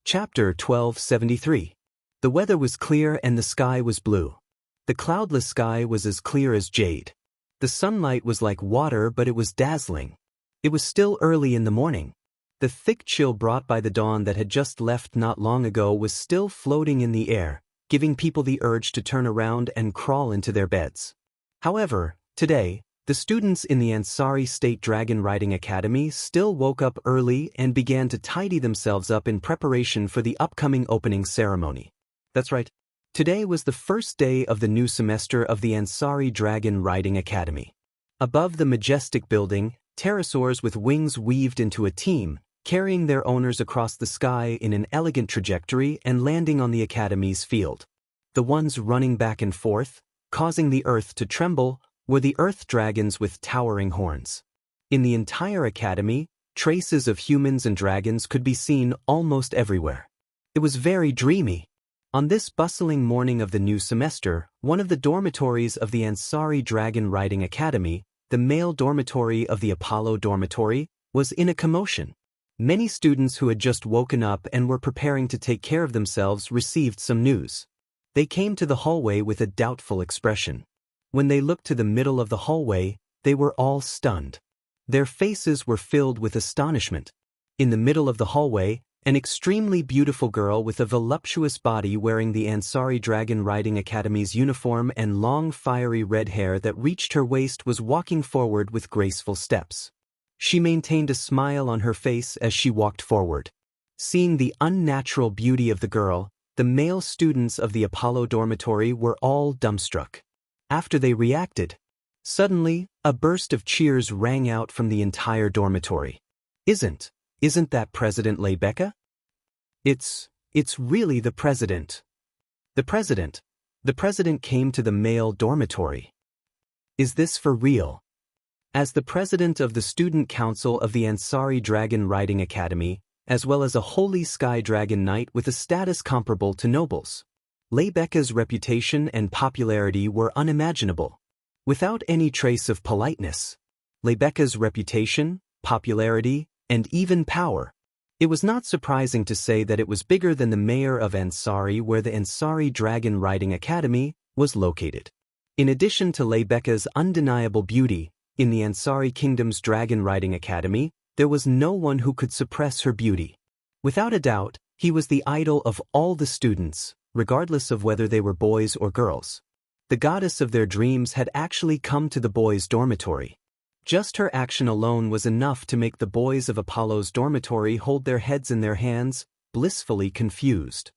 Chapter 1273. The weather was clear and the sky was blue. The cloudless sky was as clear as jade. The sunlight was like water, but it was dazzling. It was still early in the morning. The thick chill brought by the dawn that had just left not long ago was still floating in the air, giving people the urge to turn around and crawl into their beds. However, today, the students in the Ansari State Dragon Riding Academy still woke up early and began to tidy themselves up in preparation for the upcoming opening ceremony. That's right. Today was the first day of the new semester of the Ansari Dragon Riding Academy. Above the majestic building, pterosaurs with wings weaved into a team, carrying their owners across the sky in an elegant trajectory and landing on the academy's field. The ones running back and forth, causing the earth to tremble, were the earth dragons with towering horns. In the entire academy, traces of humans and dragons could be seen almost everywhere. It was very dreamy. On this bustling morning of the new semester, one of the dormitories of the Ansari Dragon Riding Academy, the male dormitory of the Apollo dormitory, was in a commotion. Many students who had just woken up and were preparing to take care of themselves received some news. They came to the hallway with a doubtful expression. When they looked to the middle of the hallway, they were all stunned. Their faces were filled with astonishment. In the middle of the hallway, an extremely beautiful girl with a voluptuous body wearing the Ansari Dragon Riding Academy's uniform and long fiery red hair that reached her waist was walking forward with graceful steps. She maintained a smile on her face as she walked forward. Seeing the unnatural beauty of the girl, the male students of the Apollo dormitory were all dumbstruck. After they reacted, suddenly, a burst of cheers rang out from the entire dormitory. Isn't that President Lebecca? It's really the president. The president came to the male dormitory. Is this for real? As the president of the student council of the Ansari Dragon Riding Academy, as well as a holy sky dragon knight with a status comparable to nobles, Lebecca's reputation and popularity were unimaginable. Without any trace of politeness, Lebecca's reputation, popularity, and even power. It was not surprising to say that it was bigger than the mayor of Ansari, where the Ansari Dragon Riding Academy was located. In addition to Lebecca's undeniable beauty, in the Ansari Kingdom's Dragon Riding Academy, there was no one who could suppress her beauty. Without a doubt, he was the idol of all the students, regardless of whether they were boys or girls. The goddess of their dreams had actually come to the boys' dormitory. Just her action alone was enough to make the boys of Apollo's dormitory hold their heads in their hands, blissfully confused.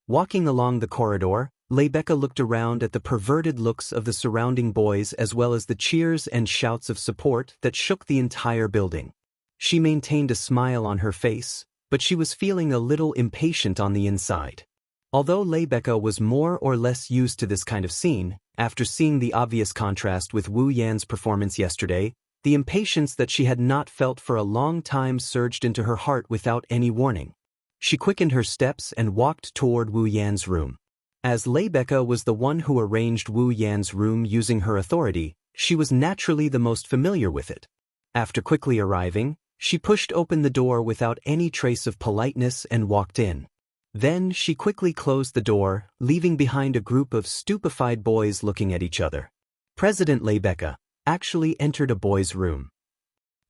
Walking along the corridor, Lebecca looked around at the perverted looks of the surrounding boys as well as the cheers and shouts of support that shook the entire building. She maintained a smile on her face, but she was feeling a little impatient on the inside. Although Lebecca was more or less used to this kind of scene, after seeing the obvious contrast with Wu Yan's performance yesterday, the impatience that she had not felt for a long time surged into her heart without any warning. She quickened her steps and walked toward Wu Yan's room. As Lebecca was the one who arranged Wu Yan's room using her authority, she was naturally the most familiar with it. After quickly arriving, she pushed open the door without any trace of politeness and walked in. Then she quickly closed the door, leaving behind a group of stupefied boys looking at each other. President Lebecca actually entered a boy's room.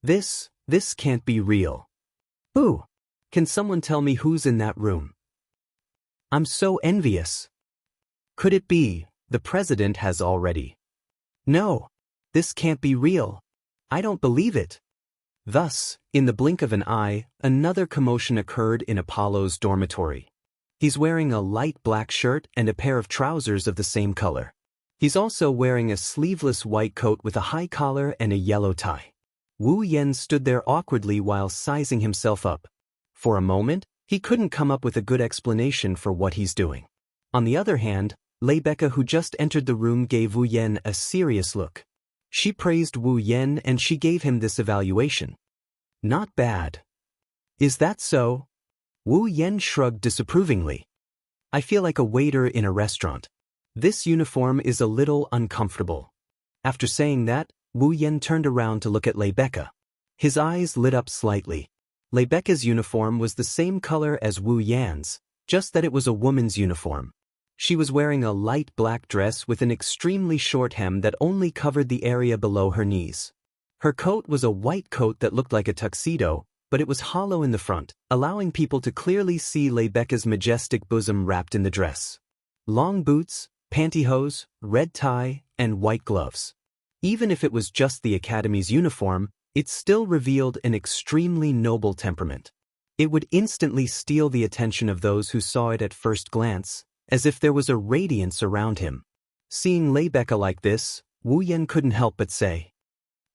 This can't be real. Who? Can someone tell me who's in that room? I'm so envious. Could it be the president has already? No, this can't be real. I don't believe it. Thus, in the blink of an eye, another commotion occurred in Apollo's dormitory. He's wearing a light black shirt and a pair of trousers of the same color. He's also wearing a sleeveless white coat with a high collar and a yellow tie. Wu Yan stood there awkwardly while sizing himself up. For a moment, he couldn't come up with a good explanation for what he's doing. On the other hand, Lebecca, who just entered the room, gave Wu Yan a serious look. She praised Wu Yan and she gave him this evaluation. Not bad. Is that so? Wu Yan shrugged disapprovingly. I feel like a waiter in a restaurant. This uniform is a little uncomfortable. After saying that, Wu Yan turned around to look at Lebecca. His eyes lit up slightly. Lebecca's uniform was the same color as Wu Yan's, just that it was a woman's uniform. She was wearing a light black dress with an extremely short hem that only covered the area below her knees. Her coat was a white coat that looked like a tuxedo, but it was hollow in the front, allowing people to clearly see Lebecca's majestic bosom wrapped in the dress. Long boots, pantyhose, red tie, and white gloves. Even if it was just the Academy's uniform, it still revealed an extremely noble temperament. It would instantly steal the attention of those who saw it at first glance, as if there was a radiance around him. Seeing Lebecca like this, Wu Yan couldn't help but say,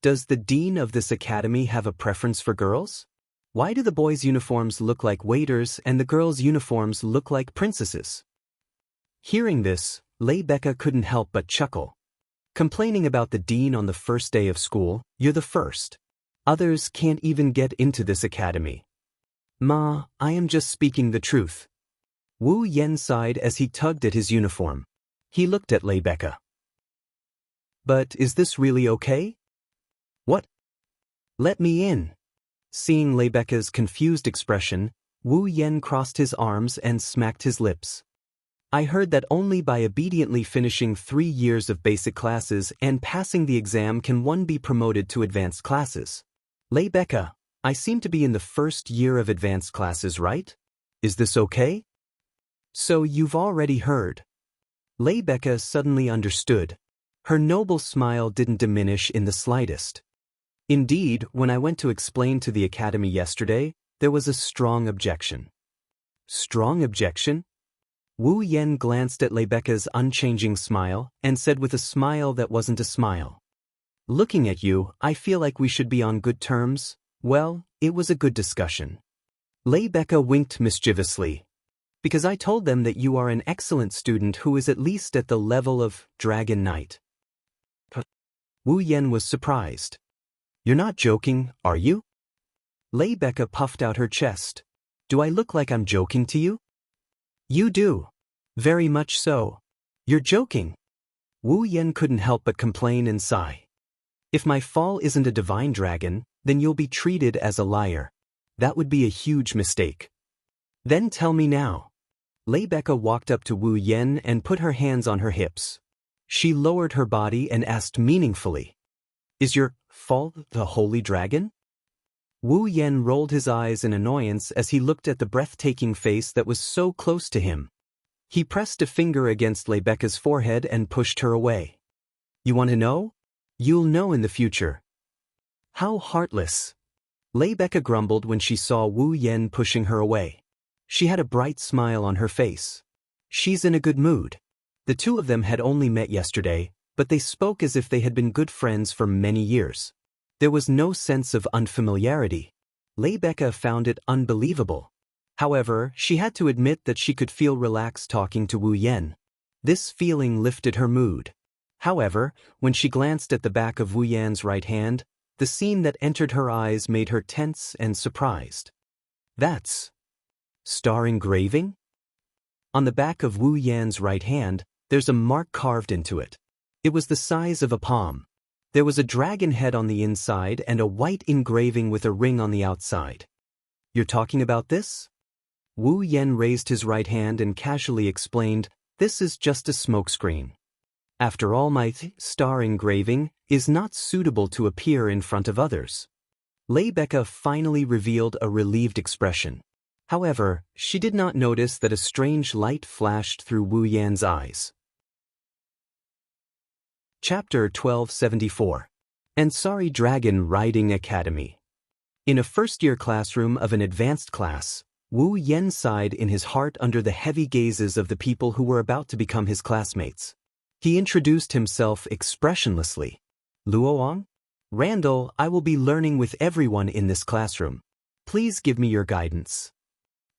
"Does the dean of this academy have a preference for girls? Why do the boys' uniforms look like waiters and the girls' uniforms look like princesses?" Hearing this, Lebecca couldn't help but chuckle. Complaining about the dean on the first day of school, you're the first. Others can't even get into this academy. Ma, I am just speaking the truth. Wu Yan sighed as he tugged at his uniform. He looked at Lebecca. But is this really okay? What? Let me in. Seeing Lebecca's confused expression, Wu Yan crossed his arms and smacked his lips. I heard that only by obediently finishing 3 years of basic classes and passing the exam can one be promoted to advanced classes. Lebecca, I seem to be in the first year of advanced classes, right? Is this okay? So you've already heard. Lebecca suddenly understood. Her noble smile didn't diminish in the slightest. Indeed, when I went to explain to the academy yesterday, there was a strong objection. Strong objection? Wu Yan glanced at Lebecca's unchanging smile and said with a smile that wasn't a smile. Looking at you, I feel like we should be on good terms. Well, it was a good discussion. Lebecca winked mischievously. Because I told them that you are an excellent student who is at least at the level of Dragon Knight. Wu Yan was surprised. You're not joking, are you? Lebecca puffed out her chest. Do I look like I'm joking to you? You do. Very much so. You're joking. Wu Yan couldn't help but complain and sigh. If my fall isn't a divine dragon, then you'll be treated as a liar. That would be a huge mistake. Then tell me now. Lebecca walked up to Wu Yan and put her hands on her hips. She lowered her body and asked meaningfully, Is your fall the holy dragon? Wu Yan rolled his eyes in annoyance as he looked at the breathtaking face that was so close to him. He pressed a finger against Lebecca's forehead and pushed her away. You want to know? You'll know in the future. How heartless. Lebecca grumbled when she saw Wu Yan pushing her away. She had a bright smile on her face. She's in a good mood. The two of them had only met yesterday, but they spoke as if they had been good friends for many years. There was no sense of unfamiliarity. Lebecca found it unbelievable. However, she had to admit that she could feel relaxed talking to Wu Yan. This feeling lifted her mood. However, when she glanced at the back of Wu Yan's right hand, the scene that entered her eyes made her tense and surprised. That's star engraving? On the back of Wu Yan's right hand, there's a mark carved into it. It was the size of a palm. There was a dragon head on the inside and a white engraving with a ring on the outside. You're talking about this? Wu Yan raised his right hand and casually explained, This is just a smokescreen. After all, my star engraving is not suitable to appear in front of others. Lebecca finally revealed a relieved expression. However, she did not notice that a strange light flashed through Wu Yan's eyes. Chapter 1274. Ansari Dragon Riding Academy. In a first-year classroom of an advanced class, Wu Yan sighed in his heart under the heavy gazes of the people who were about to become his classmates. He introduced himself expressionlessly. Luoang? Randall, I will be learning with everyone in this classroom. Please give me your guidance.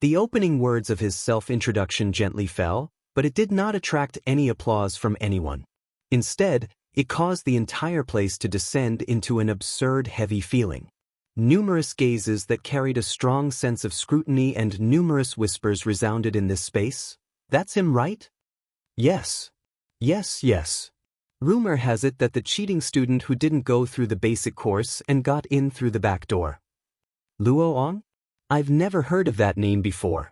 The opening words of his self-introduction gently fell, but it did not attract any applause from anyone. Instead, it caused the entire place to descend into an absurd heavy feeling. Numerous gazes that carried a strong sense of scrutiny and numerous whispers resounded in this space. That's him, right? Yes. Yes, yes. Rumor has it that the cheating student who didn't go through the basic course and got in through the back door. Luoang? I've never heard of that name before.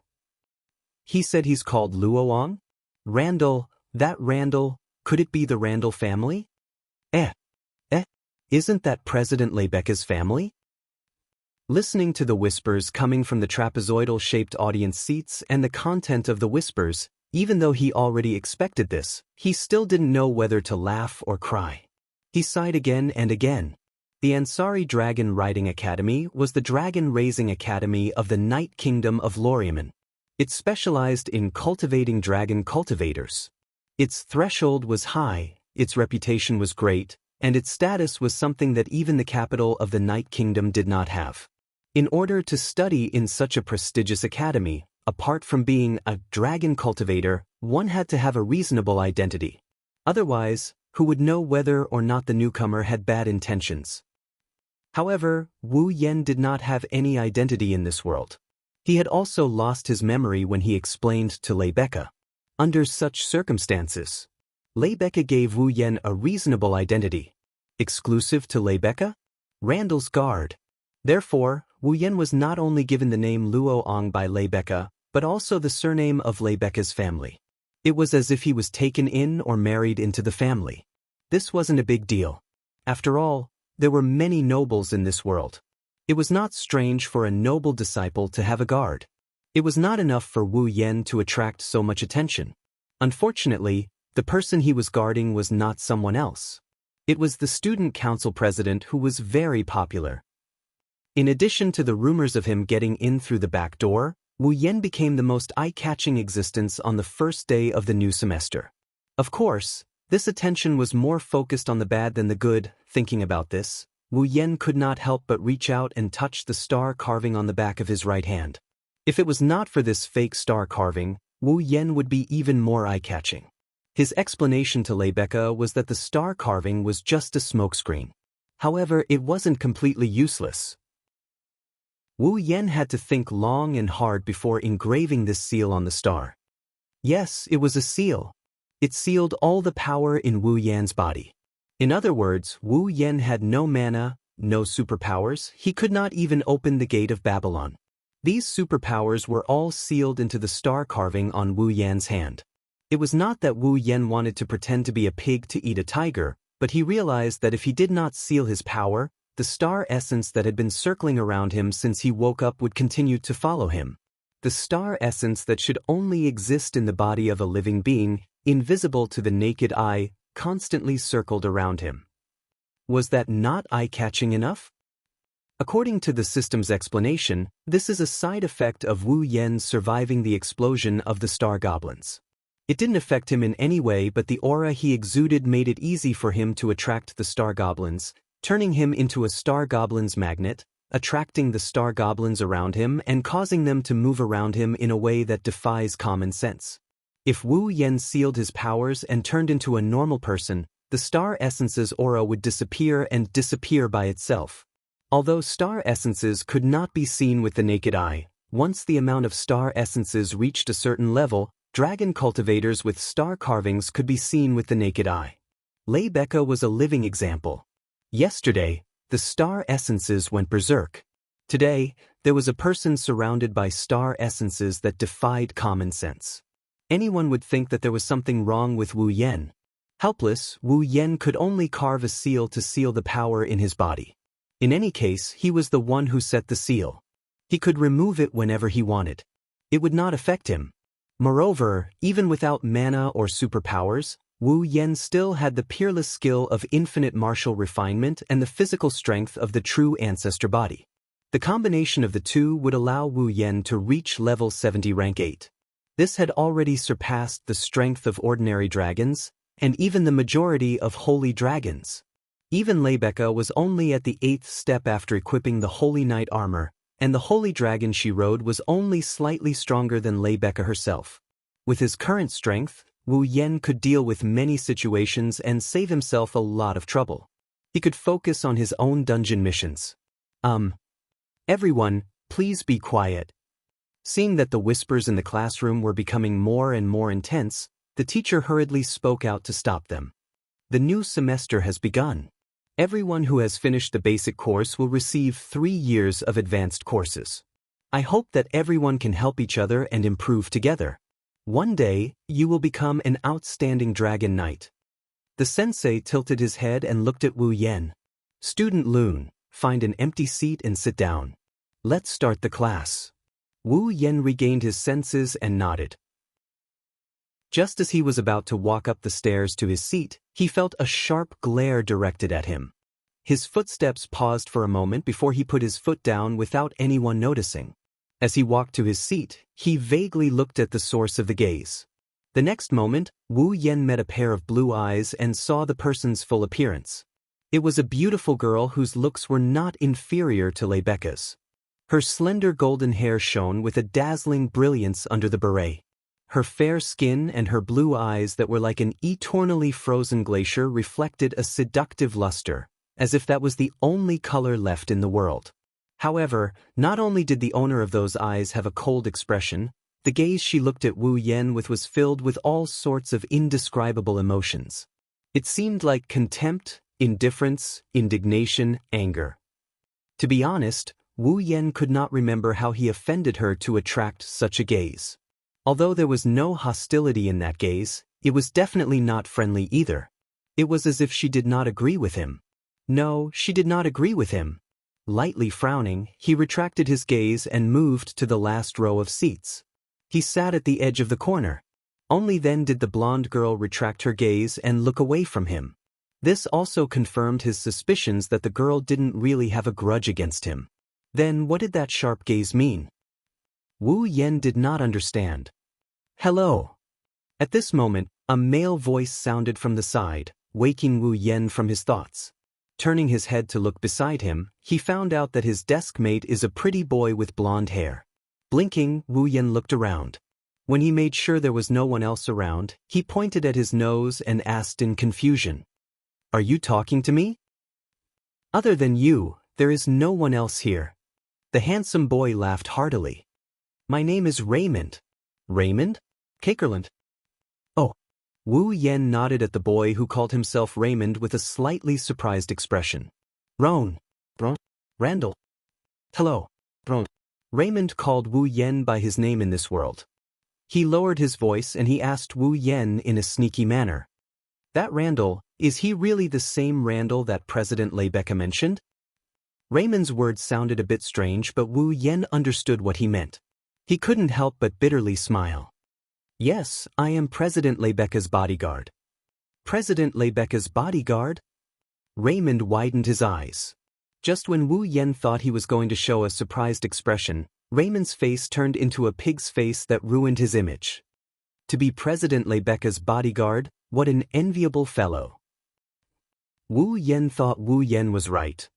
He said he's called Luoang? Randall, that Randall, could it be the Randall family? Eh, isn't that President Lebecca's family? Listening to the whispers coming from the trapezoidal-shaped audience seats and the content of the whispers, even though he already expected this, he still didn't know whether to laugh or cry. He sighed again and again. The Ansari Dragon Riding Academy was the dragon-raising academy of the Night Kingdom of Loriaman. It specialized in cultivating dragon cultivators. Its threshold was high, its reputation was great, and its status was something that even the capital of the Night Kingdom did not have. In order to study in such a prestigious academy, apart from being a dragon cultivator, one had to have a reasonable identity. Otherwise, who would know whether or not the newcomer had bad intentions? However, Wu Yen did not have any identity in this world. He had also lost his memory when he explained to Lebecca. Under such circumstances, Lebecca gave Wu Yen a reasonable identity. Exclusive to Lebecca? Randall's guard. Therefore, Wu Yen was not only given the name Luoang by Lebecca, but also the surname of Lebecca's family. It was as if he was taken in or married into the family. This wasn't a big deal. After all, there were many nobles in this world. It was not strange for a noble disciple to have a guard. It was not enough for Wu Yen to attract so much attention. Unfortunately, the person he was guarding was not someone else. It was the student council president who was very popular. In addition to the rumors of him getting in through the back door, Wu Yen became the most eye-catching existence on the first day of the new semester. Of course, this attention was more focused on the bad than the good. Thinking about this, Wu Yen could not help but reach out and touch the star carving on the back of his right hand. If it was not for this fake star carving, Wu Yen would be even more eye-catching. His explanation to Lebecca was that the star carving was just a smokescreen. However, it wasn't completely useless. Wu Yen had to think long and hard before engraving this seal on the star. Yes, it was a seal. It sealed all the power in Wu Yan's body. In other words, Wu Yen had no mana, no superpowers. He could not even open the gate of Babylon. These superpowers were all sealed into the star carving on Wu Yan's hand. It was not that Wu Yen wanted to pretend to be a pig to eat a tiger, but he realized that if he did not seal his power, the star essence that had been circling around him since he woke up would continue to follow him. The star essence that should only exist in the body of a living being, invisible to the naked eye, constantly circled around him. Was that not eye-catching enough? According to the system's explanation, this is a side effect of Wu Yen's surviving the explosion of the star goblins. It didn't affect him in any way, but the aura he exuded made it easy for him to attract the star goblins, turning him into a star goblin's magnet, attracting the star goblins around him and causing them to move around him in a way that defies common sense. If Wu Yen sealed his powers and turned into a normal person, the star essence's aura would disappear and disappear by itself. Although star essences could not be seen with the naked eye, once the amount of star essences reached a certain level, dragon cultivators with star carvings could be seen with the naked eye. Lebecca was a living example. Yesterday, the star essences went berserk. Today, there was a person surrounded by star essences that defied common sense. Anyone would think that there was something wrong with Wu Yen. Helpless, Wu Yen could only carve a seal to seal the power in his body. In any case, he was the one who set the seal. He could remove it whenever he wanted. It would not affect him. Moreover, even without mana or superpowers, Wu Yen still had the peerless skill of infinite martial refinement and the physical strength of the true ancestor body. The combination of the two would allow Wu Yen to reach level 70 rank 8. This had already surpassed the strength of ordinary dragons, and even the majority of holy dragons. Even Lebecca was only at the 8th step after equipping the Holy Knight armor, and the holy dragon she rode was only slightly stronger than Lebecca herself. With his current strength, Wu Yen could deal with many situations and save himself a lot of trouble. He could focus on his own dungeon missions. Everyone, please be quiet. Seeing that the whispers in the classroom were becoming more and more intense, the teacher hurriedly spoke out to stop them. The new semester has begun. Everyone who has finished the basic course will receive 3 years of advanced courses. I hope that everyone can help each other and improve together. One day, you will become an outstanding dragon knight. The sensei tilted his head and looked at Wu Yen. Student Loon, find an empty seat and sit down. Let's start the class. Wu Yen regained his senses and nodded. Just as he was about to walk up the stairs to his seat, he felt a sharp glare directed at him. His footsteps paused for a moment before he put his foot down without anyone noticing. As he walked to his seat, he vaguely looked at the source of the gaze. The next moment, Wu Yen met a pair of blue eyes and saw the person's full appearance. It was a beautiful girl whose looks were not inferior to Rebecca's. Her slender golden hair shone with a dazzling brilliance under the beret. Her fair skin and her blue eyes that were like an eternally frozen glacier reflected a seductive luster, as if that was the only color left in the world. However, not only did the owner of those eyes have a cold expression, the gaze she looked at Wu Yen with was filled with all sorts of indescribable emotions. It seemed like contempt, indifference, indignation, anger. To be honest, Wu Yen could not remember how he offended her to attract such a gaze. Although there was no hostility in that gaze, it was definitely not friendly either. It was as if she did not agree with him. No, she did not agree with him. Lightly frowning, he retracted his gaze and moved to the last row of seats. He sat at the edge of the corner. Only then did the blonde girl retract her gaze and look away from him. This also confirmed his suspicions that the girl didn't really have a grudge against him. Then what did that sharp gaze mean? Wu Yen did not understand. Hello. At this moment, a male voice sounded from the side, waking Wu Yen from his thoughts. Turning his head to look beside him, he found out that his desk mate is a pretty boy with blonde hair. Blinking, Wu Yen looked around. When he made sure there was no one else around, he pointed at his nose and asked in confusion, "Are you talking to me?" "Other than you, there is no one else here." The handsome boy laughed heartily. "My name is Raymond." "Raymond? Cakerland?" "Oh." Wu Yen nodded at the boy who called himself Raymond with a slightly surprised expression. "Roan. Randall. Hello. Roan." Raymond called Wu Yen by his name in this world. He lowered his voice and he asked Wu Yen in a sneaky manner, "That Randall, is he really the same Randall that President Rebecca mentioned?" Raymond's words sounded a bit strange, but Wu Yen understood what he meant. He couldn't help but bitterly smile. "Yes, I am President Rebecca's bodyguard." "President Rebecca's bodyguard?" Raymond widened his eyes. Just when Wu Yen thought he was going to show a surprised expression, Raymond's face turned into a pig's face that ruined his image. To be President Rebecca's bodyguard, what an enviable fellow. Wu Yen thought Wu Yen was right.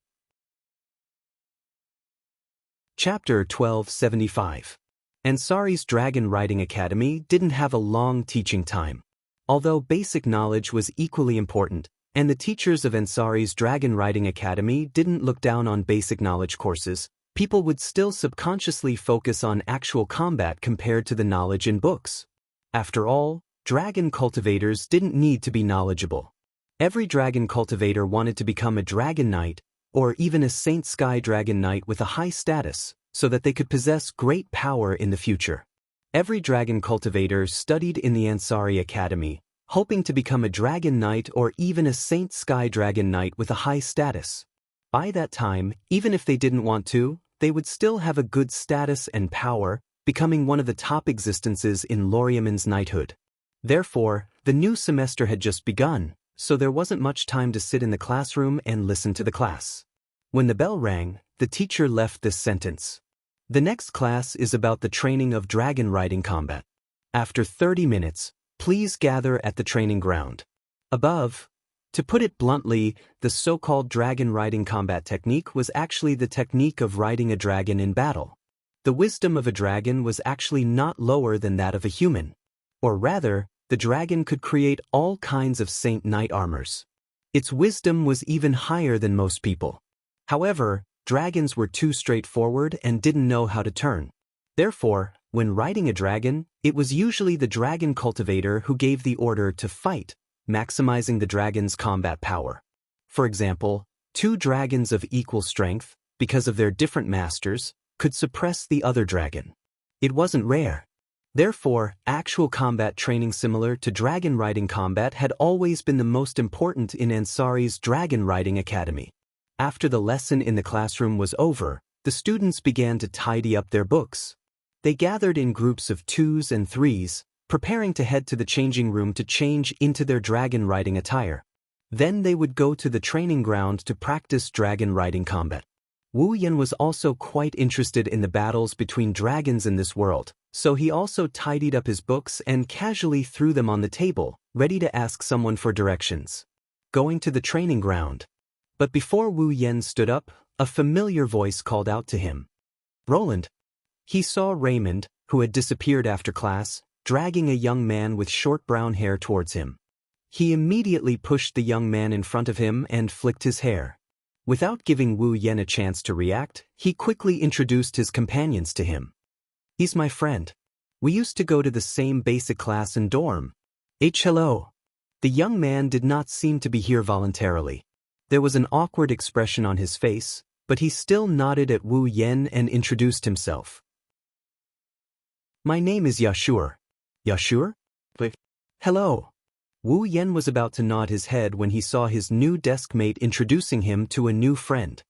Chapter 1275. Ansari's Dragon Riding Academy didn't have a long teaching time. Although basic knowledge was equally important, and the teachers of Ansari's Dragon Riding Academy didn't look down on basic knowledge courses, people would still subconsciously focus on actual combat compared to the knowledge in books. After all, dragon cultivators didn't need to be knowledgeable. Every dragon cultivator wanted to become a dragon knight, or even a Saint Sky Dragon Knight with a high status, so that they could possess great power in the future. Every dragon cultivator studied in the Ansari Academy, hoping to become a dragon knight or even a Saint Sky Dragon Knight with a high status. By that time, even if they didn't want to, they would still have a good status and power, becoming one of the top existences in Loriaman's knighthood. Therefore, the new semester had just begun, so there wasn't much time to sit in the classroom and listen to the class. When the bell rang, the teacher left this sentence. "The next class is about the training of dragon riding combat. After 30 minutes, please gather at the training ground. Above." To put it bluntly, the so-called dragon riding combat technique was actually the technique of riding a dragon in battle. The wisdom of a dragon was actually not lower than that of a human. Or rather, the dragon could create all kinds of Saint Knight armors. Its wisdom was even higher than most people. However, dragons were too straightforward and didn't know how to turn. Therefore, when riding a dragon, it was usually the dragon cultivator who gave the order to fight, maximizing the dragon's combat power. For example, two dragons of equal strength, because of their different masters, could suppress the other dragon. It wasn't rare. Therefore, actual combat training similar to dragon riding combat had always been the most important in Ansari's Dragon Riding Academy. After the lesson in the classroom was over, the students began to tidy up their books. They gathered in groups of 2s and 3s, preparing to head to the changing room to change into their dragon riding attire. Then they would go to the training ground to practice dragon riding combat. Wu Yan was also quite interested in the battles between dragons in this world, so he also tidied up his books and casually threw them on the table, ready to ask someone for directions. Going to the training ground. But before Wu Yan stood up, a familiar voice called out to him. Roland. He saw Raymond, who had disappeared after class, dragging a young man with short brown hair towards him. He immediately pushed the young man in front of him and flicked his hair. Without giving Wu Yan a chance to react, he quickly introduced his companions to him. He's my friend. We used to go to the same basic class and dorm. Hello. The young man did not seem to be here voluntarily. There was an awkward expression on his face, but he still nodded at Wu Yan and introduced himself. My name is Yashur. Yashur? Hello. Wu Yan was about to nod his head when he saw his new desk mate introducing him to a new friend.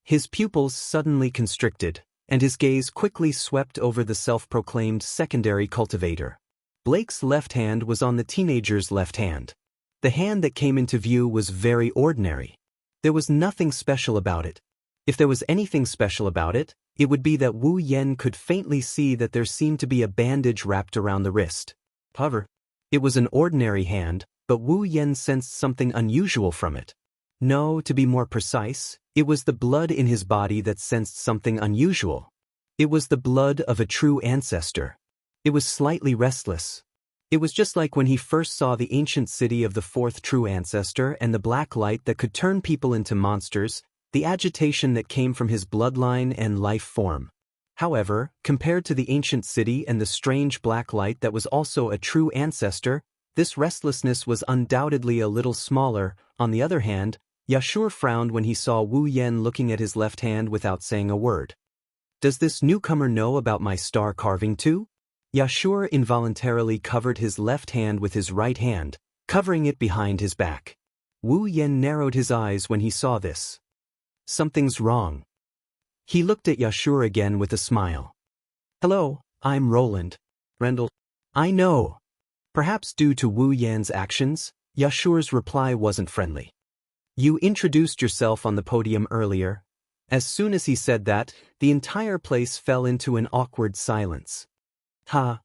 His pupils suddenly constricted, and his gaze quickly swept over the self-proclaimed secondary cultivator. Blake's left hand was on the teenager's left hand. The hand that came into view was very ordinary. There was nothing special about it. If there was anything special about it, it would be that Wu Yan could faintly see that there seemed to be a bandage wrapped around the wrist. However, it was an ordinary hand, but Wu Yan sensed something unusual from it. No, to be more precise, it was the blood in his body that sensed something unusual. It was the blood of a true ancestor. It was slightly restless. It was just like when he first saw the ancient city of the fourth true ancestor and the black light that could turn people into monsters, the agitation that came from his bloodline and life form. However, compared to the ancient city and the strange black light that was also a true ancestor, this restlessness was undoubtedly a little smaller. On the other hand, Yashur frowned when he saw Wu Yan looking at his left hand without saying a word. Does this newcomer know about my star carving too? Yashur involuntarily covered his left hand with his right hand, covering it behind his back. Wu Yan narrowed his eyes when he saw this. Something's wrong. He looked at Yashur again with a smile. Hello, I'm Roland. Rendell. I know. Perhaps due to Wu Yan's actions, Yashur's reply wasn't friendly. You introduced yourself on the podium earlier. As soon as he said that, the entire place fell into an awkward silence. Ha!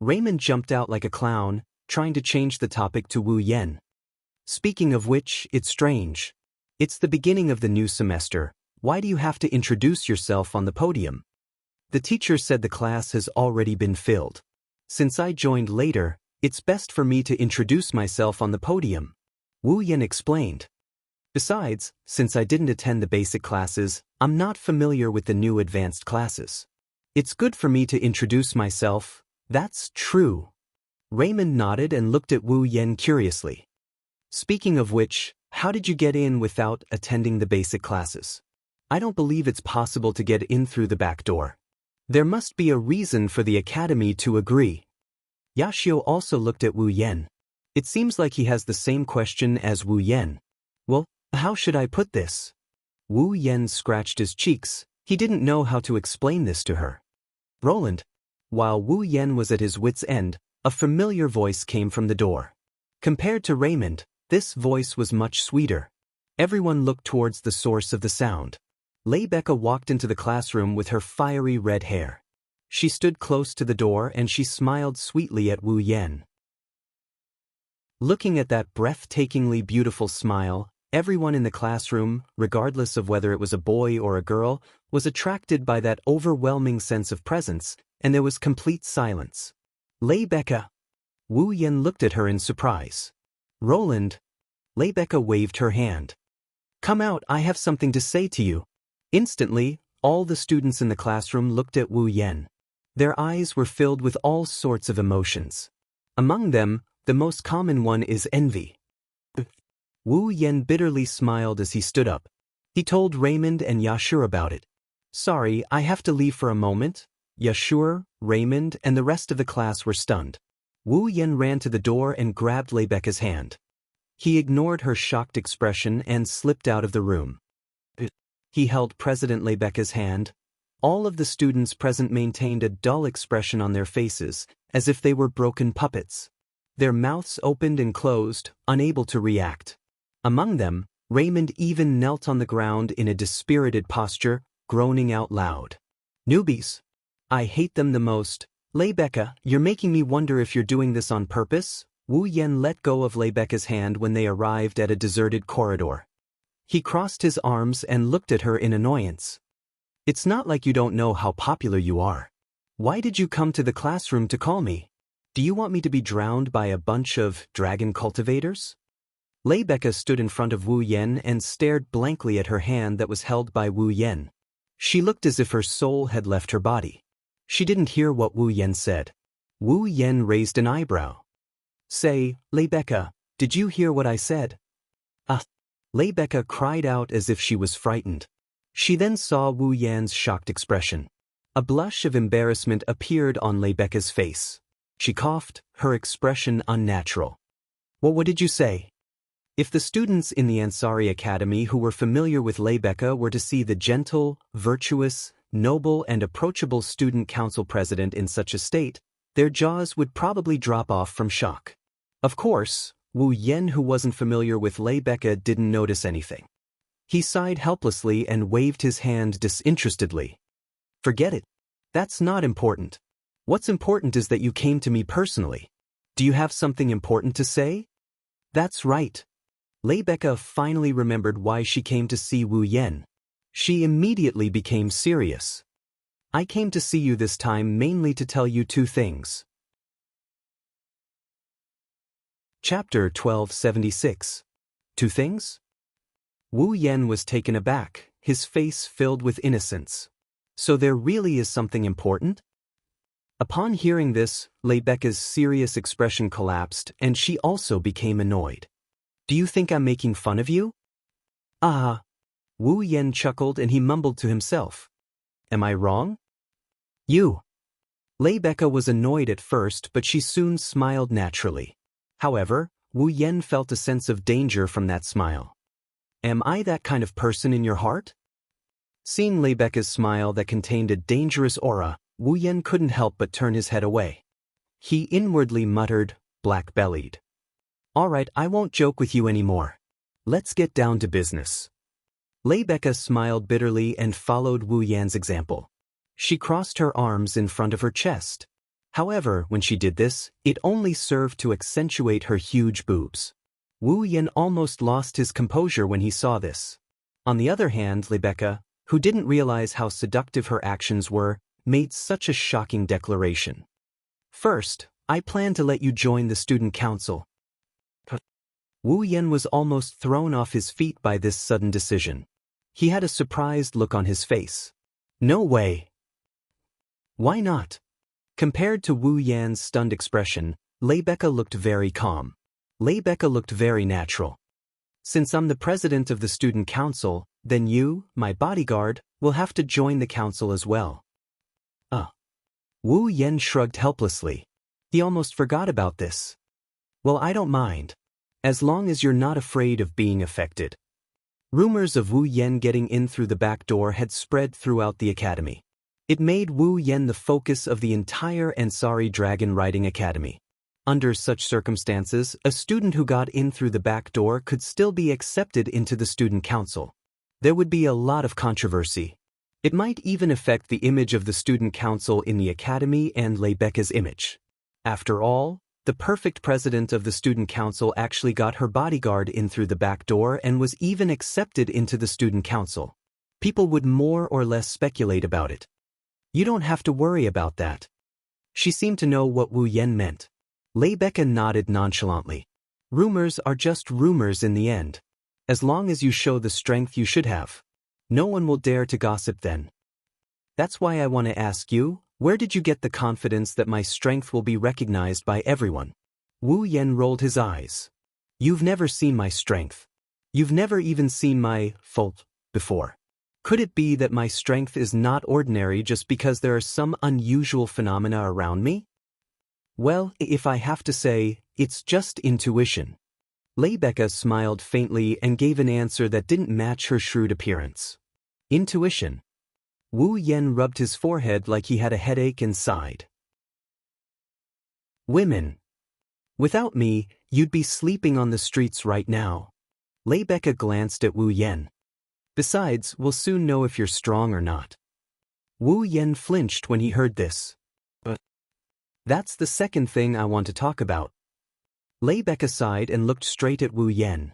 Raymond jumped out like a clown, trying to change the topic to Wu Yan. Speaking of which, it's strange. It's the beginning of the new semester. Why do you have to introduce yourself on the podium? The teacher said the class has already been filled. Since I joined later, it's best for me to introduce myself on the podium. Wu Yan explained. Besides, since I didn't attend the basic classes, I'm not familiar with the new advanced classes. It's good for me to introduce myself. That's true. Raymond nodded and looked at Wu Yan curiously. Speaking of which, how did you get in without attending the basic classes? I don't believe it's possible to get in through the back door. There must be a reason for the academy to agree. Yashio also looked at Wu Yan. It seems like he has the same question as Wu Yan. Well, how should I put this? Wu Yan scratched his cheeks. He didn't know how to explain this to her. Roland. While Wu Yan was at his wit's end, a familiar voice came from the door. Compared to Raymond, this voice was much sweeter. Everyone looked towards the source of the sound. Becca walked into the classroom with her fiery red hair. She stood close to the door and she smiled sweetly at Wu Yan. Looking at that breathtakingly beautiful smile, everyone in the classroom, regardless of whether it was a boy or a girl, was attracted by that overwhelming sense of presence, and there was complete silence. Becca. Wu Yan looked at her in surprise. Roland. Becca waved her hand. Come out, I have something to say to you. Instantly, all the students in the classroom looked at Wu Yan. Their eyes were filled with all sorts of emotions. Among them, the most common one is envy. Wu Yan bitterly smiled as he stood up. He told Raymond and Yashur about it. Sorry, I have to leave for a moment. Yeah, sure. Raymond and the rest of the class were stunned. Wu Yen ran to the door and grabbed Rebecca's hand. He ignored her shocked expression and slipped out of the room. He held President Rebecca's hand. All of the students present maintained a dull expression on their faces, as if they were broken puppets. Their mouths opened and closed, unable to react. Among them, Raymond even knelt on the ground in a dispirited posture, groaning out loud. Newbies. I hate them the most. Rebecca, you're making me wonder if you're doing this on purpose. Wu Yen let go of Rebecca's hand when they arrived at a deserted corridor. He crossed his arms and looked at her in annoyance. It's not like you don't know how popular you are. Why did you come to the classroom to call me? Do you want me to be drowned by a bunch of dragon cultivators? Rebecca stood in front of Wu Yen and stared blankly at her hand that was held by Wu Yen. She looked as if her soul had left her body. She didn't hear what Wu Yen said. Wu Yen raised an eyebrow. Say, Rebecca, did you hear what I said? Rebecca cried out as if she was frightened. She then saw Wu Yan's shocked expression. A blush of embarrassment appeared on Rebecca's face. She coughed, her expression unnatural. Well, what did you say? If the students in the Ansari Academy who were familiar with Rebecca were to see the gentle, virtuous, noble and approachable student council president in such a state, their jaws would probably drop off from shock. Of course, Wu Yen, who wasn't familiar with Rebecca, didn't notice anything. He sighed helplessly and waved his hand disinterestedly. Forget it. That's not important. What's important is that you came to me personally. Do you have something important to say? That's right. Rebecca finally remembered why she came to see Wu Yen. She immediately became serious. I came to see you this time mainly to tell you two things. Chapter 1276. Two things? Wu Yen was taken aback, his face filled with innocence. So there really is something important? Upon hearing this, Rebecca's serious expression collapsed and she also became annoyed. Do you think I'm making fun of you? Wu Yen chuckled and he mumbled to himself. Am I wrong? You. Rebecca was annoyed at first, but she soon smiled naturally. However, Wu Yen felt a sense of danger from that smile. Am I that kind of person in your heart? Seeing Rebecca's smile that contained a dangerous aura, Wu Yen couldn't help but turn his head away. He inwardly muttered, black-bellied. All right, I won't joke with you anymore. Let's get down to business. Rebecca smiled bitterly and followed Wu Yan's example. She crossed her arms in front of her chest. However, when she did this, it only served to accentuate her huge boobs. Wu Yan almost lost his composure when he saw this. On the other hand, Rebecca, who didn't realize how seductive her actions were, made such a shocking declaration. First, I plan to let you join the student council. Wu Yan was almost thrown off his feet by this sudden decision. He had a surprised look on his face. No way. Why not? Compared to Wu Yan's stunned expression, Rebecca looked very calm. Rebecca looked very natural. Since I'm the president of the student council, then you, my bodyguard, will have to join the council as well. Wu Yan shrugged helplessly. He almost forgot about this. Well, I don't mind. As long as you're not afraid of being affected. Rumors of Wu Yan getting in through the back door had spread throughout the academy. It made Wu Yan the focus of the entire Ansari Dragon Riding Academy. Under such circumstances, a student who got in through the back door could still be accepted into the student council. There would be a lot of controversy. It might even affect the image of the student council in the academy and Rebecca's image. After all, the perfect president of the student council actually got her bodyguard in through the back door and was even accepted into the student council. People would more or less speculate about it. You don't have to worry about that. She seemed to know what Wu Yan meant. Rebecca nodded nonchalantly. Rumors are just rumors in the end. As long as you show the strength you should have. No one will dare to gossip then. That's why I want to ask you, where did you get the confidence that my strength will be recognized by everyone? Wu Yan rolled his eyes. You've never seen my strength. You've never even seen my fault before. Could it be that my strength is not ordinary just because there are some unusual phenomena around me? Well, if I have to say, it's just intuition. Leibecca smiled faintly and gave an answer that didn't match her shrewd appearance. Intuition. Wu Yen rubbed his forehead like he had a headache and sighed. Women. Without me, you'd be sleeping on the streets right now. Leibecca glanced at Wu Yen. Besides, we'll soon know if you're strong or not. Wu Yen flinched when he heard this. But that's the second thing I want to talk about. Leibecca sighed and looked straight at Wu Yen.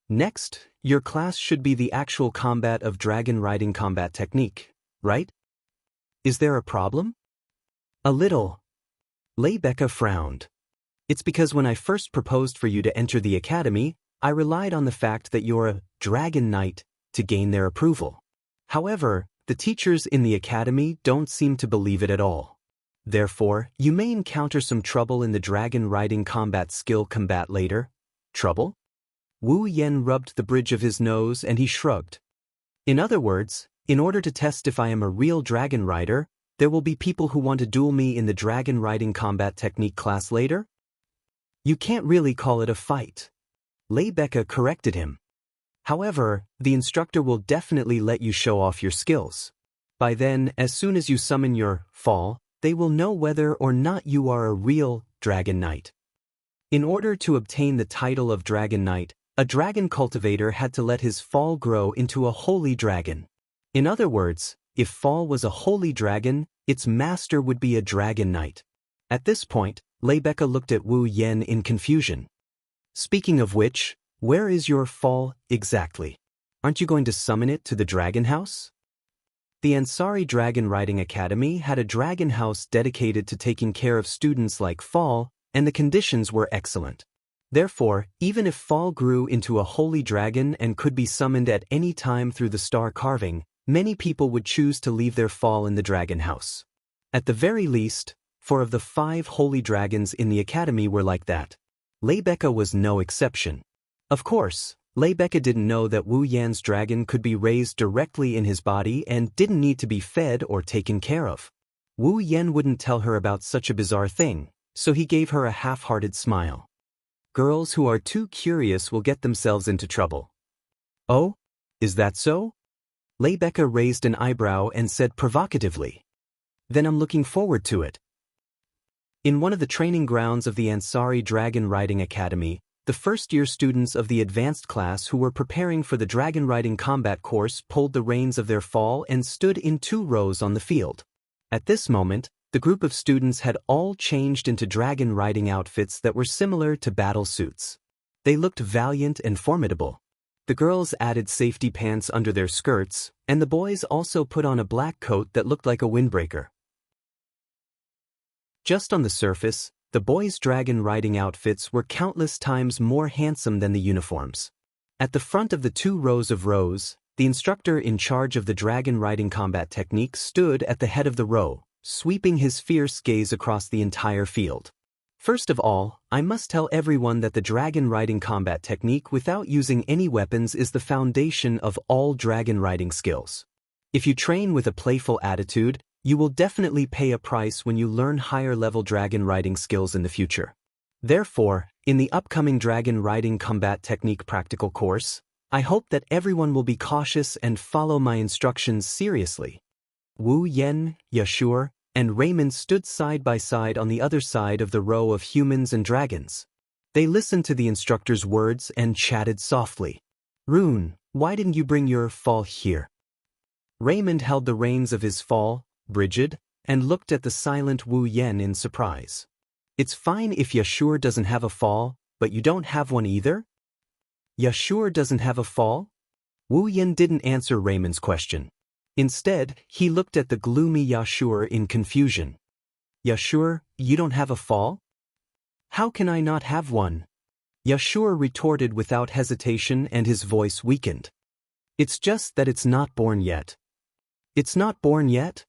Next, your class should be the actual combat of dragon riding combat technique, right? Is there a problem? A little. Leibecca frowned. It's because when I first proposed for you to enter the academy, I relied on the fact that you're a dragon knight to gain their approval. However, the teachers in the academy don't seem to believe it at all. Therefore, you may encounter some trouble in the dragon riding combat skill combat later. Trouble? Wu Yen rubbed the bridge of his nose and he shrugged. In other words, in order to test if I am a real dragon rider, there will be people who want to duel me in the dragon riding combat technique class later? You can't really call it a fight. Leibecca corrected him. However, the instructor will definitely let you show off your skills. By then, as soon as you summon your fall, they will know whether or not you are a real dragon knight. In order to obtain the title of dragon knight, a dragon cultivator had to let his fall grow into a holy dragon. In other words, if fall was a holy dragon, its master would be a dragon knight. At this point, Leibecca looked at Wu Yen in confusion. Speaking of which, where is your fall exactly? Aren't you going to summon it to the dragon house? The Ansari Dragon Riding Academy had a dragon house dedicated to taking care of students like Fall, and the conditions were excellent. Therefore, even if Fall grew into a holy dragon and could be summoned at any time through the star carving, many people would choose to leave their Fall in the dragon house. At the very least, 4 of the 5 holy dragons in the academy were like that. Leibecca was no exception. Of course, Leibecca didn't know that Wu Yan's dragon could be raised directly in his body and didn't need to be fed or taken care of. Wu Yan wouldn't tell her about such a bizarre thing, so he gave her a half-hearted smile. Girls who are too curious will get themselves into trouble. Oh? Is that so? Leibecca raised an eyebrow and said provocatively. Then I'm looking forward to it. In one of the training grounds of the Ansari Dragon Riding Academy, the first-year students of the advanced class who were preparing for the dragon riding combat course pulled the reins of their fall and stood in 2 rows on the field. At this moment, the group of students had all changed into dragon riding outfits that were similar to battle suits. They looked valiant and formidable. The girls added safety pants under their skirts, and the boys also put on a black coat that looked like a windbreaker. Just on the surface, the boys' dragon riding outfits were countless times more handsome than the uniforms. At the front of the 2 rows of rows, the instructor in charge of the dragon riding combat technique stood at the head of the row, sweeping his fierce gaze across the entire field. First of all, I must tell everyone that the dragon riding combat technique without using any weapons is the foundation of all dragon riding skills. If you train with a playful attitude, you will definitely pay a price when you learn higher-level dragon riding skills in the future. Therefore, in the upcoming dragon riding combat technique practical course, I hope that everyone will be cautious and follow my instructions seriously. Wu Yen, Yashur, and Raymond stood side by side on the other side of the row of humans and dragons. They listened to the instructor's words and chatted softly. Rune, why didn't you bring your fall here? Raymond held the reins of his fall, Brigid, and looked at the silent Wu Yen in surprise. It's fine if Yashur doesn't have a fall, but you don't have one either? Yashur doesn't have a fall? Wu Yen didn't answer Raymond's question. Instead, he looked at the gloomy Yashur in confusion. Yashur, you don't have a fall? How can I not have one? Yashur retorted without hesitation and his voice weakened. It's just that it's not born yet. It's not born yet?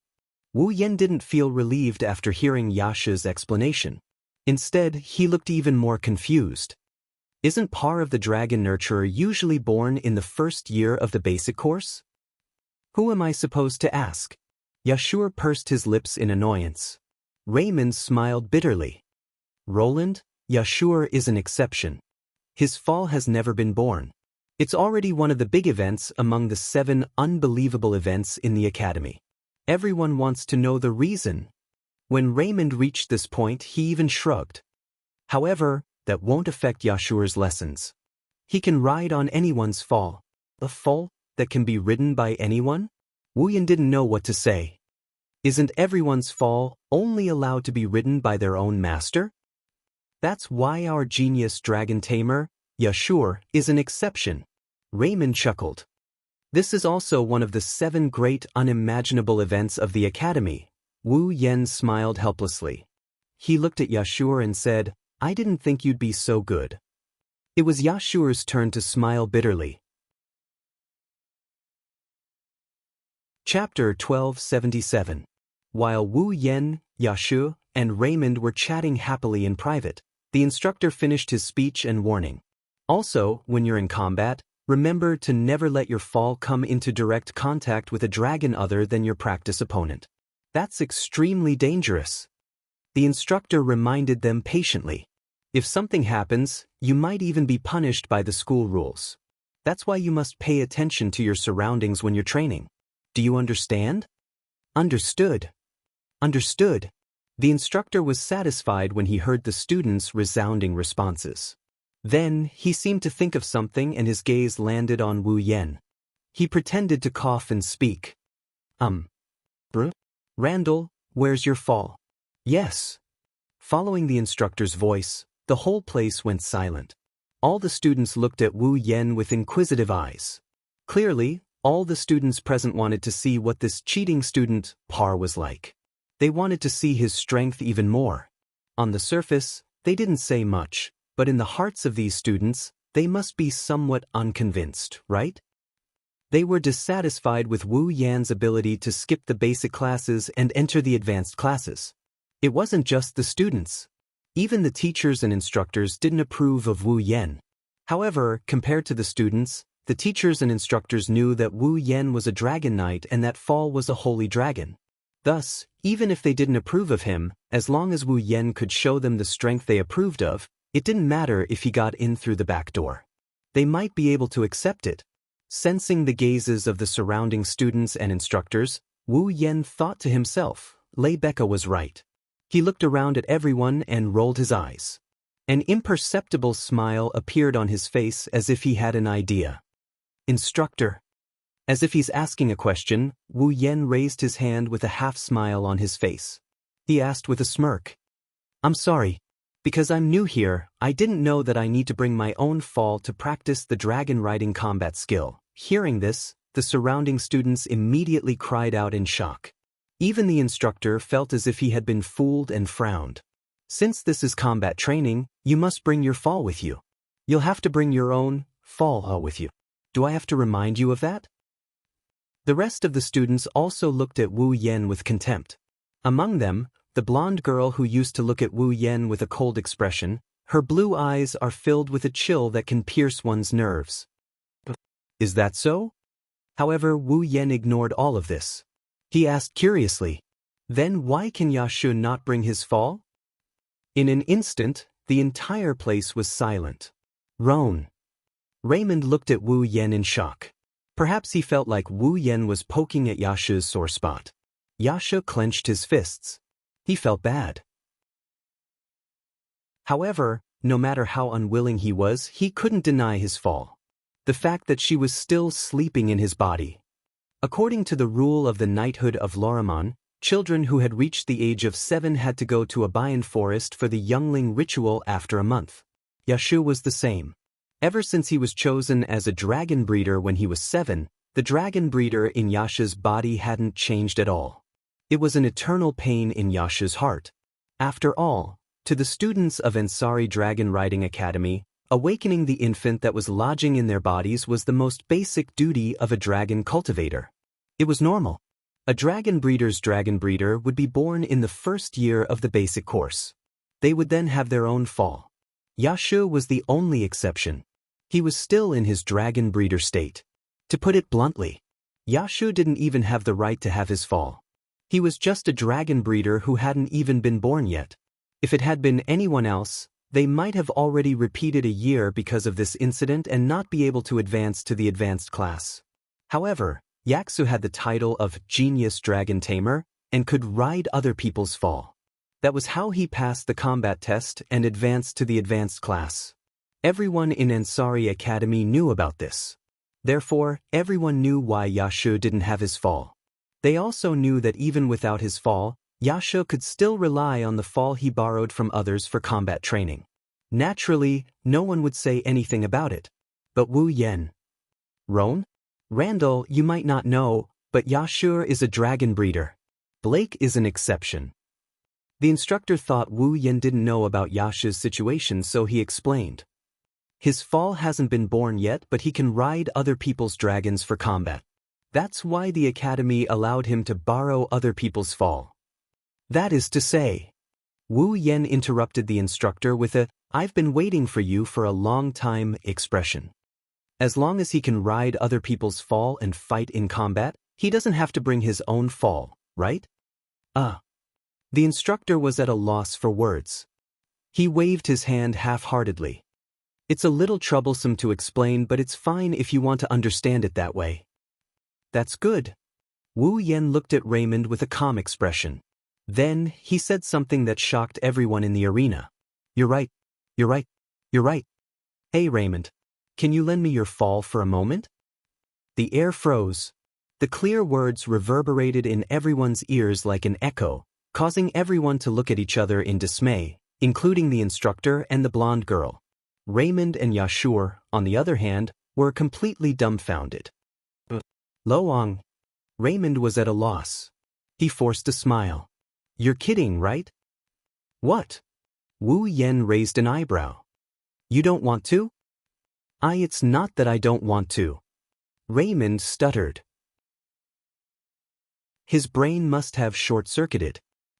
Wu Yen didn't feel relieved after hearing Yasha's explanation. Instead, he looked even more confused. Isn't Par of the Dragon Nurturer usually born in the first year of the basic course? Who am I supposed to ask? Yashur pursed his lips in annoyance. Raymond smiled bitterly. Roland, Yashur is an exception. His fall has never been born. It's already one of the big events among the 7 unbelievable events in the academy. Everyone wants to know the reason. When Raymond reached this point, he even shrugged. However, that won't affect Yashur's lessons. He can ride on anyone's fall. A fall that can be ridden by anyone? Wu Yan didn't know what to say. Isn't everyone's fall only allowed to be ridden by their own master? That's why our genius dragon tamer, Yashur, is an exception. Raymond chuckled. This is also one of the 7 great unimaginable events of the academy. Wu Yan smiled helplessly. He looked at Yashur and said, I didn't think you'd be so good. It was Yashur's turn to smile bitterly. Chapter 1277. While Wu Yan, Yashur, and Raymond were chatting happily in private, the instructor finished his speech and warning. Also, when you're in combat, remember to never let your fall come into direct contact with a dragon other than your practice opponent. That's extremely dangerous. The instructor reminded them patiently. If something happens, you might even be punished by the school rules. That's why you must pay attention to your surroundings when you're training. Do you understand? Understood. Understood. The instructor was satisfied when he heard the students' resounding responses. Then, he seemed to think of something and his gaze landed on Wu Yan. He pretended to cough and speak. Randall, where's your fall? Yes. Following the instructor's voice, the whole place went silent. All the students looked at Wu Yan with inquisitive eyes. Clearly, all the students present wanted to see what this cheating student, Par, was like. They wanted to see his strength even more. On the surface, they didn't say much, but in the hearts of these students, they must be somewhat unconvinced, right? They were dissatisfied with Wu Yan's ability to skip the basic classes and enter the advanced classes. It wasn't just the students. Even the teachers and instructors didn't approve of Wu Yan. However, compared to the students, the teachers and instructors knew that Wu Yan was a dragon knight and that Fall was a holy dragon. Thus, even if they didn't approve of him, as long as Wu Yan could show them the strength they approved of, it didn't matter if he got in through the back door. They might be able to accept it. Sensing the gazes of the surrounding students and instructors, Wu Yan thought to himself, Lei Becca was right. He looked around at everyone and rolled his eyes. An imperceptible smile appeared on his face as if he had an idea. Instructor. As if he's asking a question, Wu Yan raised his hand with a half-smile on his face. He asked with a smirk. I'm sorry. Because I'm new here, I didn't know that I need to bring my own fall to practice the dragon riding combat skill. Hearing this, the surrounding students immediately cried out in shock. Even the instructor felt as if he had been fooled and frowned. Since this is combat training, you must bring your fall with you. You'll have to bring your own fall with you. Do I have to remind you of that? The rest of the students also looked at Wu Yan with contempt. Among them, the blonde girl who used to look at Wu Yan with a cold expression, her blue eyes are filled with a chill that can pierce one's nerves. Is that so? However, Wu Yan ignored all of this. He asked curiously, then why can Yashun not bring his fall? In an instant, the entire place was silent. Roan. Raymond looked at Wu Yan in shock. Perhaps he felt like Wu Yan was poking at Yasha's sore spot. Yasha clenched his fists. He felt bad. However, no matter how unwilling he was, he couldn't deny his fall. The fact that she was still sleeping in his body. According to the rule of the knighthood of Loriman, children who had reached the age of 7 had to go to a Bayan forest for the youngling ritual after a month. Yashu was the same. Ever since he was chosen as a dragon breeder when he was 7, the dragon breeder in Yasha's body hadn't changed at all. It was an eternal pain in Yasha's heart. After all, to the students of Ansari Dragon Riding Academy, awakening the infant that was lodging in their bodies was the most basic duty of a dragon cultivator. It was normal. A dragon breeder's dragon breeder would be born in the first year of the basic course. They would then have their own fall. Yashu was the only exception. He was still in his dragon breeder state. To put it bluntly, Yashu didn't even have the right to have his fall. He was just a dragon breeder who hadn't even been born yet. If it had been anyone else, they might have already repeated a year because of this incident and not be able to advance to the advanced class. However, Yaksu had the title of Genius Dragon Tamer and could ride other people's fall. That was how he passed the combat test and advanced to the advanced class. Everyone in Ansari Academy knew about this. Therefore, everyone knew why Yashu didn't have his fall. They also knew that even without his fall, Yashu could still rely on the fall he borrowed from others for combat training. Naturally, no one would say anything about it. But Wu Yen. Roan? Randall, you might not know, but Yashu is a dragon breeder. Blake is an exception. The instructor thought Wu Yen didn't know about Yashu's situation, so he explained. His fall hasn't been born yet, but he can ride other people's dragons for combat. That's why the academy allowed him to borrow other people's fall. That is to say. Wu Yen interrupted the instructor with a, "I've been waiting for you for a long time" expression. As long as he can ride other people's fall and fight in combat, he doesn't have to bring his own fall, right? The instructor was at a loss for words. He waved his hand half-heartedly. It's a little troublesome to explain, but it's fine if you want to understand it that way. That's good. Wu Yen looked at Raymond with a calm expression. Then, he said something that shocked everyone in the arena. You're right. You're right. You're right. Hey Raymond. Can you lend me your fall for a moment? The air froze. The clear words reverberated in everyone's ears like an echo, causing everyone to look at each other in dismay, including the instructor and the blonde girl. Raymond and Yashu, on the other hand, were completely dumbfounded. Loang. Raymond was at a loss. He forced a smile. You're kidding, right? What? Wu Yen raised an eyebrow. You don't want to? It's not that I don't want to. Raymond stuttered. His brain must have short-circuited.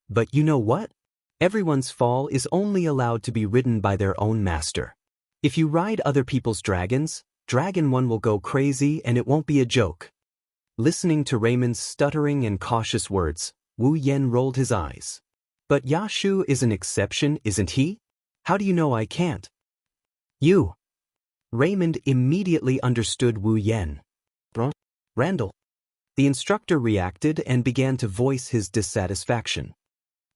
But you know what? Everyone's fall is only allowed to be ridden by their own master. If you ride other people's dragons, Dragon 1 will go crazy and it won't be a joke. Listening to Raymond's stuttering and cautious words, Wu Yen rolled his eyes. But Yashu is an exception, isn't he? How do you know I can't? You. Raymond immediately understood Wu Yen. Randall. The instructor reacted and began to voice his dissatisfaction.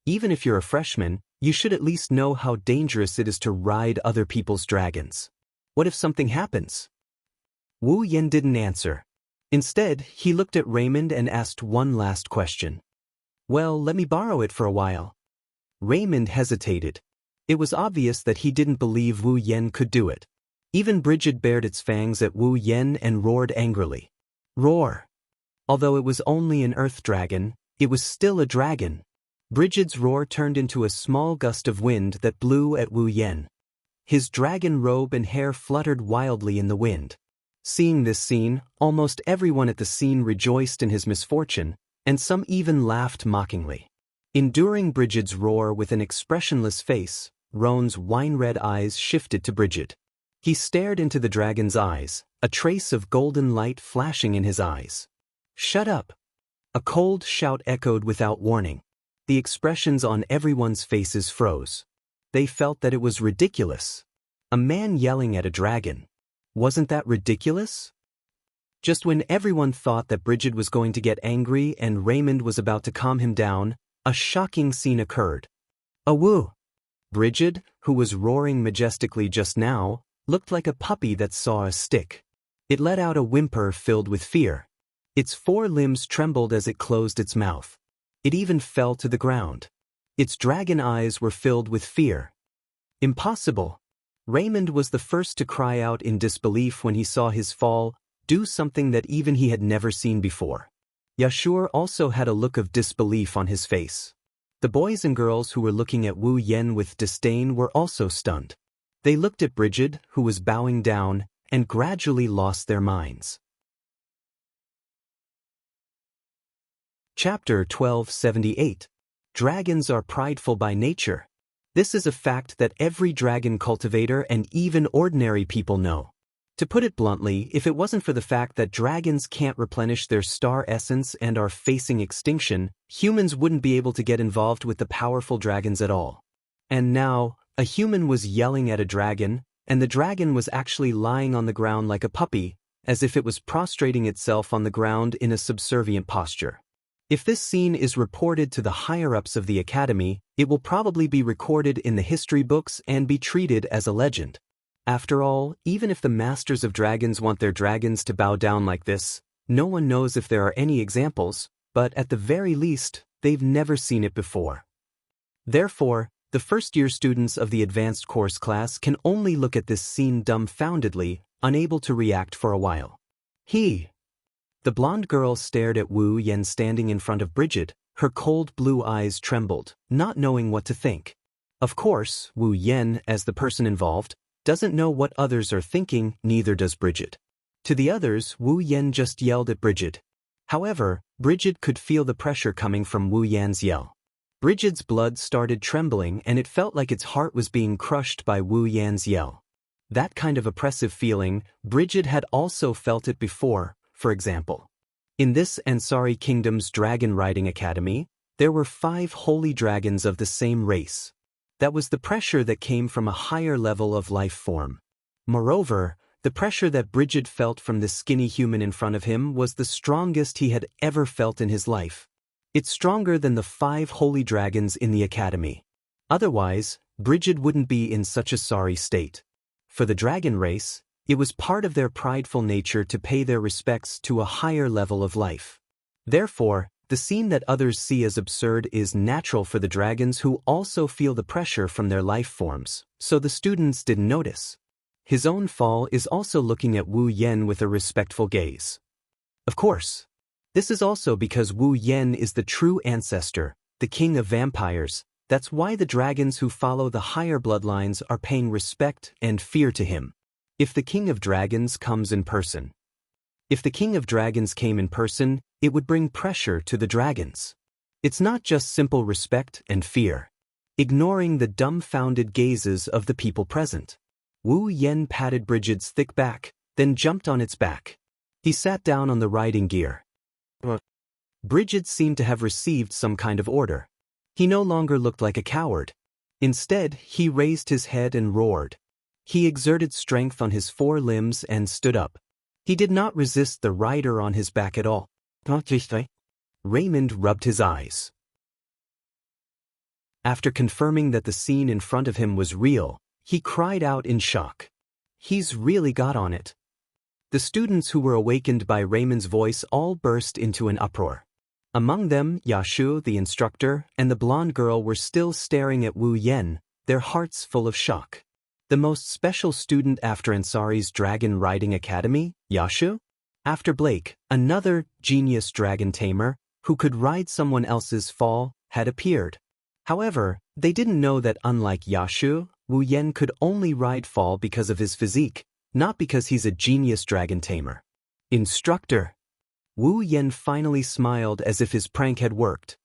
Even if you're a freshman, you should at least know how dangerous it is to ride other people's dragons. What if something happens? Wu Yen didn't answer. Instead, he looked at Raymond and asked one last question. Well, let me borrow it for a while. Raymond hesitated. It was obvious that he didn't believe Wu Yen could do it. Even Brigid bared its fangs at Wu Yen and roared angrily. Roar! Although it was only an earth dragon, it was still a dragon. Brigid's roar turned into a small gust of wind that blew at Wu Yen. His dragon robe and hair fluttered wildly in the wind. Seeing this scene, almost everyone at the scene rejoiced in his misfortune, and some even laughed mockingly. Enduring Brigid's roar with an expressionless face, Roan's wine-red eyes shifted to Brigid. He stared into the dragon's eyes, a trace of golden light flashing in his eyes. Shut up! A cold shout echoed without warning. The expressions on everyone's faces froze. They felt that it was ridiculous. A man yelling at a dragon. Wasn't that ridiculous? Just when everyone thought that Brigid was going to get angry and Raymond was about to calm him down, a shocking scene occurred. Awoo! Brigid, who was roaring majestically just now, looked like a puppy that saw a stick. It let out a whimper filled with fear. Its 4 limbs trembled as it closed its mouth. It even fell to the ground. Its dragon eyes were filled with fear. Impossible! Raymond was the first to cry out in disbelief when he saw his fall do something that even he had never seen before. Yashu also had a look of disbelief on his face. The boys and girls who were looking at Wu Yen with disdain were also stunned. They looked at Brigid, who was bowing down, and gradually lost their minds. Chapter 1278. Dragons are prideful by nature. This is a fact that every dragon cultivator and even ordinary people know. To put it bluntly, if it wasn't for the fact that dragons can't replenish their star essence and are facing extinction, humans wouldn't be able to get involved with the powerful dragons at all. And now, a human was yelling at a dragon, and the dragon was actually lying on the ground like a puppy, as if it was prostrating itself on the ground in a subservient posture. If this scene is reported to the higher-ups of the academy, it will probably be recorded in the history books and be treated as a legend. After all, even if the masters of dragons want their dragons to bow down like this, no one knows if there are any examples, but at the very least, they've never seen it before. Therefore, the first-year students of the advanced course class can only look at this scene dumbfoundedly, unable to react for a while. The blonde girl stared at Wu Yen standing in front of Bridget, her cold blue eyes trembled, not knowing what to think. Of course, Wu Yen, as the person involved, doesn't know what others are thinking, neither does Bridget. To the others, Wu Yen just yelled at Bridget. However, Bridget could feel the pressure coming from Wu Yan's yell. Bridget's blood started trembling and it felt like its heart was being crushed by Wu Yan's yell. That kind of oppressive feeling, Bridget had also felt it before, for example. In this Ansari Kingdom's Dragon Riding Academy, there were 5 holy dragons of the same race. That was the pressure that came from a higher level of life form. Moreover, the pressure that Bridget felt from the skinny human in front of him was the strongest he had ever felt in his life. It's stronger than the 5 holy dragons in the academy. Otherwise, Bridget wouldn't be in such a sorry state. For the dragon race, it was part of their prideful nature to pay their respects to a higher level of life. Therefore, the scene that others see as absurd is natural for the dragons who also feel the pressure from their life forms, so the students didn't notice. His own fall is also looking at Wu Yen with a respectful gaze. Of course, this is also because Wu Yen is the true ancestor, the king of vampires. That's why the dragons who follow the higher bloodlines are paying respect and fear to him. If the king of dragons comes in person. If the king of dragons came in person, it would bring pressure to the dragons. It's not just simple respect and fear. Ignoring the dumbfounded gazes of the people present. Wu Yen patted Bridget's thick back, then jumped on its back. He sat down on the riding gear. Bridget seemed to have received some kind of order. He no longer looked like a coward. Instead, he raised his head and roared. He exerted strength on his 4 limbs and stood up. He did not resist the rider on his back at all. Raymond rubbed his eyes. After confirming that the scene in front of him was real, he cried out in shock. He's really got on it. The students who were awakened by Raymond's voice all burst into an uproar. Among them, Yashu, the instructor, and the blonde girl were still staring at Wu Yen, their hearts full of shock. The most special student after Ansari's Dragon Riding Academy, Yashu? After Blake, another genius dragon tamer, who could ride someone else's fall, had appeared. However, they didn't know that unlike Yashu, Wu Yen could only ride fall because of his physique, not because he's a genius dragon tamer. Instructor. Wu Yen finally smiled as if his prank had worked.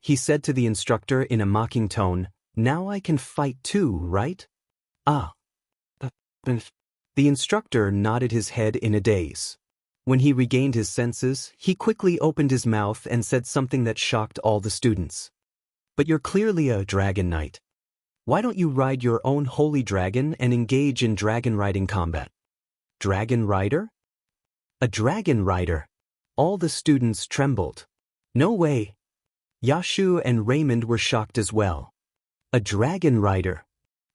He said to the instructor in a mocking tone, "Now I can fight too, right?" "Ah." The instructor nodded his head in a daze. When he regained his senses, he quickly opened his mouth and said something that shocked all the students. "But you're clearly a dragon knight. Why don't you ride your own holy dragon and engage in dragon riding combat?" Dragon rider? A dragon rider? All the students trembled. No way. Yashu and Raymond were shocked as well. A dragon rider?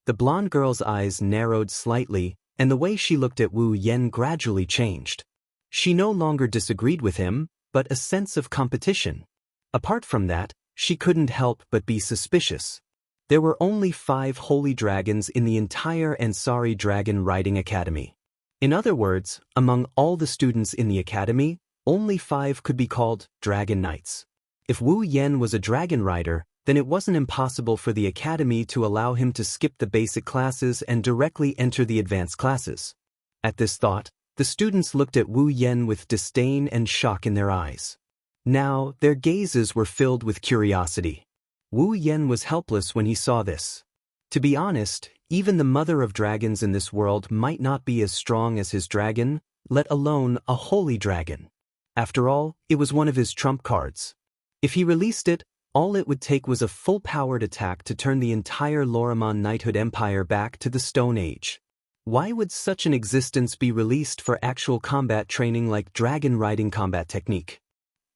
The blonde girl's eyes narrowed slightly, and the way she looked at Wu Yen gradually changed. She no longer disagreed with him, but a sense of competition. Apart from that, she couldn't help but be suspicious. There were only 5 holy dragons in the entire Ansari Dragon Riding Academy. In other words, among all the students in the academy, only 5 could be called dragon knights. If Wu Yen was a dragon rider, then it wasn't impossible for the academy to allow him to skip the basic classes and directly enter the advanced classes. At this thought, the students looked at Wu Yen with disdain and shock in their eyes. Now, their gazes were filled with curiosity. Wu Yen was helpless when he saw this. To be honest, even the mother of dragons in this world might not be as strong as his dragon, let alone a holy dragon. After all, it was one of his trump cards. If he released it, all it would take was a full-powered attack to turn the entire Lorimon knighthood empire back to the Stone Age. Why would such an existence be released for actual combat training like dragon riding combat technique?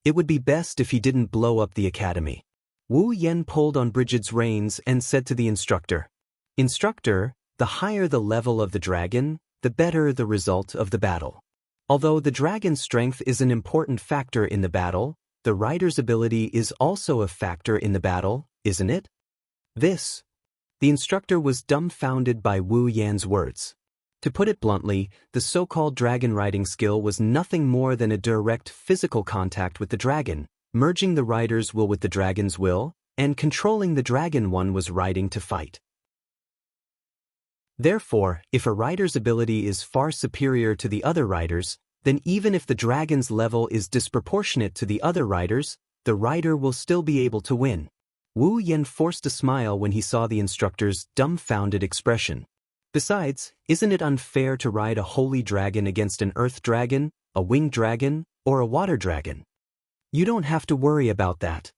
It would be best if he didn't blow up the academy. Wu Yen pulled on Brigid's reins and said to the instructor, "Instructor, the higher the level of the dragon, the better the result of the battle. Although the dragon's strength is an important factor in the battle, the rider's ability is also a factor in the battle, isn't it?" The instructor was dumbfounded by Wu Yan's words. To put it bluntly, the so-called dragon riding skill was nothing more than a direct physical contact with the dragon, merging the rider's will with the dragon's will, and controlling the dragon one was riding to fight. Therefore, if a rider's ability is far superior to the other riders, then even if the dragon's level is disproportionate to the other riders, the rider will still be able to win. Wu Yen forced a smile when he saw the instructor's dumbfounded expression. Besides, isn't it unfair to ride a holy dragon against an earth dragon, a winged dragon, or a water dragon? You don't have to worry about that.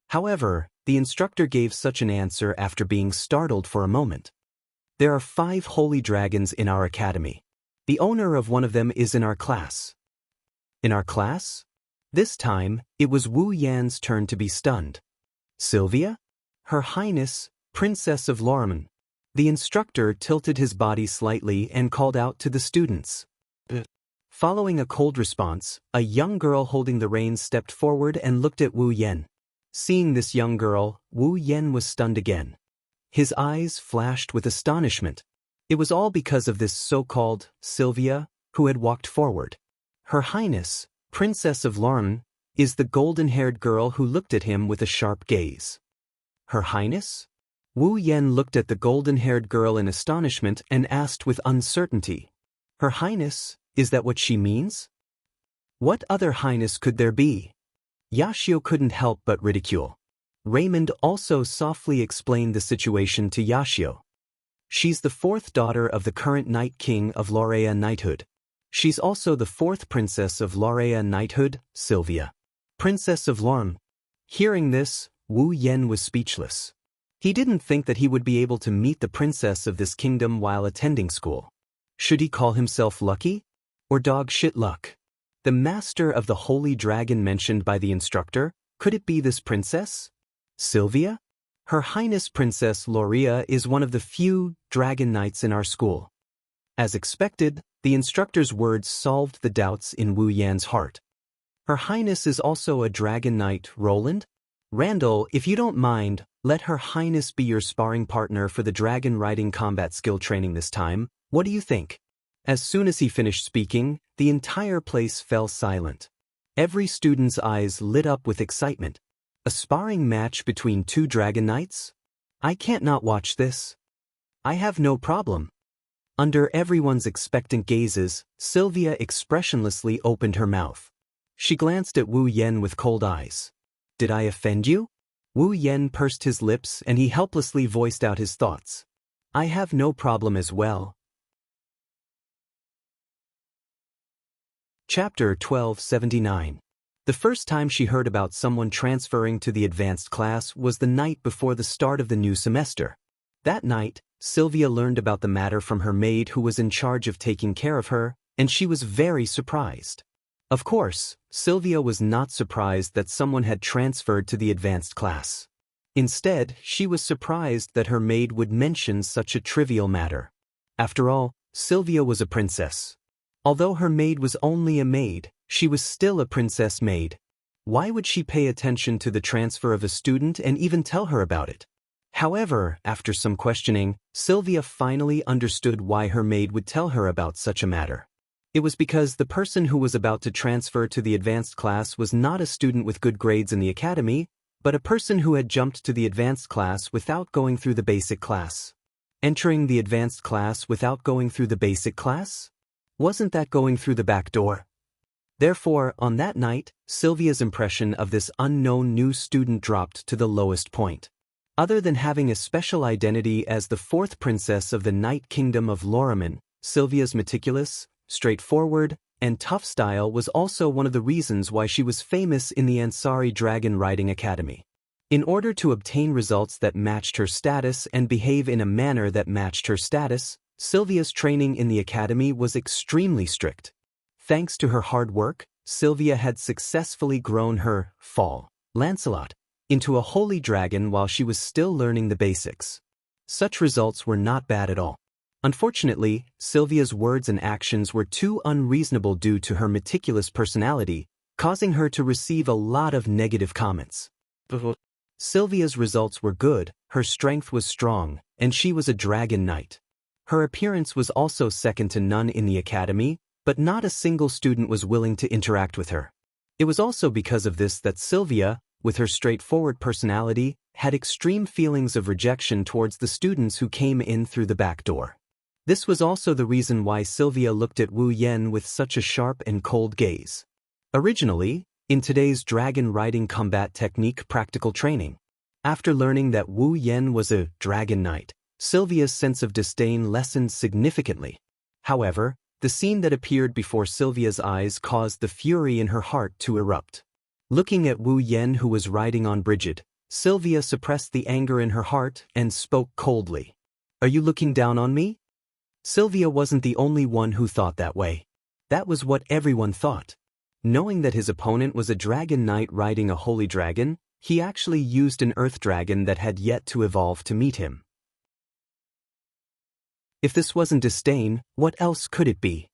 However, the instructor gave such an answer after being startled for a moment. There are 5 holy dragons in our academy. The owner of one of them is in our class. In our class? This time, it was Wu Yan's turn to be stunned. Sylvia? Her Highness, Princess of Lorimon. The instructor tilted his body slightly and called out to the students. Following a cold response, a young girl holding the reins stepped forward and looked at Wu Yen. Seeing this young girl, Wu Yen was stunned again. His eyes flashed with astonishment. It was all because of this so-called Sylvia, who had walked forward. Her Highness, Princess of Lorimon, is the golden-haired girl who looked at him with a sharp gaze. Her Highness? Wu Yen looked at the golden-haired girl in astonishment and asked with uncertainty, "Her Highness, is that what she means?" What other highness could there be? Yashio couldn't help but ridicule. Raymond also softly explained the situation to Yashio. She's the 4th daughter of the current Night King of Lorea Knighthood. She's also the 4th princess of Lorea Knighthood, Sylvia. Princess of Lorimon. Hearing this, Wu Yen was speechless. He didn't think that he would be able to meet the princess of this kingdom while attending school. Should he call himself lucky? Or dog shit luck? The master of the holy dragon mentioned by the instructor, could it be this princess? Sylvia? Her Highness Princess Lorea is one of the few dragon knights in our school. As expected, the instructor's words solved the doubts in Wu Yan's heart. Her Highness is also a dragon knight, Roland? Randall, if you don't mind, let Her Highness be your sparring partner for the dragon riding combat skill training this time. What do you think? As soon as he finished speaking, the entire place fell silent. Every student's eyes lit up with excitement. A sparring match between 2 dragon knights? I can't not watch this. I have no problem. Under everyone's expectant gazes, Sylvia expressionlessly opened her mouth. She glanced at Wu Yen with cold eyes. Did I offend you? Wu Yen pursed his lips and he helplessly voiced out his thoughts. I have no problem as well. Chapter 1279. The first time she heard about someone transferring to the advanced class was the night before the start of the new semester. That night, Sylvia learned about the matter from her maid who was in charge of taking care of her, and she was very surprised. Of course, Sylvia was not surprised that someone had transferred to the advanced class. Instead, she was surprised that her maid would mention such a trivial matter. After all, Sylvia was a princess. Although her maid was only a maid, she was still a princess maid. Why would she pay attention to the transfer of a student and even tell her about it? However, after some questioning, Sylvia finally understood why her maid would tell her about such a matter. It was because the person who was about to transfer to the advanced class was not a student with good grades in the academy, but a person who had jumped to the advanced class without going through the basic class. Entering the advanced class without going through the basic class? Wasn't that going through the back door? Therefore, on that night, Sylvia's impression of this unknown new student dropped to the lowest point. Other than having a special identity as the fourth princess of the Night Kingdom of Lorraine, Sylvia's meticulous, straightforward, and tough style was also one of the reasons why she was famous in the Ansari Dragon Riding Academy. In order to obtain results that matched her status and behave in a manner that matched her status, Sylvia's training in the academy was extremely strict. Thanks to her hard work, Sylvia had successfully grown her foal, Lancelot, into a holy dragon while she was still learning the basics. Such results were not bad at all. Unfortunately, Sylvia's words and actions were too unreasonable due to her meticulous personality, causing her to receive a lot of negative comments. Sylvia's results were good, her strength was strong, and she was a dragon knight. Her appearance was also second to none in the academy, but not a single student was willing to interact with her. It was also because of this that Sylvia, with her straightforward personality, had extreme feelings of rejection towards the students who came in through the back door. This was also the reason why Sylvia looked at Wu Yen with such a sharp and cold gaze. Originally, in today's dragon riding combat technique practical training, after learning that Wu Yen was a dragon knight, Sylvia's sense of disdain lessened significantly. However, the scene that appeared before Sylvia's eyes caused the fury in her heart to erupt. Looking at Wu Yen who was riding on Brigid, Sylvia suppressed the anger in her heart and spoke coldly. "Are you looking down on me?" Sylvia wasn't the only one who thought that way. That was what everyone thought. Knowing that his opponent was a dragon knight riding a holy dragon, he actually used an earth dragon that had yet to evolve to meet him. If this wasn't disdain, what else could it be?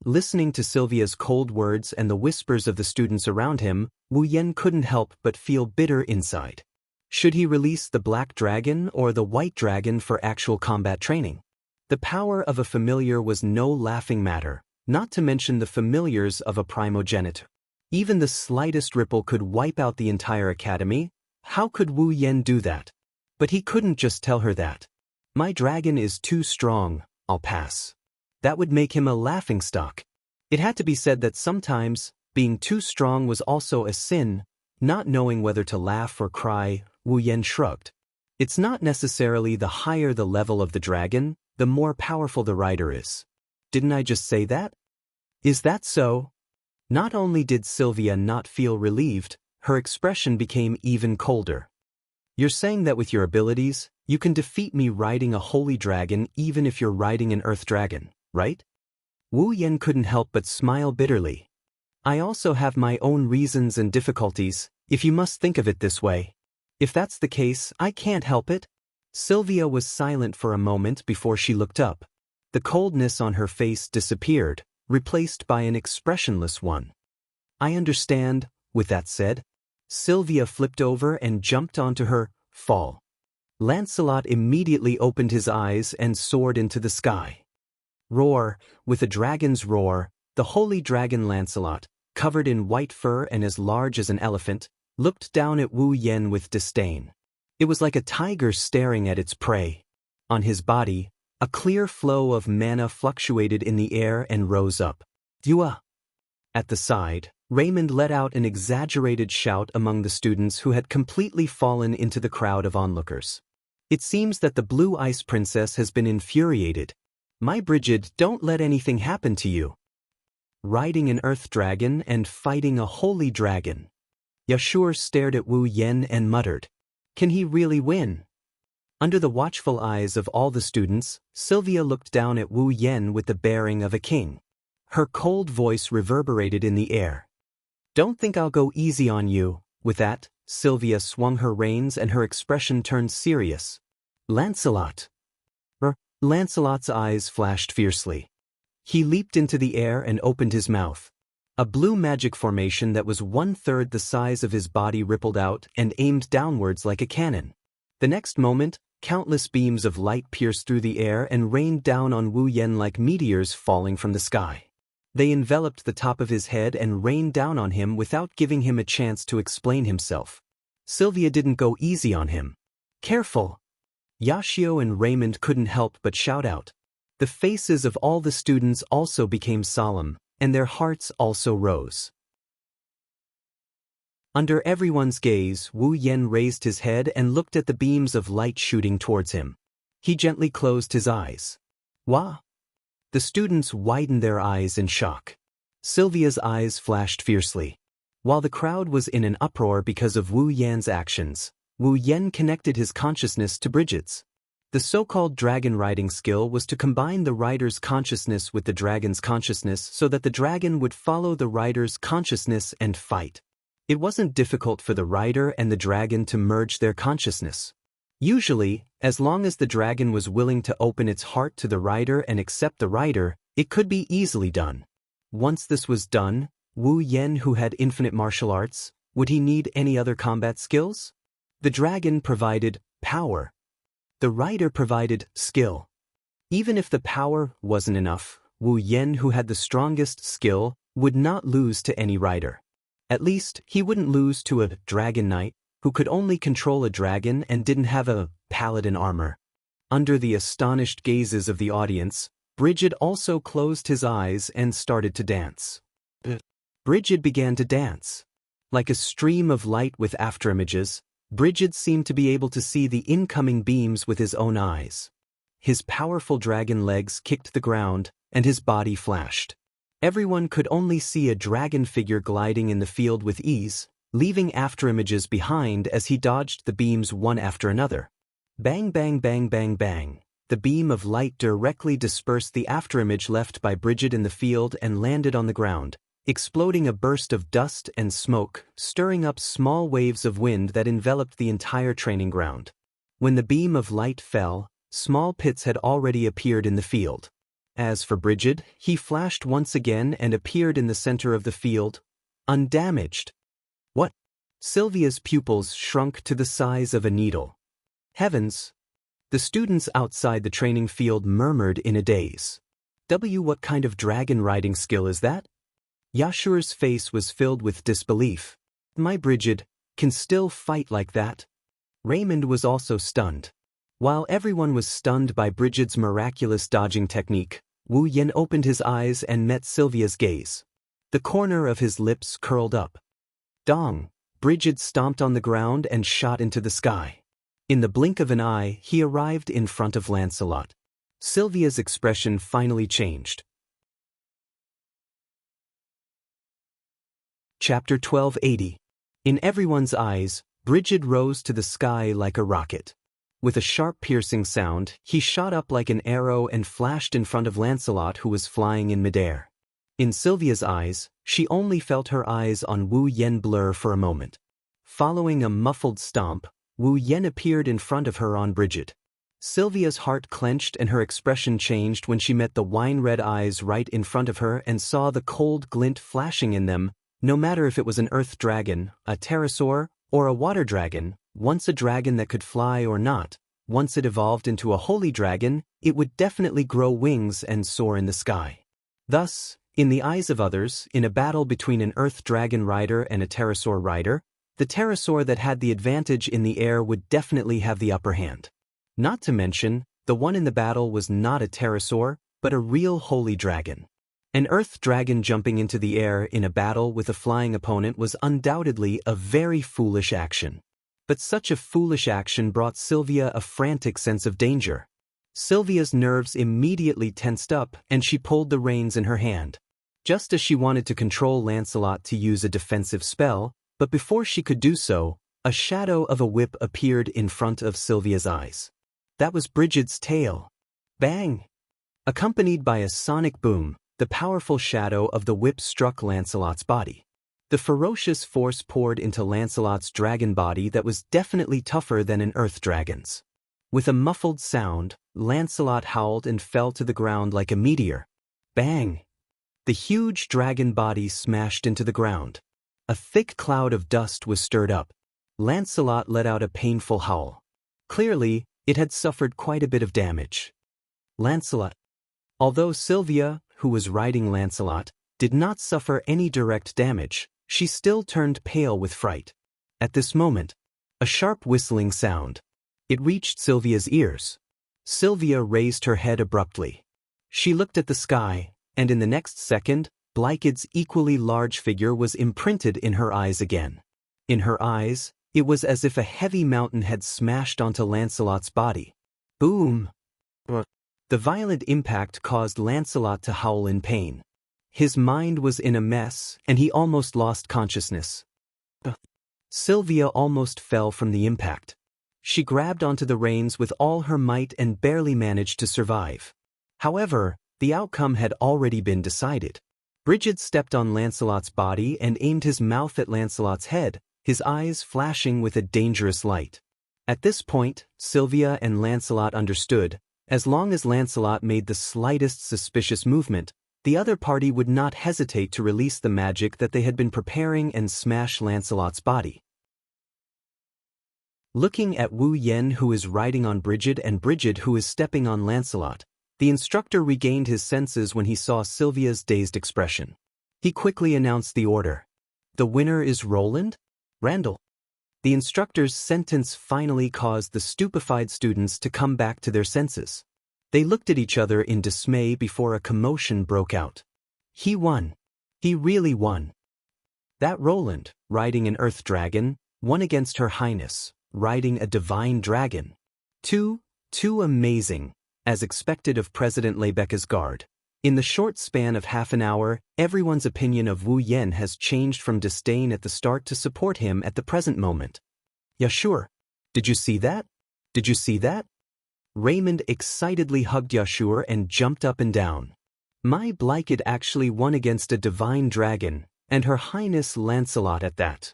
Listening to Sylvia's cold words and the whispers of the students around him, Wu Yen couldn't help but feel bitter inside. Should he release the black dragon or the white dragon for actual combat training? The power of a familiar was no laughing matter, not to mention the familiars of a primogenitor. Even the slightest ripple could wipe out the entire academy. How could Wu Yen do that? But he couldn't just tell her that. "My dragon is too strong, I'll pass." That would make him a laughingstock. It had to be said that sometimes, being too strong was also a sin. Not knowing whether to laugh or cry, Wu Yen shrugged. It's not necessarily the higher the level of the dragon, the more powerful the rider is. Didn't I just say that? Is that so? Not only did Sylvia not feel relieved, her expression became even colder. "You're saying that with your abilities, you can defeat me riding a holy dragon even if you're riding an earth dragon, right?" Wu Yen couldn't help but smile bitterly. "I also have my own reasons and difficulties, if you must think of it this way. If that's the case, I can't help it." Sylvia was silent for a moment before she looked up. The coldness on her face disappeared, replaced by an expressionless one. "I understand." With that said, Sylvia flipped over and jumped onto her fall. Lancelot immediately opened his eyes and soared into the sky. Roar, with a dragon's roar, the holy dragon Lancelot, covered in white fur and as large as an elephant, looked down at Wu Yen with disdain. It was like a tiger staring at its prey. On his body, a clear flow of mana fluctuated in the air and rose up. "Dua!" At the side, Raymond let out an exaggerated shout among the students who had completely fallen into the crowd of onlookers. "It seems that the Blue Ice Princess has been infuriated. My Brigid, don't let anything happen to you. Riding an earth dragon and fighting a holy dragon." Yashur stared at Wu Yen and muttered, "Can he really win?" Under the watchful eyes of all the students, Sylvia looked down at Wu Yen with the bearing of a king. Her cold voice reverberated in the air. "Don't think I'll go easy on you." With that, Sylvia swung her reins and her expression turned serious. "Lancelot." Lancelot's eyes flashed fiercely. He leaped into the air and opened his mouth. A blue magic formation that was 1/3 the size of his body rippled out and aimed downwards like a cannon. The next moment, countless beams of light pierced through the air and rained down on Wu Yen like meteors falling from the sky. They enveloped the top of his head and rained down on him without giving him a chance to explain himself. Sylvia didn't go easy on him. "Careful!" Yashio and Raymond couldn't help but shout out. The faces of all the students also became solemn, and their hearts also rose. Under everyone's gaze, Wu Yen raised his head and looked at the beams of light shooting towards him. He gently closed his eyes. Wah! The students widened their eyes in shock. Sylvia's eyes flashed fiercely. While the crowd was in an uproar because of Wu Yan's actions, Wu Yen connected his consciousness to Bridget's. The so-called dragon riding skill was to combine the rider's consciousness with the dragon's consciousness so that the dragon would follow the rider's consciousness and fight. It wasn't difficult for the rider and the dragon to merge their consciousness. Usually, as long as the dragon was willing to open its heart to the rider and accept the rider, it could be easily done. Once this was done, Wu Yen, who had infinite martial arts, would he need any other combat skills? The dragon provided power. The rider provided skill. Even if the power wasn't enough, Wu Yen, who had the strongest skill, would not lose to any rider. At least, he wouldn't lose to a dragon knight, who could only control a dragon and didn't have a paladin armor. Under the astonished gazes of the audience, Bridget also closed his eyes and started to dance. Bridget began to dance. Like a stream of light with afterimages, Bridget seemed to be able to see the incoming beams with his own eyes. His powerful dragon legs kicked the ground, and his body flashed. Everyone could only see a dragon figure gliding in the field with ease, leaving afterimages behind as he dodged the beams one after another. Bang bang bang bang bang. The beam of light directly dispersed the afterimage left by Bridget in the field and landed on the ground, exploding a burst of dust and smoke, stirring up small waves of wind that enveloped the entire training ground. When the beam of light fell, small pits had already appeared in the field. As for Bridget, he flashed once again and appeared in the center of the field, undamaged. What? Sylvia's pupils shrunk to the size of a needle. Heavens! The students outside the training field murmured in a daze. What kind of dragon riding skill is that? Yashur's face was filled with disbelief. My Bridget can still fight like that? Raymond was also stunned. While everyone was stunned by Bridget's miraculous dodging technique, Wu Yen opened his eyes and met Sylvia's gaze. The corner of his lips curled up. Dong! Bridget stomped on the ground and shot into the sky. In the blink of an eye, he arrived in front of Lancelot. Sylvia's expression finally changed. Chapter 1280. In everyone's eyes, Bridget rose to the sky like a rocket. With a sharp piercing sound, he shot up like an arrow and flashed in front of Lancelot, who was flying in midair. In Sylvia's eyes, she only felt her eyes on Wu Yen blur for a moment. Following a muffled stomp, Wu Yen appeared in front of her on Bridget. Sylvia's heart clenched and her expression changed when she met the wine-red eyes right in front of her and saw the cold glint flashing in them. No matter if it was an earth dragon, a pterosaur, or a water dragon, once a dragon that could fly or not, once it evolved into a holy dragon, it would definitely grow wings and soar in the sky. Thus, in the eyes of others, in a battle between an earth dragon rider and a pterosaur rider, the pterosaur that had the advantage in the air would definitely have the upper hand. Not to mention, the one in the battle was not a pterosaur, but a real holy dragon. An earth dragon jumping into the air in a battle with a flying opponent was undoubtedly a very foolish action. But such a foolish action brought Sylvia a frantic sense of danger. Sylvia's nerves immediately tensed up and she pulled the reins in her hand. Just as she wanted to control Lancelot to use a defensive spell, but before she could do so, a shadow of a whip appeared in front of Sylvia's eyes. That was Bridget's tail. Bang! Accompanied by a sonic boom, the powerful shadow of the whip struck Lancelot's body. The ferocious force poured into Lancelot's dragon body that was definitely tougher than an earth dragon's. With a muffled sound, Lancelot howled and fell to the ground like a meteor. Bang! The huge dragon body smashed into the ground. A thick cloud of dust was stirred up. Lancelot let out a painful howl. Clearly, it had suffered quite a bit of damage. Lancelot. Although Sylvia, who was riding Lancelot, did not suffer any direct damage, she still turned pale with fright. At this moment, a sharp whistling sound. It reached Sylvia's ears. Sylvia raised her head abruptly. She looked at the sky, and in the next second, Blyked's equally large figure was imprinted in her eyes again. In her eyes, it was as if a heavy mountain had smashed onto Lancelot's body. Boom! The violent impact caused Lancelot to howl in pain. His mind was in a mess, and he almost lost consciousness. Sylvia almost fell from the impact. She grabbed onto the reins with all her might and barely managed to survive. However, the outcome had already been decided. Brigid stepped on Lancelot's body and aimed his mouth at Lancelot's head, his eyes flashing with a dangerous light. At this point, Sylvia and Lancelot understood, as long as Lancelot made the slightest suspicious movement, the other party would not hesitate to release the magic that they had been preparing and smash Lancelot's body. Looking at Wu Yen, who is riding on Brigid, and Brigid, who is stepping on Lancelot, the instructor regained his senses when he saw Sylvia's dazed expression. He quickly announced the order. The winner is Roland? Randall. The instructor's sentence finally caused the stupefied students to come back to their senses. They looked at each other in dismay before a commotion broke out. He won. He really won. That Roland, riding an earth dragon, won against Her Highness, riding a divine dragon. Too amazing, as expected of President Lebecca's guard. In the short span of half an hour, everyone's opinion of Wu Yen has changed from disdain at the start to support him at the present moment. Yeah, sure. Did you see that? Did you see that? Raymond excitedly hugged Yashur and jumped up and down. My Blykid actually won against a divine dragon, and Her Highness Lancelot at that.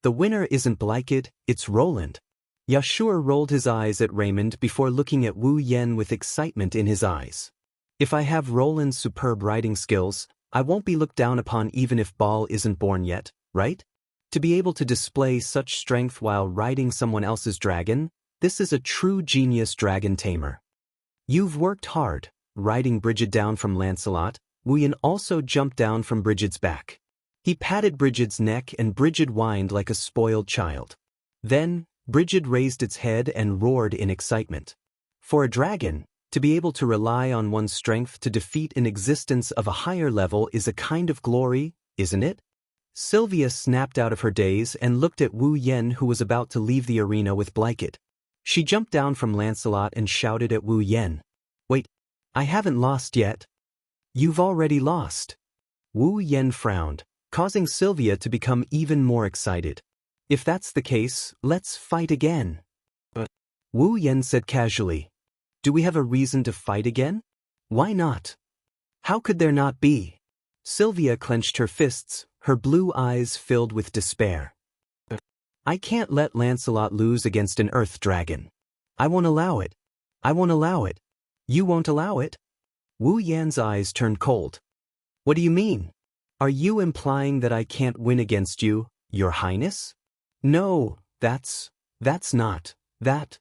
The winner isn't Blykid, it's Roland. Yashur rolled his eyes at Raymond before looking at Wu Yen with excitement in his eyes. If I have Roland's superb riding skills, I won't be looked down upon even if Baal isn't born yet, right? To be able to display such strength while riding someone else's dragon, this is a true genius dragon tamer. You've worked hard. Riding Brigid down from Lancelot, Wu Yen also jumped down from Brigid's back. He patted Brigid's neck and Brigid whined like a spoiled child. Then, Brigid raised its head and roared in excitement. For a dragon, to be able to rely on one's strength to defeat an existence of a higher level is a kind of glory, isn't it? Sylvia snapped out of her daze and looked at Wu Yen, who was about to leave the arena with Blykid. She jumped down from Lancelot and shouted at Wu Yen. Wait, I haven't lost yet. You've already lost. Wu Yen frowned, causing Sylvia to become even more excited. If that's the case, let's fight again. But Wu Yen said casually. Do we have a reason to fight again? Why not? How could there not be? Sylvia clenched her fists, her blue eyes filled with despair. I can't let Lancelot lose against an earth dragon. I won't allow it. I won't allow it. You won't allow it? Wu Yan's eyes turned cold. What do you mean? Are you implying that I can't win against you, Your Highness? No, that's not, that.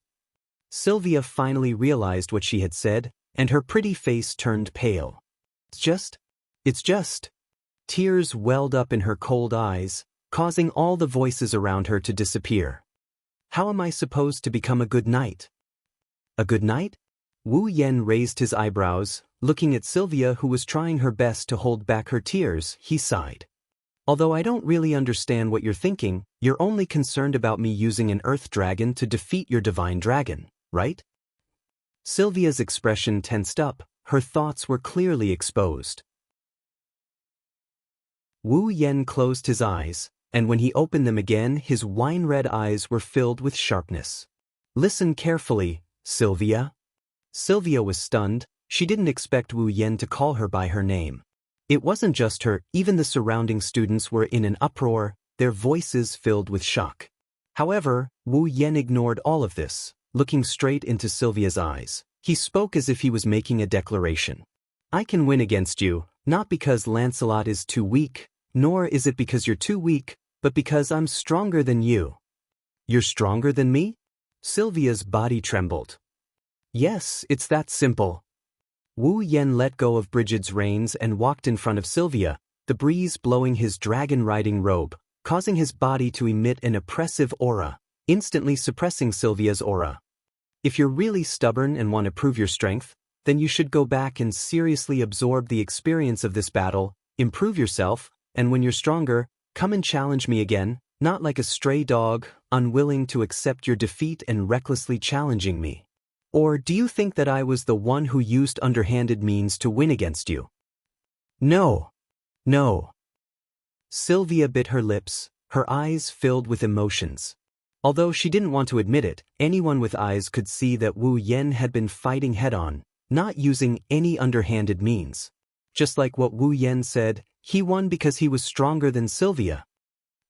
Sylvia finally realized what she had said, and her pretty face turned pale. It's just. Tears welled up in her cold eyes, causing all the voices around her to disappear. How am I supposed to become a good knight? A good knight? Wu Yen raised his eyebrows, looking at Sylvia, who was trying her best to hold back her tears. He sighed. Although I don't really understand what you're thinking, you're only concerned about me using an earth dragon to defeat your divine dragon, right? Sylvia's expression tensed up, her thoughts were clearly exposed. Wu Yen closed his eyes, and when he opened them again, his wine-red eyes were filled with sharpness. Listen carefully, Sylvia. Sylvia was stunned. She didn't expect Wu Yen to call her by her name. It wasn't just her, even the surrounding students were in an uproar, their voices filled with shock. However, Wu Yen ignored all of this, looking straight into Sylvia's eyes. He spoke as if he was making a declaration. I can win against you, not because Lancelot is too weak, nor is it because you're too weak, but because I'm stronger than you. You're stronger than me? Sylvia's body trembled. Yes, it's that simple. Wu Yen let go of Brigid's reins and walked in front of Sylvia, the breeze blowing his dragon-riding robe, causing his body to emit an oppressive aura, instantly suppressing Sylvia's aura. If you're really stubborn and want to prove your strength, then you should go back and seriously absorb the experience of this battle, improve yourself, and when you're stronger, come and challenge me again, Not like a stray dog, unwilling to accept your defeat and recklessly challenging me. Or do you think that I was the one who used underhanded means to win against you? No. No. Sylvia bit her lips, her eyes filled with emotions. Although she didn't want to admit it, anyone with eyes could see that Wu Yen had been fighting head-on, not using any underhanded means. Just like what Wu Yen said, he won because he was stronger than Sylvia.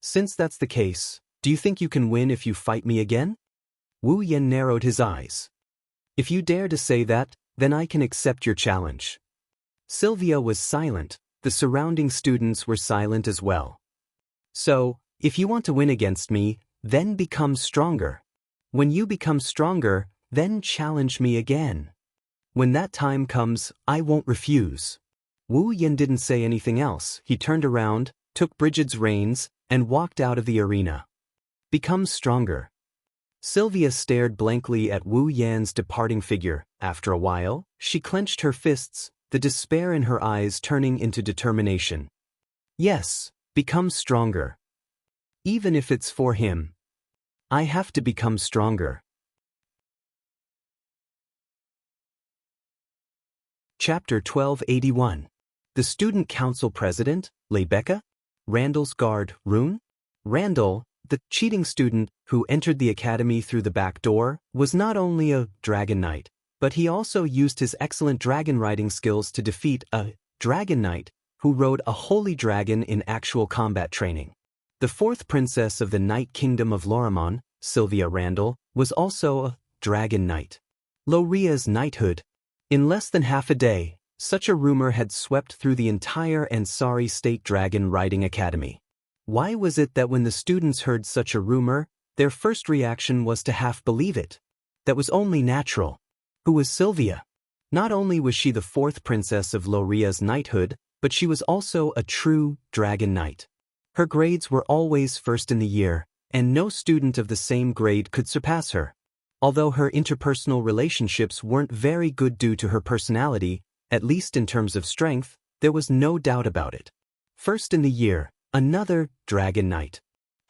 Since that's the case, do you think you can win if you fight me again? Wu Yen narrowed his eyes. If you dare to say that, then I can accept your challenge. Sylvia was silent, the surrounding students were silent as well. So, if you want to win against me, then become stronger. When you become stronger, then challenge me again. When that time comes, I won't refuse. Wu Yen didn't say anything else. He turned around, took Brigid's reins, and walked out of the arena. Become stronger. Sylvia stared blankly at Wu Yan's departing figure. After a while, she clenched her fists, the despair in her eyes turning into determination. Yes, become stronger. Even if it's for him. I have to become stronger. Chapter 1281. The Student Council President, Lebecca? Randall's guard, Rune? Randall, the cheating student who entered the academy through the back door, was not only a dragon knight, but he also used his excellent dragon riding skills to defeat a dragon knight who rode a holy dragon in actual combat training. The fourth princess of the Night Kingdom of Lorimon, Sylvia Randall, was also a dragon knight. Loria's knighthood. In less than half a day, such a rumor had swept through the entire Ansari State Dragon Riding Academy. Why was it that when the students heard such a rumor, their first reaction was to half believe it? That was only natural. Who was Sylvia? Not only was she the fourth princess of Loria's knighthood, but she was also a true dragon knight. Her grades were always first in the year, and no student of the same grade could surpass her. Although her interpersonal relationships weren't very good due to her personality, at least in terms of strength, there was no doubt about it. First in the year, another dragon knight.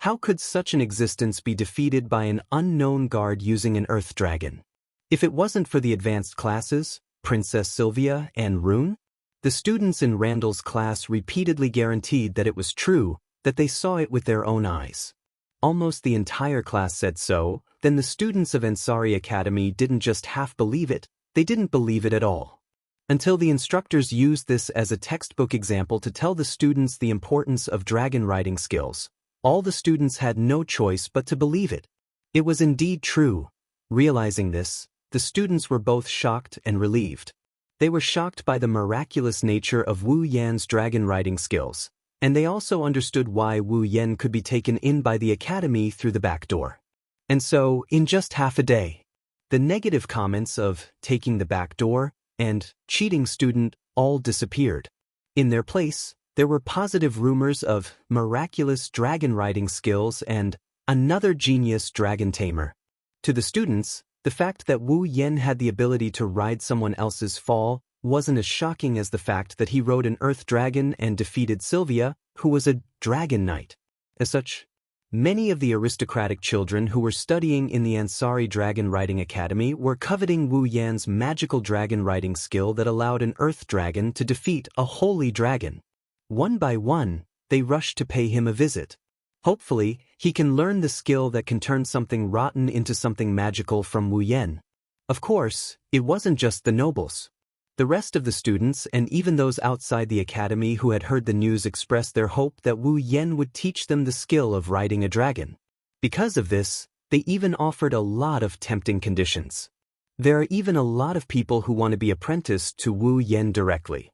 How could such an existence be defeated by an unknown guard using an earth dragon? If it wasn't for the advanced classes, Princess Sylvia and Rune, the students in Randall's class repeatedly guaranteed that it was true, that they saw it with their own eyes. Almost the entire class said so. Then the students of Ansari Academy didn't just half believe it, they didn't believe it at all. Until the instructors used this as a textbook example to tell the students the importance of dragon riding skills. All the students had no choice but to believe it. It was indeed true. Realizing this, the students were both shocked and relieved. They were shocked by the miraculous nature of Wu Yan's dragon riding skills, and they also understood why Wu Yan could be taken in by the academy through the back door. And so, in just half a day, the negative comments of taking the back door and cheating student all disappeared. In their place, there were positive rumors of miraculous dragon riding skills and another genius dragon tamer. To the students, the fact that Wu Yan had the ability to ride someone else's fall wasn't as shocking as the fact that he rode an earth dragon and defeated Sylvia, who was a dragon knight. As such, many of the aristocratic children who were studying in the Ansari Dragon Riding Academy were coveting Wu Yan's magical dragon riding skill that allowed an earth dragon to defeat a holy dragon. One by one, they rushed to pay him a visit. Hopefully, he can learn the skill that can turn something rotten into something magical from Wu Yan. Of course, it wasn't just the nobles. The rest of the students and even those outside the academy who had heard the news expressed their hope that Wu Yan would teach them the skill of riding a dragon. Because of this, they even offered a lot of tempting conditions. There are even a lot of people who want to be apprenticed to Wu Yan directly.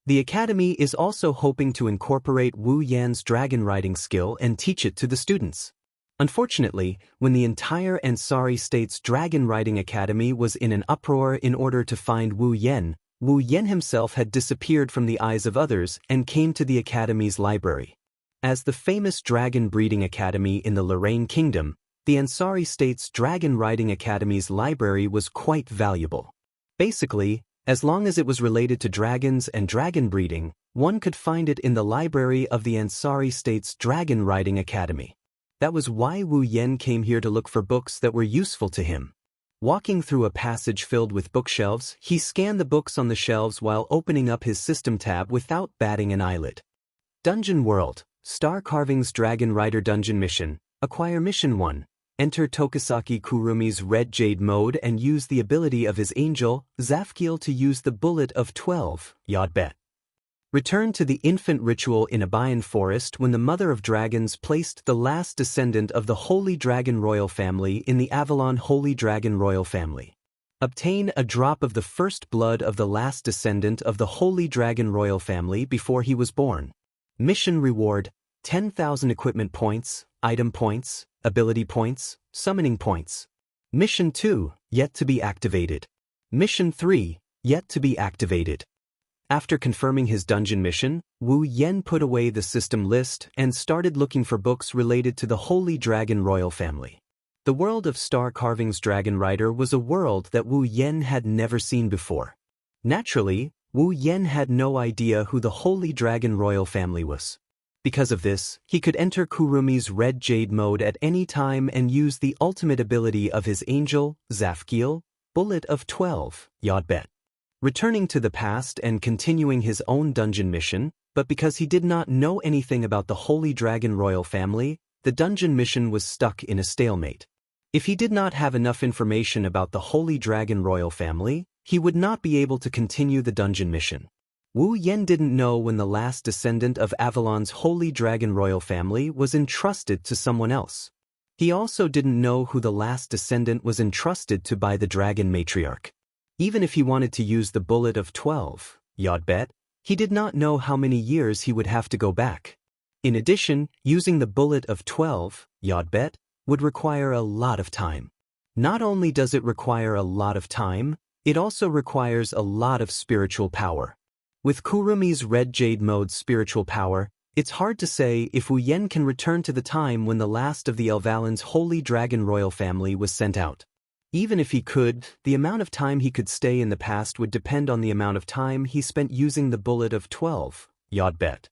The academy is also hoping to incorporate Wu Yan's dragon riding skill and teach it to the students. Unfortunately, when the entire Ansari State's Dragon Riding Academy was in an uproar in order to find Wu Yan himself had disappeared from the eyes of others and came to the academy's library. As the famous Dragon Breeding Academy in the Lorraine Kingdom, the Ansari State's Dragon Riding Academy's library was quite valuable. Basically, as long as it was related to dragons and dragon breeding, One could find it in the library of the Ansari State's Dragon Riding Academy. That was why Wu Yen came here to look for books that were useful to him. Walking through a passage filled with bookshelves, he scanned the books on the shelves while opening up his system tab without batting an eyelid. Dungeon World, Star Carvings Dragon Rider Dungeon Mission. Acquire Mission 1. Enter Tokisaki Kurumi's Red Jade mode and use the ability of his angel, Zafkiel, to use the Bullet of 12, Yod Bet. Return to the infant ritual in Abayan Forest when the Mother of Dragons placed the last descendant of the Holy Dragon Royal Family in the Avalon Holy Dragon Royal Family. Obtain a drop of the first blood of the last descendant of the Holy Dragon Royal Family before he was born. Mission Reward: 10,000 Equipment Points, Item Points, Ability Points, Summoning Points. Mission 2, Yet to be activated. Mission 3, Yet to be activated. After confirming his dungeon mission, Wu Yen put away the system list and started looking for books related to the Holy Dragon Royal Family. The world of Star Carvings Dragon Rider was a world that Wu Yen had never seen before. Naturally, Wu Yen had no idea who the Holy Dragon Royal Family was. Because of this, he could enter Kurumi's Red Jade mode at any time and use the ultimate ability of his angel, Zafkiel, Bullet of 12, Yod Bet. Returning to the past and continuing his own dungeon mission, but because he did not know anything about the Holy Dragon Royal Family, the dungeon mission was stuck in a stalemate. If he did not have enough information about the Holy Dragon Royal Family, he would not be able to continue the dungeon mission. Wu Yen didn't know when the last descendant of Avalon's Holy Dragon Royal Family was entrusted to someone else. He also didn't know who the last descendant was entrusted to by the Dragon Matriarch. Even if he wanted to use the Bullet of 12, Yod Bet, he did not know how many years he would have to go back. In addition, using the Bullet of 12, Yod Bet, would require a lot of time. Not only does it require a lot of time, it also requires a lot of spiritual power. With Kurumi's Red Jade mode's spiritual power, it's hard to say if Wu Yen can return to the time when the last of the Elvalin's Holy Dragon Royal Family was sent out. Even if he could, the amount of time he could stay in the past would depend on the amount of time he spent using the Bullet of 12, Yod Bet.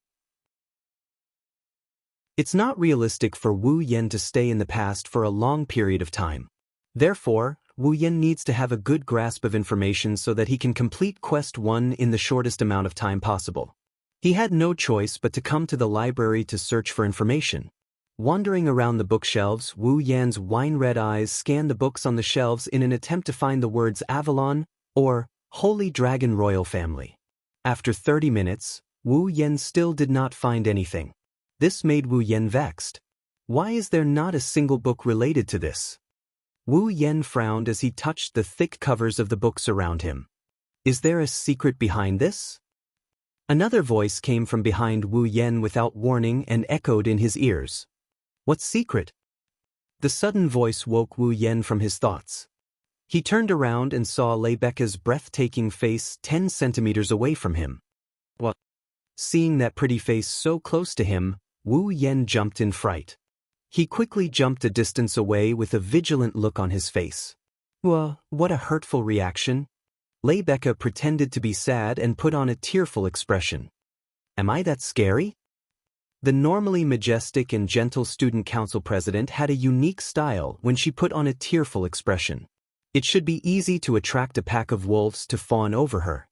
It's not realistic for Wu Yen to stay in the past for a long period of time. Therefore, Wu Yen needs to have a good grasp of information so that he can complete Quest 1 in the shortest amount of time possible. He had no choice but to come to the library to search for information. Wandering around the bookshelves, Wu Yan's wine-red eyes scanned the books on the shelves in an attempt to find the words Avalon or Holy Dragon Royal Family. After 30 minutes, Wu Yen still did not find anything. This made Wu Yen vexed. Why is there not a single book related to this? Wu Yen frowned as he touched the thick covers of the books around him. Is there a secret behind this? Another voice came from behind Wu Yen without warning and echoed in his ears. What secret? The sudden voice woke Wu Yen from his thoughts. He turned around and saw Lebecca's breathtaking face 10 centimeters away from him. What? Seeing that pretty face so close to him, Wu Yen jumped in fright. He quickly jumped a distance away with a vigilant look on his face. What a hurtful reaction. Lebecca pretended to be sad and put on a tearful expression. Am I that scary? The normally majestic and gentle student council president had a unique style when she put on a tearful expression. It should be easy to attract a pack of wolves to fawn over her.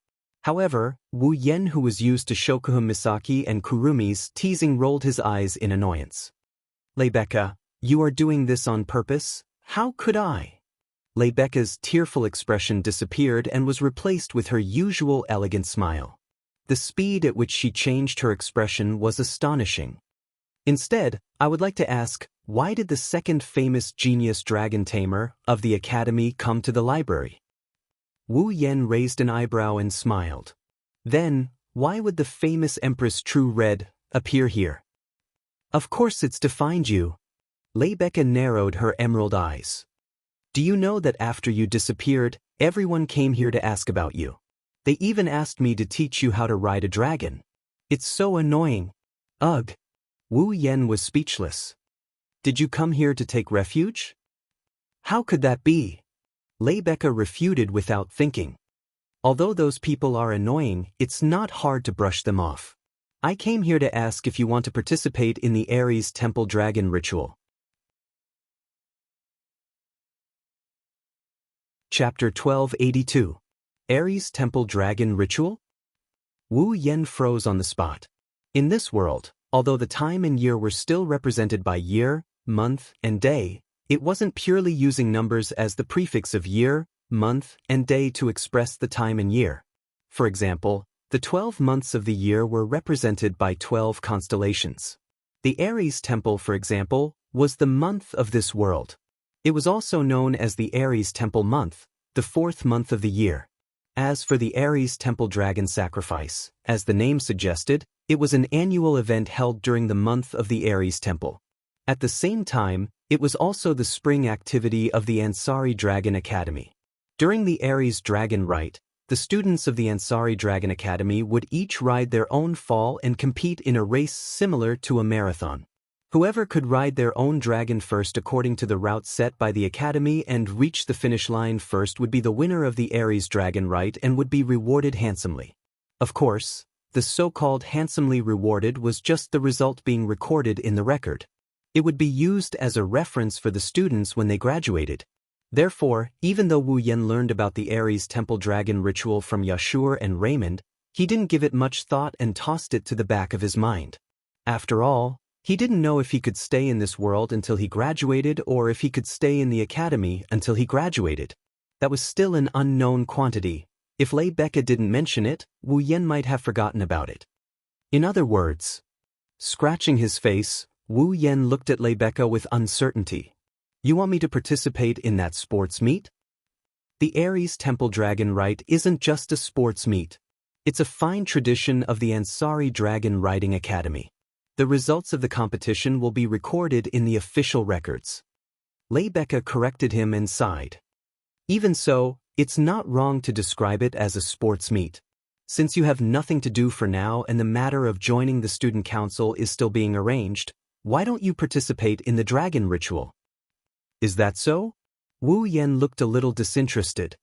However, Wu Yen, who was used to Shokuhun Misaki and Kurumi's teasing, rolled his eyes in annoyance. Lebecca, you are doing this on purpose? How could I? Lebecca's tearful expression disappeared and was replaced with her usual elegant smile. The speed at which she changed her expression was astonishing. Instead, I would like to ask, why did the second famous genius dragon tamer of the academy come to the library? Wu Yen raised an eyebrow and smiled. Then, why would the famous Empress True Red appear here? Of course it's to find you. Lebecca narrowed her emerald eyes. Do you know that after you disappeared, everyone came here to ask about you? They even asked me to teach you how to ride a dragon. It's so annoying. Ugh. Wu Yen was speechless. Did you come here to take refuge? How could that be? Lebecca refuted without thinking. Although those people are annoying, it's not hard to brush them off. I came here to ask if you want to participate in the Ares Temple Dragon ritual. Chapter 1282. Ares Temple Dragon Ritual? Wu Yen froze on the spot. In this world, although the time and year were still represented by year, month, and day, it wasn't purely using numbers as the prefix of year, month, and day to express the time and year. For example, the 12 months of the year were represented by 12 constellations. The Ares Temple, for example, was the month of this world. It was also known as the Ares Temple month, the 4th month of the year. As for the Ares Temple Dragon Sacrifice, as the name suggested, it was an annual event held during the month of the Ares Temple. At the same time, it was also the spring activity of the Ansari Dragon Academy. During the Ares Dragon Rite, the students of the Ansari Dragon Academy would each ride their own fall and compete in a race similar to a marathon. Whoever could ride their own dragon first according to the route set by the academy and reach the finish line first would be the winner of the Ares Dragon Rite and would be rewarded handsomely. Of course, the so-called handsomely rewarded was just the result being recorded in the record. It would be used as a reference for the students when they graduated. Therefore, even though Wu Yen learned about the Ares Temple Dragon ritual from Yashur and Raymond, he didn't give it much thought and tossed it to the back of his mind. After all, he didn't know if he could stay in this world until he graduated or if he could stay in the academy until he graduated. That was still an unknown quantity. If Lei Becca didn't mention it, Wu Yen might have forgotten about it. In other words, scratching his face, Wu Yen looked at Lei Becca with uncertainty. You want me to participate in that sports meet? The Ares Temple Dragon Rite isn't just a sports meet. It's a fine tradition of the Ansari Dragon Riding Academy. The results of the competition will be recorded in the official records. Lei Becca corrected him and sighed. Even so, it's not wrong to describe it as a sports meet. Since you have nothing to do for now and the matter of joining the student council is still being arranged, why don't you participate in the dragon ritual? Is that so? Wu Yen looked a little disinterested.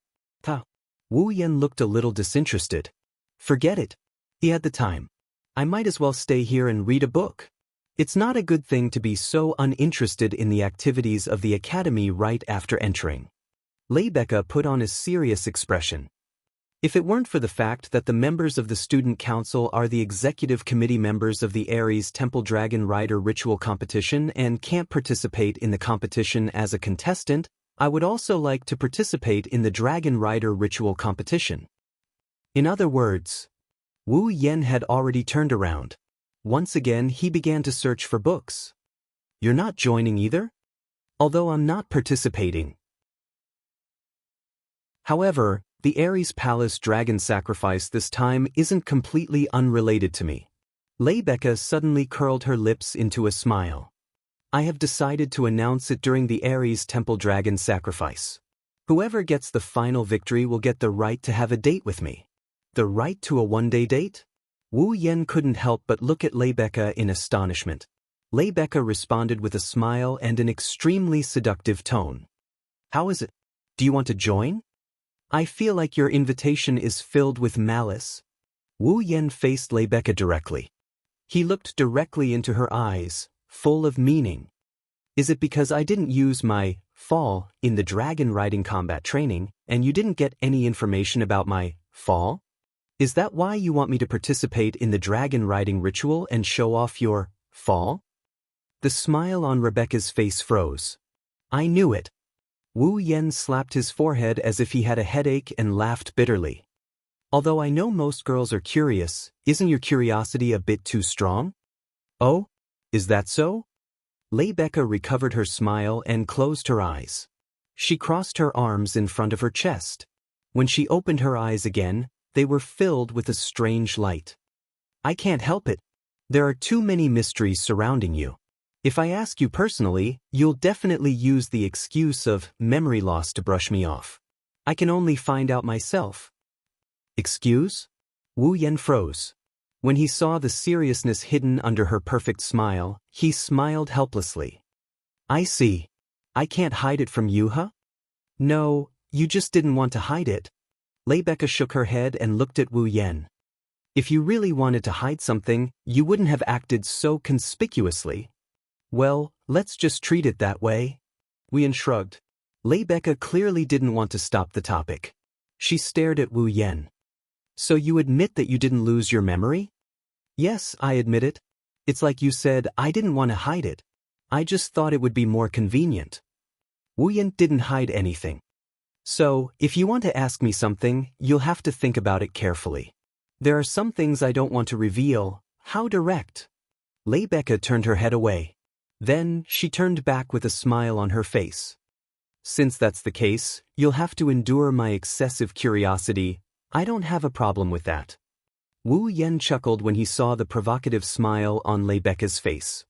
Wu Yen looked a little disinterested. Forget it. He had the time. I might as well stay here and read a book. It's not a good thing to be so uninterested in the activities of the academy right after entering. Lei Becca put on a serious expression. If it weren't for the fact that the members of the student council are the executive committee members of the Ares Temple Dragon Rider Ritual Competition and can't participate in the competition as a contestant, I would also like to participate in the Dragon Rider Ritual Competition. In other words, Wu Yen had already turned around. Once again, he began to search for books. You're not joining either? Although I'm not participating. However, the Ares Palace Dragon Sacrifice this time isn't completely unrelated to me. Lei Becca suddenly curled her lips into a smile. I have decided to announce it during the Ares Temple Dragon Sacrifice. Whoever gets the final victory will get the right to have a date with me. The right to a one-day date? Wu Yen couldn't help but look at Lei Becca in astonishment. Lei Becca responded with a smile and an extremely seductive tone. How is it? Do you want to join? I feel like your invitation is filled with malice. Wu Yen faced Lei Becca directly. He looked directly into her eyes, full of meaning. Is it because I didn't use my fall in the dragon riding combat training, and you didn't get any information about my fall? Is that why you want me to participate in the dragon riding ritual and show off your fall? The smile on Rebecca's face froze. I knew it. Wu Yen slapped his forehead as if he had a headache and laughed bitterly. Although I know most girls are curious, isn't your curiosity a bit too strong? Oh? Is that so? Lei Becca recovered her smile and closed her eyes. She crossed her arms in front of her chest. When she opened her eyes again, they were filled with a strange light. I can't help it. There are too many mysteries surrounding you. If I ask you personally, you'll definitely use the excuse of memory loss to brush me off. I can only find out myself. Excuse? Wu Yen froze. When he saw the seriousness hidden under her perfect smile, he smiled helplessly. I see. I can't hide it from you, huh? No, you just didn't want to hide it. Lei Becca shook her head and looked at Wu Yen. If you really wanted to hide something, you wouldn't have acted so conspicuously. Well, let's just treat it that way. Wu Yan shrugged. Rebecca clearly didn't want to stop the topic. She stared at Wu Yan. So you admit that you didn't lose your memory? Yes, I admit it. It's like you said, I didn't want to hide it. I just thought it would be more convenient. Wu Yan didn't hide anything. So, if you want to ask me something, you'll have to think about it carefully. There are some things I don't want to reveal. How direct? Rebecca turned her head away. Then, she turned back with a smile on her face. Since that's the case, you'll have to endure my excessive curiosity. I don't have a problem with that. Wu Yan chuckled when he saw the provocative smile on Rebecca's face.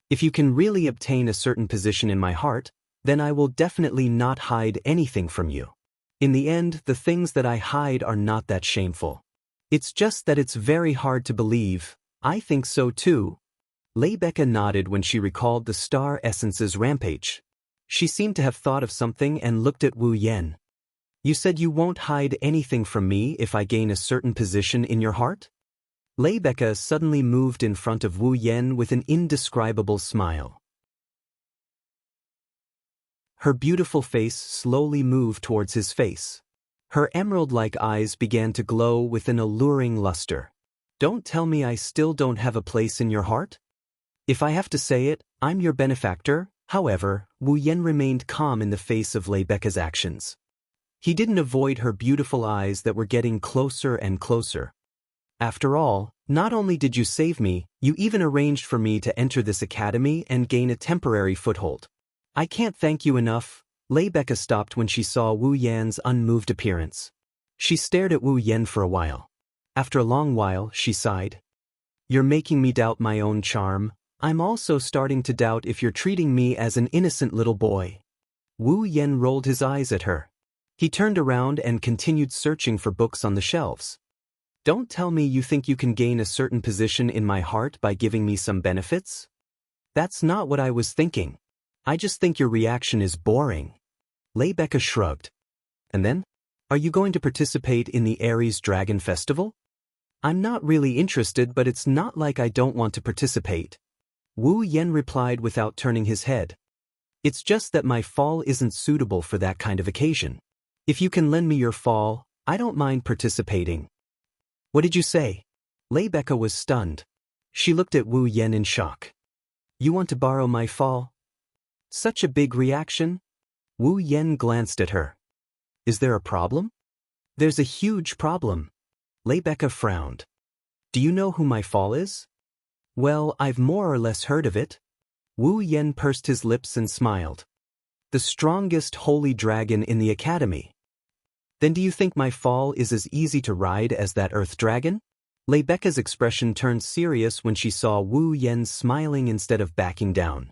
If you can really obtain a certain position in my heart, then I will definitely not hide anything from you. In the end, the things that I hide are not that shameful. It's just that it's very hard to believe. I think so too. Rebecca nodded when she recalled the Star Essence's rampage. She seemed to have thought of something and looked at Wu Yan. You said you won't hide anything from me if I gain a certain position in your heart? Rebecca suddenly moved in front of Wu Yan with an indescribable smile. Her beautiful face slowly moved towards his face. Her emerald-like eyes began to glow with an alluring luster. Don't tell me I still don't have a place in your heart? If I have to say it, I'm your benefactor. However, Wu Yan remained calm in the face of Rebecca's actions. He didn't avoid her beautiful eyes that were getting closer and closer. After all, not only did you save me, you even arranged for me to enter this academy and gain a temporary foothold. I can't thank you enough. Rebecca stopped when she saw Wu Yan's unmoved appearance. She stared at Wu Yan for a while. After a long while, she sighed. You're making me doubt my own charm. I'm also starting to doubt if you're treating me as an innocent little boy. Wu Yan rolled his eyes at her. He turned around and continued searching for books on the shelves. Don't tell me you think you can gain a certain position in my heart by giving me some benefits? That's not what I was thinking. I just think your reaction is boring. Rebecca shrugged. And then? Are you going to participate in the Aries Dragon Festival? I'm not really interested, but it's not like I don't want to participate. Wu Yan replied without turning his head. It's just that my fall isn't suitable for that kind of occasion. If you can lend me your fall, I don't mind participating. What did you say? Rebecca was stunned. She looked at Wu Yan in shock. You want to borrow my fall? Such a big reaction? Wu Yan glanced at her. Is there a problem? There's a huge problem. Rebecca frowned. Do you know who my fall is? Well, I've more or less heard of it. Wu Yan pursed his lips and smiled. The strongest holy dragon in the academy. Then do you think my fall is as easy to ride as that earth dragon? Rebecca's expression turned serious when she saw Wu Yan smiling instead of backing down.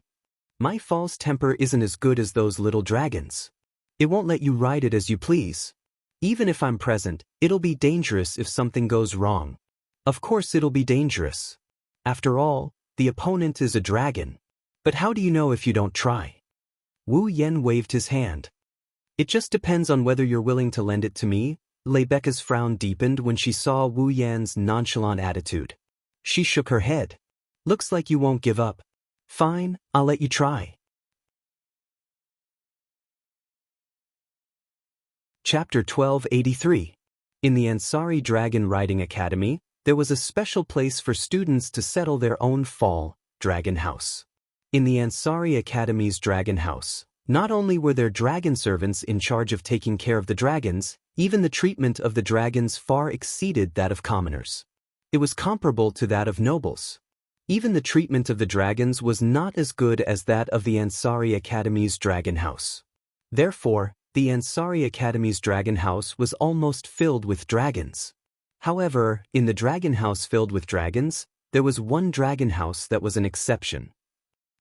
My fall's temper isn't as good as those little dragons. It won't let you ride it as you please. Even if I'm present, it'll be dangerous if something goes wrong. Of course it'll be dangerous. After all, the opponent is a dragon. But how do you know if you don't try? Wu Yan waved his hand. It just depends on whether you're willing to lend it to me. Rebecca's frown deepened when she saw Wu Yan's nonchalant attitude. She shook her head. Looks like you won't give up. Fine, I'll let you try. Chapter 1283. In the Ansari Dragon Riding Academy, there was a special place for students to settle their own fall, Dragon House. In the Ansari Academy's Dragon House, not only were there dragon servants in charge of taking care of the dragons, even the treatment of the dragons far exceeded that of commoners. It was comparable to that of nobles. Even the treatment of the dragons was not as good as that of the Ansari Academy's Dragon House. Therefore, the Ansari Academy's Dragon House was almost filled with dragons. However, in the Dragon House filled with dragons, there was one dragon house that was an exception.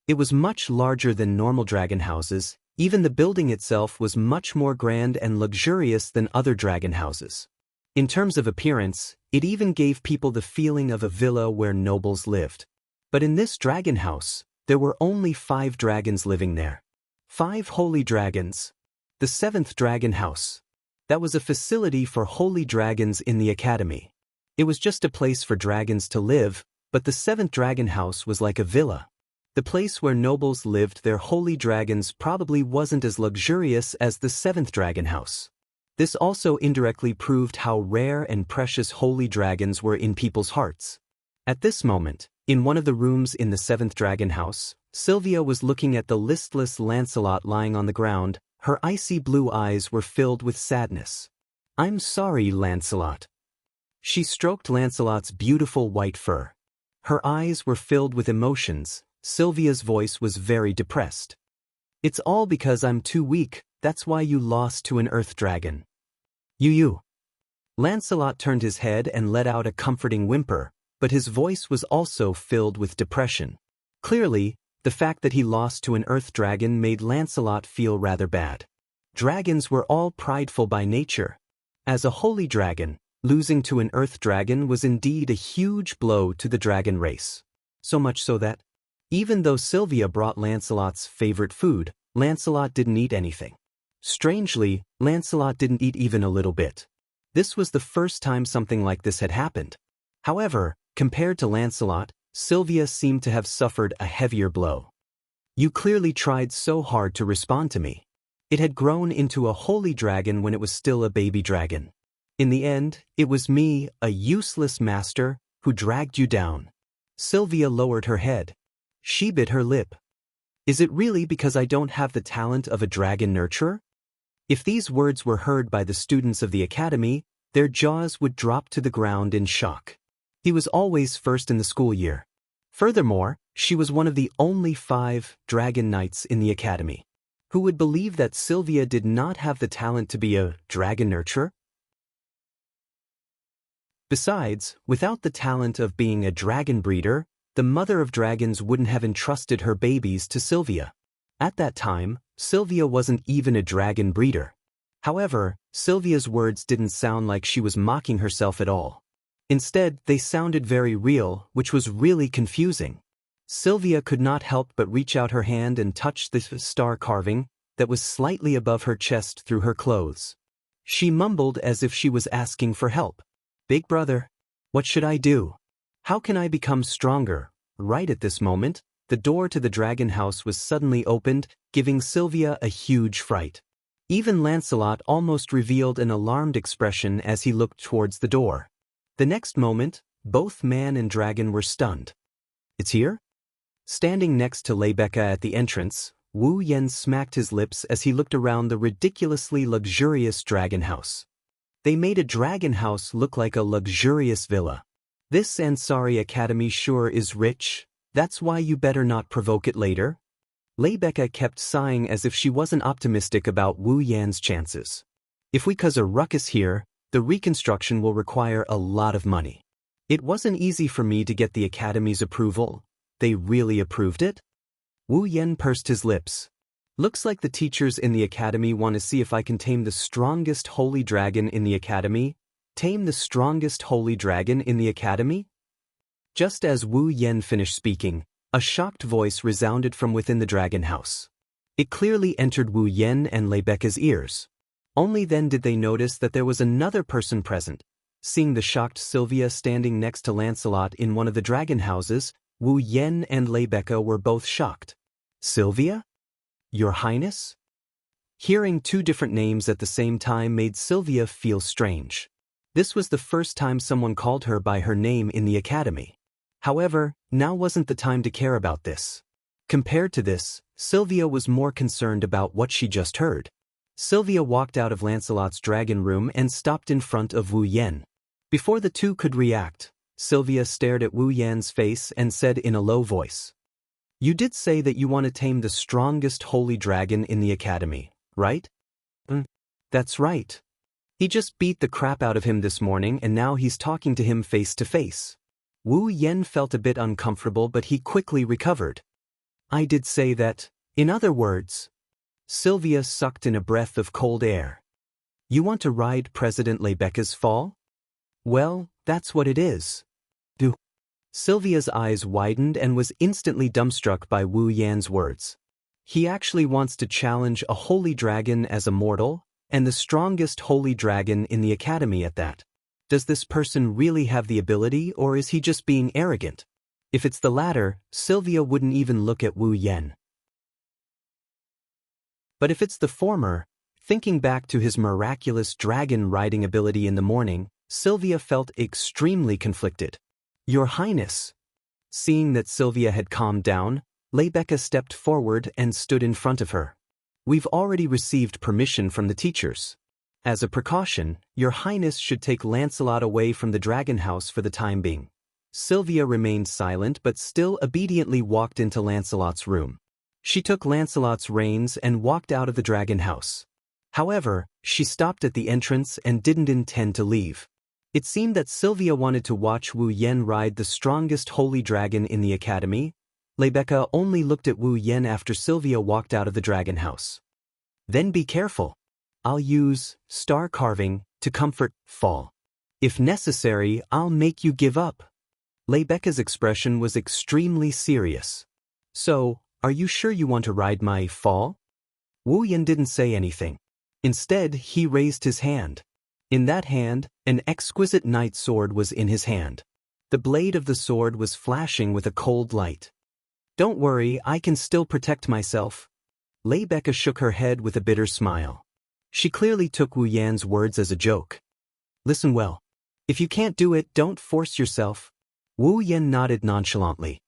It was much larger than normal dragon houses. Even the building itself was much more grand and luxurious than other dragon houses. In terms of appearance, it even gave people the feeling of a villa where nobles lived. But in this dragon house, there were only 5 dragons living there. 5 holy dragons. The 7th dragon house. That was a facility for holy dragons in the academy. It was just a place for dragons to live, but the seventh dragon house was like a villa. The place where nobles lived their holy dragons probably wasn't as luxurious as the seventh dragon house. This also indirectly proved how rare and precious holy dragons were in people's hearts. At this moment, in one of the rooms in the seventh dragon house, Sylvia was looking at the listless Lancelot lying on the ground. Her icy blue eyes were filled with sadness. "I'm sorry, Lancelot." She stroked Lancelot's beautiful white fur. Her eyes were filled with emotions. Sylvia's voice was very depressed. "It's all because I'm too weak, that's why you lost to an earth dragon." You. Lancelot turned his head and let out a comforting whimper, but his voice was also filled with depression. Clearly, the fact that he lost to an earth dragon made Lancelot feel rather bad. Dragons were all prideful by nature. As a holy dragon, losing to an earth dragon was indeed a huge blow to the dragon race. So much so that, even though Sylvia brought Lancelot's favorite food, Lancelot didn't eat anything. Strangely, Lancelot didn't eat even a little bit. This was the first time something like this had happened. However, compared to Lancelot, Sylvia seemed to have suffered a heavier blow. "You clearly tried so hard to respond to me. It had grown into a holy dragon when it was still a baby dragon. In the end, it was me, a useless master, who dragged you down." Sylvia lowered her head. She bit her lip. "Is it really because I don't have the talent of a dragon nurturer?" If these words were heard by the students of the academy, their jaws would drop to the ground in shock. He was always first in the school year. Furthermore, she was one of the only 5 dragon knights in the academy. Who would believe that Sylvia did not have the talent to be a dragon nurturer? Besides, without the talent of being a dragon breeder, the mother of dragons wouldn't have entrusted her babies to Sylvia. At that time, Sylvia wasn't even a dragon breeder. However, Sylvia's words didn't sound like she was mocking herself at all. Instead, they sounded very real, which was really confusing. Sylvia could not help but reach out her hand and touch the star carving that was slightly above her chest through her clothes. She mumbled as if she was asking for help. "Big brother, what should I do? How can I become stronger?" Right at this moment, the door to the dragon house was suddenly opened, giving Sylvia a huge fright. Even Lancelot almost revealed an alarmed expression as he looked towards the door. The next moment, both man and dragon were stunned. "It's here?" Standing next to Rebecca at the entrance, Wu Yen smacked his lips as he looked around the ridiculously luxurious dragon house. They made a dragon house look like a luxurious villa. "This Ansari Academy sure is rich, that's why you better not provoke it later." Rebecca kept sighing as if she wasn't optimistic about Wu Yan's chances. "If we cause a ruckus here, the reconstruction will require a lot of money. It wasn't easy for me to get the Academy's approval. They really approved it?" Wu Yen pursed his lips. "Looks like the teachers in the Academy want to see if I can tame the strongest holy dragon in the Academy. Tame the strongest holy dragon in the Academy?" Just as Wu Yen finished speaking, a shocked voice resounded from within the dragon house. It clearly entered Wu Yen and Rebecca's ears. Only then did they notice that there was another person present. Seeing the shocked Sylvia standing next to Lancelot in one of the dragon houses, Wu Yen and Rebecca were both shocked. "Sylvia? Your Highness?" Hearing 2 different names at the same time made Sylvia feel strange. This was the first time someone called her by her name in the academy. However, now wasn't the time to care about this. Compared to this, Sylvia was more concerned about what she just heard. Sylvia walked out of Lancelot's dragon room and stopped in front of Wu Yen. Before the two could react, Sylvia stared at Wu Yan's face and said in a low voice, "You did say that you want to tame the strongest holy dragon in the academy, right?" That's right. He just beat the crap out of him this morning and now he's talking to him face to face." Wu Yen felt a bit uncomfortable but he quickly recovered. "I did say that. In other words..." Sylvia sucked in a breath of cold air. "You want to ride President Rebecca's fall? Well, that's what it is." Do. Sylvia's eyes widened and was instantly dumbstruck by Wu Yan's words. He actually wants to challenge a holy dragon as a mortal, and the strongest holy dragon in the academy at that. Does this person really have the ability, or is he just being arrogant? If it's the latter, Sylvia wouldn't even look at Wu Yan. But if it's the former, thinking back to his miraculous dragon riding ability in the morning, Sylvia felt extremely conflicted. Your Highness. Seeing that Sylvia had calmed down, Rebecca stepped forward and stood in front of her. We've already received permission from the teachers. As a precaution, Your Highness should take Lancelot away from the dragon house for the time being. Sylvia remained silent but still obediently walked into Lancelot's room. She took Lancelot's reins and walked out of the dragon house. However, she stopped at the entrance and didn't intend to leave. It seemed that Sylvia wanted to watch Wu Yan ride the strongest holy dragon in the academy. Rebecca only looked at Wu Yan after Sylvia walked out of the dragon house. Then be careful. I'll use star carving to comfort Fall. If necessary, I'll make you give up. Rebecca's expression was extremely serious. So, are you sure you want to ride my Fall? Wu Yan didn't say anything. Instead, he raised his hand. In that hand, an exquisite knight sword was in his hand. The blade of the sword was flashing with a cold light. Don't worry, I can still protect myself. Rebecca shook her head with a bitter smile. She clearly took Wu Yan's words as a joke. Listen well. If you can't do it, don't force yourself. Wu Yan nodded nonchalantly.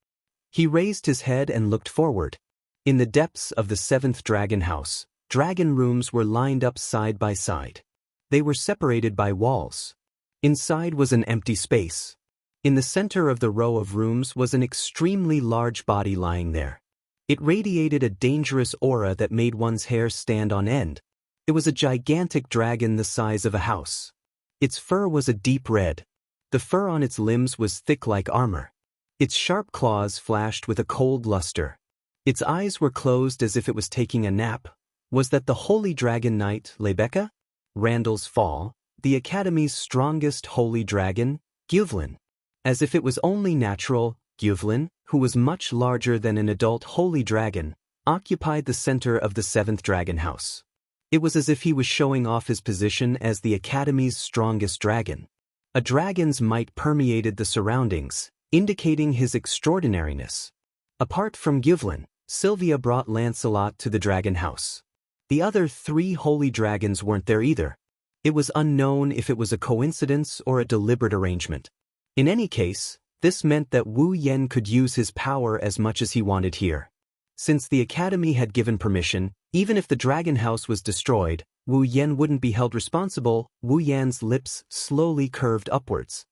He raised his head and looked forward. In the depths of the 7th dragon house, dragon rooms were lined up side by side. They were separated by walls. Inside was an empty space. In the center of the row of rooms was an extremely large body lying there. It radiated a dangerous aura that made one's hair stand on end. It was a gigantic dragon the size of a house. Its fur was a deep red. The fur on its limbs was thick like armor. Its sharp claws flashed with a cold luster. Its eyes were closed as if it was taking a nap. Was that the holy dragon knight, Rebecca? Randall's Fall, the Academy's strongest holy dragon, Gyvlin. As if it was only natural, Gyvlin, who was much larger than an adult holy dragon, occupied the center of the 7th dragon house. It was as if he was showing off his position as the Academy's strongest dragon. A dragon's might permeated the surroundings, indicating his extraordinariness. Apart from Gyvlin, Sylvia brought Lancelot to the dragon house. The other 3 holy dragons weren't there either. It was unknown if it was a coincidence or a deliberate arrangement. In any case, this meant that Wu Yan could use his power as much as he wanted here. Since the Academy had given permission, even if the dragon house was destroyed, Wu Yan wouldn't be held responsible. Wu Yan's lips slowly curved upwards.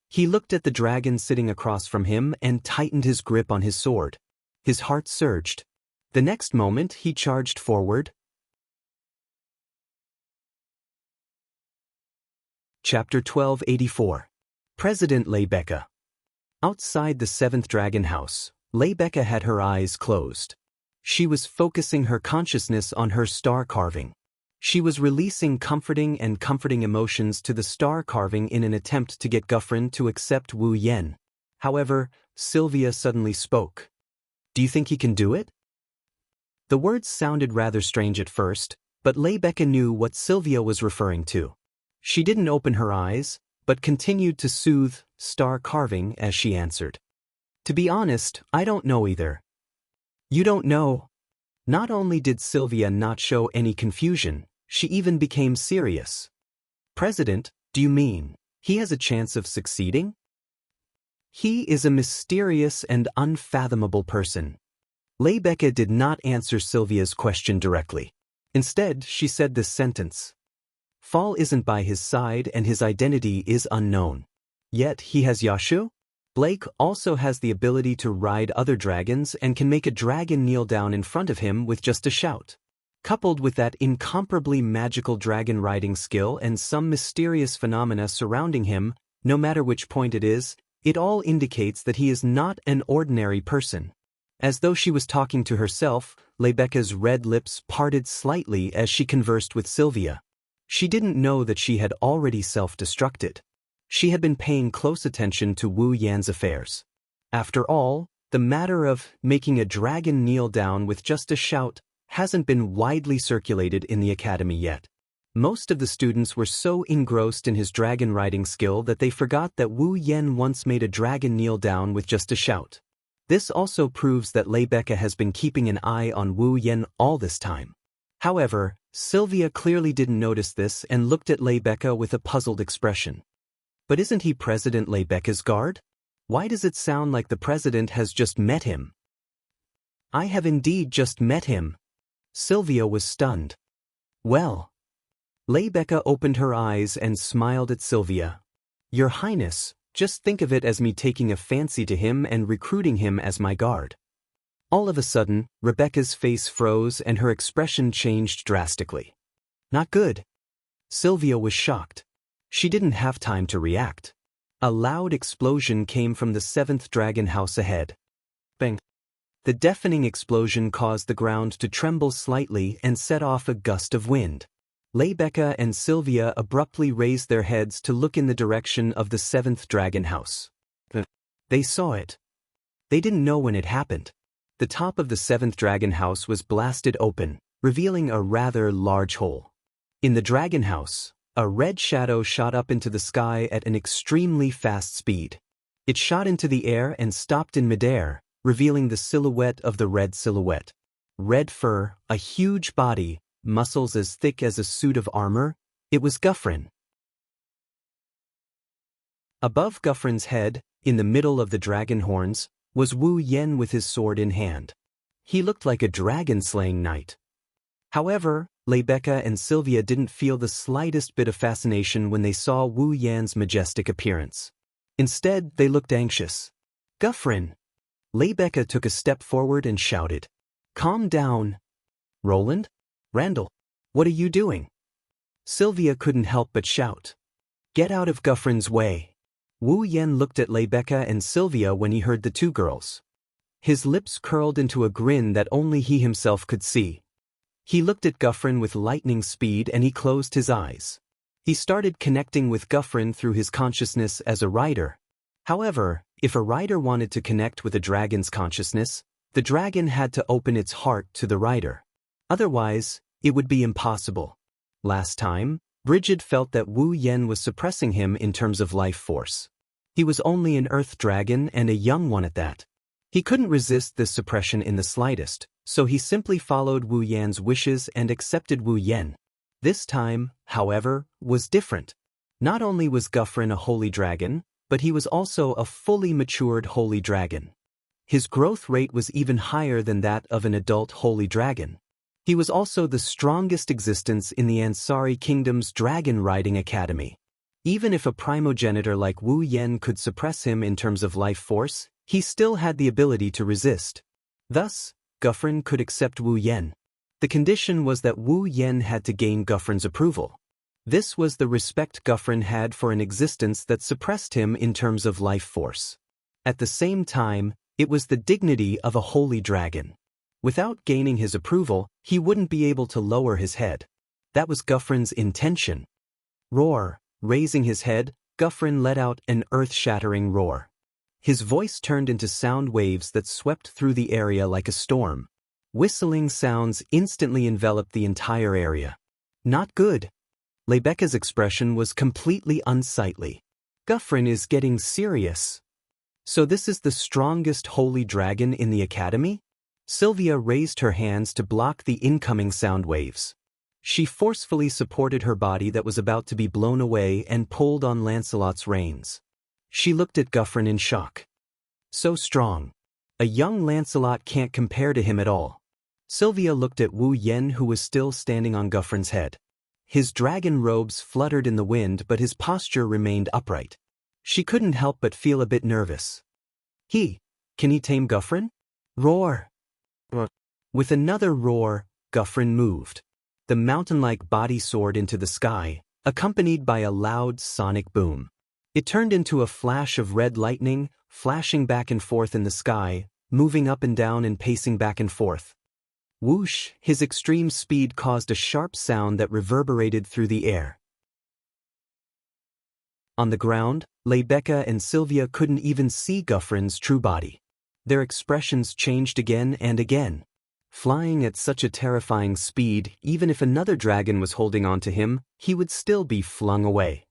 He looked at the dragon sitting across from him and tightened his grip on his sword. His heart surged. The next moment he charged forward. Chapter 1284. President Rebecca. Outside the 7th dragon house, Rebecca had her eyes closed. She was focusing her consciousness on her star carving. She was releasing comforting emotions to the star carving in an attempt to get Gyvlin to accept Wu Yan. However, Sylvia suddenly spoke. Do you think he can do it? The words sounded rather strange at first, but Rebecca knew what Sylvia was referring to. She didn't open her eyes, but continued to soothe star carving as she answered. To be honest, I don't know either. You don't know? Not only did Sylvia not show any confusion, she even became serious. President, do you mean he has a chance of succeeding? He is a mysterious and unfathomable person. Rebecca did not answer Sylvia's question directly. Instead, she said this sentence. Fall isn't by his side and his identity is unknown. Yet he has Yashu? Blake also has the ability to ride other dragons and can make a dragon kneel down in front of him with just a shout. Coupled with that incomparably magical dragon riding skill and some mysterious phenomena surrounding him, no matter which point it is, it all indicates that he is not an ordinary person. As though she was talking to herself, Rebecca's red lips parted slightly as she conversed with Sylvia. She didn't know that she had already self-destructed. She had been paying close attention to Wu Yan's affairs. After all, the matter of making a dragon kneel down with just a shout hasn't been widely circulated in the academy yet. Most of the students were so engrossed in his dragon riding skill that they forgot that Wu Yen once made a dragon kneel down with just a shout. This also proves that Rebecca has been keeping an eye on Wu Yen all this time. However, Sylvia clearly didn't notice this and looked at Rebecca with a puzzled expression. But isn't he President Rebecca's guard? Why does it sound like the president has just met him? I have indeed just met him. Sylvia was stunned. Well. Rebecca opened her eyes and smiled at Sylvia. Your Highness, just think of it as me taking a fancy to him and recruiting him as my guard. All of a sudden, Rebecca's face froze and her expression changed drastically. Not good. Sylvia was shocked. She didn't have time to react. A loud explosion came from the 7th dragon house ahead. Bang. The deafening explosion caused the ground to tremble slightly and set off a gust of wind. Rebecca and Sylvia abruptly raised their heads to look in the direction of the 7th dragon house. They saw it. They didn't know when it happened. The top of the 7th dragon house was blasted open, revealing a rather large hole. In the dragon house, a red shadow shot up into the sky at an extremely fast speed. It shot into the air and stopped in midair, revealing the silhouette of the red silhouette. Red fur, a huge body, muscles as thick as a suit of armor. It was Guffrin. Above Guffrin's head, in the middle of the dragon horns, was Wu Yen with his sword in hand. He looked like a dragon-slaying knight. However, Rebecca and Sylvia didn't feel the slightest bit of fascination when they saw Wu Yan's majestic appearance. Instead, they looked anxious. Guffrin! Rebecca took a step forward and shouted. Calm down. Roland? Randall? What are you doing? Sylvia couldn't help but shout. Get out of Guffrin's way. Wu Yen looked at Rebecca and Sylvia when he heard the two girls. His lips curled into a grin that only he himself could see. He looked at Guffrin with lightning speed and he closed his eyes. He started connecting with Guffrin through his consciousness as a rider. However, if a rider wanted to connect with a dragon's consciousness, the dragon had to open its heart to the rider. Otherwise, it would be impossible. Last time, Bridget felt that Wu Yen was suppressing him in terms of life force. He was only an earth dragon and a young one at that. He couldn't resist this suppression in the slightest, so he simply followed Wu Yan's wishes and accepted Wu Yen. This time, however, was different. Not only was Guffrin a holy dragon, but he was also a fully matured holy dragon. His growth rate was even higher than that of an adult holy dragon. He was also the strongest existence in the Ansari Kingdom's Dragon Riding Academy. Even if a primogenitor like Wu Yen could suppress him in terms of life force, he still had the ability to resist. Thus, Guffrin could accept Wu Yen. The condition was that Wu Yen had to gain Guffrin's approval. This was the respect Guffrin had for an existence that suppressed him in terms of life force. At the same time, it was the dignity of a holy dragon. Without gaining his approval, he wouldn't be able to lower his head. That was Guffrin's intention. Roar! Raising his head, Guffrin let out an earth-shattering roar. His voice turned into sound waves that swept through the area like a storm. Whistling sounds instantly enveloped the entire area. Not good. Rebecca's expression was completely unsightly. Guffrin is getting serious. So this is the strongest holy dragon in the academy? Sylvia raised her hands to block the incoming sound waves. She forcefully supported her body that was about to be blown away and pulled on Lancelot's reins. She looked at Guffrin in shock. So strong. A young Lancelot can't compare to him at all. Sylvia looked at Wu Yen, who was still standing on Guffrin's head. His dragon robes fluttered in the wind, but his posture remained upright. She couldn't help but feel a bit nervous. Can he tame Guffrin? Roar! With another roar, Guffrin moved. The mountain-like body soared into the sky, accompanied by a loud sonic boom. It turned into a flash of red lightning, flashing back and forth in the sky, moving up and down and pacing back and forth. Whoosh! His extreme speed caused a sharp sound that reverberated through the air. On the ground, Rebecca and Sylvia couldn't even see Guffrin's true body. Their expressions changed again and again. Flying at such a terrifying speed, even if another dragon was holding on to him, he would still be flung away.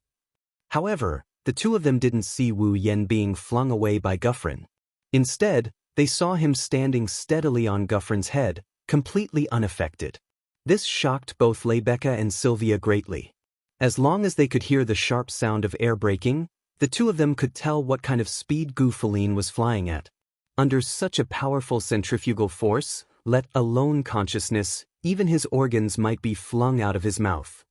However, the two of them didn't see Wu Yen being flung away by Guffrin. Instead, they saw him standing steadily on Guffrin's head, completely unaffected. This shocked both Rebecca and Sylvia greatly. As long as they could hear the sharp sound of air braking, the two of them could tell what kind of speed Gu Feline was flying at. Under such a powerful centrifugal force, let alone consciousness, even his organs might be flung out of his mouth.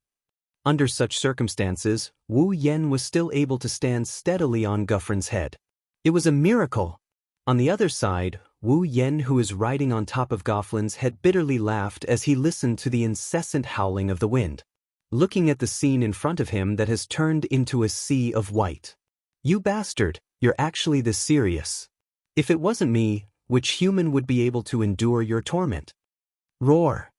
Under such circumstances, Wu Yen was still able to stand steadily on Guffrin's head. It was a miracle. On the other side, Wu Yen, who is riding on top of Guffrin's head, bitterly laughed as he listened to the incessant howling of the wind, looking at the scene in front of him that has turned into a sea of white. You bastard, you're actually this serious. If it wasn't me, which human would be able to endure your torment? Roar!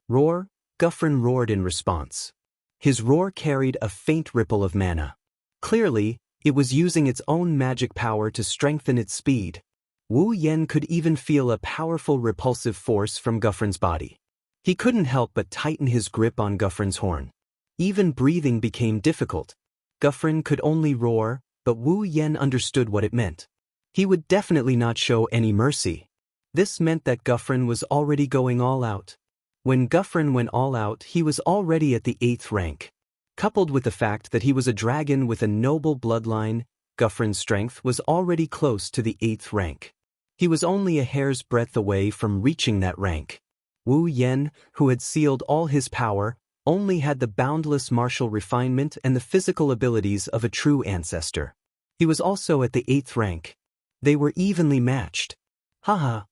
Roar! Guffrin roared in response. His roar carried a faint ripple of mana. Clearly, it was using its own magic power to strengthen its speed. Wu Yen could even feel a powerful repulsive force from Guffrin's body. He couldn't help but tighten his grip on Guffrin's horn. Even breathing became difficult. Guffrin could only roar, but Wu Yen understood what it meant. He would definitely not show any mercy. This meant that Guffrin was already going all out. When Guffrin went all out, he was already at the 8th rank. Coupled with the fact that he was a dragon with a noble bloodline, Guffrin's strength was already close to the 8th rank. He was only a hair's breadth away from reaching that rank. Wu Yen, who had sealed all his power, only had the boundless martial refinement and the physical abilities of a true ancestor. He was also at the 8th rank. They were evenly matched. Haha.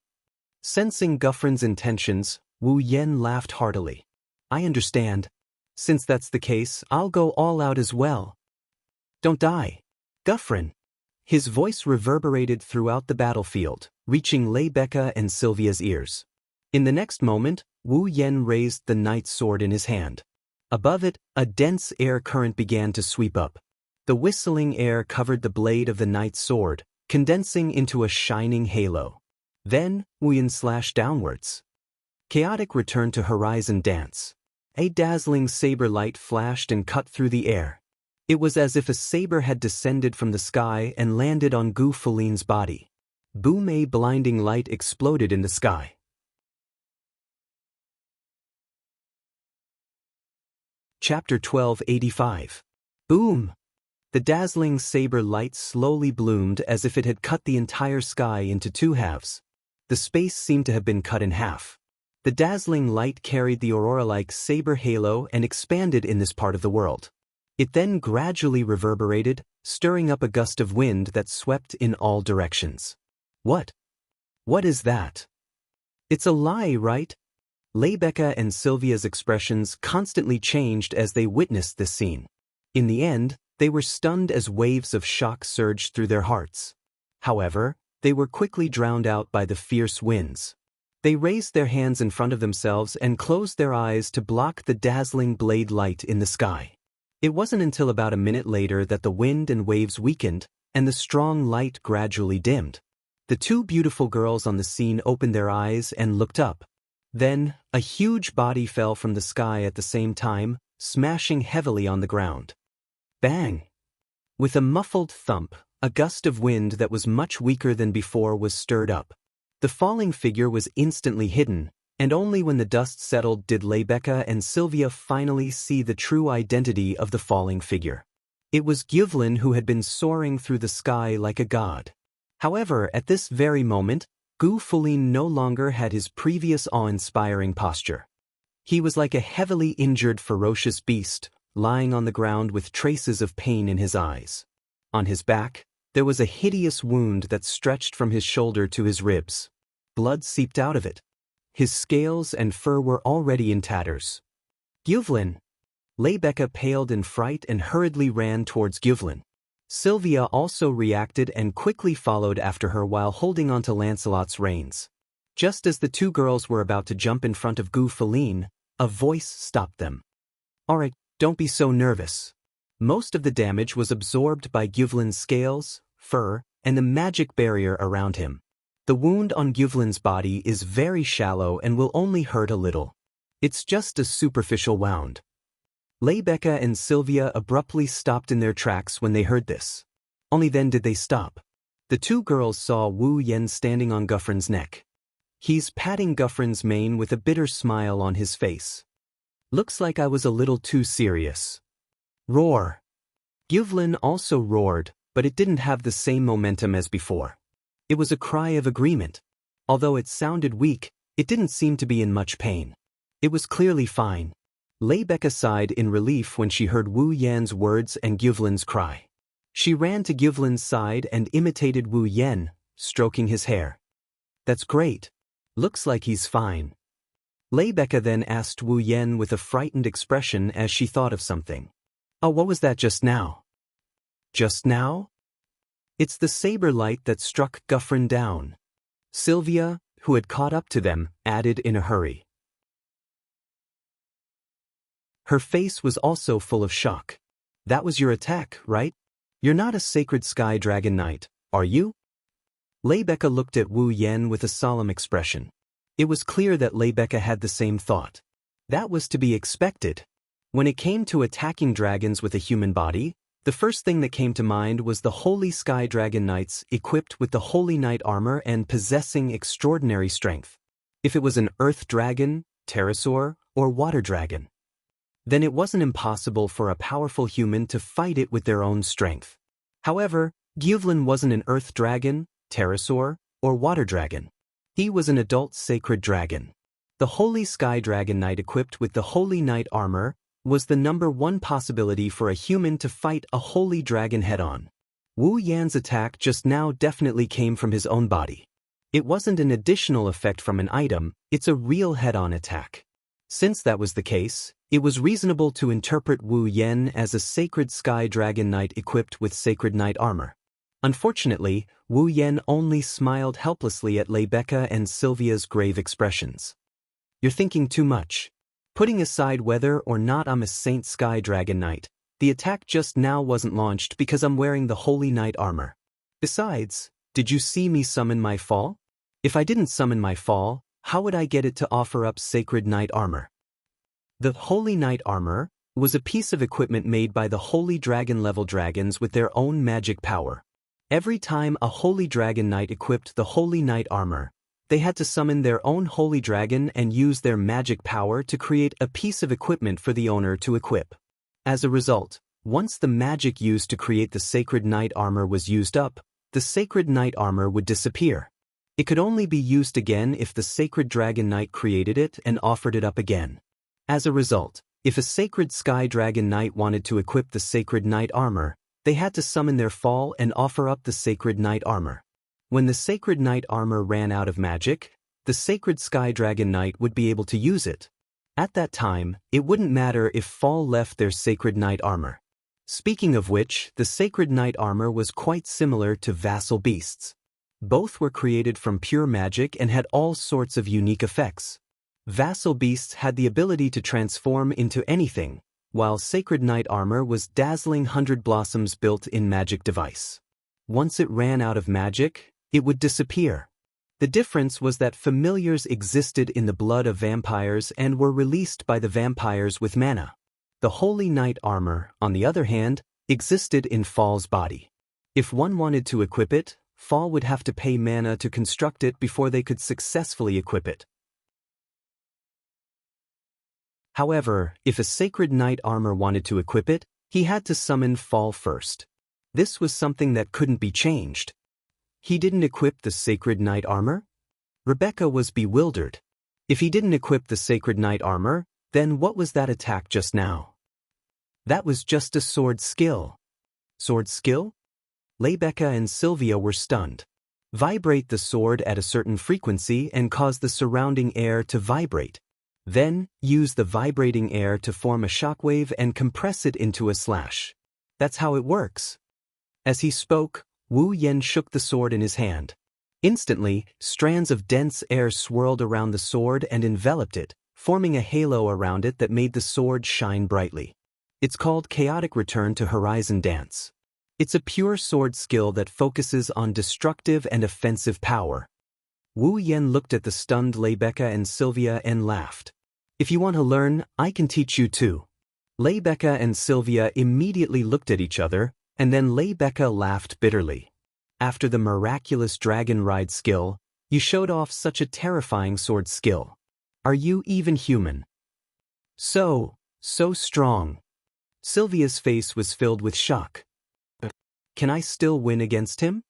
Sensing Guffrin's intentions, Wu Yen laughed heartily. I understand. Since that's the case, I'll go all out as well. Don't die, Guffrin. His voice reverberated throughout the battlefield, reaching Rebecca and Sylvia's ears. In the next moment, Wu Yen raised the knight's sword in his hand. Above it, a dense air current began to sweep up. The whistling air covered the blade of the knight's sword, condensing into a shining halo. Then, Wu Yen slashed downwards. Chaotic returned to Horizon Dance. A dazzling saber light flashed and cut through the air. It was as if a saber had descended from the sky and landed on Gu Feline's body. Boom! A blinding light exploded in the sky. Chapter 1285. Boom! The dazzling saber light slowly bloomed as if it had cut the entire sky into two halves. The space seemed to have been cut in half. The dazzling light carried the aurora-like saber halo and expanded in this part of the world. It then gradually reverberated, stirring up a gust of wind that swept in all directions. What? What is that? It's a lie, right? Rebecca and Sylvia's expressions constantly changed as they witnessed this scene. In the end, they were stunned as waves of shock surged through their hearts. However, they were quickly drowned out by the fierce winds. They raised their hands in front of themselves and closed their eyes to block the dazzling blade light in the sky. It wasn't until about a minute later that the wind and waves weakened, and the strong light gradually dimmed. The two beautiful girls on the scene opened their eyes and looked up. Then, a huge body fell from the sky at the same time, smashing heavily on the ground. Bang! With a muffled thump, a gust of wind that was much weaker than before was stirred up. The falling figure was instantly hidden, and only when the dust settled did Rebecca and Sylvia finally see the true identity of the falling figure. It was Gyvlin, who had been soaring through the sky like a god. However, at this very moment, Gu Feline no longer had his previous awe-inspiring posture. He was like a heavily injured ferocious beast, lying on the ground with traces of pain in his eyes. On his back, there was a hideous wound that stretched from his shoulder to his ribs. Blood seeped out of it. His scales and fur were already in tatters. Gyvlin! Rebecca paled in fright and hurriedly ran towards Gyvlin. Sylvia also reacted and quickly followed after her while holding onto Lancelot's reins. Just as the two girls were about to jump in front of Gu Feline, a voice stopped them. Alright, don't be so nervous. Most of the damage was absorbed by Gyvlin's scales, fur, and the magic barrier around him. The wound on Gyuvlin's body is very shallow and will only hurt a little. It's just a superficial wound. Rebecca and Sylvia abruptly stopped in their tracks when they heard this. Only then did they stop. The two girls saw Wu Yen standing on Guffrin's neck. He's patting Guffrin's mane with a bitter smile on his face. Looks like I was a little too serious. Roar. Gyuvlin also roared, but it didn't have the same momentum as before. It was a cry of agreement. Although it sounded weak, it didn't seem to be in much pain. It was clearly fine. Rebecca sighed in relief when she heard Wu Yan's words and Gyuvlin's cry. She ran to Gyuvlin's side and imitated Wu Yan, stroking his hair. That's great. Looks like he's fine. Rebecca then asked Wu Yan with a frightened expression as she thought of something. Oh, what was that just now? Just now? It's the saber light that struck Guffrin down. Sylvia, who had caught up to them, added in a hurry. Her face was also full of shock. That was your attack, right? You're not a sacred sky dragon knight, are you? Rebecca looked at Wu Yan with a solemn expression. It was clear that Rebecca had the same thought. That was to be expected. When it came to attacking dragons with a human body, the first thing that came to mind was the Holy Sky Dragon Knights equipped with the Holy Knight armor and possessing extraordinary strength. If it was an earth dragon, pterosaur, or water dragon, then it wasn't impossible for a powerful human to fight it with their own strength. However, Gyuvlin wasn't an earth dragon, pterosaur, or water dragon. He was an adult sacred dragon. The Holy Sky Dragon Knight equipped with the Holy Knight armor was the #1 possibility for a human to fight a holy dragon head-on. Wu Yan's attack just now definitely came from his own body. It wasn't an additional effect from an item, it's a real head-on attack. Since that was the case, it was reasonable to interpret Wu Yan as a sacred sky dragon knight equipped with sacred knight armor. Unfortunately, Wu Yan only smiled helplessly at Rebecca and Sylvia's grave expressions. You're thinking too much. Putting aside whether or not I'm a Saint Sky Dragon Knight, the attack just now wasn't launched because I'm wearing the Holy Knight armor. Besides, did you see me summon my fall? If I didn't summon my fall, how would I get it to offer up sacred knight armor? The Holy Knight armor was a piece of equipment made by the Holy Dragon level dragons with their own magic power. Every time a Holy Dragon Knight equipped the Holy Knight armor, they had to summon their own holy dragon and use their magic power to create a piece of equipment for the owner to equip. As a result, once the magic used to create the sacred knight armor was used up, the sacred knight armor would disappear. It could only be used again if the sacred dragon knight created it and offered it up again. As a result, if a sacred sky dragon knight wanted to equip the sacred knight armor, they had to summon their fall and offer up the sacred knight armor. When the sacred knight armor ran out of magic, the sacred sky dragon knight would be able to use it. At that time, it wouldn't matter if fall left their sacred knight armor. Speaking of which, the sacred knight armor was quite similar to vassal beasts. Both were created from pure magic and had all sorts of unique effects. Vassal beasts had the ability to transform into anything, while sacred knight armor was dazzling 100 blossoms built-in magic device. Once it ran out of magic, it would disappear. The difference was that familiars existed in the blood of vampires and were released by the vampires with mana. The Holy Knight armor, on the other hand, existed in Fall's body. If one wanted to equip it, Fall would have to pay mana to construct it before they could successfully equip it. However, if a sacred knight armor wanted to equip it, he had to summon Fall first. This was something that couldn't be changed. He didn't equip the sacred knight armor? Rebecca was bewildered. If he didn't equip the sacred knight armor, then what was that attack just now? That was just a sword skill. Sword skill? Rebecca and Sylvia were stunned. Vibrate the sword at a certain frequency and cause the surrounding air to vibrate. Then, use the vibrating air to form a shockwave and compress it into a slash. That's how it works. As he spoke, Wu Yan shook the sword in his hand. Instantly, strands of dense air swirled around the sword and enveloped it, forming a halo around it that made the sword shine brightly. It's called Chaotic Return to Horizon Dance. It's a pure sword skill that focuses on destructive and offensive power. Wu Yen looked at the stunned Rebecca and Sylvia and laughed. If you want to learn, I can teach you too. Rebecca and Sylvia immediately looked at each other, and then Rebecca laughed bitterly. After the miraculous dragon ride skill, you showed off such a terrifying sword skill. Are you even human? So strong. Sylvia's face was filled with shock. Can I still win against him?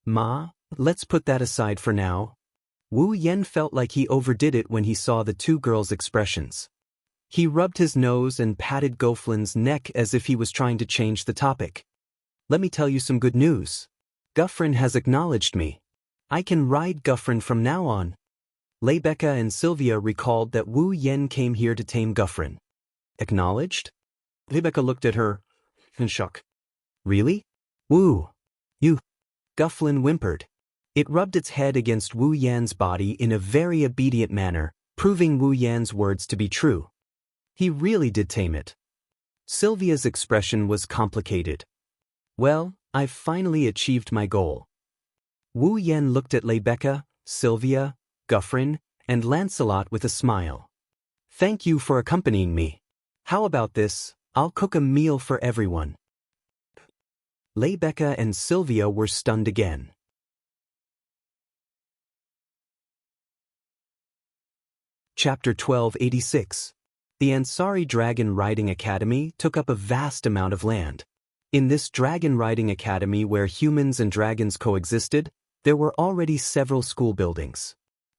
Ma, let's put that aside for now. Wu Yen felt like he overdid it when he saw the two girls' expressions. He rubbed his nose and patted Goflin's neck as if he was trying to change the topic. Let me tell you some good news. Guffrin has acknowledged me. I can ride Guffrin from now on. Rebecca and Sylvia recalled that Wu Yen came here to tame Guffrin. Acknowledged? Rebecca looked at her in shock. Really? Wu, you. Gufflin whimpered. It rubbed its head against Wu Yan's body in a very obedient manner, proving Wu Yan's words to be true. He really did tame it. Sylvia's expression was complicated. Well, I've finally achieved my goal. Wu Yen looked at Rebecca, Sylvia, Guffrin, and Lancelot with a smile. Thank you for accompanying me. How about this? I'll cook a meal for everyone. Rebecca and Sylvia were stunned again. Chapter 1286. The Ansari Dragon Riding Academy took up a vast amount of land. In this dragon riding academy where humans and dragons coexisted, there were already several school buildings.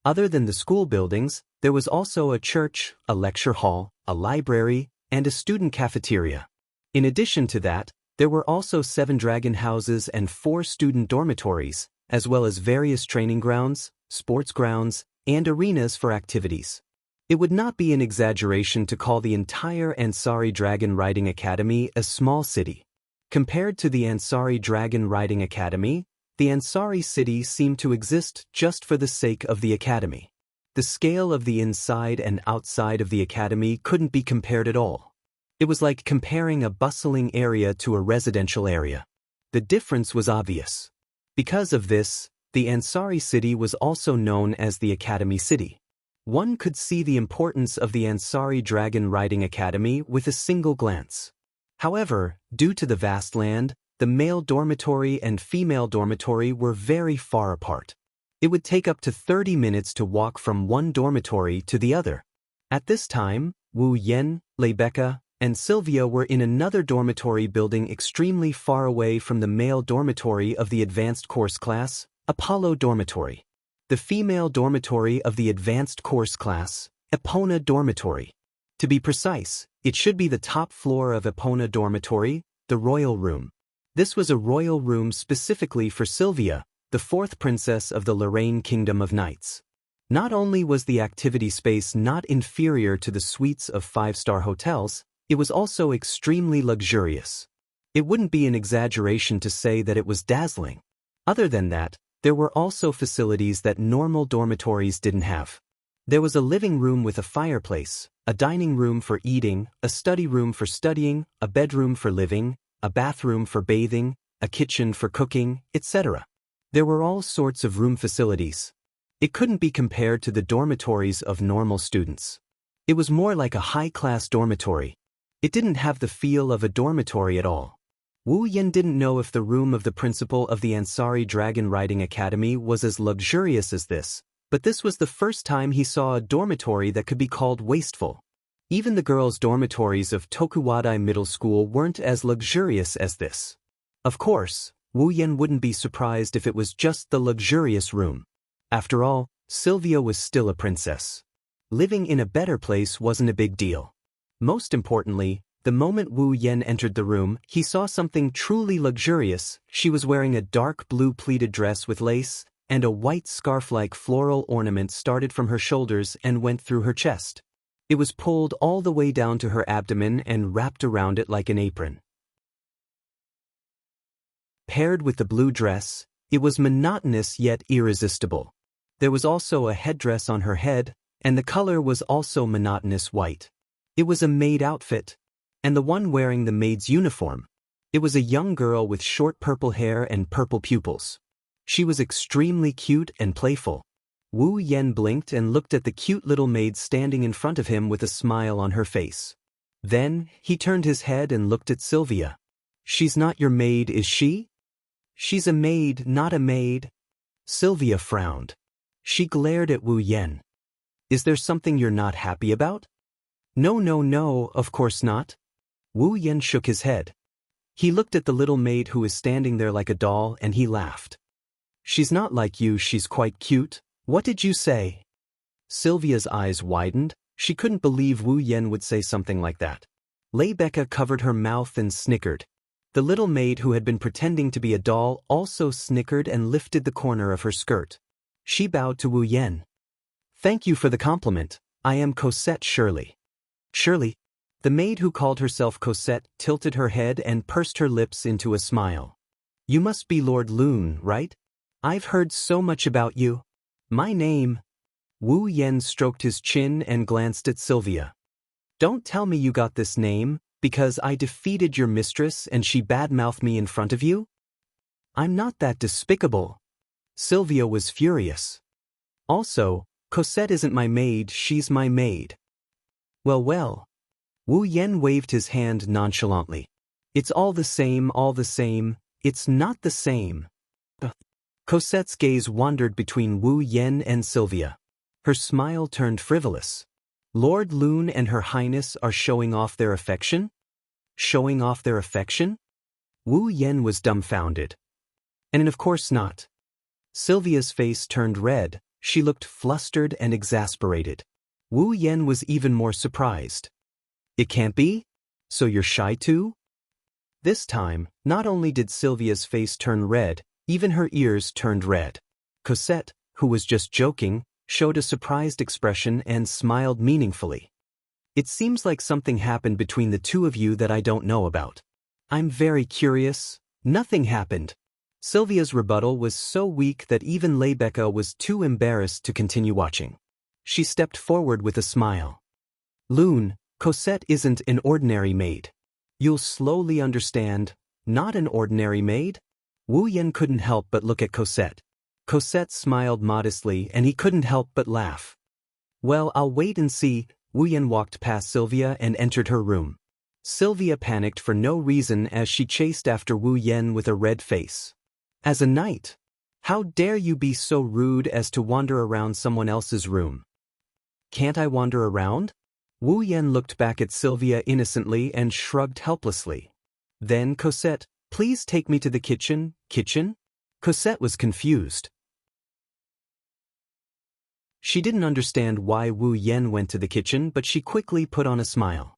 Other than the school buildings, there was also a church, a lecture hall, a library, and a student cafeteria. In addition to that, there were also 7 dragon houses and 4 student dormitories, as well as various training grounds, sports grounds, and arenas for activities. It would not be an exaggeration to call the entire Ansari Dragon Riding Academy a small city. Compared to the Ansari Dragon Riding Academy, the Ansari city seemed to exist just for the sake of the academy. The scale of the inside and outside of the academy couldn't be compared at all. It was like comparing a bustling area to a residential area. The difference was obvious. Because of this, the Ansari city was also known as the Academy City. One could see the importance of the Ansari Dragon Riding Academy with a single glance. However, due to the vast land, the male dormitory and female dormitory were very far apart. It would take up to 30 minutes to walk from one dormitory to the other. At this time, Wu Yen, Rebecca, and Sylvia were in another dormitory building extremely far away from the male dormitory of the advanced course class, Apollo Dormitory. The female dormitory of the advanced course class, Epona Dormitory. To be precise, it should be the top floor of Epona Dormitory, the royal room. This was a royal room specifically for Sylvia, the 4th princess of the Lorraine Kingdom of Knights. Not only was the activity space not inferior to the suites of 5-star hotels, it was also extremely luxurious. It wouldn't be an exaggeration to say that it was dazzling. Other than that, there were also facilities that normal dormitories didn't have. There was a living room with a fireplace, a dining room for eating, a study room for studying, a bedroom for living, a bathroom for bathing, a kitchen for cooking, etc. There were all sorts of room facilities. It couldn't be compared to the dormitories of normal students. It was more like a high-class dormitory. It didn't have the feel of a dormitory at all. Wu Yen didn't know if the room of the principal of the Ansari Dragon Riding Academy was as luxurious as this, but this was the first time he saw a dormitory that could be called wasteful. Even the girls' dormitories of Tokuwadai Middle School weren't as luxurious as this. Of course, Wu Yen wouldn't be surprised if it was just the luxurious room. After all, Sylvia was still a princess. Living in a better place wasn't a big deal. Most importantly, the moment Wu Yen entered the room, he saw something truly luxurious. She was wearing a dark blue pleated dress with lace, and a white scarf-like floral ornament started from her shoulders and went through her chest. It was pulled all the way down to her abdomen and wrapped around it like an apron. Paired with the blue dress, it was monotonous yet irresistible. There was also a headdress on her head, and the color was also monotonous white. It was a maid outfit. And the one wearing the maid's uniform. It was a young girl with short purple hair and purple pupils. She was extremely cute and playful. Wu Yen blinked and looked at the cute little maid standing in front of him with a smile on her face. Then, he turned his head and looked at Sylvia. She's not your maid, is she? She's a maid, not a maid. Sylvia frowned. She glared at Wu Yen. Is there something you're not happy about? No, no, no, of course not. Wu Yen shook his head. He looked at the little maid who was standing there like a doll and he laughed. She's not like you, she's quite cute. What did you say? Sylvia's eyes widened. She couldn't believe Wu Yen would say something like that. Rebecca covered her mouth and snickered. The little maid who had been pretending to be a doll also snickered and lifted the corner of her skirt. She bowed to Wu Yen. Thank you for the compliment. I am Cosette Shirley. Shirley? The maid who called herself Cosette tilted her head and pursed her lips into a smile. You must be Lord Loon, right? I've heard so much about you. My name. Wu Yen stroked his chin and glanced at Sylvia. Don't tell me you got this name because I defeated your mistress and she badmouthed me in front of you? I'm not that despicable. Sylvia was furious. Also, Cosette isn't my maid, she's my maid. Well, well. Wu Yen waved his hand nonchalantly. It's all the same, it's not the same. Cosette's gaze wandered between Wu Yen and Sylvia. Her smile turned frivolous. Lord Loon and Her Highness are showing off their affection? Showing off their affection? Wu Yen was dumbfounded. And of course not. Sylvia's face turned red, she looked flustered and exasperated. Wu Yen was even more surprised. It can't be? So you're shy too? This time, not only did Sylvia's face turn red, even her ears turned red. Cosette, who was just joking, showed a surprised expression and smiled meaningfully. It seems like something happened between the two of you that I don't know about. I'm very curious. Nothing happened. Sylvia's rebuttal was so weak that even Rebecca was too embarrassed to continue watching. She stepped forward with a smile. Loon, Cosette isn't an ordinary maid. You'll slowly understand. Not an ordinary maid? Wu Yen couldn't help but look at Cosette. Cosette smiled modestly and he couldn't help but laugh. Well, I'll wait and see. Wu Yen walked past Sylvia and entered her room. Sylvia panicked for no reason as she chased after Wu Yen with a red face. As a knight? How dare you be so rude as to wander around someone else's room? Can't I wander around? Wu Yen looked back at Sylvia innocently and shrugged helplessly. Then Cosette, please take me to the kitchen. Kitchen? Cosette was confused. She didn't understand why Wu Yen went to the kitchen, but she quickly put on a smile.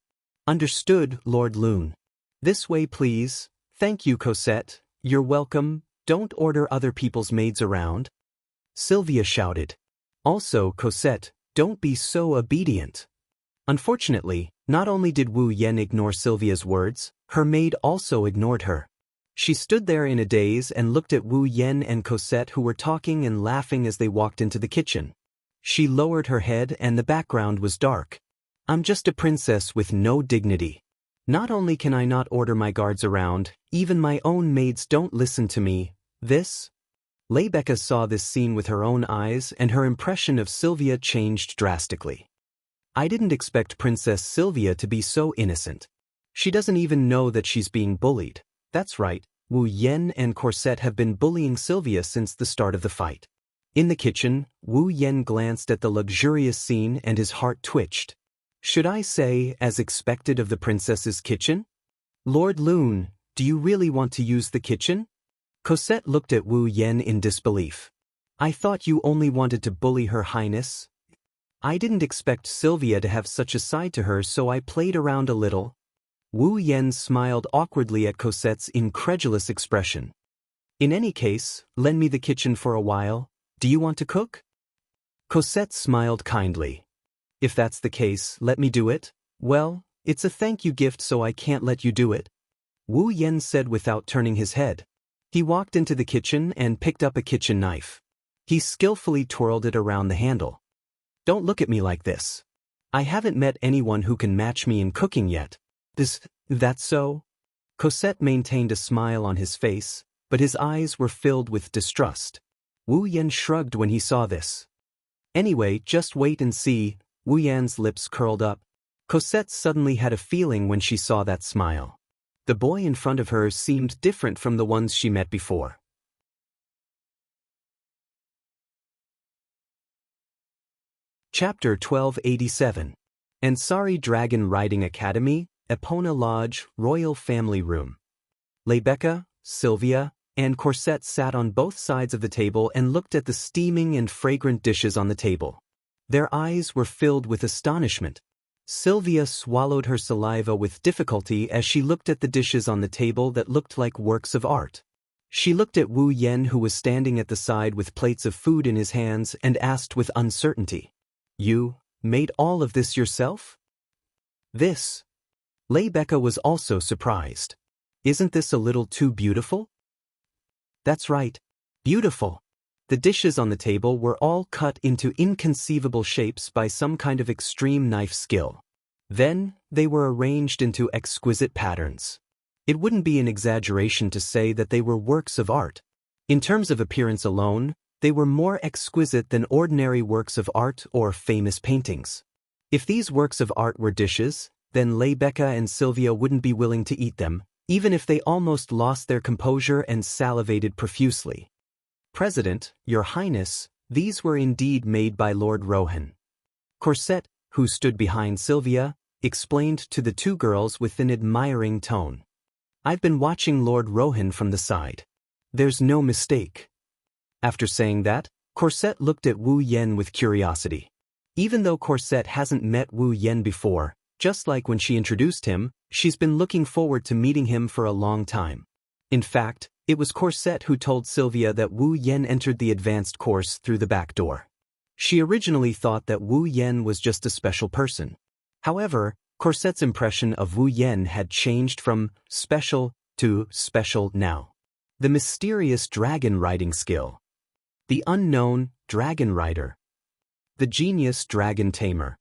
Understood, Lord Loon. This way, please. Thank you, Cosette. You're welcome. Don't order other people's maids around. Sylvia shouted. Also, Cosette, don't be so obedient. Unfortunately, not only did Wu Yen ignore Sylvia's words, her maid also ignored her. She stood there in a daze and looked at Wu Yen and Cosette, who were talking and laughing as they walked into the kitchen. She lowered her head and the background was dark. I'm just a princess with no dignity. Not only can I not order my guards around, even my own maids don't listen to me. This? Rebecca saw this scene with her own eyes and her impression of Sylvia changed drastically. I didn't expect Princess Sylvia to be so innocent. She doesn't even know that she's being bullied. That's right, Wu Yen and Cosette have been bullying Sylvia since the start of the fight. In the kitchen, Wu Yen glanced at the luxurious scene and his heart twitched. Should I say, as expected of the princess's kitchen? Lord Loon, do you really want to use the kitchen? Cosette looked at Wu Yen in disbelief. I thought you only wanted to bully Her Highness. I didn't expect Sylvia to have such a side to her, so I played around a little. Wu Yen smiled awkwardly at Cosette's incredulous expression. In any case, lend me the kitchen for a while. Do you want to cook? Cosette smiled kindly. If that's the case, let me do it. Well, it's a thank you gift, so I can't let you do it. Wu Yen said without turning his head. He walked into the kitchen and picked up a kitchen knife. He skillfully twirled it around the handle. Don't look at me like this. I haven't met anyone who can match me in cooking yet. That's so? Cosette maintained a smile on his face, but his eyes were filled with distrust. Wu Yen shrugged when he saw this. Anyway, just wait and see. Wu Yan's lips curled up. Cosette suddenly had a feeling when she saw that smile. The boy in front of her seemed different from the ones she met before. Chapter 1287. Ansari Dragon Riding Academy, Epona Lodge, Royal Family Room. Rebecca, Sylvia, and Cosette sat on both sides of the table and looked at the steaming and fragrant dishes on the table. Their eyes were filled with astonishment. Sylvia swallowed her saliva with difficulty as she looked at the dishes on the table that looked like works of art. She looked at Wu Yan, who was standing at the side with plates of food in his hands, and asked with uncertainty, "You made all of this yourself?" "This?" Rebecca was also surprised. "Isn't this a little too beautiful?" "That's right. Beautiful." The dishes on the table were all cut into inconceivable shapes by some kind of extreme knife skill. Then, they were arranged into exquisite patterns. It wouldn't be an exaggeration to say that they were works of art. In terms of appearance alone, they were more exquisite than ordinary works of art or famous paintings. If these works of art were dishes, then Rebecca and Sylvia wouldn't be willing to eat them, even if they almost lost their composure and salivated profusely. "President, Your Highness, these were indeed made by Lord Rohan." Cosette, who stood behind Sylvia, explained to the two girls with an admiring tone. "I've been watching Lord Rohan from the side. There's no mistake." After saying that, Cosette looked at Wu Yan with curiosity. Even though Cosette hasn't met Wu Yan before, just like when she introduced him, she's been looking forward to meeting him for a long time. In fact, it was Cosette who told Sylvia that Wu Yan entered the advanced course through the back door. She originally thought that Wu Yan was just a special person. However, Cosette's impression of Wu Yan had changed from special to special now. The mysterious dragon riding skill. The unknown dragon rider. The genius dragon tamer.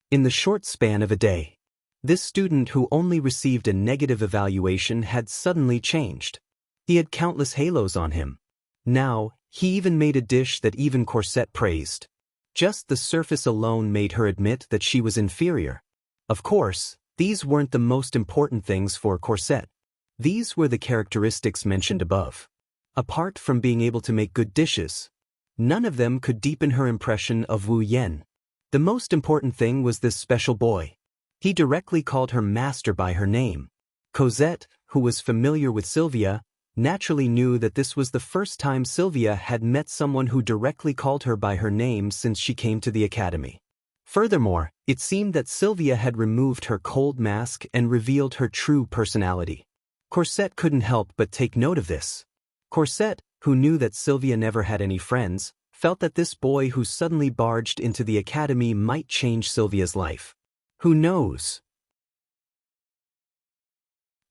In the short span of a day, this student who only received a negative evaluation had suddenly changed. He had countless halos on him. Now, he even made a dish that even Cosette praised. Just the surface alone made her admit that she was inferior. Of course, these weren't the most important things for Cosette. These were the characteristics mentioned above. Apart from being able to make good dishes, none of them could deepen her impression of Wu Yan. The most important thing was this special boy. He directly called her master by her name. Cosette, who was familiar with Sylvia, naturally knew that this was the first time Sylvia had met someone who directly called her by her name since she came to the academy. Furthermore, it seemed that Sylvia had removed her cold mask and revealed her true personality. Cosette couldn't help but take note of this. Cosette, who knew that Sylvia never had any friends, felt that this boy who suddenly barged into the academy might change Sylvia's life. Who knows?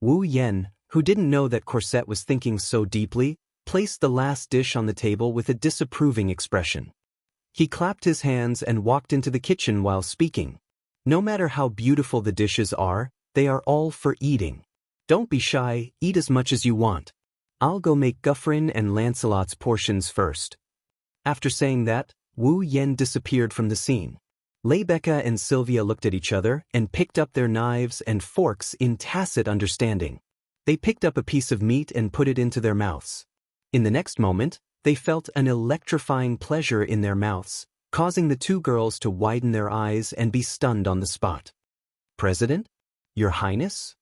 Wu Yan, who didn't know that Cosette was thinking so deeply, placed the last dish on the table with a disapproving expression. He clapped his hands and walked into the kitchen while speaking. "No matter how beautiful the dishes are, they are all for eating. Don't be shy, eat as much as you want. I'll go make Guffrin and Lancelot's portions first." After saying that, Wu Yan disappeared from the scene. Rebecca and Sylvia looked at each other and picked up their knives and forks in tacit understanding. They picked up a piece of meat and put it into their mouths. In the next moment, they felt an electrifying pleasure in their mouths, causing the two girls to widen their eyes and be stunned on the spot. "President? Your Highness?"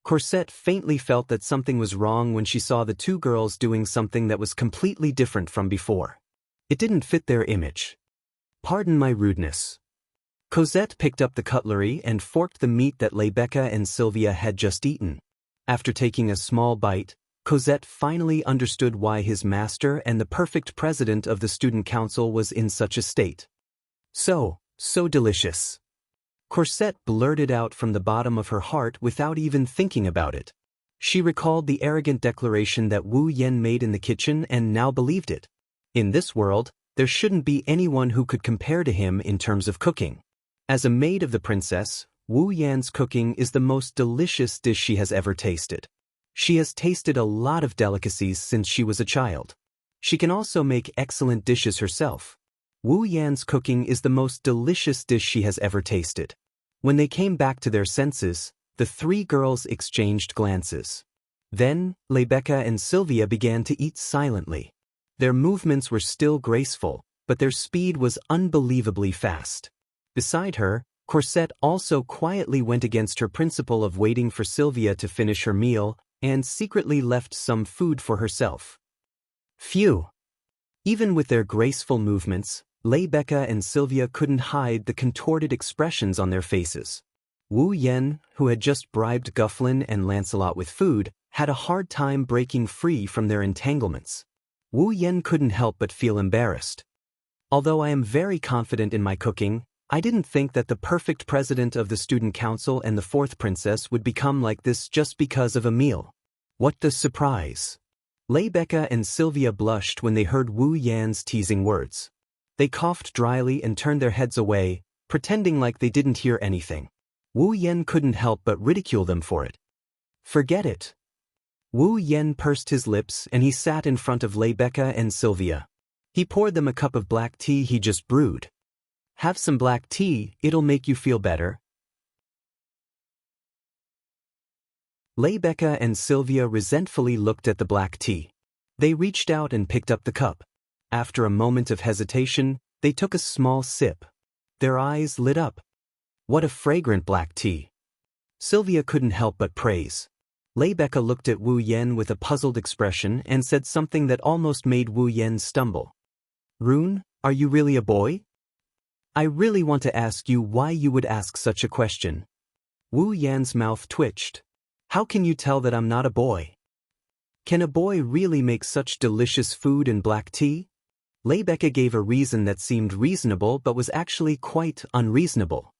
Cosette faintly felt that something was wrong when she saw the two girls doing something that was completely different from before. It didn't fit their image. "Pardon my rudeness." Cosette picked up the cutlery and forked the meat that Rebecca and Sylvia had just eaten. After taking a small bite, Cosette finally understood why his master and the perfect president of the student council was in such a state. So delicious." Cosette blurted out from the bottom of her heart without even thinking about it. She recalled the arrogant declaration that Wu Yan made in the kitchen and now believed it. In this world, there shouldn't be anyone who could compare to him in terms of cooking. As a maid of the princess, Wu Yan's cooking is the most delicious dish she has ever tasted. She has tasted a lot of delicacies since she was a child. She can also make excellent dishes herself. Wu Yan's cooking is the most delicious dish she has ever tasted. When they came back to their senses, the three girls exchanged glances. Then, Rebecca and Sylvia began to eat silently. Their movements were still graceful, but their speed was unbelievably fast. Beside her, Corsette also quietly went against her principle of waiting for Sylvia to finish her meal and secretly left some food for herself. Phew! Even with their graceful movements, Rebecca and Sylvia couldn't hide the contorted expressions on their faces. Wu Yan, who had just bribed Gufflin and Lancelot with food, had a hard time breaking free from their entanglements. Wu Yan couldn't help but feel embarrassed. Although I am very confident in my cooking, I didn't think that the perfect president of the student council and the fourth princess would become like this just because of a meal. What the surprise! Rebecca and Sylvia blushed when they heard Wu Yan's teasing words. They coughed dryly and turned their heads away, pretending like they didn't hear anything. Wu Yan couldn't help but ridicule them for it. Forget it. Wu Yan pursed his lips and he sat in front of Rebecca and Sylvia. He poured them a cup of black tea he just brewed. Have some black tea, it'll make you feel better. Rebecca and Sylvia resentfully looked at the black tea. They reached out and picked up the cup. After a moment of hesitation, they took a small sip. Their eyes lit up. What a fragrant black tea! Sylvia couldn't help but praise. Rebecca looked at Wu Yan with a puzzled expression and said something that almost made Wu Yan stumble. Rune, are you really a boy? I really want to ask you why you would ask such a question. Wu Yan's mouth twitched. How can you tell that I'm not a boy? Can a boy really make such delicious food and black tea? Rebecca gave a reason that seemed reasonable but was actually quite unreasonable.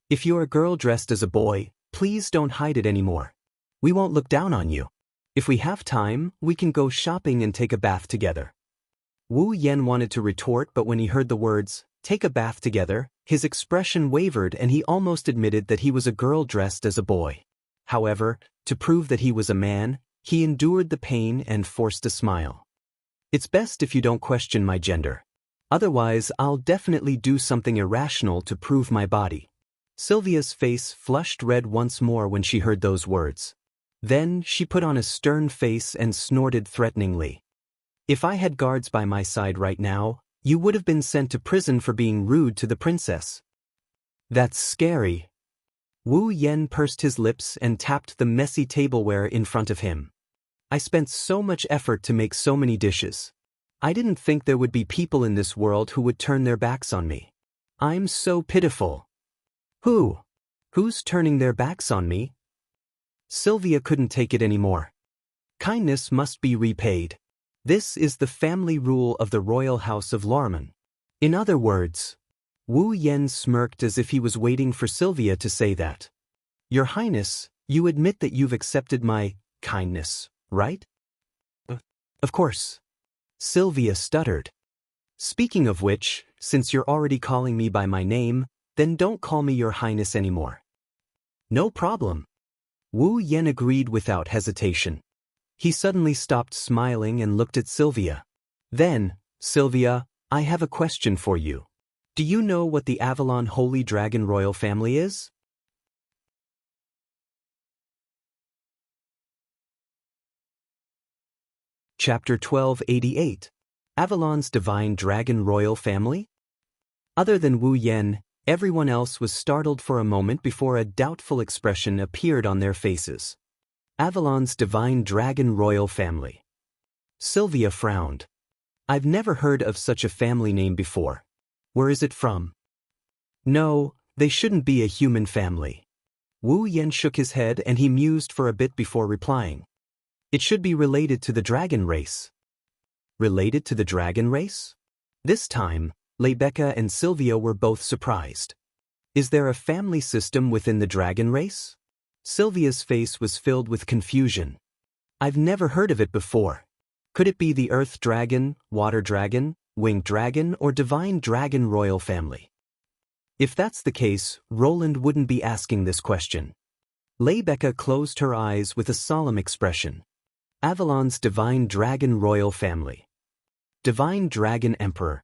If you're a girl dressed as a boy, please don't hide it anymore. We won't look down on you. If we have time, we can go shopping and take a bath together. Wu Yan wanted to retort, but when he heard the words, take a bath together, his expression wavered and he almost admitted that he was a girl dressed as a boy. However, to prove that he was a man, he endured the pain and forced a smile. It's best if you don't question my gender. Otherwise, I'll definitely do something irrational to prove my body. Sylvia's face flushed red once more when she heard those words. Then she put on a stern face and snorted threateningly. If I had guards by my side right now, you would have been sent to prison for being rude to the princess. That's scary. Wu Yan pursed his lips and tapped the messy tableware in front of him. I spent so much effort to make so many dishes. I didn't think there would be people in this world who would turn their backs on me. I'm so pitiful. Who's turning their backs on me? Sylvia couldn't take it anymore. Kindness must be repaid. This is the family rule of the royal house of Lorman. In other words, Wu Yan smirked as if he was waiting for Sylvia to say that. Your Highness, you admit that you've accepted my kindness, right? Of course. Sylvia stuttered. Speaking of which, since you're already calling me by my name, then don't call me Your Highness anymore. No problem. Wu Yan agreed without hesitation. He suddenly stopped smiling and looked at Sylvia. Then, Sylvia, I have a question for you. Do you know what the Avalon Holy Dragon royal family is? Chapter 1288. Avalon's Divine Dragon Royal Family? Other than Wu Yan, everyone else was startled for a moment before a doubtful expression appeared on their faces. Avalon's Divine Dragon Royal Family. Sylvia frowned. I've never heard of such a family name before. Where is it from? No, they shouldn't be a human family. Wu Yan shook his head and he mused for a bit before replying. It should be related to the dragon race. Related to the dragon race? This time, Rebecca and Sylvia were both surprised. Is there a family system within the dragon race? Sylvia's face was filled with confusion. I've never heard of it before. Could it be the Earth Dragon, Water Dragon, Winged Dragon, or Divine Dragon Royal Family? If that's the case, Roland wouldn't be asking this question. Rebecca closed her eyes with a solemn expression. Avalon's Divine Dragon Royal Family. Divine Dragon Emperor.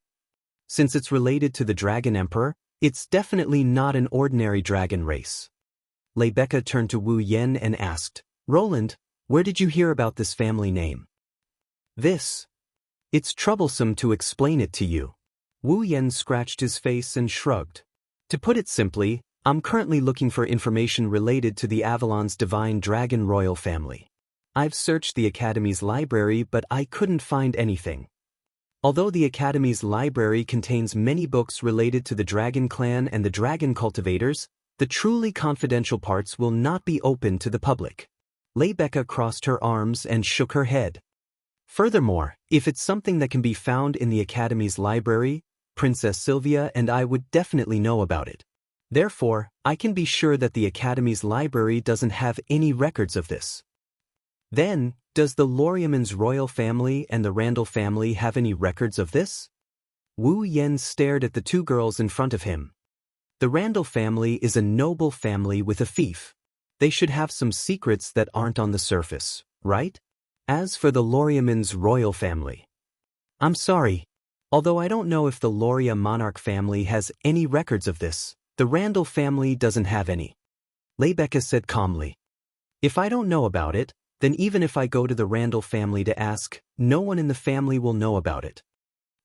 Since it's related to the Dragon Emperor, it's definitely not an ordinary dragon race. Rebecca turned to Wu Yen and asked, Roland, where did you hear about this family name? This. It's troublesome to explain it to you. Wu Yen scratched his face and shrugged. To put it simply, I'm currently looking for information related to the Avalon's divine dragon royal family. I've searched the Academy's library but I couldn't find anything. Although the Academy's library contains many books related to the Dragon Clan and the Dragon Cultivators, the truly confidential parts will not be open to the public. Rebecca crossed her arms and shook her head. Furthermore, if it's something that can be found in the Academy's library, Princess Sylvia and I would definitely know about it. Therefore, I can be sure that the Academy's library doesn't have any records of this. Then, does the Loriaman's royal family and the Randall family have any records of this? Wu Yen stared at the two girls in front of him. The Randall family is a noble family with a fief. They should have some secrets that aren't on the surface, right? As for the Loriaman's royal family, I'm sorry. Although I don't know if the Loria monarch family has any records of this, the Randall family doesn't have any. Rebecca said calmly. If I don't know about it, then even if I go to the Randall family to ask, no one in the family will know about it.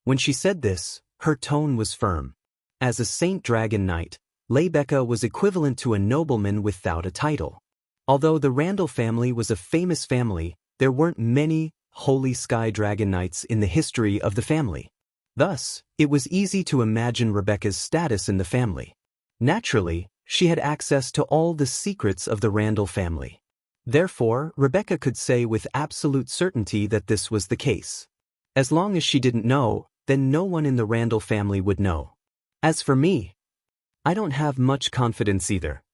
When she said this, her tone was firm. As a Saint Dragon Knight, Rebecca was equivalent to a nobleman without a title. Although the Randall family was a famous family, there weren't many Holy Sky Dragon Knights in the history of the family. Thus, it was easy to imagine Rebecca's status in the family. Naturally, she had access to all the secrets of the Randall family. Therefore, Rebecca could say with absolute certainty that this was the case. As long as she didn't know, then no one in the Randall family would know. As for me, I don't have much confidence either.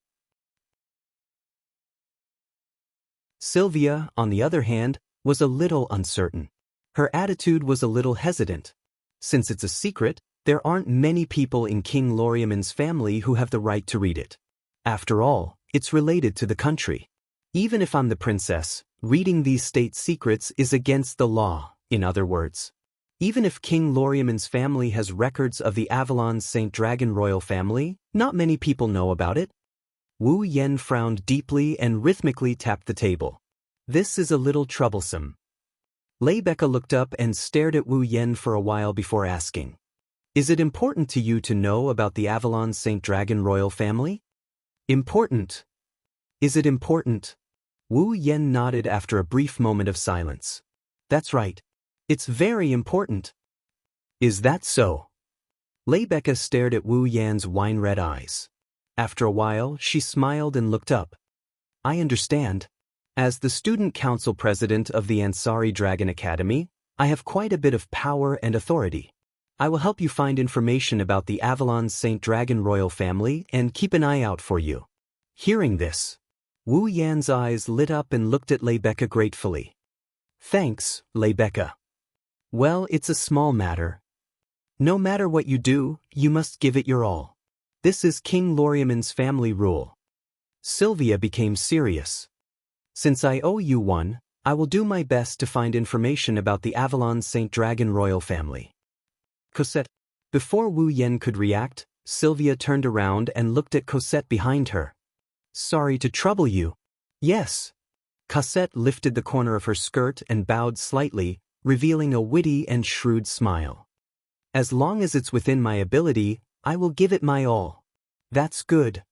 Sylvia, on the other hand, was a little uncertain. Her attitude was a little hesitant. Since it's a secret, there aren't many people in King Loriaman's family who have the right to read it. After all, it's related to the country. Even if I'm the princess, reading these state secrets is against the law, in other words. Even if King Loriaman's family has records of the Avalon's Saint Dragon royal family, not many people know about it. Wu Yen frowned deeply and rhythmically tapped the table. This is a little troublesome. Rebecca looked up and stared at Wu Yen for a while before asking, Is it important to you to know about the Avalon's Saint Dragon royal family? Important. Is it important? Wu Yen nodded after a brief moment of silence. That's right. It's very important. Is that so? Rebecca stared at Wu Yan's wine-red eyes. After a while, she smiled and looked up. I understand. As the student council president of the Ansari Dragon Academy, I have quite a bit of power and authority. I will help you find information about the Avalon's Saint Dragon royal family and keep an eye out for you. Hearing this, Wu Yan's eyes lit up and looked at Rebecca gratefully. Thanks, Rebecca. Well, it's a small matter. No matter what you do, you must give it your all. This is King Loriaman's family rule. Sylvia became serious. Since I owe you one, I will do my best to find information about the Avalon Saint Dragon royal family. Cosette. Before Wu Yen could react, Sylvia turned around and looked at Cosette behind her. Sorry to trouble you. Yes. Cosette lifted the corner of her skirt and bowed slightly, revealing a witty and shrewd smile. As long as it's within my ability, I will give it my all. That's good.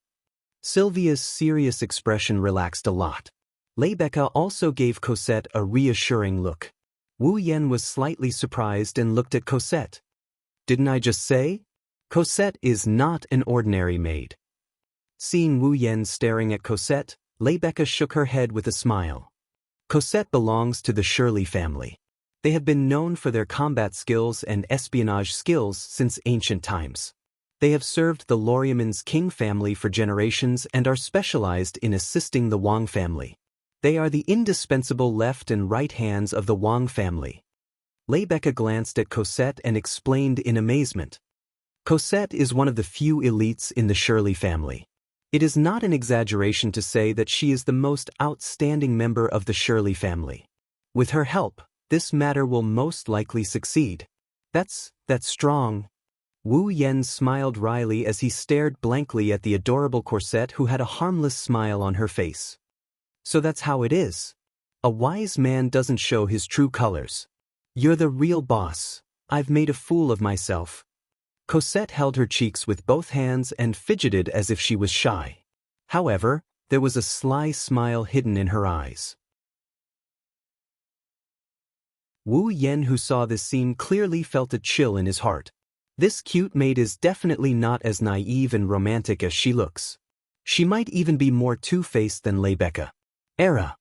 Sylvia's serious expression relaxed a lot. Rebecca also gave Cosette a reassuring look. Wu Yen was slightly surprised and looked at Cosette. Didn't I just say? Cosette is not an ordinary maid. Seeing Wu Yen staring at Cosette, Rebecca shook her head with a smile. Cosette belongs to the Shirley family. They have been known for their combat skills and espionage skills since ancient times. They have served the Loriaman's king family for generations and are specialized in assisting the Wang family. They are the indispensable left and right hands of the Wang family. Rebecca glanced at Cosette and explained in amazement. Cosette is one of the few elites in the Shirley family. It is not an exaggeration to say that she is the most outstanding member of the Shirley family. With her help, this matter will most likely succeed. That's strong. Wu Yen smiled wryly as he stared blankly at the adorable corset who had a harmless smile on her face. So that's how it is. A wise man doesn't show his true colors. You're the real boss. I've made a fool of myself. Cosette held her cheeks with both hands and fidgeted as if she was shy. However, there was a sly smile hidden in her eyes. Wu Yen, who saw this scene, clearly felt a chill in his heart. This cute maid is definitely not as naive and romantic as she looks. She might even be more two-faced than Rebecca. Era.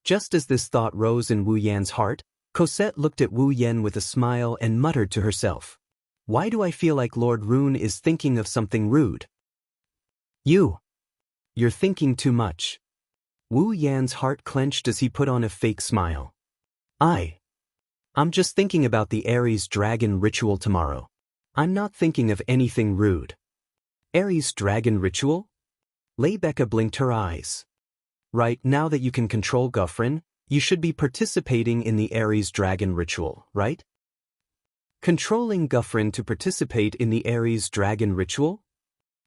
Just as this thought rose in Wu Yan's heart, Cosette looked at Wu Yen with a smile and muttered to herself, "Why do I feel like Lord Rune is thinking of something rude?" You're thinking too much." Wu Yan's heart clenched as he put on a fake smile. I'm just thinking about the Aries dragon ritual tomorrow. I'm not thinking of anything rude." Aries dragon ritual? Rebecca blinked her eyes. Right, now that you can control Guffrin, you should be participating in the Aries dragon ritual, right? Controlling Guffrin to participate in the Aries dragon ritual?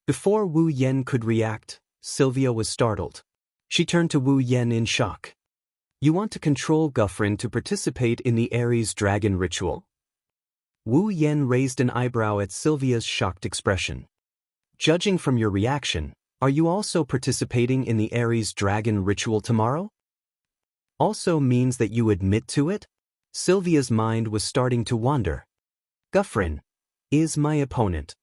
Before Wu Yen could react, Sylvia was startled. She turned to Wu Yen in shock. "You want to control Guffrin to participate in the Aries dragon ritual?" Wu Yen raised an eyebrow at Sylvia's shocked expression. "Judging from your reaction, are you also participating in the Aries dragon ritual tomorrow?" "Also means that you admit to it?" Sylvia's mind was starting to wander. "Guffrin is my opponent."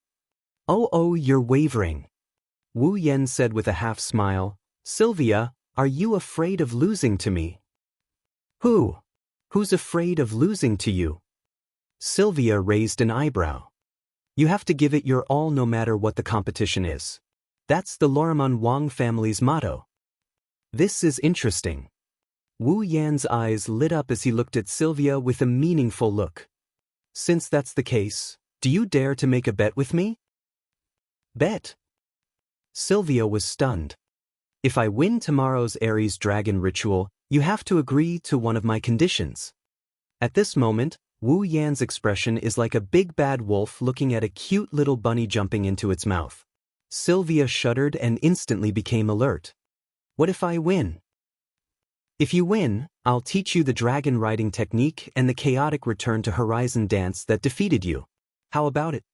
Oh, you're wavering," Wu Yen said with a half smile. "Sylvia, are you afraid of losing to me?" Who's afraid of losing to you?" Sylvia raised an eyebrow. "You have to give it your all no matter what the competition is. That's the Loriman Wang family's motto." "This is interesting." Wu Yan's eyes lit up as he looked at Sylvia with a meaningful look. "Since that's the case, do you dare to make a bet with me?" "Bet?" Sylvia was stunned. "If I win tomorrow's Aries dragon ritual, you have to agree to one of my conditions." At this moment, Wu Yan's expression is like a big bad wolf looking at a cute little bunny jumping into its mouth. Sylvia shuddered and instantly became alert. "What if I win?" "If you win, I'll teach you the dragon riding technique and the chaotic return to horizon dance that defeated you. How about it?"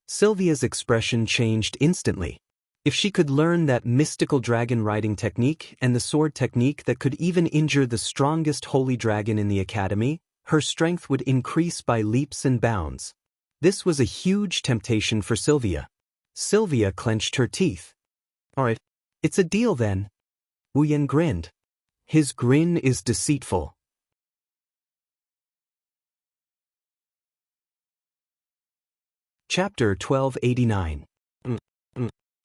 Sylvia's expression changed instantly. If she could learn that mystical dragon riding technique and the sword technique that could even injure the strongest holy dragon in the academy, her strength would increase by leaps and bounds. This was a huge temptation for Sylvia. Sylvia clenched her teeth. "All right, it's a deal then." Wu Yen grinned. His grin is deceitful. Chapter 1289.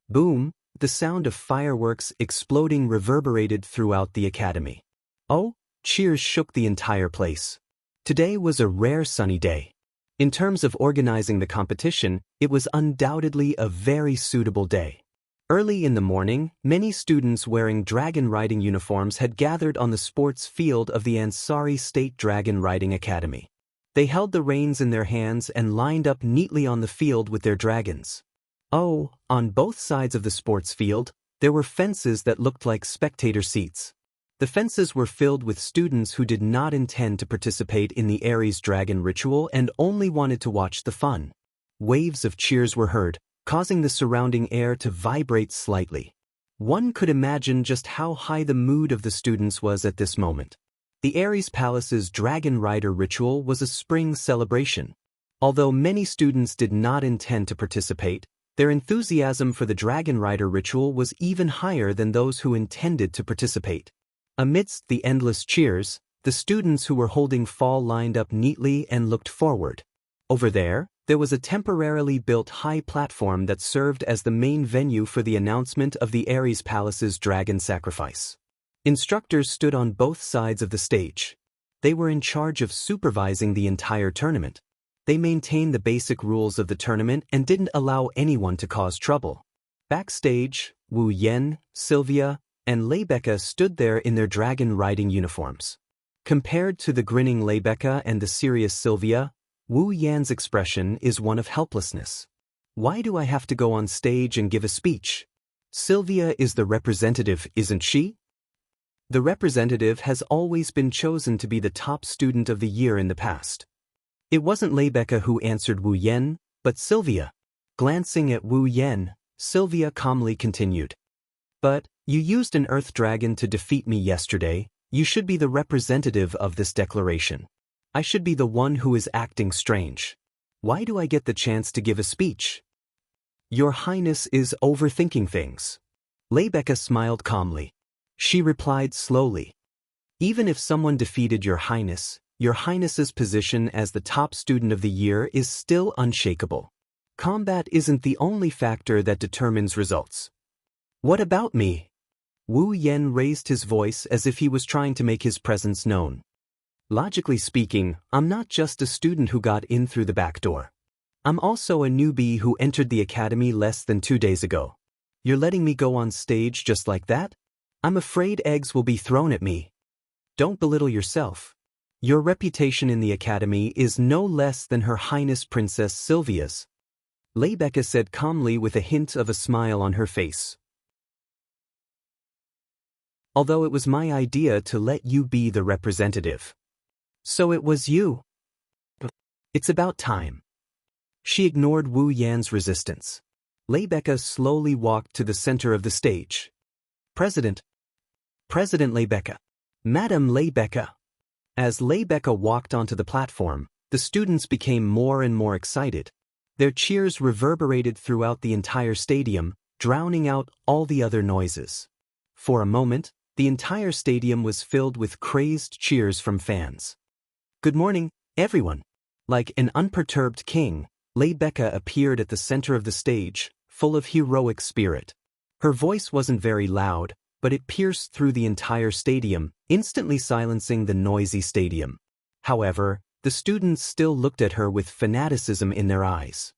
Boom, the sound of fireworks exploding reverberated throughout the academy. Oh, cheers shook the entire place. Today was a rare sunny day. In terms of organizing the competition, it was undoubtedly a very suitable day. Early in the morning, many students wearing dragon riding uniforms had gathered on the sports field of the Ansari State Dragon Riding Academy. They held the reins in their hands and lined up neatly on the field with their dragons. Oh, on both sides of the sports field, there were fences that looked like spectator seats. The fences were filled with students who did not intend to participate in the Aries dragon ritual and only wanted to watch the fun. Waves of cheers were heard, causing the surrounding air to vibrate slightly. One could imagine just how high the mood of the students was at this moment. The Aries Palace's Dragon Rider ritual was a spring celebration. Although many students did not intend to participate, their enthusiasm for the Dragon Rider ritual was even higher than those who intended to participate. Amidst the endless cheers, the students who were holding fall lined up neatly and looked forward. Over there was a temporarily built high platform that served as the main venue for the announcement of the Aries Palace's dragon sacrifice. Instructors stood on both sides of the stage. They were in charge of supervising the entire tournament. They maintained the basic rules of the tournament and didn't allow anyone to cause trouble. Backstage, Wu Yen, Sylvia, and Rebecca stood there in their dragon riding uniforms. Compared to the grinning Rebecca and the serious Sylvia, Wu Yan's expression is one of helplessness. Why do I have to go on stage and give a speech? Sylvia is the representative, isn't she? The representative has always been chosen to be the top student of the year in the past. It wasn't Leibecca who answered Wu Yan, but Sylvia. Glancing at Wu Yan, Sylvia calmly continued. But, you used an earth dragon to defeat me yesterday. You should be the representative of this declaration. I should be the one who is acting strange. Why do I get the chance to give a speech? Your Highness is overthinking things. Leibecca smiled calmly. She replied slowly. Even if someone defeated Your Highness's position as the top student of the year is still unshakable. Combat isn't the only factor that determines results. What about me? Wu Yan raised his voice as if he was trying to make his presence known. Logically speaking, I'm not just a student who got in through the back door. I'm also a newbie who entered the academy less than 2 days ago. You're letting me go on stage just like that? I'm afraid eggs will be thrown at me. Don't belittle yourself. Your reputation in the academy is no less than Her Highness Princess Sylvia's. Leibecca said calmly with a hint of a smile on her face. Although it was my idea to let you be the representative. So it was you. It's about time. She ignored Wu Yan's resistance. Leibecca slowly walked to the center of the stage. President Leibecca. Madam Leibecca. As Leibecca walked onto the platform, the students became more and more excited. Their cheers reverberated throughout the entire stadium, drowning out all the other noises. For a moment, the entire stadium was filled with crazed cheers from fans. Good morning, everyone. Like an unperturbed king, Leibecca appeared at the center of the stage, full of heroic spirit. Her voice wasn't very loud, but it pierced through the entire stadium, instantly silencing the noisy stadium. However, the students still looked at her with fanaticism in their eyes.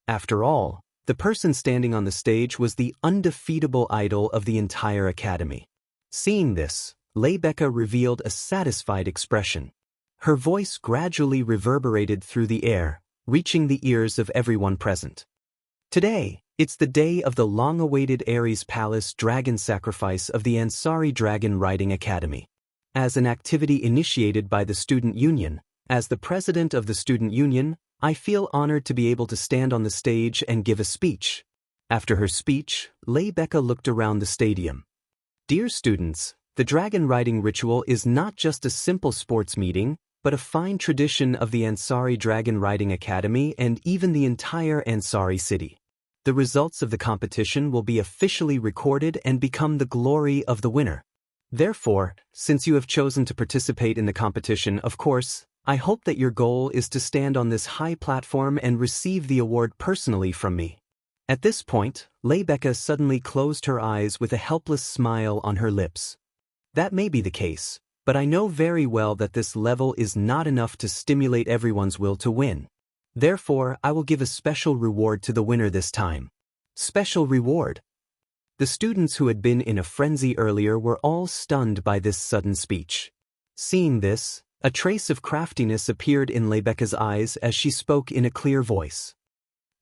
After all, the person standing on the stage was the undefeatable idol of the entire academy. Seeing this, Leibecca revealed a satisfied expression. Her voice gradually reverberated through the air, reaching the ears of everyone present. Today, it's the day of the long-awaited Ares Palace Dragon Sacrifice of the Ansari Dragon Riding Academy. As an activity initiated by the Student Union, as the president of the Student Union, I feel honored to be able to stand on the stage and give a speech. After her speech, Leibecca looked around the stadium. Dear students, the dragon riding ritual is not just a simple sports meeting, but a fine tradition of the Ansari Dragon Riding Academy and even the entire Ansari city. The results of the competition will be officially recorded and become the glory of the winner. Therefore, since you have chosen to participate in the competition, of course, I hope that your goal is to stand on this high platform and receive the award personally from me. At this point, Leibecca suddenly closed her eyes with a helpless smile on her lips. That may be the case, but I know very well that this level is not enough to stimulate everyone's will to win. Therefore, I will give a special reward to the winner this time. Special reward. The students who had been in a frenzy earlier were all stunned by this sudden speech. Seeing this, a trace of craftiness appeared in Leibecca's eyes as she spoke in a clear voice.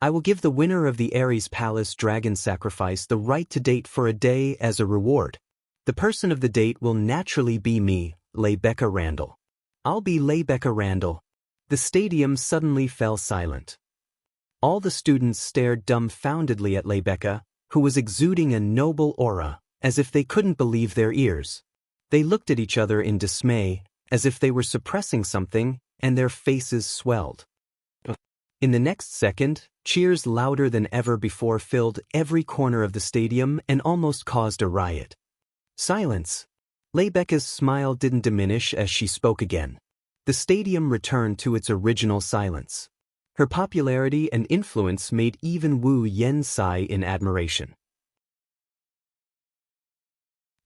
I will give the winner of the Ares Palace Dragon Sacrifice the right to date for a day as a reward. The person of the date will naturally be me, Leibecca Randall. I'll be Leibecca Randall. The stadium suddenly fell silent. All the students stared dumbfoundedly at Leibecca, who was exuding a noble aura, as if they couldn't believe their ears. They looked at each other in dismay, as if they were suppressing something, and their faces swelled. In the next second, cheers louder than ever before filled every corner of the stadium and almost caused a riot. Silence. Leibecca's smile didn't diminish as she spoke again. The stadium returned to its original silence. Her popularity and influence made even Wu Yan sigh in admiration.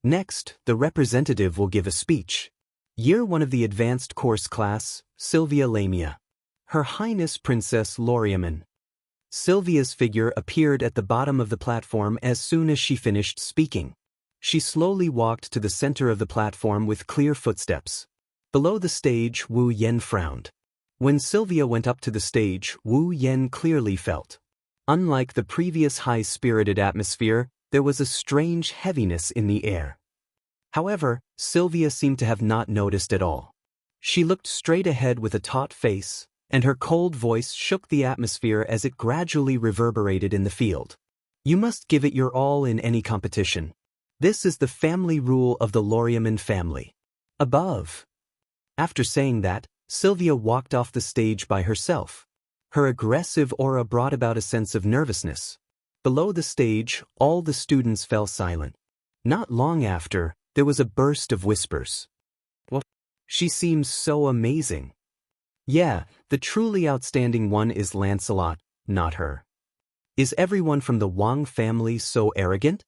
Next, the representative will give a speech. Year 1 of the advanced course class, Sylvia Lamia. Her Highness Princess Loriaman. Sylvia's figure appeared at the bottom of the platform as soon as she finished speaking. She slowly walked to the center of the platform with clear footsteps. Below the stage, Wu Yan frowned. When Sylvia went up to the stage, Wu Yen clearly felt. Unlike the previous high-spirited atmosphere, there was a strange heaviness in the air. However, Sylvia seemed to have not noticed at all. She looked straight ahead with a taut face, and her cold voice shook the atmosphere as it gradually reverberated in the field. You must give it your all in any competition. This is the family rule of the Loriaman family. Above. After saying that, Sylvia walked off the stage by herself. Her aggressive aura brought about a sense of nervousness. Below the stage, all the students fell silent. Not long after, there was a burst of whispers. What? She seems so amazing. Yeah, the truly outstanding one is Lancelot, not her. Is everyone from the Wang family so arrogant?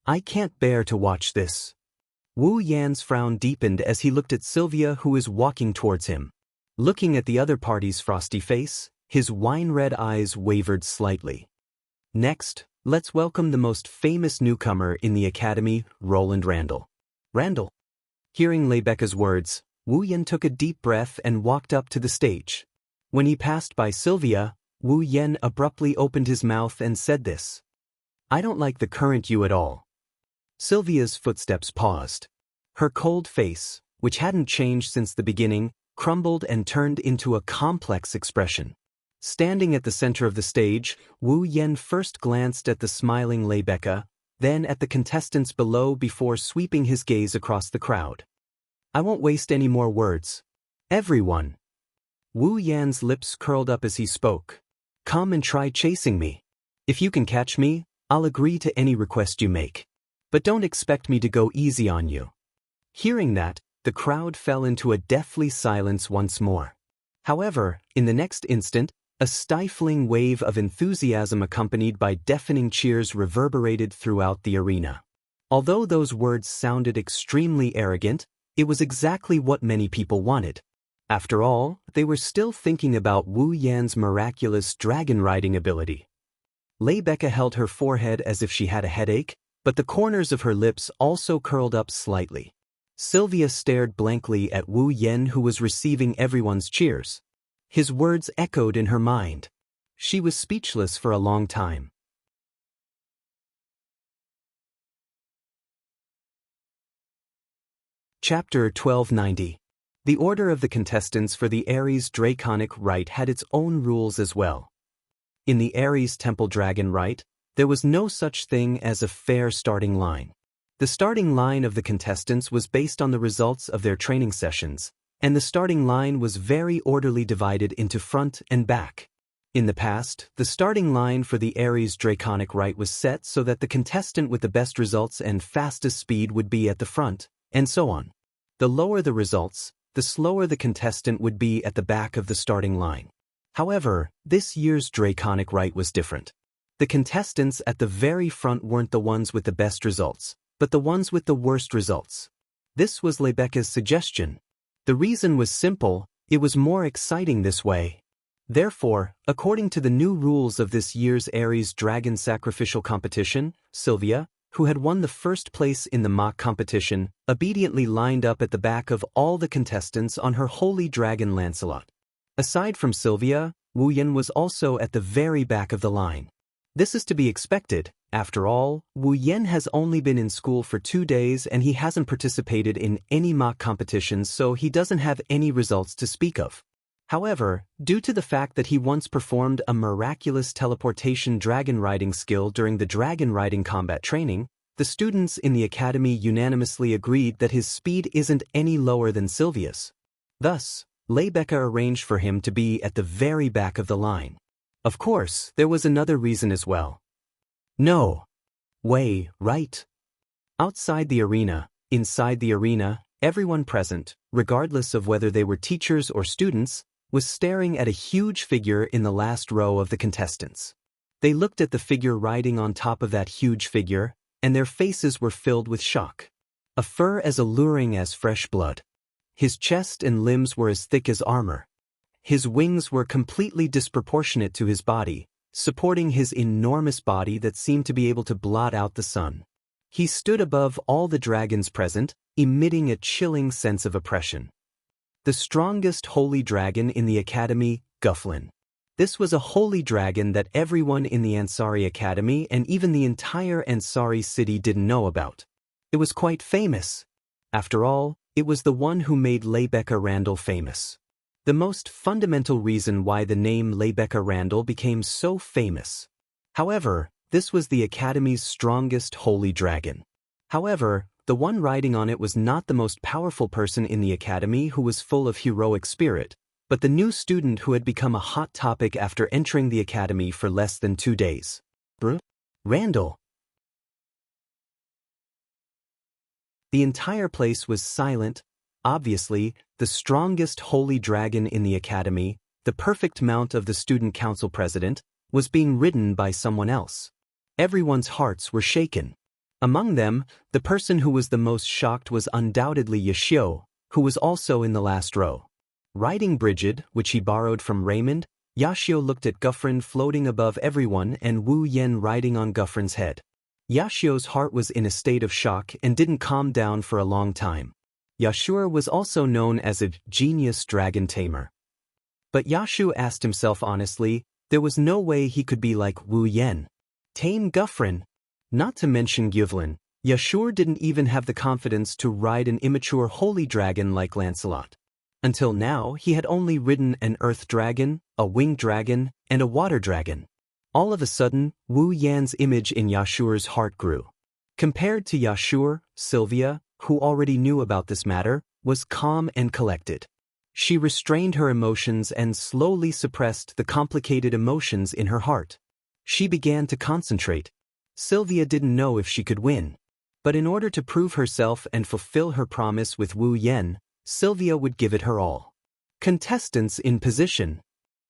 I can't bear to watch this. Wu Yan's frown deepened as he looked at Sylvia, who was walking towards him. Looking at the other party's frosty face, his wine-red eyes wavered slightly. Next, let's welcome the most famous newcomer in the academy, Roland Randall. Randall. Hearing Rebecca's words, Wu Yan took a deep breath and walked up to the stage. When he passed by Sylvia, Wu Yan abruptly opened his mouth and said this. I don't like the current you at all. Sylvia's footsteps paused. Her cold face, which hadn't changed since the beginning, crumbled and turned into a complex expression. Standing at the center of the stage, Wu Yan first glanced at the smiling Rebecca, then at the contestants below before sweeping his gaze across the crowd. I won't waste any more words. Everyone. Wu Yan's lips curled up as he spoke. Come and try chasing me. If you can catch me, I'll agree to any request you make. But don't expect me to go easy on you. Hearing that, the crowd fell into a deathly silence once more. However, in the next instant, a stifling wave of enthusiasm accompanied by deafening cheers reverberated throughout the arena. Although those words sounded extremely arrogant, it was exactly what many people wanted. After all, they were still thinking about Wu Yan's miraculous dragon-riding ability. Rebecca held her forehead as if she had a headache, but the corners of her lips also curled up slightly. Sylvia stared blankly at Wu Yan, who was receiving everyone's cheers. His words echoed in her mind. She was speechless for a long time. Chapter 1290. The order of the contestants for the Ares Draconic Rite had its own rules as well. In the Ares Temple Dragon Rite, there was no such thing as a fair starting line. The starting line of the contestants was based on the results of their training sessions, and the starting line was very orderly, divided into front and back. In the past, the starting line for the Ares Draconic Rite was set so that the contestant with the best results and fastest speed would be at the front, and so on. The lower the results, the slower the contestant would be at the back of the starting line. However, this year's Draconic Rite was different. The contestants at the very front weren't the ones with the best results, but the ones with the worst results. This was Rebecca's suggestion. The reason was simple: it was more exciting this way. Therefore, according to the new rules of this year's Ares Dragon Sacrificial Competition, Sylvia, who had won the first place in the mock competition, obediently lined up at the back of all the contestants on her holy dragon Lancelot. Aside from Sylvia, Wu Yan was also at the very back of the line. This is to be expected. After all, Wu Yan has only been in school for 2 days and he hasn't participated in any mock competitions, so he doesn't have any results to speak of. However, due to the fact that he once performed a miraculous teleportation dragon riding skill during the dragon riding combat training, the students in the academy unanimously agreed that his speed isn't any lower than Sylvia's. Thus, Rebecca arranged for him to be at the very back of the line. Of course, there was another reason as well. No. Way, right? Outside the arena, inside the arena, everyone present, regardless of whether they were teachers or students, was staring at a huge figure in the last row of the contestants. They looked at the figure riding on top of that huge figure, and their faces were filled with shock. A fur as alluring as fresh blood. His chest and limbs were as thick as armor. His wings were completely disproportionate to his body, supporting his enormous body that seemed to be able to blot out the sun. He stood above all the dragons present, emitting a chilling sense of oppression. The strongest holy dragon in the academy, Gufflin. This was a holy dragon that everyone in the Ansari Academy and even the entire Ansari city didn't know about. It was quite famous. After all, it was the one who made Rebecca Randall famous. The most fundamental reason why the name Rebecca Randall became so famous. However, this was the Academy's strongest holy dragon. However, the one riding on it was not the most powerful person in the Academy who was full of heroic spirit, but the new student who had become a hot topic after entering the Academy for less than 2 days. Randall. The entire place was silent. Obviously, the strongest holy dragon in the Academy, the perfect mount of the student council president, was being ridden by someone else. Everyone's hearts were shaken. Among them, the person who was the most shocked was undoubtedly Yashio, who was also in the last row. Riding Brigid, which he borrowed from Raymond, Yashio looked at Guffrin floating above everyone and Wu Yen riding on Guffrin's head. Yashio's heart was in a state of shock and didn't calm down for a long time. Yashur was also known as a genius dragon tamer. But Yashu asked himself honestly, there was no way he could be like Wu Yen. Tame Guffrin. Not to mention Gyuvlin, Yashur didn't even have the confidence to ride an immature holy dragon like Lancelot. Until now, he had only ridden an earth dragon, a winged dragon, and a water dragon. All of a sudden, Wu Yan's image in Yashur's heart grew. Compared to Yashur, Sylvia, who already knew about this matter, was calm and collected. She restrained her emotions and slowly suppressed the complicated emotions in her heart. She began to concentrate. Sylvia didn't know if she could win. But in order to prove herself and fulfill her promise with Wu Yen, Sylvia would give it her all. Contestants in position.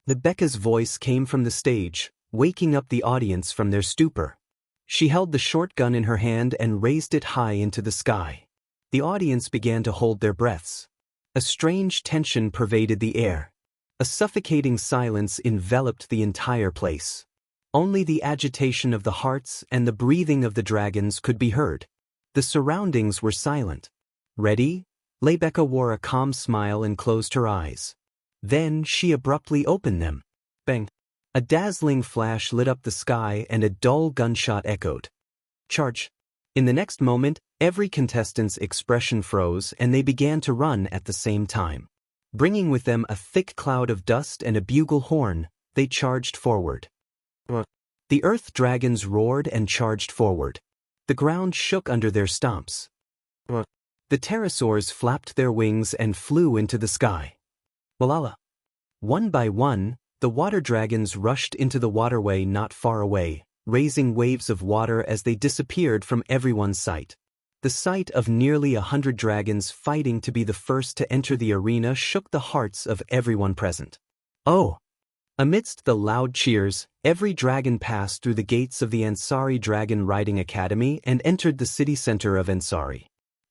Rebecca's voice came from the stage, waking up the audience from their stupor. She held the short gun in her hand and raised it high into the sky. The audience began to hold their breaths. A strange tension pervaded the air. A suffocating silence enveloped the entire place. Only the agitation of the hearts and the breathing of the dragons could be heard. The surroundings were silent. Ready? Rebecca wore a calm smile and closed her eyes. Then she abruptly opened them. Bang! A dazzling flash lit up the sky and a dull gunshot echoed. Charge! In the next moment, every contestant's expression froze and they began to run at the same time. Bringing with them a thick cloud of dust and a bugle horn, they charged forward. The earth dragons roared and charged forward. The ground shook under their stomps. The pterosaurs flapped their wings and flew into the sky. Walala! One by one, the water dragons rushed into the waterway not far away, raising waves of water as they disappeared from everyone's sight. The sight of nearly 100 dragons fighting to be the first to enter the arena shook the hearts of everyone present. Oh! Amidst the loud cheers, every dragon passed through the gates of the Ansari Dragon Riding Academy and entered the city center of Ansari.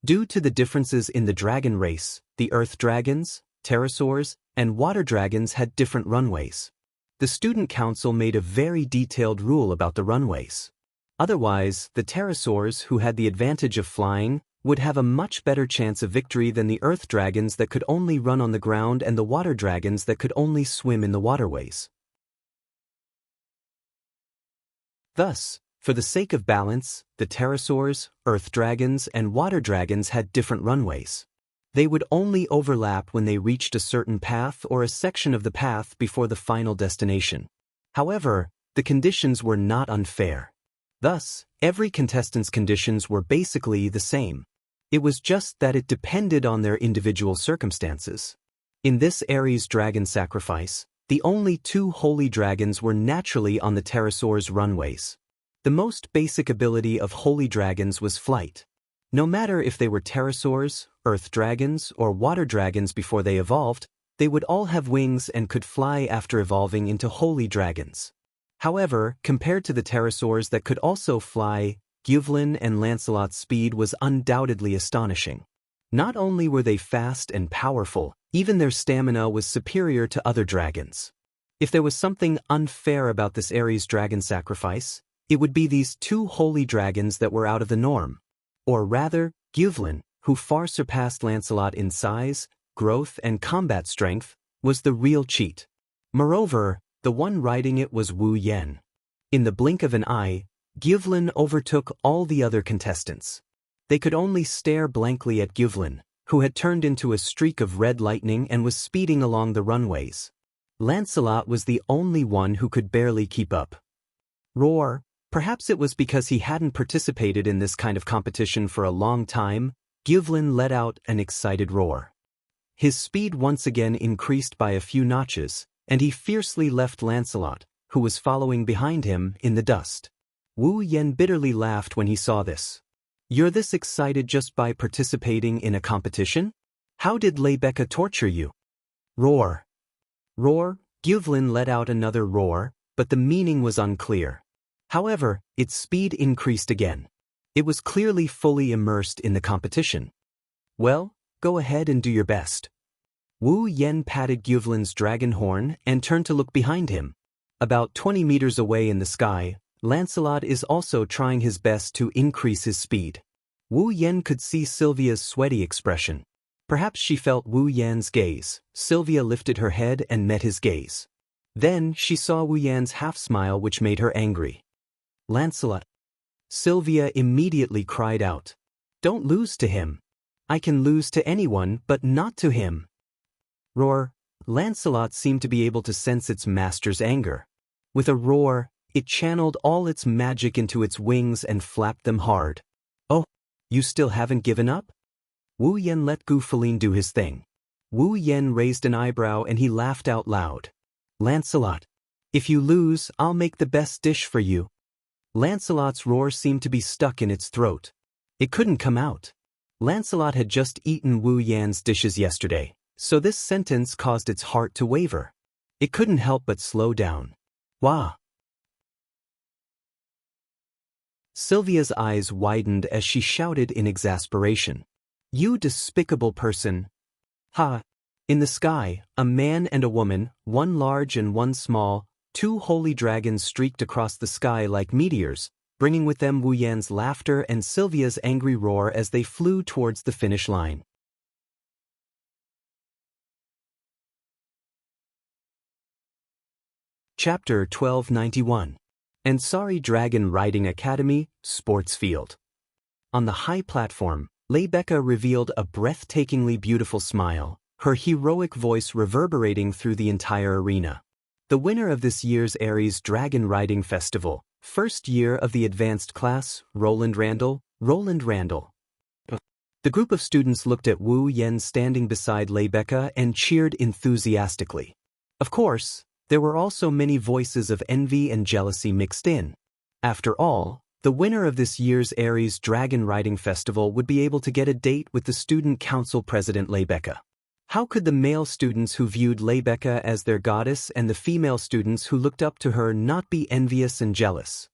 Due to the differences in the dragon race, the earth dragons, pterosaurs, and water dragons had different runways. The student council made a very detailed rule about the runways. Otherwise, the pterosaurs, who had the advantage of flying, would have a much better chance of victory than the earth dragons that could only run on the ground and the water dragons that could only swim in the waterways. Thus, for the sake of balance, the pterosaurs, earth dragons, and water dragons had different runways. They would only overlap when they reached a certain path or a section of the path before the final destination. However, the conditions were not unfair. Thus, every contestant's conditions were basically the same. It was just that it depended on their individual circumstances. In this Ares dragon sacrifice, the only 2 holy dragons were naturally on the pterosaurs' runways. The most basic ability of holy dragons was flight. No matter if they were pterosaurs, earth dragons, or water dragons before they evolved, they would all have wings and could fly after evolving into holy dragons. However, compared to the pterosaurs that could also fly, Gyuvlin and Lancelot's speed was undoubtedly astonishing. Not only were they fast and powerful, even their stamina was superior to other dragons. If there was something unfair about this Ares dragon sacrifice, it would be these 2 holy dragons that were out of the norm. Or rather, Gyuvlin, who far surpassed Lancelot in size, growth and combat strength, was the real cheat. Moreover, the one riding it was Wu Yan. In the blink of an eye, Gyuvlin overtook all the other contestants. They could only stare blankly at Gyuvlin, who had turned into a streak of red lightning and was speeding along the runways. Lancelot was the only one who could barely keep up. Roar. Perhaps it was because he hadn't participated in this kind of competition for a long time, Gyuvlin let out an excited roar. His speed once again increased by a few notches, and he fiercely left Lancelot, who was following behind him, in the dust. Wu Yan bitterly laughed when he saw this. "You're this excited just by participating in a competition? How did Leibeka torture you?" Roar. Roar. Gyuvlin let out another roar, but the meaning was unclear. However, its speed increased again. It was clearly fully immersed in the competition. "Well, go ahead and do your best." Wu Yan patted Gyuvlin's dragon horn and turned to look behind him. About 20 meters away in the sky, Lancelot is also trying his best to increase his speed. Wu Yan could see Sylvia's sweaty expression. Perhaps she felt Wu Yan's gaze. Sylvia lifted her head and met his gaze. Then she saw Wu Yan's half-smile, which made her angry. "Lancelot." Sylvia immediately cried out. "Don't lose to him. I can lose to anyone, but not to him." Roar. Lancelot seemed to be able to sense its master's anger. With a roar, it channeled all its magic into its wings and flapped them hard. "Oh, you still haven't given up?" Wu Yan let Gyuvlin do his thing. Wu Yan raised an eyebrow and he laughed out loud. "Lancelot, if you lose, I'll make the best dish for you." Lancelot's roar seemed to be stuck in its throat. It couldn't come out. Lancelot had just eaten Wu Yan's dishes yesterday, so this sentence caused its heart to waver. It couldn't help but slow down. "Wah!" Sylvia's eyes widened as she shouted in exasperation. "You despicable person!" "Ha!" In the sky, a man and a woman, one large and one small, two holy dragons streaked across the sky like meteors, bringing with them Wu Yan's laughter and Sylvia's angry roar as they flew towards the finish line. Chapter 1291. Ansari Dragon Riding Academy, Sports Field. On the high platform, Leibeka revealed a breathtakingly beautiful smile, her heroic voice reverberating through the entire arena. The winner of this year's Ares Dragon Riding Festival, first year of the advanced class, Roland Randall. The group of students looked at Wu Yan standing beside Leibeka and cheered enthusiastically. Of course, there were also many voices of envy and jealousy mixed in. After all, the winner of this year's Ares Dragon Riding Festival would be able to get a date with the student council president Leibeka. How could the male students who viewed Leibeka as their goddess and the female students who looked up to her not be envious and jealous?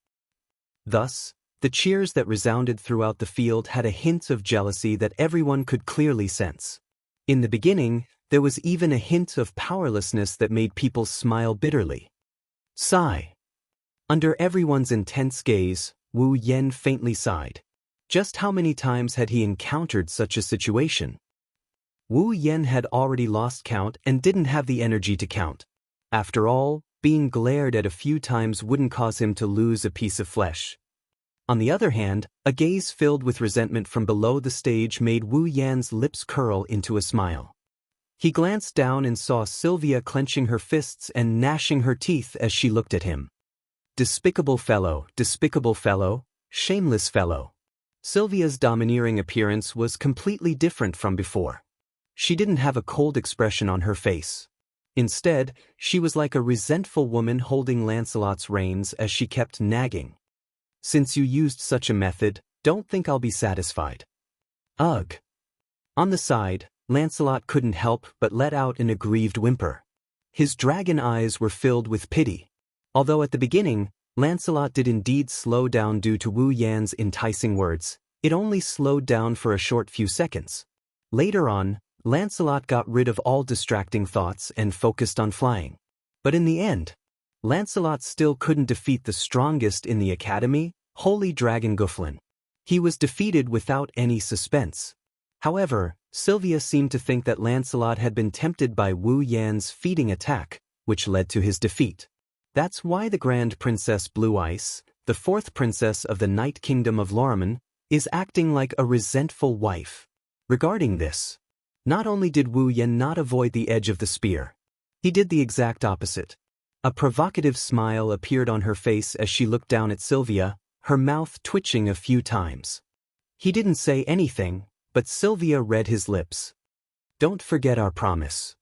Thus, the cheers that resounded throughout the field had a hint of jealousy that everyone could clearly sense. In the beginning, there was even a hint of powerlessness that made people smile bitterly. Sigh. Under everyone's intense gaze, Wu Yan faintly sighed. Just how many times had he encountered such a situation? Wu Yan had already lost count and didn't have the energy to count. After all, being glared at a few times wouldn't cause him to lose a piece of flesh. On the other hand, a gaze filled with resentment from below the stage made Wu Yan's lips curl into a smile. He glanced down and saw Sylvia clenching her fists and gnashing her teeth as she looked at him. Despicable fellow, shameless fellow. Sylvia's domineering appearance was completely different from before. She didn't have a cold expression on her face. Instead, she was like a resentful woman holding Lancelot's reins as she kept nagging. "Since you used such a method, don't think I'll be satisfied." Ugh. On the side, Lancelot couldn't help but let out an aggrieved whimper. His dragon eyes were filled with pity. Although at the beginning, Lancelot did indeed slow down due to Wu Yan's enticing words, it only slowed down for a short few seconds. Later on, Lancelot got rid of all distracting thoughts and focused on flying. But in the end, Lancelot still couldn't defeat the strongest in the academy, Holy Dragon Gyuvlin. He was defeated without any suspense. However, Sylvia seemed to think that Lancelot had been tempted by Wu Yan's feeding attack, which led to his defeat. That's why the Grand Princess Blue Ice, the fourth princess of the Night Kingdom of Lorraine, is acting like a resentful wife. Regarding this, not only did Wu Yan not avoid the edge of the spear, he did the exact opposite. A provocative smile appeared on her face as she looked down at Sylvia, her mouth twitching a few times. He didn't say anything, but Sylvia read his lips. Don't forget our promise.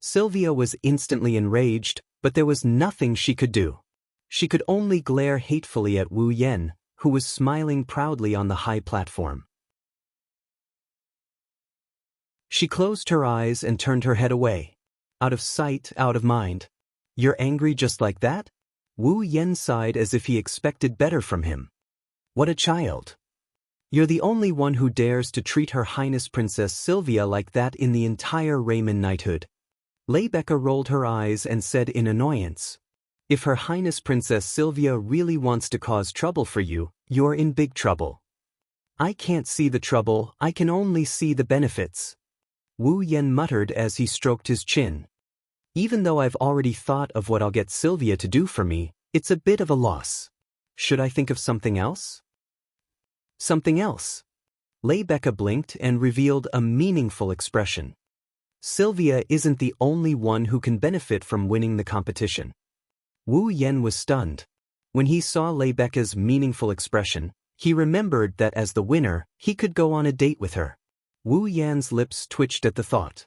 Sylvia was instantly enraged, but there was nothing she could do. She could only glare hatefully at Wu Yan, who was smiling proudly on the high platform. She closed her eyes and turned her head away. Out of sight, out of mind. You're angry just like that? Wu Yan sighed as if he expected better from him. What a child. You're the only one who dares to treat Her Highness Princess Sylvia like that in the entire Raymond knighthood. Rebecca rolled her eyes and said in annoyance, if Her Highness Princess Sylvia really wants to cause trouble for you, you're in big trouble. I can't see the trouble, I can only see the benefits. Wu Yan muttered as he stroked his chin. Even though I've already thought of what I'll get Sylvia to do for me, it's a bit of a loss. Should I think of something else? Something else. Rebecca blinked and revealed a meaningful expression. Sylvia isn't the only one who can benefit from winning the competition. Wu Yan was stunned. When he saw Rebecca's meaningful expression, he remembered that as the winner, he could go on a date with her. Wu Yan's lips twitched at the thought.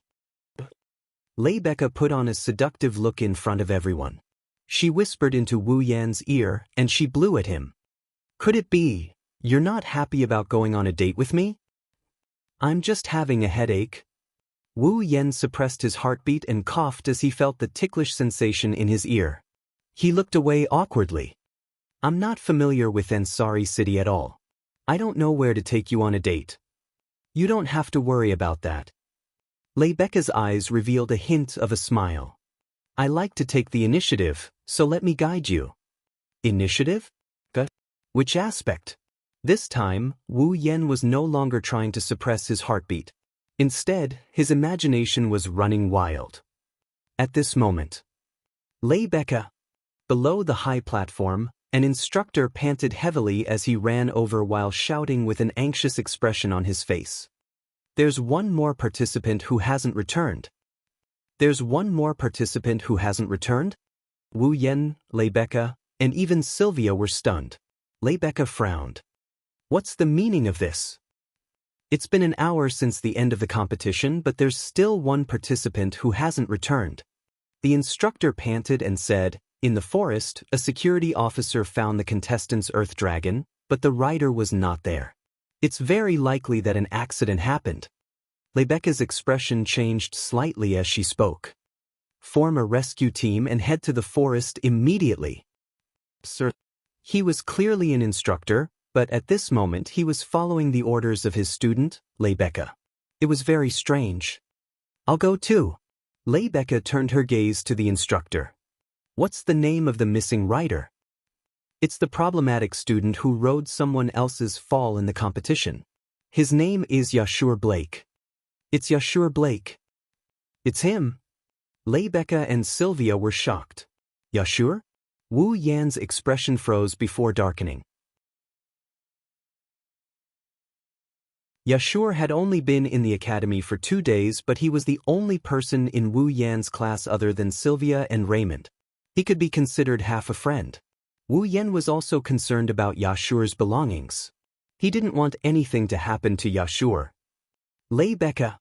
Rebecca put on a seductive look in front of everyone. She whispered into Wu Yan's ear, and she blew at him. Could it be, you're not happy about going on a date with me? I'm just having a headache. Wu Yan suppressed his heartbeat and coughed as he felt the ticklish sensation in his ear. He looked away awkwardly. I'm not familiar with Ansari City at all. I don't know where to take you on a date. You don't have to worry about that. Rebecca's eyes revealed a hint of a smile. I like to take the initiative, so let me guide you. Initiative? Which aspect? This time, Wu Yan was no longer trying to suppress his heartbeat. Instead, his imagination was running wild. At this moment, Rebecca. Below the high platform, an instructor panted heavily as he ran over while shouting with an anxious expression on his face. There's one more participant who hasn't returned. There's one more participant who hasn't returned? Wu Yan, Rebecca, and even Sylvia were stunned. Rebecca frowned. What's the meaning of this? It's been an hour since the end of the competition, but there's still one participant who hasn't returned. The instructor panted and said, in the forest, a security officer found the contestant's Earth Dragon, but the rider was not there. It's very likely that an accident happened. Rebecca's expression changed slightly as she spoke. Form a rescue team and head to the forest immediately. Sir. He was clearly an instructor, but at this moment he was following the orders of his student, Rebecca. It was very strange. I'll go too. Rebecca turned her gaze to the instructor. What's the name of the missing rider? It's the problematic student who rode someone else's fall in the competition. His name is Yashur Blake. It's Yashur Blake. It's him. Rebecca and Sylvia were shocked. Yashur? Wu Yan's expression froze before darkening. Yashur had only been in the academy for 2 days, but he was the only person in Wu Yan's class other than Sylvia and Raymond. He could be considered half a friend. Wu Yan was also concerned about Yashur's belongings. He didn't want anything to happen to Yashur. Rebecca.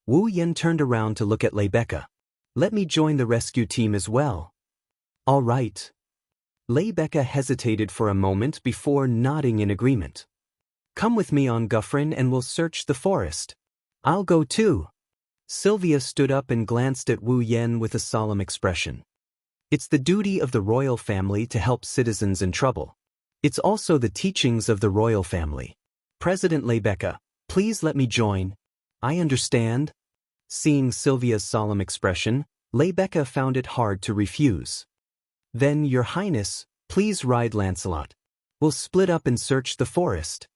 Wu Yan turned around to look at Rebecca. Let me join the rescue team as well. All right. Rebecca hesitated for a moment before nodding in agreement. Come with me on Guffrin and we'll search the forest. I'll go too. Sylvia stood up and glanced at Wu Yan with a solemn expression. It's the duty of the royal family to help citizens in trouble. It's also the teachings of the royal family. President Rebecca, please let me join. I understand. Seeing Sylvia's solemn expression, Rebecca found it hard to refuse. Then, Your Highness, please ride Lancelot. We'll split up and search the forest.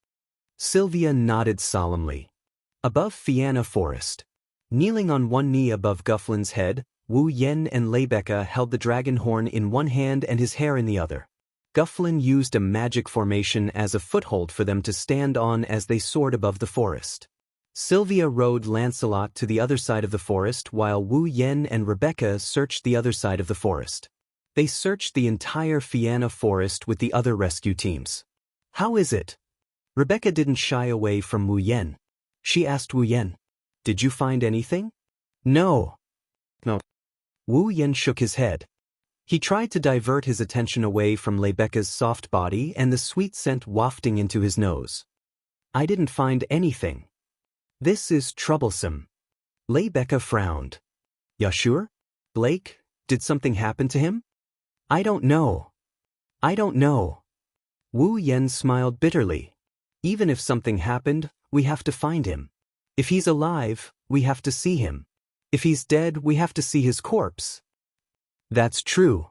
Sylvia nodded solemnly. Above Fianna Forest. Kneeling on one knee above Gufflin's head, Wu Yen and Leibecca held the dragon horn in one hand and his hair in the other. Gufflin used a magic formation as a foothold for them to stand on as they soared above the forest. Sylvia rode Lancelot to the other side of the forest while Wu Yen and Rebecca searched the other side of the forest. They searched the entire Fianna Forest with the other rescue teams. How is it? Rebecca didn't shy away from Wu Yen. She asked Wu Yen, "Did you find anything?" No. Wu Yen shook his head. He tried to divert his attention away from Leibecca's soft body and the sweet scent wafting into his nose. I didn't find anything. This is troublesome. Leibecca frowned. You sure? Blake, did something happen to him? I don't know. I don't know. Wu Yen smiled bitterly. Even if something happened, we have to find him. If he's alive, we have to see him. If he's dead, we have to see his corpse. That's true.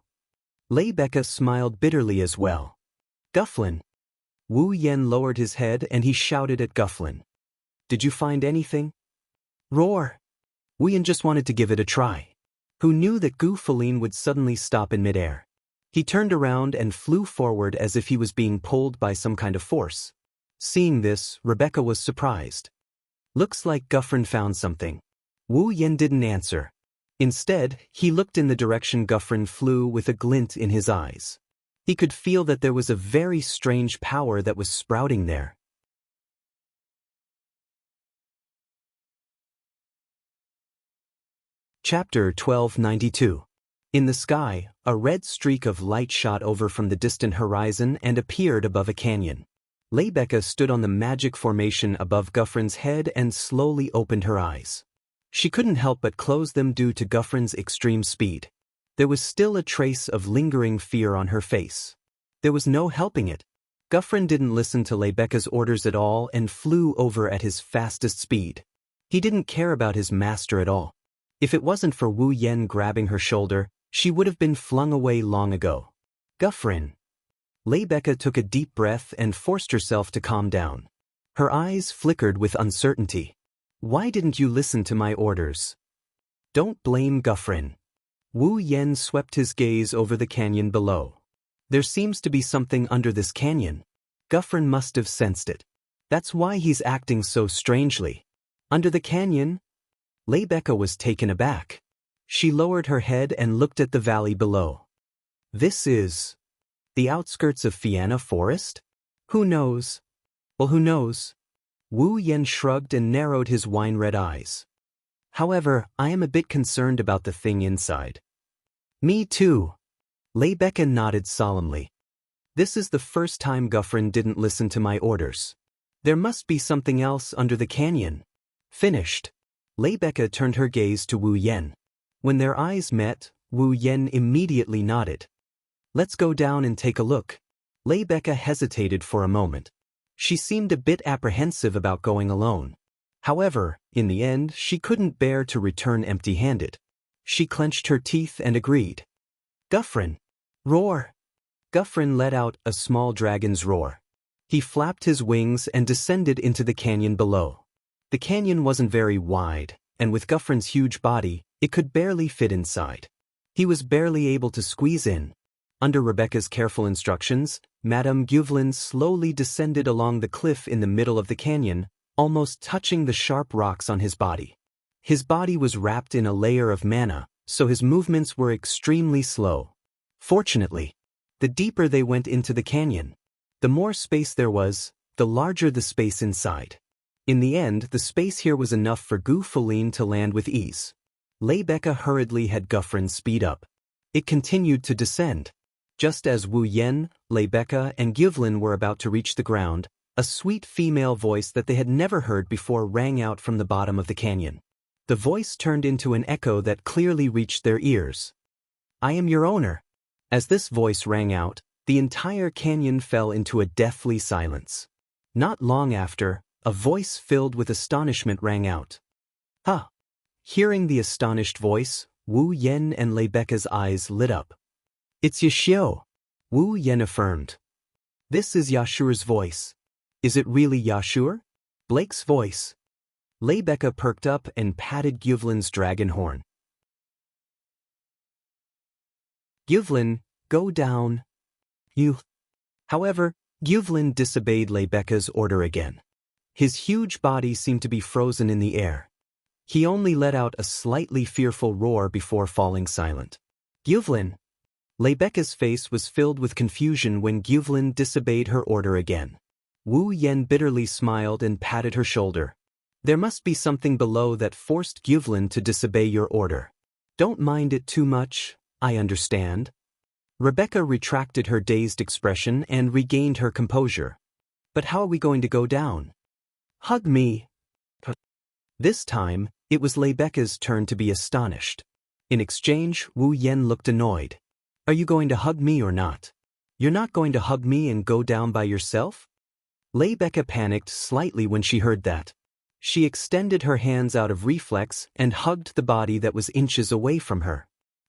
Leibecca smiled bitterly as well. Gufflin. Wu Yen lowered his head and he shouted at Gufflin. Did you find anything? Roar. Wu Yen just wanted to give it a try. Who knew that Gu Feline would suddenly stop in midair? He turned around and flew forward as if he was being pulled by some kind of force. Seeing this, Rebecca was surprised. Looks like Gufflin found something. Wu Yen didn't answer. Instead, he looked in the direction Gufflin flew with a glint in his eyes. He could feel that there was a very strange power that was sprouting there. Chapter 1292. In the sky, a red streak of light shot over from the distant horizon and appeared above a canyon. Leibecca stood on the magic formation above Gufflin's head and slowly opened her eyes. She couldn't help but close them due to Gufflin's extreme speed. There was still a trace of lingering fear on her face. There was no helping it. Gufflin didn't listen to Leibecca's orders at all and flew over at his fastest speed. He didn't care about his master at all. If it wasn't for Wu Yen grabbing her shoulder, she would have been flung away long ago. Gufflin. Leibecca took a deep breath and forced herself to calm down. Her eyes flickered with uncertainty. Why didn't you listen to my orders? Don't blame Gufflin. Wu Yen swept his gaze over the canyon below. There seems to be something under this canyon. Gufflin must have sensed it. That's why he's acting so strangely. Under the canyon? Leibecca was taken aback. She lowered her head and looked at the valley below. This is the outskirts of Fianna Forest? Who knows? Well, who knows? Wu Yen shrugged and narrowed his wine-red eyes. However, I am a bit concerned about the thing inside. Me too. Leibecca nodded solemnly. This is the first time Gufflin didn't listen to my orders. There must be something else under the canyon. Finished. Leibecca turned her gaze to Wu Yen. When their eyes met, Wu Yen immediately nodded. Let's go down and take a look. Leibecca hesitated for a moment. She seemed a bit apprehensive about going alone. However, in the end, she couldn't bear to return empty-handed. She clenched her teeth and agreed. Gufflin. Roar. Gufflin let out a small dragon's roar. He flapped his wings and descended into the canyon below. The canyon wasn't very wide, and with Gufflin's huge body, it could barely fit inside. He was barely able to squeeze in. Under Rebecca's careful instructions, Madame Guvelin slowly descended along the cliff in the middle of the canyon, almost touching the sharp rocks on his body. His body was wrapped in a layer of mana, so his movements were extremely slow. Fortunately, the deeper they went into the canyon, the more space there was, the larger the space inside. In the end, the space here was enough for Gu Feline to land with ease. Leibecca hurriedly had Gufflin speed up. It continued to descend. Just as Wu Yen, Leibecca, and Guvelin were about to reach the ground, a sweet female voice that they had never heard before rang out from the bottom of the canyon. The voice turned into an echo that clearly reached their ears. I am your owner. As this voice rang out, the entire canyon fell into a deathly silence. Not long after, a voice filled with astonishment rang out. Huh! Hearing the astonished voice, Wu Yen and Leibecca's eyes lit up. It's Yashio, Wu Yen affirmed. This is Yashure's voice. Is it really Yashure? Blake's voice. Leibecca perked up and patted Gyvlin's dragon horn. Gyvlin, go down. You. However, Gyvlin disobeyed Leibecca's order again. His huge body seemed to be frozen in the air. He only let out a slightly fearful roar before falling silent. Gyvlin. Leibecca's face was filled with confusion when Gyvlin disobeyed her order again. Wu Yen bitterly smiled and patted her shoulder. There must be something below that forced Gyvlin to disobey your order. Don't mind it too much, I understand. Rebecca retracted her dazed expression and regained her composure. But how are we going to go down? Hug me. This time, it was Leibecca's turn to be astonished. In exchange, Wu Yen looked annoyed. Are you going to hug me or not? You're not going to hug me and go down by yourself? Leibecca panicked slightly when she heard that. She extended her hands out of reflex and hugged the body that was inches away from her.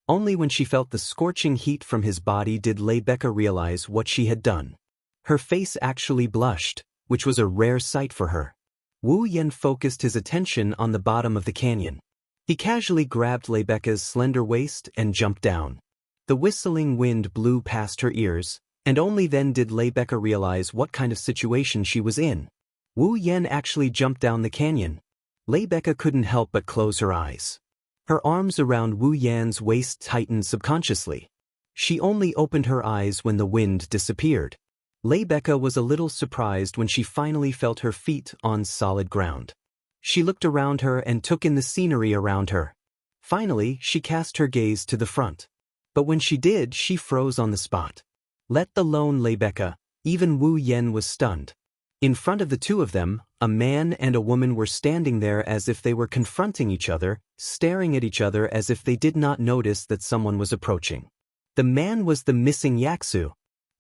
Only when she felt the scorching heat from his body did Leibecca realize what she had done. Her face actually blushed, which was a rare sight for her. Wu Yen focused his attention on the bottom of the canyon. He casually grabbed Leibecca's slender waist and jumped down. The whistling wind blew past her ears, and only then did Leibecca realize what kind of situation she was in. Wu Yen actually jumped down the canyon. Leibecca couldn't help but close her eyes. Her arms around Wu Yan's waist tightened subconsciously. She only opened her eyes when the wind disappeared. Leibecca was a little surprised when she finally felt her feet on solid ground. She looked around her and took in the scenery around her. Finally, she cast her gaze to the front. But when she did, she froze on the spot. Let alone Leibecca, even Wu Yen was stunned. In front of the two of them, a man and a woman were standing there as if they were confronting each other, staring at each other as if they did not notice that someone was approaching. The man was the missing Yaksu.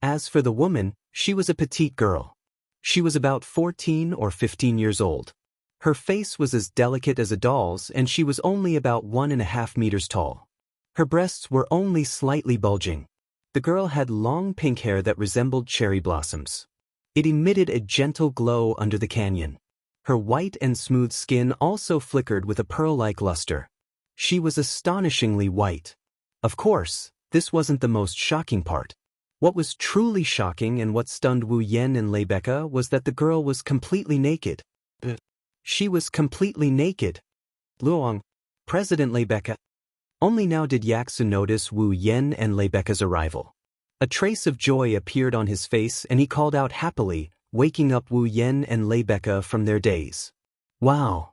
As for the woman, she was a petite girl. She was about 14 or 15 years old. Her face was as delicate as a doll's and she was only about 1.5 meters tall. Her breasts were only slightly bulging. The girl had long pink hair that resembled cherry blossoms. It emitted a gentle glow under the canyon. Her white and smooth skin also flickered with a pearl-like luster. She was astonishingly white. Of course, this wasn't the most shocking part. What was truly shocking and what stunned Wu Yen and Leibecca was that the girl was completely naked. She was completely naked. Luong, President Leibecca. Only now did Yaksu notice Wu Yen and Leibecca's arrival. A trace of joy appeared on his face and he called out happily, waking up Wu Yen and Leibecca from their daze. Wow!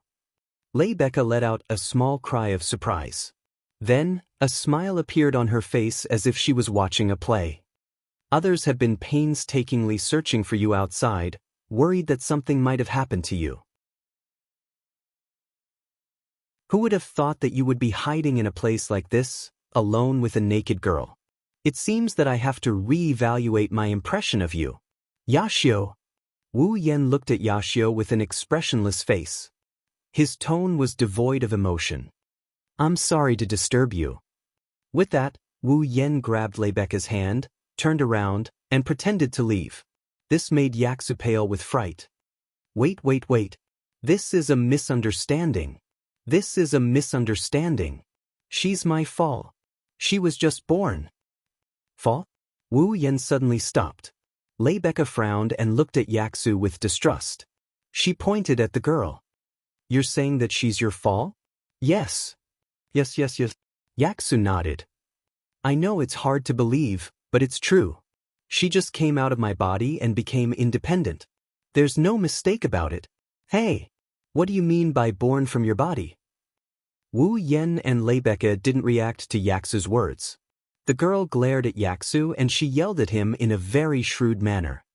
Leibecca let out a small cry of surprise. Then, a smile appeared on her face as if she was watching a play. Others have been painstakingly searching for you outside, worried that something might have happened to you. Who would have thought that you would be hiding in a place like this, alone with a naked girl? It seems that I have to re-evaluate my impression of you. Yashio. Wu Yen looked at Yashio with an expressionless face. His tone was devoid of emotion. I'm sorry to disturb you. With that, Wu Yen grabbed Leibecca's hand, turned around, and pretended to leave. This made Yaksu pale with fright. Wait. This is a misunderstanding. This is a misunderstanding. She's my fall. She was just born. Fall? Wu Yen suddenly stopped. Leibecca frowned and looked at Yaksu with distrust. She pointed at the girl. You're saying that she's your fall? Yes. Yes. Yaksu nodded. I know it's hard to believe, but it's true. She just came out of my body and became independent. There's no mistake about it. Hey, what do you mean by born from your body? Wu Yen and Leibecca didn't react to Yaksu's words. The girl glared at Yaksu and she yelled at him in a very shrewd manner.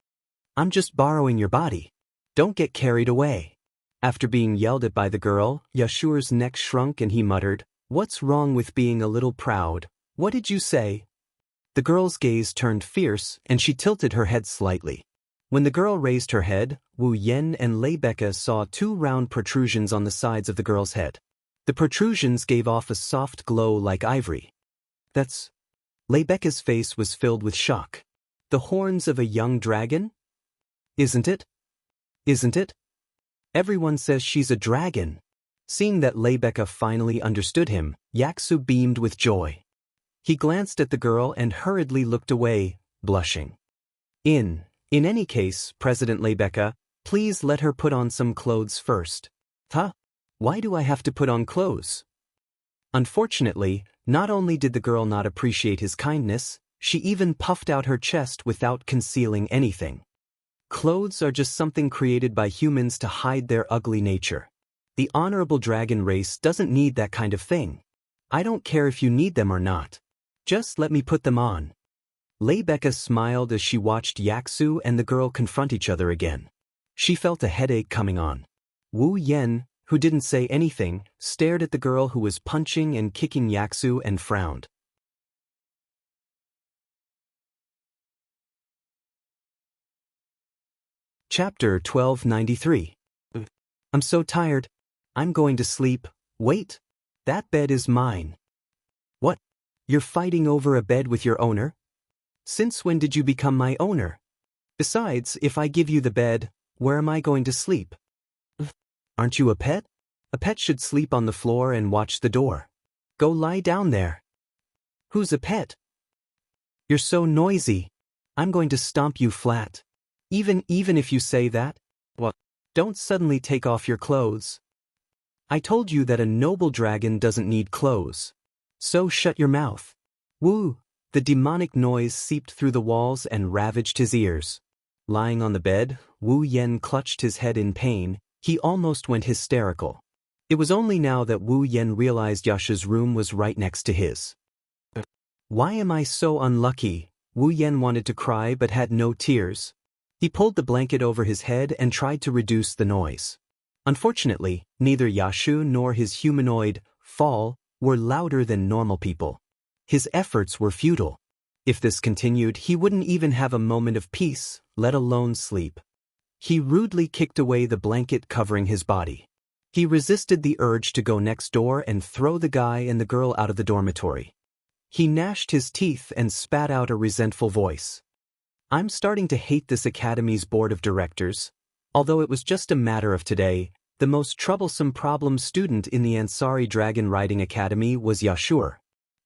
I'm just borrowing your body. Don't get carried away. After being yelled at by the girl, Yashu's neck shrunk and he muttered, What's wrong with being a little proud? What did you say? The girl's gaze turned fierce and she tilted her head slightly. When the girl raised her head, Wu Yen and Leibecca saw 2 round protrusions on the sides of the girl's head. The protrusions gave off a soft glow like ivory. That's... Leibecca's face was filled with shock. The horns of a young dragon? Isn't it? Isn't it? Everyone says she's a dragon. Seeing that Rebecca finally understood him, Yaksu beamed with joy. He glanced at the girl and hurriedly looked away, blushing. In any case, President Rebecca, please let her put on some clothes first. Huh? Why do I have to put on clothes? Unfortunately, not only did the girl not appreciate his kindness, she even puffed out her chest without concealing anything. Clothes are just something created by humans to hide their ugly nature. The honorable dragon race doesn't need that kind of thing. I don't care if you need them or not. Just let me put them on. Rebecca smiled as she watched Yaksu and the girl confront each other again. She felt a headache coming on. Wu Yen, who didn't say anything, stared at the girl who was punching and kicking Yaksu and frowned. Chapter 1293. I'm so tired. I'm going to sleep. Wait. That bed is mine. What? You're fighting over a bed with your owner? Since when did you become my owner? Besides, if I give you the bed, where am I going to sleep? Aren't you a pet? A pet should sleep on the floor and watch the door. Go lie down there. Who's a pet? You're so noisy. I'm going to stomp you flat. Even if you say that? What? Don't suddenly take off your clothes. I told you that a noble dragon doesn't need clothes. So shut your mouth. Woo! The demonic noise seeped through the walls and ravaged his ears. Lying on the bed, Wu Yen clutched his head in pain. He almost went hysterical. It was only now that Wu Yen realized Yasha's room was right next to his. Why am I so unlucky? Wu Yen wanted to cry but had no tears. He pulled the blanket over his head and tried to reduce the noise. Unfortunately, neither Yashu nor his humanoid, Fall, were louder than normal people. His efforts were futile. If this continued, he wouldn't even have a moment of peace, let alone sleep. He rudely kicked away the blanket covering his body. He resisted the urge to go next door and throw the guy and the girl out of the dormitory. He gnashed his teeth and spat out a resentful voice. I'm starting to hate this academy's board of directors. Although it was just a matter of today, the most troublesome problem student in the Ansari Dragon Riding Academy was Yashur.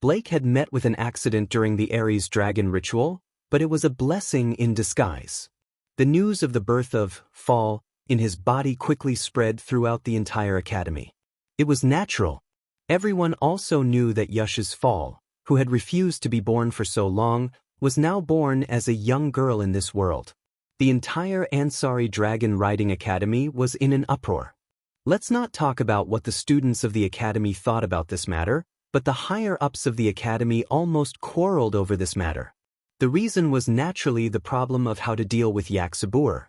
Blake had met with an accident during the Ares Dragon ritual, but it was a blessing in disguise. The news of the birth of Fall in his body quickly spread throughout the entire academy. It was natural. Everyone also knew that Yash's Fall, who had refused to be born for so long, was now born as a young girl in this world. The entire Ansari Dragon Riding Academy was in an uproar. Let's not talk about what the students of the academy thought about this matter, but the higher-ups of the academy almost quarreled over this matter. The reason was naturally the problem of how to deal with Yaksabur.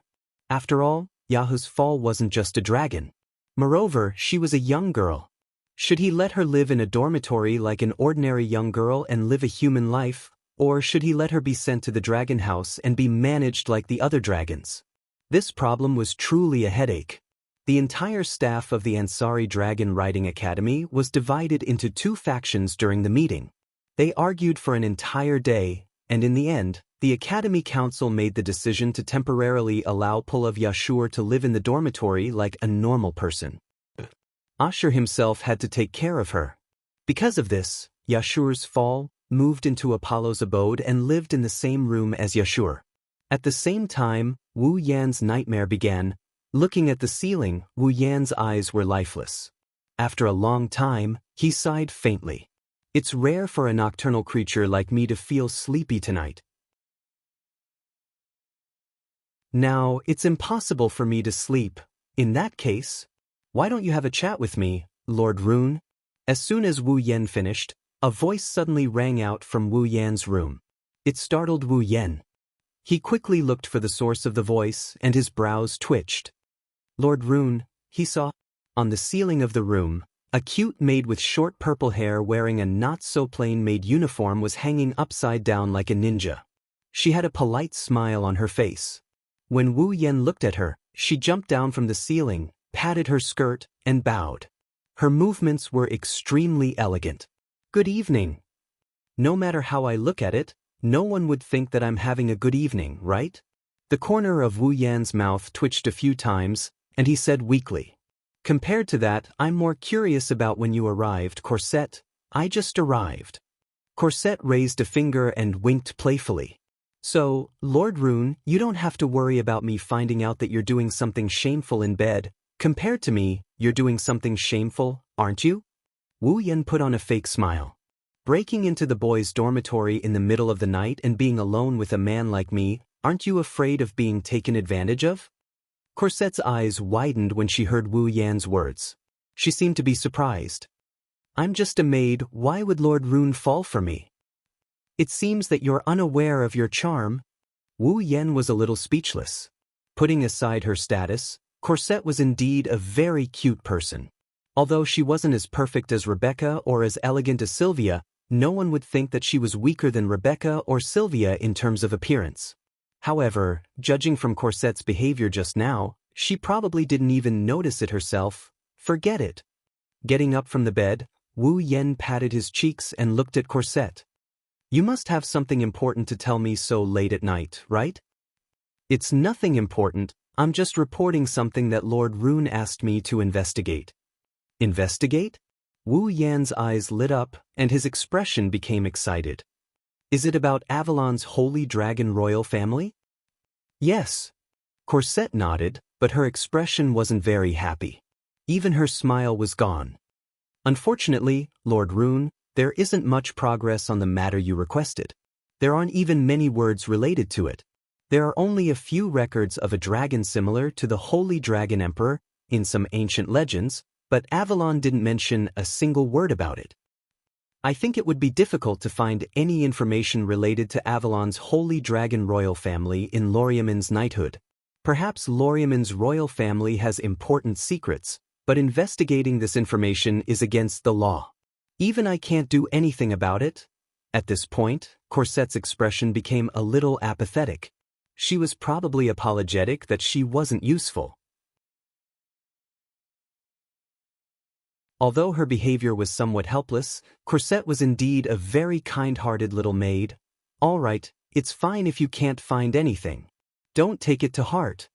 After all, Yahu's Fall wasn't just a dragon. Moreover, she was a young girl. Should he let her live in a dormitory like an ordinary young girl and live a human life, or should he let her be sent to the dragon house and be managed like the other dragons? This problem was truly a headache. The entire staff of the Ansari Dragon Riding Academy was divided into two factions during the meeting. They argued for an entire day, and in the end, the Academy Council made the decision to temporarily allow Pulav Yashur to live in the dormitory like a normal person. Ashur himself had to take care of her. Because of this, Yashur's Fall moved into Apollo's abode and lived in the same room as Yashur. At the same time, Wu Yan's nightmare began. Looking at the ceiling, Wu Yan's eyes were lifeless. After a long time, he sighed faintly. It's rare for a nocturnal creature like me to feel sleepy tonight. Now, it's impossible for me to sleep. In that case, why don't you have a chat with me, Lord Rune? As soon as Wu Yan finished, a voice suddenly rang out from Wu Yan's room. It startled Wu Yan. He quickly looked for the source of the voice, and his brows twitched. Lord Rune, he saw. On the ceiling of the room, a cute maid with short purple hair wearing a not-so-plain-made uniform was hanging upside down like a ninja. She had a polite smile on her face. When Wu Yan looked at her, she jumped down from the ceiling, patted her skirt, and bowed. Her movements were extremely elegant. Good evening. No matter how I look at it, no one would think that I'm having a good evening, right? The corner of Wu Yan's mouth twitched a few times, And he said weakly, "Compared to that, I'm more curious about when you arrived, Corset. I just arrived." Corset raised a finger and winked playfully. "So, Lord Rune, you don't have to worry about me finding out that you're doing something shameful in bed. Compared to me, you're doing something shameful, aren't you?" Wu Yan put on a fake smile. "Breaking into the boys' dormitory in the middle of the night and being alone with a man like me, aren't you afraid of being taken advantage of?" Corset's eyes widened when she heard Wu Yan's words. She seemed to be surprised. "I'm just a maid, why would Lord Rune fall for me?" "It seems that you're unaware of your charm." Wu Yan was a little speechless. Putting aside her status, Corset was indeed a very cute person. Although she wasn't as perfect as Rebecca or as elegant as Sylvia, no one would think that she was weaker than Rebecca or Sylvia in terms of appearance. However, judging from Corset's behavior just now, she probably didn't even notice it herself. Forget it. Getting up from the bed, Wu Yan patted his cheeks and looked at Corset. "You must have something important to tell me so late at night, right?" "It's nothing important, I'm just reporting something that Lord Rune asked me to investigate." "Investigate?" Wu Yan's eyes lit up, and his expression became excited. "Is it about Avalon's Holy Dragon royal family?" "Yes." Corset nodded, but her expression wasn't very happy. Even her smile was gone. "Unfortunately, Lord Rune, there isn't much progress on the matter you requested. There aren't even many words related to it. There are only a few records of a dragon similar to the Holy Dragon Emperor in some ancient legends, but Avalon didn't mention a single word about it. I think it would be difficult to find any information related to Avalon's Holy Dragon royal family in Loriamin's knighthood. Perhaps Loriamin's royal family has important secrets, but investigating this information is against the law. Even I can't do anything about it." At this point, Corset's expression became a little apathetic. She was probably apologetic that she wasn't useful. Although her behavior was somewhat helpless, Corset was indeed a very kind-hearted little maid. "All right, it's fine if you can't find anything. Don't take it to heart."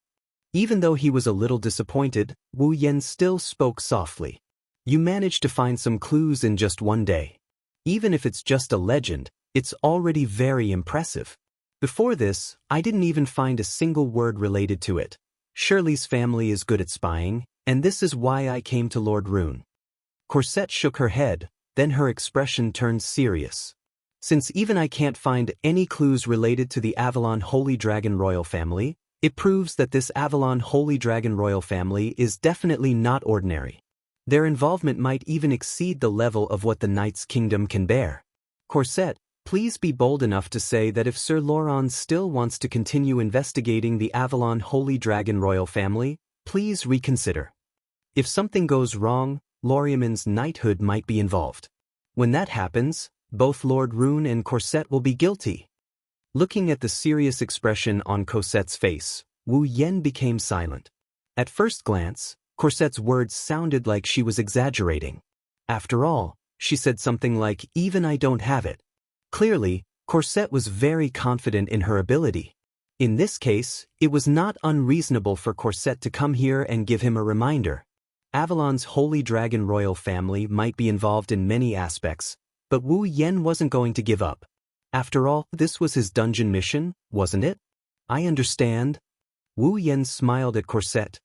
Even though he was a little disappointed, Wu Yan still spoke softly. "You managed to find some clues in just one day. Even if it's just a legend, it's already very impressive. Before this, I didn't even find a single word related to it. Shirley's family is good at spying, and this is why I came to Lord Rune." Corset shook her head, then her expression turned serious. "Since even I can't find any clues related to the Avalon Holy Dragon royal family, it proves that this Avalon Holy Dragon royal family is definitely not ordinary. Their involvement might even exceed the level of what the Knight's Kingdom can bear. Corset, please be bold enough to say that if Sir Laurent still wants to continue investigating the Avalon Holy Dragon royal family, please reconsider. If something goes wrong, Loriamin's knighthood might be involved. When that happens, both Lord Rune and Corset will be guilty." Looking at the serious expression on Corset's face, Wu Yan became silent. At first glance, Corset's words sounded like she was exaggerating. After all, she said something like, "Even I don't have it." Clearly, Corset was very confident in her ability. In this case, it was not unreasonable for Corset to come here and give him a reminder. Avalon's Holy Dragon royal family might be involved in many aspects, but Wu Yan wasn't going to give up. After all, this was his dungeon mission, wasn't it? "I understand." Wu Yan smiled at Corset.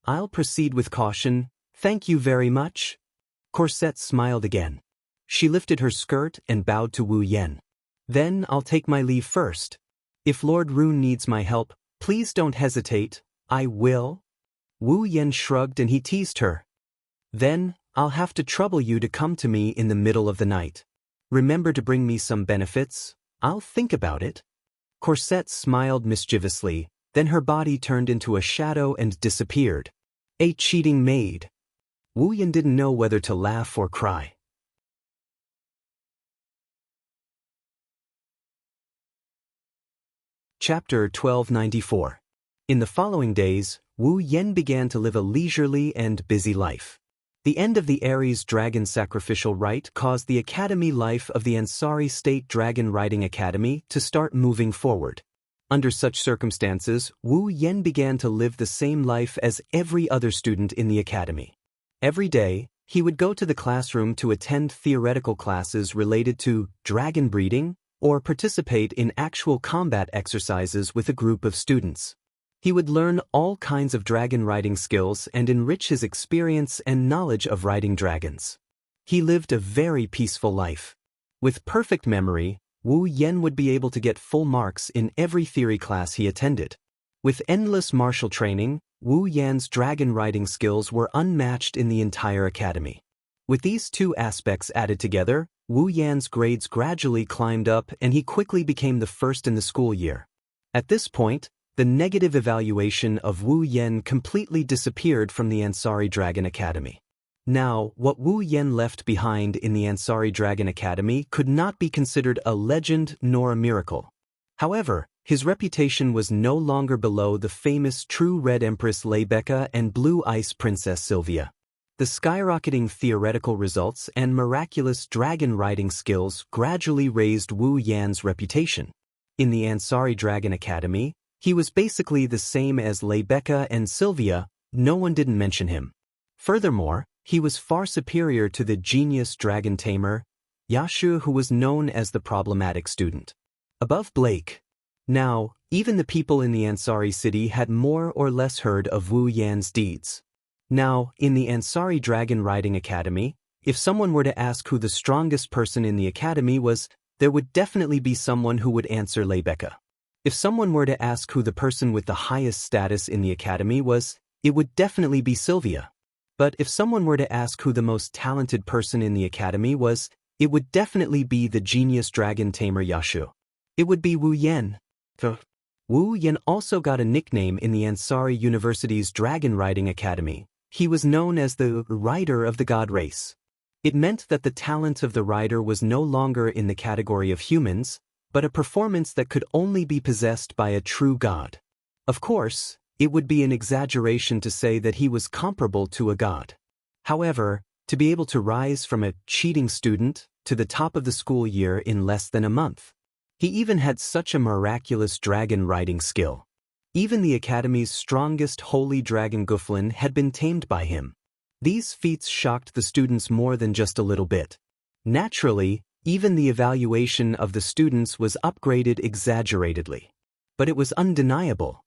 "I'll proceed with caution, thank you very much." Corset smiled again. She lifted her skirt and bowed to Wu Yan. "Then I'll take my leave first. If Lord Rune needs my help, please don't hesitate, I will." Wu Yan shrugged and he teased her. "Then, I'll have to trouble you to come to me in the middle of the night. Remember to bring me some benefits, I'll think about it." Corset smiled mischievously, then her body turned into a shadow and disappeared. A cheating maid. Wu Yan didn't know whether to laugh or cry. Chapter 1294. In the following days, Wu Yan began to live a leisurely and busy life. The end of the Ares dragon sacrificial rite caused the academy life of the Ansari State Dragon Riding Academy to start moving forward. Under such circumstances, Wu Yen began to live the same life as every other student in the academy. Every day, he would go to the classroom to attend theoretical classes related to dragon breeding or participate in actual combat exercises with a group of students. He would learn all kinds of dragon riding skills and enrich his experience and knowledge of riding dragons. He lived a very peaceful life. With perfect memory, Wu Yen would be able to get full marks in every theory class he attended. With endless martial training, Wu Yan's dragon riding skills were unmatched in the entire academy. With these two aspects added together, Wu Yan's grades gradually climbed up and he quickly became the first in the school year. At this point, the negative evaluation of Wu Yen completely disappeared from the Ansari Dragon Academy. Now, what Wu Yen left behind in the Ansari Dragon Academy could not be considered a legend nor a miracle. However, his reputation was no longer below the famous True Red Empress Leibeka and Blue Ice Princess Sylvia. The skyrocketing theoretical results and miraculous dragon riding skills gradually raised Wu Yan's reputation. In the Ansari Dragon Academy, he was basically the same as Leibeka and Sylvia, no one didn't mention him. Furthermore, he was far superior to the genius dragon tamer, Yashu, who was known as the problematic student. Above Blake. Now, even the people in the Ansari city had more or less heard of Wu Yan's deeds. Now, in the Ansari Dragon Riding Academy, if someone were to ask who the strongest person in the academy was, there would definitely be someone who would answer Leibeka. If someone were to ask who the person with the highest status in the academy was, it would definitely be Sylvia. But if someone were to ask who the most talented person in the academy was, it would definitely be the genius dragon tamer Yashu. It would be Wu Yen. Wu Yen also got a nickname in the Ansari University's Dragon Riding Academy. He was known as the rider of the god race. It meant that the talent of the rider was no longer in the category of humans, but a performance that could only be possessed by a true god. Of course, it would be an exaggeration to say that he was comparable to a god. However, to be able to rise from a cheating student to the top of the school year in less than a month. He even had such a miraculous dragon riding skill. Even the academy's strongest holy dragon Guflin had been tamed by him. These feats shocked the students more than just a little bit. Naturally, even the evaluation of the students was upgraded exaggeratedly. But it was undeniable.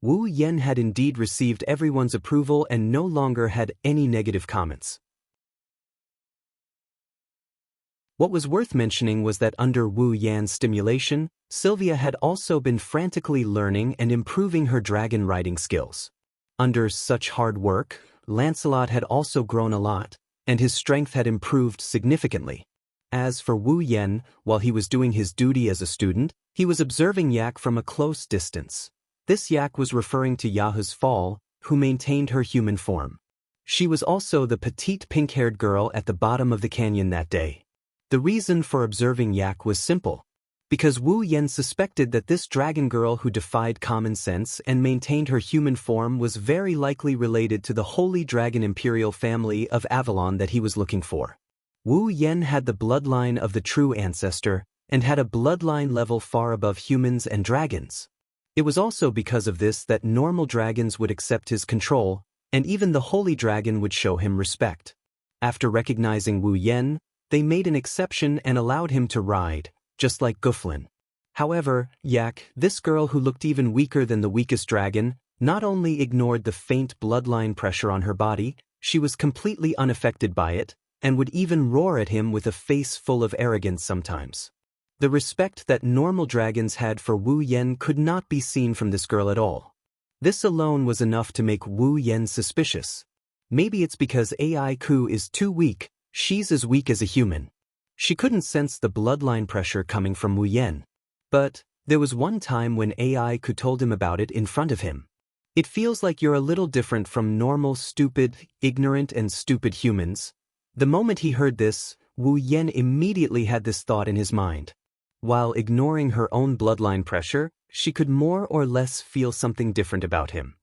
Wu Yen had indeed received everyone's approval and no longer had any negative comments. What was worth mentioning was that under Wu Yan's stimulation, Sylvia had also been frantically learning and improving her dragon riding skills. Under such hard work, Lancelot had also grown a lot, and his strength had improved significantly. As for Wu Yen, while he was doing his duty as a student, he was observing Yak from a close distance. This Yak was referring to Yahu's fall, who maintained her human form. She was also the petite pink-haired girl at the bottom of the canyon that day. The reason for observing Yak was simple. Because Wu Yen suspected that this dragon girl who defied common sense and maintained her human form was very likely related to the holy dragon imperial family of Avalon that he was looking for. Wu Yen had the bloodline of the true ancestor and had a bloodline level far above humans and dragons. It was also because of this that normal dragons would accept his control, and even the holy dragon would show him respect. After recognizing Wu Yen, they made an exception and allowed him to ride, just like Guflin. However, Yak, this girl who looked even weaker than the weakest dragon, not only ignored the faint bloodline pressure on her body, she was completely unaffected by it, and would even roar at him with a face full of arrogance sometimes. The respect that normal dragons had for Wu Yen could not be seen from this girl at all. This alone was enough to make Wu Yen suspicious. Maybe it's because AI Ku is too weak, she's as weak as a human. She couldn't sense the bloodline pressure coming from Wu Yen. But there was one time when AI Ku told him about it in front of him. It feels like you're a little different from normal stupid, ignorant and stupid humans. The moment he heard this, Wu Yen immediately had this thought in his mind. While ignoring her own bloodline pressure, she could more or less feel something different about him.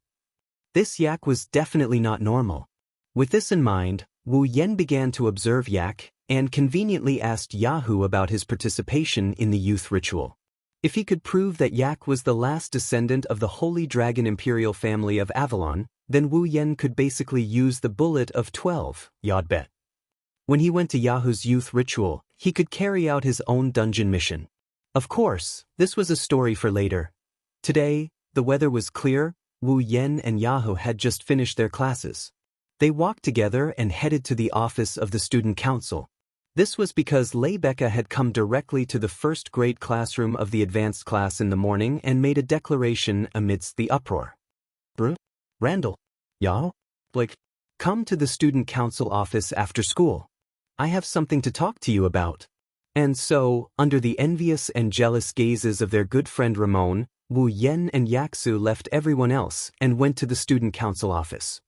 This Yak was definitely not normal. With this in mind, Wu Yen began to observe Yak and conveniently asked Yahu about his participation in the youth ritual. If he could prove that Yak was the last descendant of the Holy Dragon Imperial family of Avalon, then Wu Yen could basically use the bullet of 12, Yod bet. When he went to Yahu's youth ritual, he could carry out his own dungeon mission. Of course, this was a story for later. Today, the weather was clear. Wu Yen and Yahu had just finished their classes. They walked together and headed to the office of the student council. This was because Leibecca had come directly to the first grade classroom of the advanced class in the morning and made a declaration amidst the uproar. Randall. Yao? Blake. Come to the student council office after school. I have something to talk to you about. And so, under the envious and jealous gazes of their good friend Ramon, Wu Yen and Yaksu left everyone else and went to the student council office.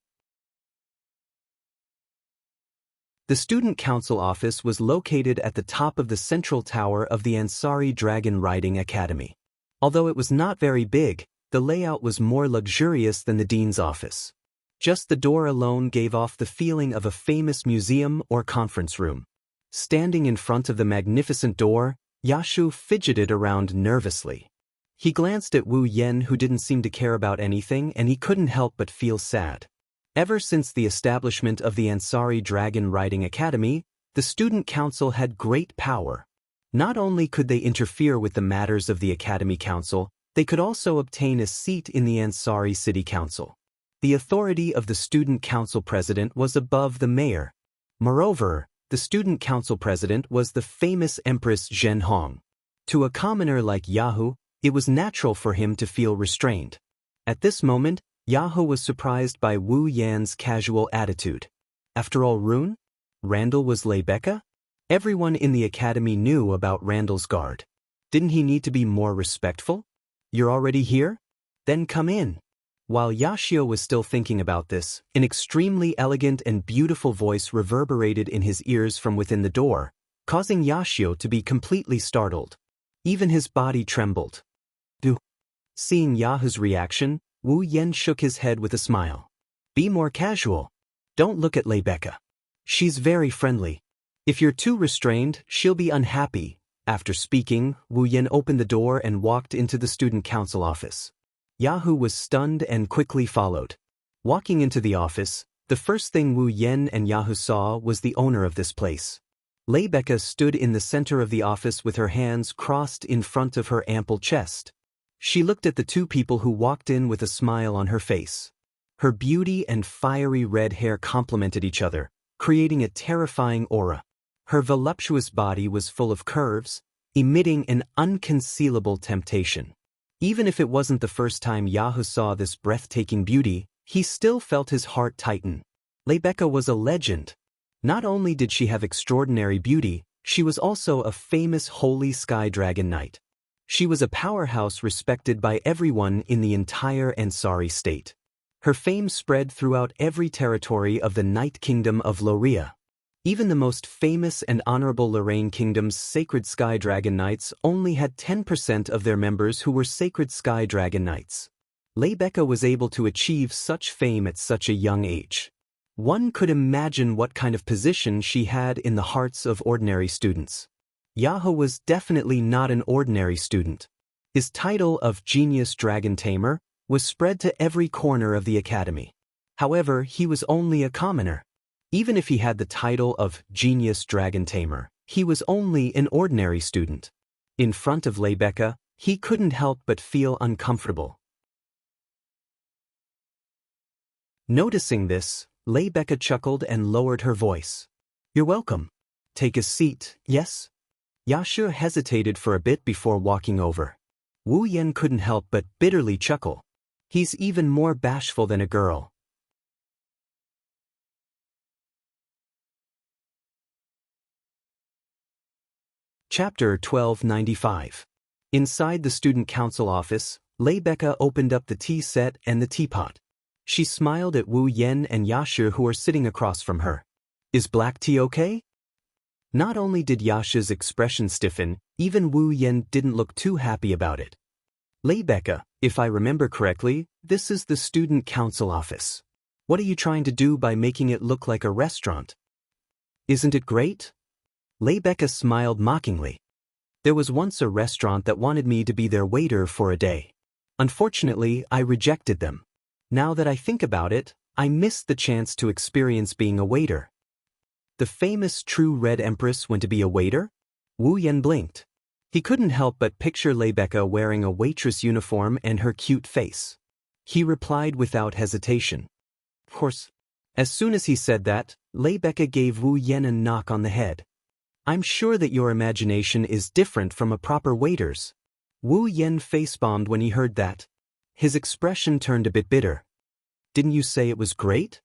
The student council office was located at the top of the central tower of the Ansari Dragon Riding Academy. Although it was not very big, the layout was more luxurious than the dean's office. Just the door alone gave off the feeling of a famous museum or conference room. Standing in front of the magnificent door, Yashu fidgeted around nervously. He glanced at Wu Yen, who didn't seem to care about anything, and he couldn't help but feel sad. Ever since the establishment of the Ansari Dragon Riding Academy, the student council had great power. Not only could they interfere with the matters of the Academy Council, they could also obtain a seat in the Ansari City Council. The authority of the student council president was above the mayor. Moreover, the student council president was the famous Empress Zhen Hong. To a commoner like Yahu, it was natural for him to feel restrained. At this moment, Yahu was surprised by Wu Yan's casual attitude. After all, Randall was Leibecca? Everyone in the academy knew about Randall's guard. Didn't he need to be more respectful? You're already here? Then come in. While Yashio was still thinking about this, an extremely elegant and beautiful voice reverberated in his ears from within the door, causing Yashio to be completely startled. Even his body trembled. Seeing Yahu's reaction, Wu Yen shook his head with a smile. Be more casual. Don't look at Leibecca. She's very friendly. If you're too restrained, she'll be unhappy. After speaking, Wu Yen opened the door and walked into the student council office. Yahu was stunned and quickly followed. Walking into the office, the first thing Wu Yen and Yahu saw was the owner of this place. Leibecca stood in the center of the office with her hands crossed in front of her ample chest. She looked at the two people who walked in with a smile on her face. Her beauty and fiery red hair complemented each other, creating a terrifying aura. Her voluptuous body was full of curves, emitting an unconcealable temptation. Even if it wasn't the first time Yahu saw this breathtaking beauty, he still felt his heart tighten. Leibecca was a legend. Not only did she have extraordinary beauty, she was also a famous holy sky dragon knight. She was a powerhouse respected by everyone in the entire Ansari state. Her fame spread throughout every territory of the Night Kingdom of Loria. Even the most famous and honorable Lorraine Kingdom's Sacred Sky Dragon Knights only had 10% of their members who were Sacred Sky Dragon Knights. Leibecca was able to achieve such fame at such a young age. One could imagine what kind of position she had in the hearts of ordinary students. Yahu was definitely not an ordinary student. His title of Genius Dragon Tamer was spread to every corner of the academy. However, he was only a commoner. Even if he had the title of Genius Dragon Tamer, he was only an ordinary student. In front of Leibecca, he couldn't help but feel uncomfortable. Noticing this, Leibecca chuckled and lowered her voice. You're welcome. Take a seat, yes? Yashu hesitated for a bit before walking over. Wu Yen couldn't help but bitterly chuckle. He's even more bashful than a girl. Chapter 1295. Inside the student council office, Leibecca opened up the tea set and the teapot. She smiled at Wu Yen and Yashu, who were sitting across from her. Is black tea okay? Not only did Yashu's expression stiffen, even Wu Yen didn't look too happy about it. Leibecca, if I remember correctly, this is the student council office. What are you trying to do by making it look like a restaurant? Isn't it great? Leibecca smiled mockingly. There was once a restaurant that wanted me to be their waiter for a day. Unfortunately, I rejected them. Now that I think about it, I missed the chance to experience being a waiter. The famous True Red Empress went to be a waiter? Wu Yan blinked. He couldn't help but picture Rebecca wearing a waitress uniform and her cute face. He replied without hesitation. Of course. As soon as he said that, Rebecca gave Wu Yan a knock on the head. I'm sure that your imagination is different from a proper waiter's. Wu Yan face-bombed when he heard that. His expression turned a bit bitter. Didn't you say it was great?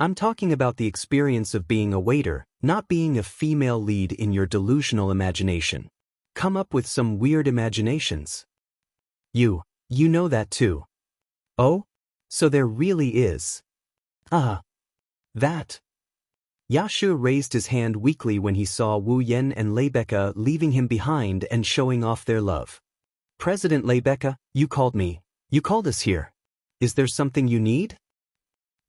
I'm talking about the experience of being a waiter, not being a female lead in your delusional imagination. Come up with some weird imaginations. You know that too. Oh? So there really is. That. Yashu raised his hand weakly when he saw Wu Yan and Rebecca leaving him behind and showing off their love. President Rebecca, you called me. You called us here. Is there something you need?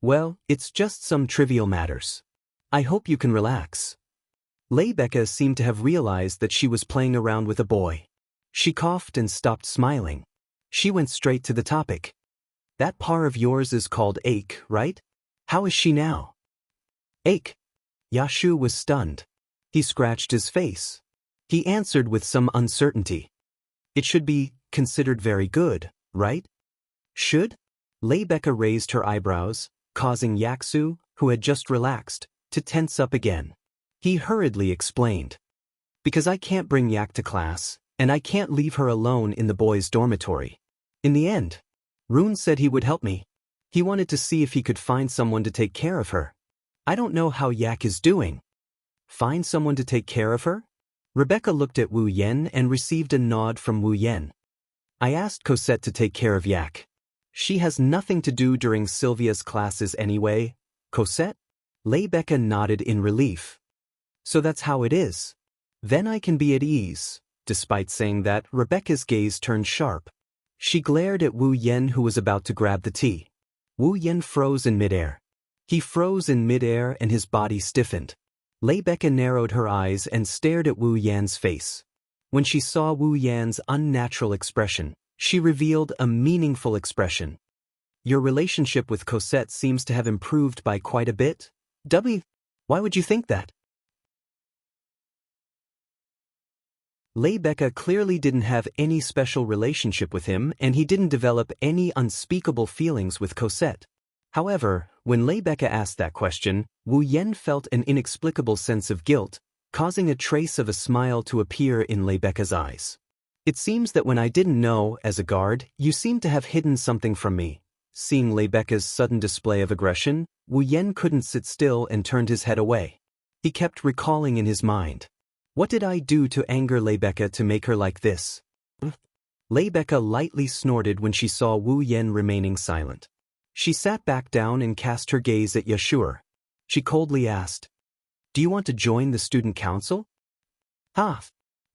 Well, it's just some trivial matters. I hope you can relax. Rebecca seemed to have realized that she was playing around with a boy. She coughed and stopped smiling. She went straight to the topic. That par of yours is called Ache, right? How is she now? Ache. Yashu was stunned. He scratched his face. He answered with some uncertainty. It should be considered very good, right? Should? Rebecca raised her eyebrows, causing Yaksu, who had just relaxed, to tense up again. He hurriedly explained. Because I can't bring Yak to class, and I can't leave her alone in the boys' dormitory. In the end, Rune said he would help me. He wanted to see if he could find someone to take care of her. I don't know how Yak is doing. Find someone to take care of her? Rebecca looked at Wu Yan and received a nod from Wu Yan. I asked Cosette to take care of Yak. She has nothing to do during Sylvia's classes anyway. Cosette? Rebecca nodded in relief. So that's how it is. Then I can be at ease. Despite saying that, Rebecca's gaze turned sharp. She glared at Wu Yan, who was about to grab the tea. Wu Yan froze in midair. He froze in midair and his body stiffened. Rebecca narrowed her eyes and stared at Wu Yan's face. When she saw Wu Yan's unnatural expression, she revealed a meaningful expression. Your relationship with Cosette seems to have improved by quite a bit. Why would you think that? Rebecca clearly didn't have any special relationship with him, and he didn't develop any unspeakable feelings with Cosette. However, when Rebecca asked that question, Wu Yan felt an inexplicable sense of guilt, causing a trace of a smile to appear in Rebecca's eyes. It seems that when I didn't know, as a guard, you seem to have hidden something from me. Seeing Rebecca's sudden display of aggression, Wu Yan couldn't sit still and turned his head away. He kept recalling in his mind. What did I do to anger Rebecca to make her like this? Rebecca lightly snorted when she saw Wu Yan remaining silent. She sat back down and cast her gaze at Yashur. She coldly asked, Do you want to join the student council?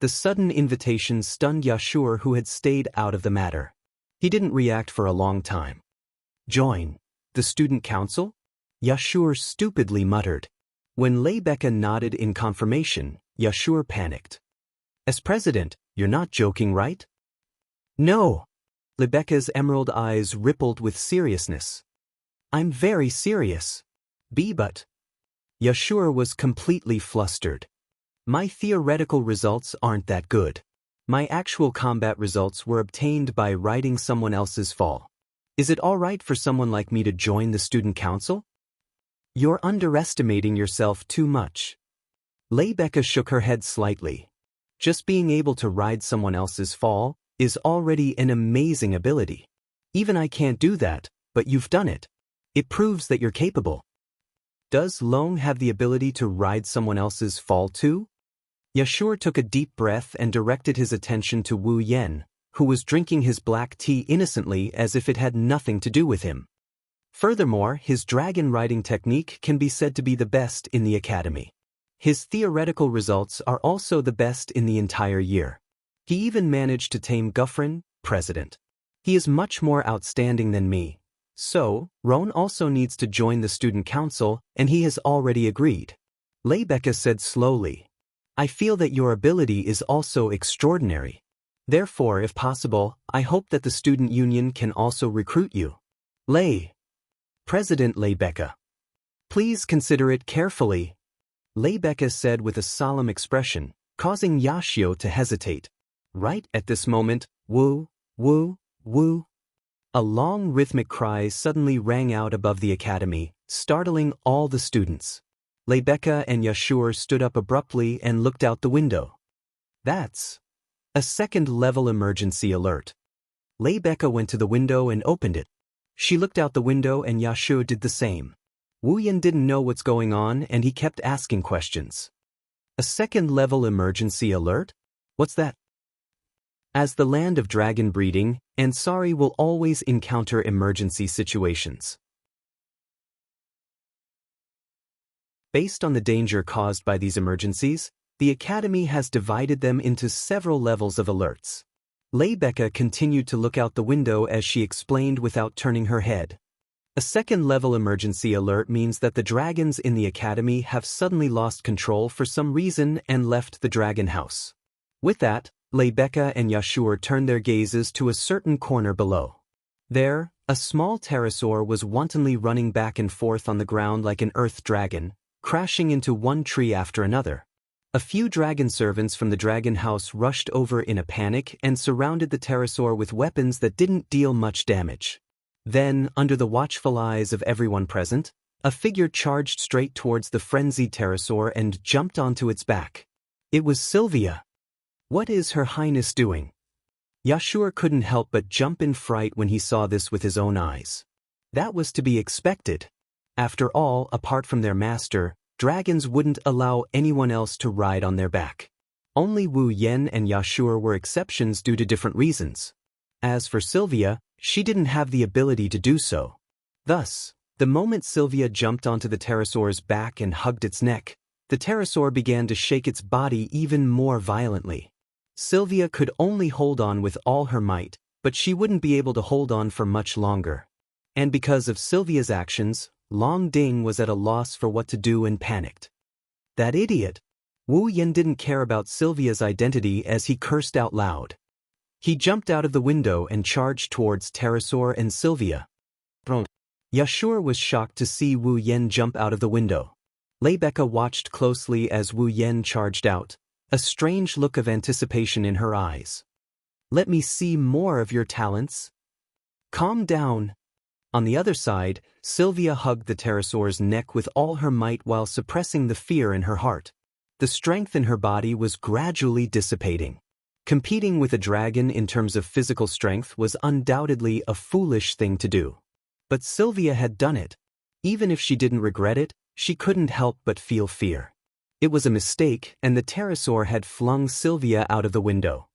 The sudden invitation stunned Yashur, who had stayed out of the matter. He didn't react for a long time. Join the student council? Yashur stupidly muttered. When Rebecca nodded in confirmation, Yashur panicked. As president, you're not joking, right? No. Rebecca's emerald eyes rippled with seriousness. I'm very serious. But. Yashur was completely flustered. My theoretical results aren't that good. My actual combat results were obtained by riding someone else's fall. Is it all right for someone like me to join the student council? You're underestimating yourself too much. Rebecca shook her head slightly. Just being able to ride someone else's fall is already an amazing ability. Even I can't do that, but you've done it. It proves that you're capable. Does Long have the ability to ride someone else's fall too? Yashur took a deep breath and directed his attention to Wu Yan, who was drinking his black tea innocently as if it had nothing to do with him. Furthermore, his dragon riding technique can be said to be the best in the academy. His theoretical results are also the best in the entire year. He even managed to tame Guffrin, president. He is much more outstanding than me. So, Roan also needs to join the student council, and he has already agreed. Rebecca said slowly. I feel that your ability is also extraordinary. Therefore, if possible, I hope that the student union can also recruit you. Lei. President Leibecca. Please consider it carefully, Leibecca said with a solemn expression, causing Yashio to hesitate. Right at this moment, woo, woo, woo. A long rhythmic cry suddenly rang out above the academy, startling all the students. Leibecca and Yashur stood up abruptly and looked out the window. That's a second-level emergency alert. Leibecca went to the window and opened it. She looked out the window and Yashur did the same. Wu Yan didn't know what's going on and he kept asking questions. A second-level emergency alert? What's that? As the land of dragon breeding, Ansari will always encounter emergency situations. Based on the danger caused by these emergencies, the Academy has divided them into several levels of alerts. Leibecca continued to look out the window as she explained without turning her head. A second-level emergency alert means that the dragons in the Academy have suddenly lost control for some reason and left the dragon house. With that, Leibecca and Yashur turned their gazes to a certain corner below. There, a small pterosaur was wantonly running back and forth on the ground like an earth dragon, crashing into one tree after another. A few dragon servants from the dragon house rushed over in a panic and surrounded the pterosaur with weapons that didn't deal much damage. Then, under the watchful eyes of everyone present, a figure charged straight towards the frenzied pterosaur and jumped onto its back. It was Sylvia. What is Her Highness doing? Yashur couldn't help but jump in fright when he saw this with his own eyes. That was to be expected. After all, apart from their master, dragons wouldn't allow anyone else to ride on their back. Only Wu Yan and Yashur were exceptions due to different reasons. As for Sylvia, she didn't have the ability to do so. Thus, the moment Sylvia jumped onto the pterosaur's back and hugged its neck, the pterosaur began to shake its body even more violently. Sylvia could only hold on with all her might, but she wouldn't be able to hold on for much longer. And because of Sylvia's actions, Long Ding was at a loss for what to do and panicked. That idiot! Wu Yan didn't care about Sylvia's identity as he cursed out loud. He jumped out of the window and charged towards pterosaur and Sylvia. Yashur was shocked to see Wu Yan jump out of the window. Leibecca watched closely as Wu Yan charged out, a strange look of anticipation in her eyes. Let me see more of your talents. Calm down. On the other side, Sylvia hugged the pterosaur's neck with all her might while suppressing the fear in her heart. The strength in her body was gradually dissipating. Competing with a dragon in terms of physical strength was undoubtedly a foolish thing to do. But Sylvia had done it. Even if she didn't regret it, she couldn't help but feel fear. It was a mistake, and the pterosaur had flung Sylvia out of the window.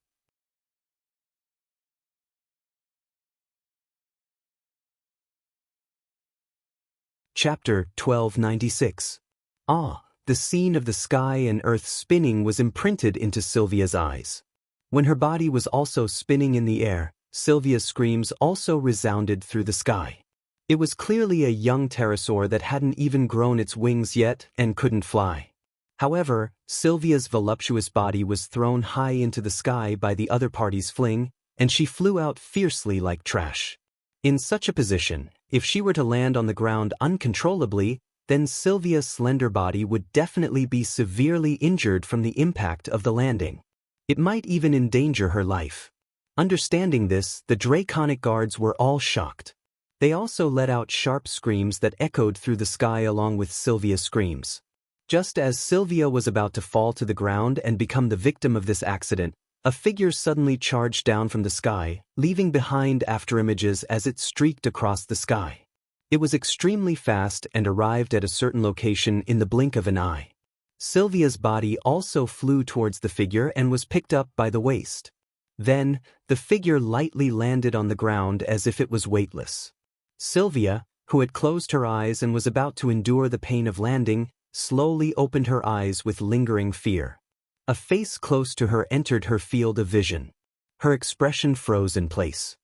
Chapter 1296. The scene of the sky and earth spinning was imprinted into Sylvia's eyes. When her body was also spinning in the air, Sylvia's screams also resounded through the sky. It was clearly a young pterosaur that hadn't even grown its wings yet and couldn't fly. However, Sylvia's voluptuous body was thrown high into the sky by the other party's fling, and she flew out fiercely like trash. In such a position, if she were to land on the ground uncontrollably, then Sylvia's slender body would definitely be severely injured from the impact of the landing. It might even endanger her life. Understanding this, the draconic guards were all shocked. They also let out sharp screams that echoed through the sky along with Sylvia's screams. Just as Sylvia was about to fall to the ground and become the victim of this accident, a figure suddenly charged down from the sky, leaving behind afterimages as it streaked across the sky. It was extremely fast and arrived at a certain location in the blink of an eye. Sylvia's body also flew towards the figure and was picked up by the waist. Then, the figure lightly landed on the ground as if it was weightless. Sylvia, who had closed her eyes and was about to endure the pain of landing, slowly opened her eyes with lingering fear. A face close to her entered her field of vision. Her expression froze in place.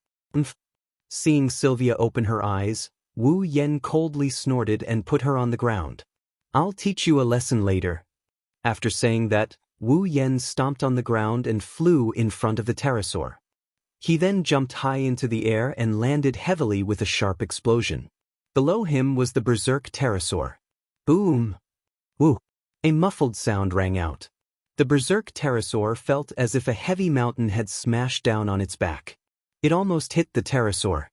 Seeing Sylvia open her eyes, Wu Yan coldly snorted and put her on the ground. I'll teach you a lesson later. After saying that, Wu Yen stomped on the ground and flew in front of the pterosaur. He then jumped high into the air and landed heavily with a sharp explosion. Below him was the berserk pterosaur. Boom! Woo! A muffled sound rang out. The berserk pterosaur felt as if a heavy mountain had smashed down on its back. It almost hit the pterosaur.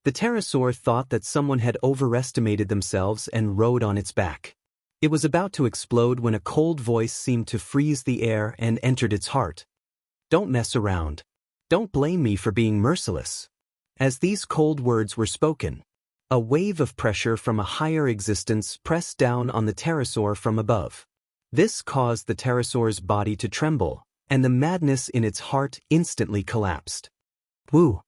The pterosaur thought that someone had overestimated themselves and rode on its back. It was about to explode when a cold voice seemed to freeze the air and entered its heart. Don't mess around. Don't blame me for being merciless. As these cold words were spoken, a wave of pressure from a higher existence pressed down on the pterosaur from above. This caused the pterosaur's body to tremble, and the madness in its heart instantly collapsed. Woo!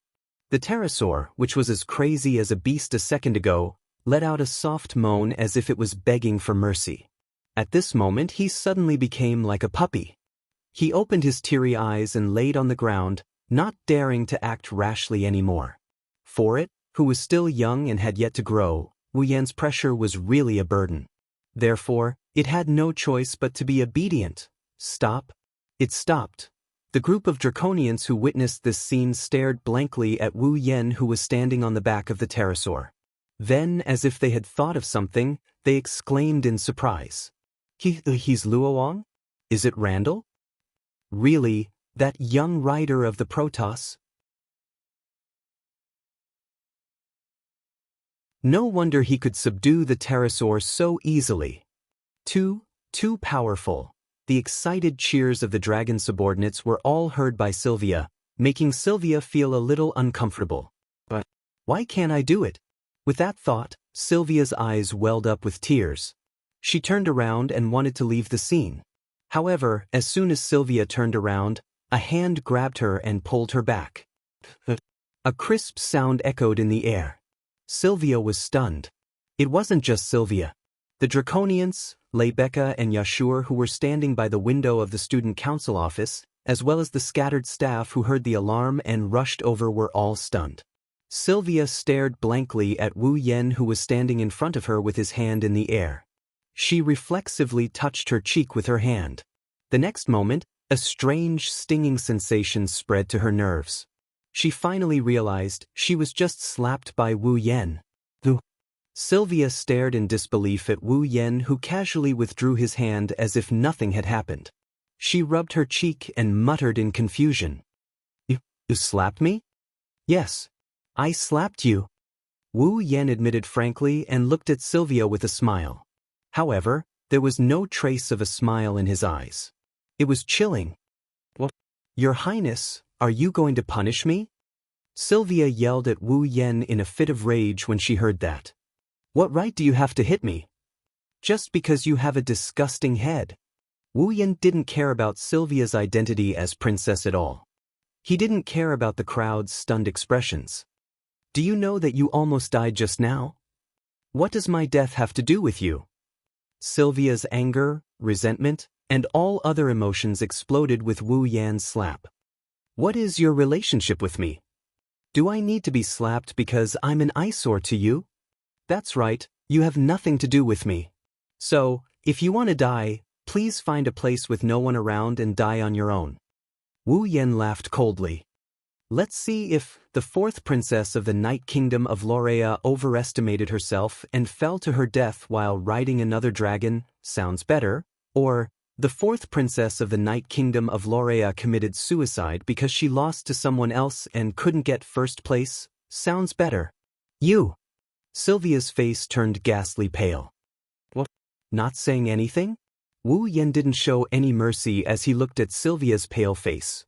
The pterosaur, which was as crazy as a beast a second ago, let out a soft moan as if it was begging for mercy. At this moment he suddenly became like a puppy. He opened his teary eyes and laid on the ground, not daring to act rashly anymore. For it, who was still young and had yet to grow, Wu Yan's pressure was really a burden. Therefore, it had no choice but to be obedient. Stop. It stopped. The group of draconians who witnessed this scene stared blankly at Wu Yan, who was standing on the back of the pterosaur. Then, as if they had thought of something, they exclaimed in surprise. He's Luoang? Is it Randall? Really, that young rider of the Protoss? No wonder he could subdue the pterosaur so easily. Too powerful. The excited cheers of the dragon subordinates were all heard by Sylvia, making Sylvia feel a little uncomfortable. But why can't I do it? With that thought, Sylvia's eyes welled up with tears. She turned around and wanted to leave the scene. However, as soon as Sylvia turned around, a hand grabbed her and pulled her back. A crisp sound echoed in the air. Sylvia was stunned. It wasn't just Sylvia. The Draconians, Leibecca and Yashur, who were standing by the window of the student council office, as well as the scattered staff who heard the alarm and rushed over, were all stunned. Sylvia stared blankly at Wu Yan, who was standing in front of her with his hand in the air. She reflexively touched her cheek with her hand. The next moment, a strange stinging sensation spread to her nerves. She finally realized she was just slapped by Wu Yan. Sylvia stared in disbelief at Wu Yan, who casually withdrew his hand as if nothing had happened. She rubbed her cheek and muttered in confusion. You slapped me? Yes, I slapped you. Wu Yan admitted frankly and looked at Sylvia with a smile. However, there was no trace of a smile in his eyes. It was chilling. What? Your Highness, are you going to punish me? Sylvia yelled at Wu Yan in a fit of rage when she heard that. What right do you have to hit me? Just because you have a disgusting head. Wu Yan didn't care about Sylvia's identity as princess at all. He didn't care about the crowd's stunned expressions. Do you know that you almost died just now? What does my death have to do with you? Sylvia's anger, resentment, and all other emotions exploded with Wu Yan's slap. What is your relationship with me? Do I need to be slapped because I'm an eyesore to you? That's right, you have nothing to do with me. So, if you want to die, please find a place with no one around and die on your own. Wu Yan laughed coldly. Let's see if the fourth princess of the Night Kingdom of Lorea overestimated herself and fell to her death while riding another dragon sounds better, or the fourth princess of the Night Kingdom of Lorea committed suicide because she lost to someone else and couldn't get first place sounds better. You. Sylvia's face turned ghastly pale. What? Not saying anything? Wu Yan didn't show any mercy as he looked at Sylvia's pale face.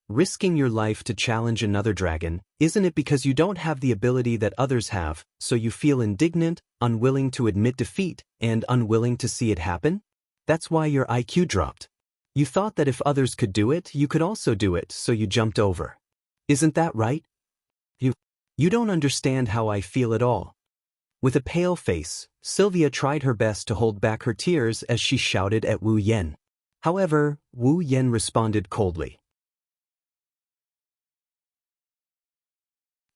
Risking your life to challenge another dragon, isn't it because you don't have the ability that others have, so you feel indignant, unwilling to admit defeat, and unwilling to see it happen? That's why your IQ dropped. You thought that if others could do it, you could also do it, so you jumped over. Isn't that right? You don't understand how I feel at all. With a pale face, Sylvia tried her best to hold back her tears as she shouted at Wu Yan. However, Wu Yan responded coldly.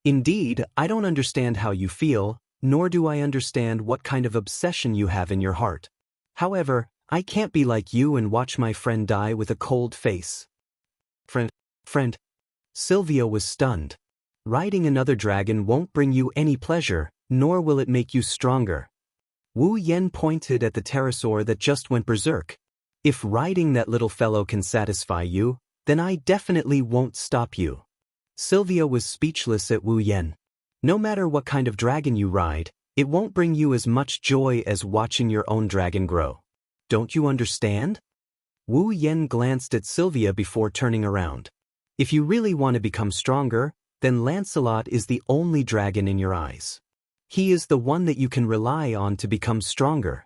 Indeed, I don't understand how you feel, nor do I understand what kind of obsession you have in your heart. However, I can't be like you and watch my friend die with a cold face. Friend. Sylvia was stunned. Riding another dragon won't bring you any pleasure, nor will it make you stronger. Wu Yen pointed at the pterosaur that just went berserk. If riding that little fellow can satisfy you, then I definitely won't stop you. Sylvia was speechless at Wu Yen. No matter what kind of dragon you ride, it won't bring you as much joy as watching your own dragon grow. Don't you understand? Wu Yen glanced at Sylvia before turning around. If you really want to become stronger, then Lancelot is the only dragon in your eyes. He is the one that you can rely on to become stronger.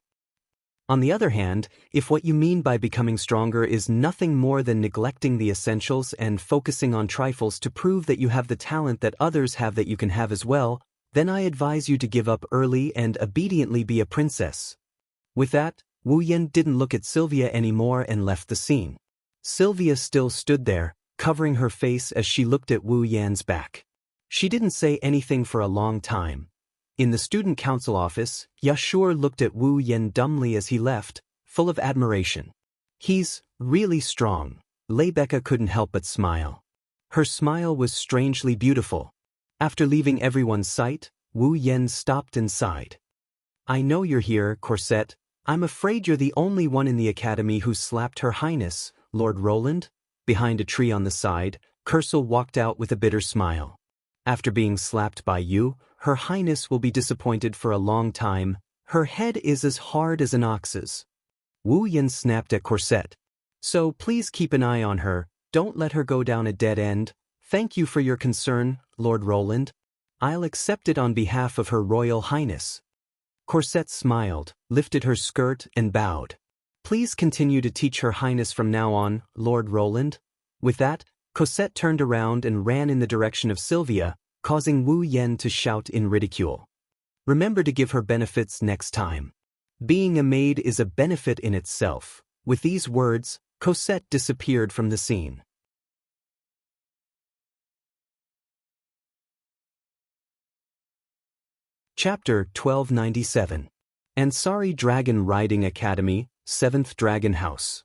On the other hand, if what you mean by becoming stronger is nothing more than neglecting the essentials and focusing on trifles to prove that you have the talent that others have that you can have as well, then I advise you to give up early and obediently be a princess. With that, Wu Yen didn't look at Sylvia anymore and left the scene. Sylvia still stood there, covering her face as she looked at Wu Yan's back. She didn't say anything for a long time. In the student council office, Yashur looked at Wu Yen dumbly as he left, full of admiration. He's really strong. Leibecca couldn't help but smile. Her smile was strangely beautiful. After leaving everyone's sight, Wu Yen stopped and sighed. I know you're here, Corset. I'm afraid you're the only one in the academy who slapped Her Highness, Lord Roland. Behind a tree on the side, Kersel walked out with a bitter smile. After being slapped by you, Her Highness will be disappointed for a long time. Her head is as hard as an ox's. Wu Yen snapped at Corset. So please keep an eye on her, don't let her go down a dead end. Thank you for your concern, Lord Roland. I'll accept it on behalf of Her Royal Highness. Corset smiled, lifted her skirt, and bowed. Please continue to teach Her Highness from now on, Lord Roland. With that, Cosette turned around and ran in the direction of Sylvia, causing Wu Yen to shout in ridicule. Remember to give her benefits next time. Being a maid is a benefit in itself. With these words, Cosette disappeared from the scene. Chapter 1297. Ansari Dragon Riding Academy, 7th Dragon House.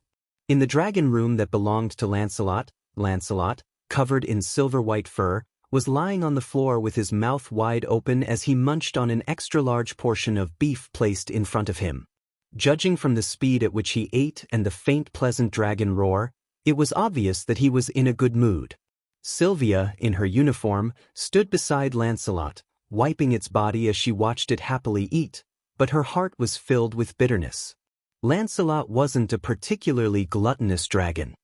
In the dragon room that belonged to Lancelot, Lancelot, covered in silver-white fur, was lying on the floor with his mouth wide open as he munched on an extra-large portion of beef placed in front of him. Judging from the speed at which he ate and the faint pleasant dragon roar, it was obvious that he was in a good mood. Sylvia, in her uniform, stood beside Lancelot, wiping its body as she watched it happily eat, but her heart was filled with bitterness. Lancelot wasn't a particularly gluttonous dragon.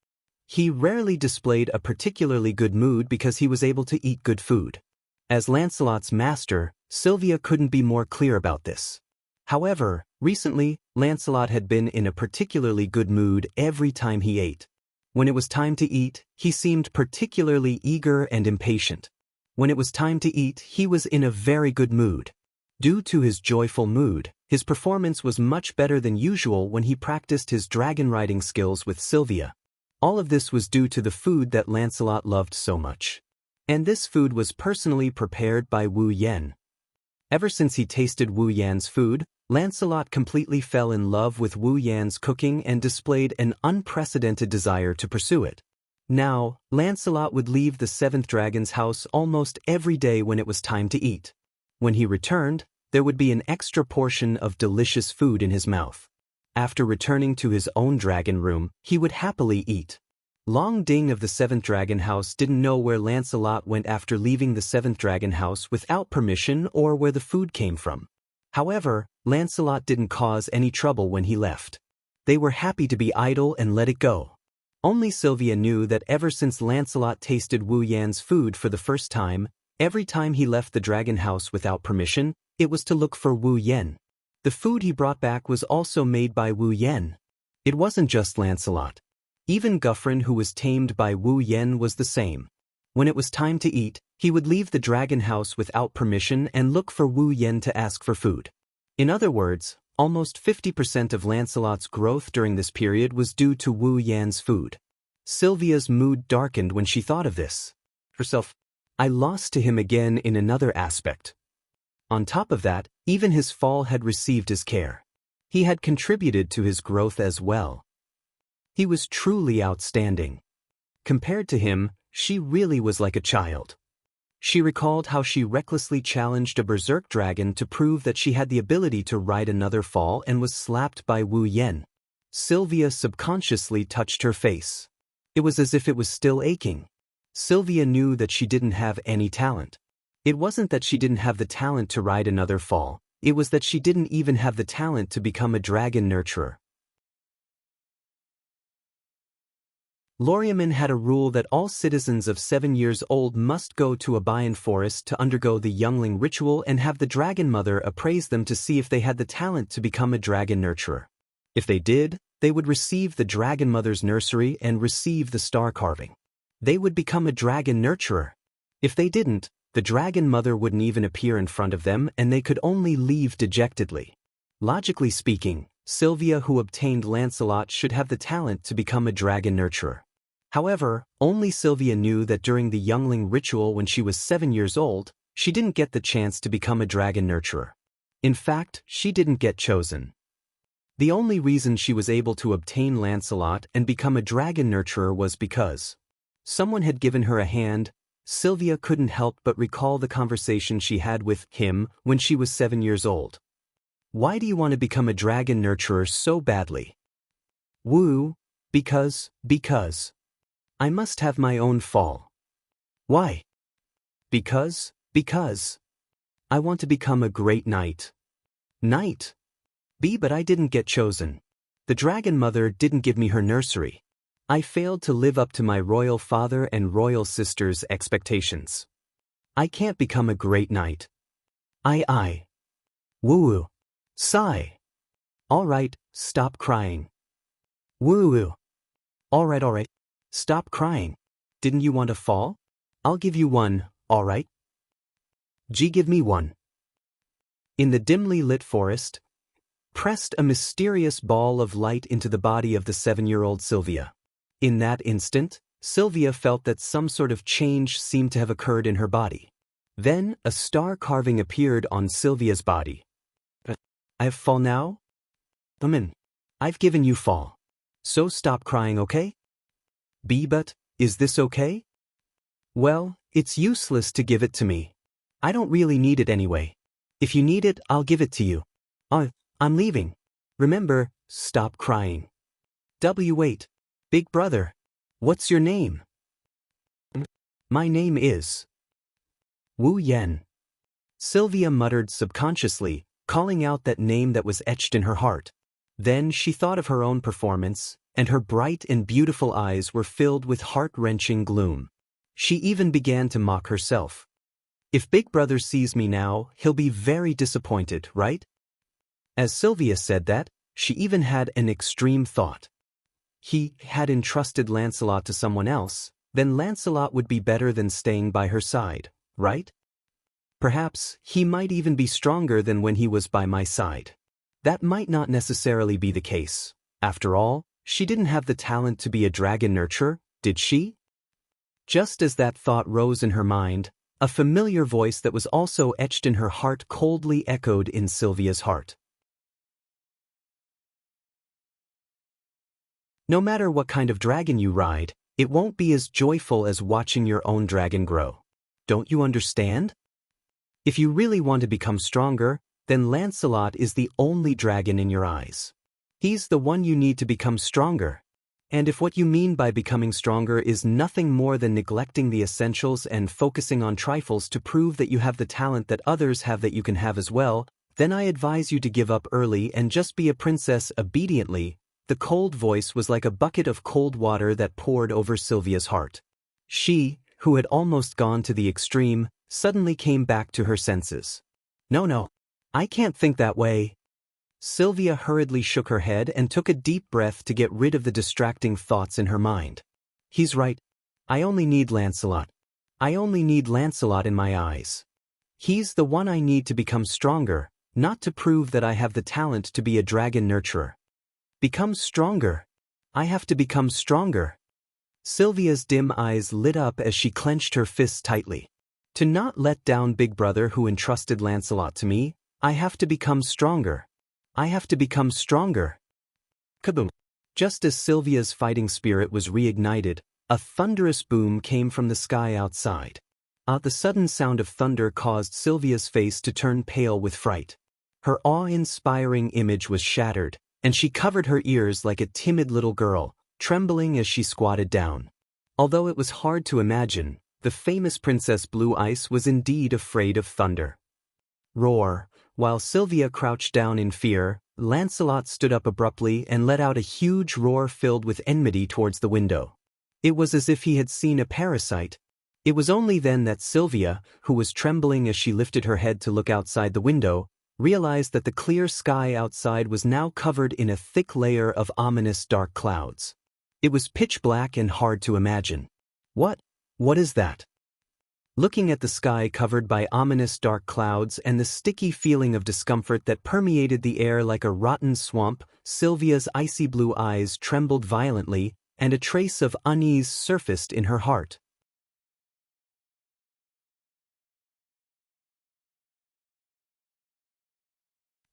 He rarely displayed a particularly good mood because he was able to eat good food. As Lancelot's master, Sylvia couldn't be more clear about this. However, recently, Lancelot had been in a particularly good mood every time he ate. When it was time to eat, he seemed particularly eager and impatient. When it was time to eat, he was in a very good mood. Due to his joyful mood, his performance was much better than usual when he practiced his dragon riding skills with Sylvia. All of this was due to the food that Lancelot loved so much. And this food was personally prepared by Wu Yen. Ever since he tasted Wu Yan's food, Lancelot completely fell in love with Wu Yan's cooking and displayed an unprecedented desire to pursue it. Now, Lancelot would leave the 7th Dragon's house almost every day when it was time to eat. When he returned, there would be an extra portion of delicious food in his mouth. After returning to his own dragon room, he would happily eat. Long Ding of the 7th Dragon House didn't know where Lancelot went after leaving the 7th Dragon House without permission or where the food came from. However, Lancelot didn't cause any trouble when he left. They were happy to be idle and let it go. Only Sylvia knew that ever since Lancelot tasted Wu Yan's food for the first time, every time he left the dragon house without permission, it was to look for Wu Yen. The food he brought back was also made by Wu Yen. It wasn't just Lancelot. Even Guffrin, who was tamed by Wu Yen, was the same. When it was time to eat, he would leave the dragon house without permission and look for Wu Yen to ask for food. In other words, almost 50% of Lancelot's growth during this period was due to Wu Yan's food. Sylvia's mood darkened when she thought of this. Herself, I lost to him again in another aspect. On top of that, even his fall had received his care. He had contributed to his growth as well. He was truly outstanding. Compared to him, she really was like a child. She recalled how she recklessly challenged a berserk dragon to prove that she had the ability to ride another fall and was slapped by Wu Yen. Sylvia subconsciously touched her face. It was as if it was still aching. Sylvia knew that she didn't have any talent. It wasn't that she didn't have the talent to ride another fall, it was that she didn't even have the talent to become a dragon nurturer. Loriamin had a rule that all citizens of 7 years old must go to a Bayan forest to undergo the youngling ritual and have the dragon mother appraise them to see if they had the talent to become a dragon nurturer. If they did, they would receive the dragon mother's nursery and receive the star carving. They would become a dragon nurturer. If they didn't, the dragon mother wouldn't even appear in front of them and they could only leave dejectedly. Logically speaking, Sylvia who obtained Lancelot should have the talent to become a dragon nurturer. However, only Sylvia knew that during the youngling ritual when she was 7 years old, she didn't get the chance to become a dragon nurturer. In fact, she didn't get chosen. The only reason she was able to obtain Lancelot and become a dragon nurturer was because someone had given her a hand. Sylvia couldn't help but recall the conversation she had with him when she was 7 years old. Why do you want to become a dragon nurturer so badly? Woo, because. I must have my own fall. Why? Because. I want to become a great knight. Knight? But I didn't get chosen. The dragon mother didn't give me her nursery. I failed to live up to my royal father and royal sister's expectations. I can't become a great knight. Woo-woo. Sigh. All right, stop crying. Woo-woo. All right. Stop crying. Didn't you want a fall? I'll give you one, all right? Give me one. In the dimly lit forest, pressed a mysterious ball of light into the body of the 7-year-old Sylvia. In that instant, Sylvia felt that some sort of change seemed to have occurred in her body. Then, a star carving appeared on Sylvia's body. I have fall now? I've given you fall. So stop crying, okay? But, is this okay? Well, it's useless to give it to me. I don't really need it anyway. If you need it, I'll give it to you. I'm leaving. Remember, stop crying. Wait. Big brother. What's your name? My name is Wu Yen. Sylvia muttered subconsciously, calling out that name that was etched in her heart. Then she thought of her own performance, and her bright and beautiful eyes were filled with heart-wrenching gloom. She even began to mock herself. If Big Brother sees me now, he'll be very disappointed, right? As Sylvia said that, she even had an extreme thought. He had entrusted Lancelot to someone else, then Lancelot would be better than staying by her side, right? Perhaps he might even be stronger than when he was by my side. That might not necessarily be the case. After all, she didn't have the talent to be a dragon nurturer, did she? Just as that thought rose in her mind, a familiar voice that was also etched in her heart coldly echoed in Sylvia's heart. No matter what kind of dragon you ride, it won't be as joyful as watching your own dragon grow. Don't you understand? If you really want to become stronger, then Lancelot is the only dragon in your eyes. He's the one you need to become stronger. And if what you mean by becoming stronger is nothing more than neglecting the essentials and focusing on trifles to prove that you have the talent that others have that you can have as well, then I advise you to give up early and just be a princess obediently. The cold voice was like a bucket of cold water that poured over Sylvia's heart. She, who had almost gone to the extreme, suddenly came back to her senses. No, I can't think that way. Sylvia hurriedly shook her head and took a deep breath to get rid of the distracting thoughts in her mind. He's right. I only need Lancelot. I only need Lancelot in my eyes. He's the one I need to become stronger, not to prove that I have the talent to be a dragon nurturer. Become stronger. I have to become stronger. Sylvia's dim eyes lit up as she clenched her fists tightly. To not let down Big Brother who entrusted Lancelot to me, I have to become stronger. I have to become stronger. Kaboom! Just as Sylvia's fighting spirit was reignited, a thunderous boom came from the sky outside. The sudden sound of thunder caused Sylvia's face to turn pale with fright. Her awe-inspiring image was shattered, and she covered her ears like a timid little girl, trembling as she squatted down. Although it was hard to imagine, the famous Princess Blue Ice was indeed afraid of thunder. Roar! While Sylvia crouched down in fear, Lancelot stood up abruptly and let out a huge roar filled with enmity towards the window. It was as if he had seen a parasite. It was only then that Sylvia, who was trembling as she lifted her head to look outside the window, realized that the clear sky outside was now covered in a thick layer of ominous dark clouds. It was pitch black and hard to imagine. What is that? Looking at the sky covered by ominous dark clouds and the sticky feeling of discomfort that permeated the air like a rotten swamp, Sylvia's icy blue eyes trembled violently, and a trace of unease surfaced in her heart.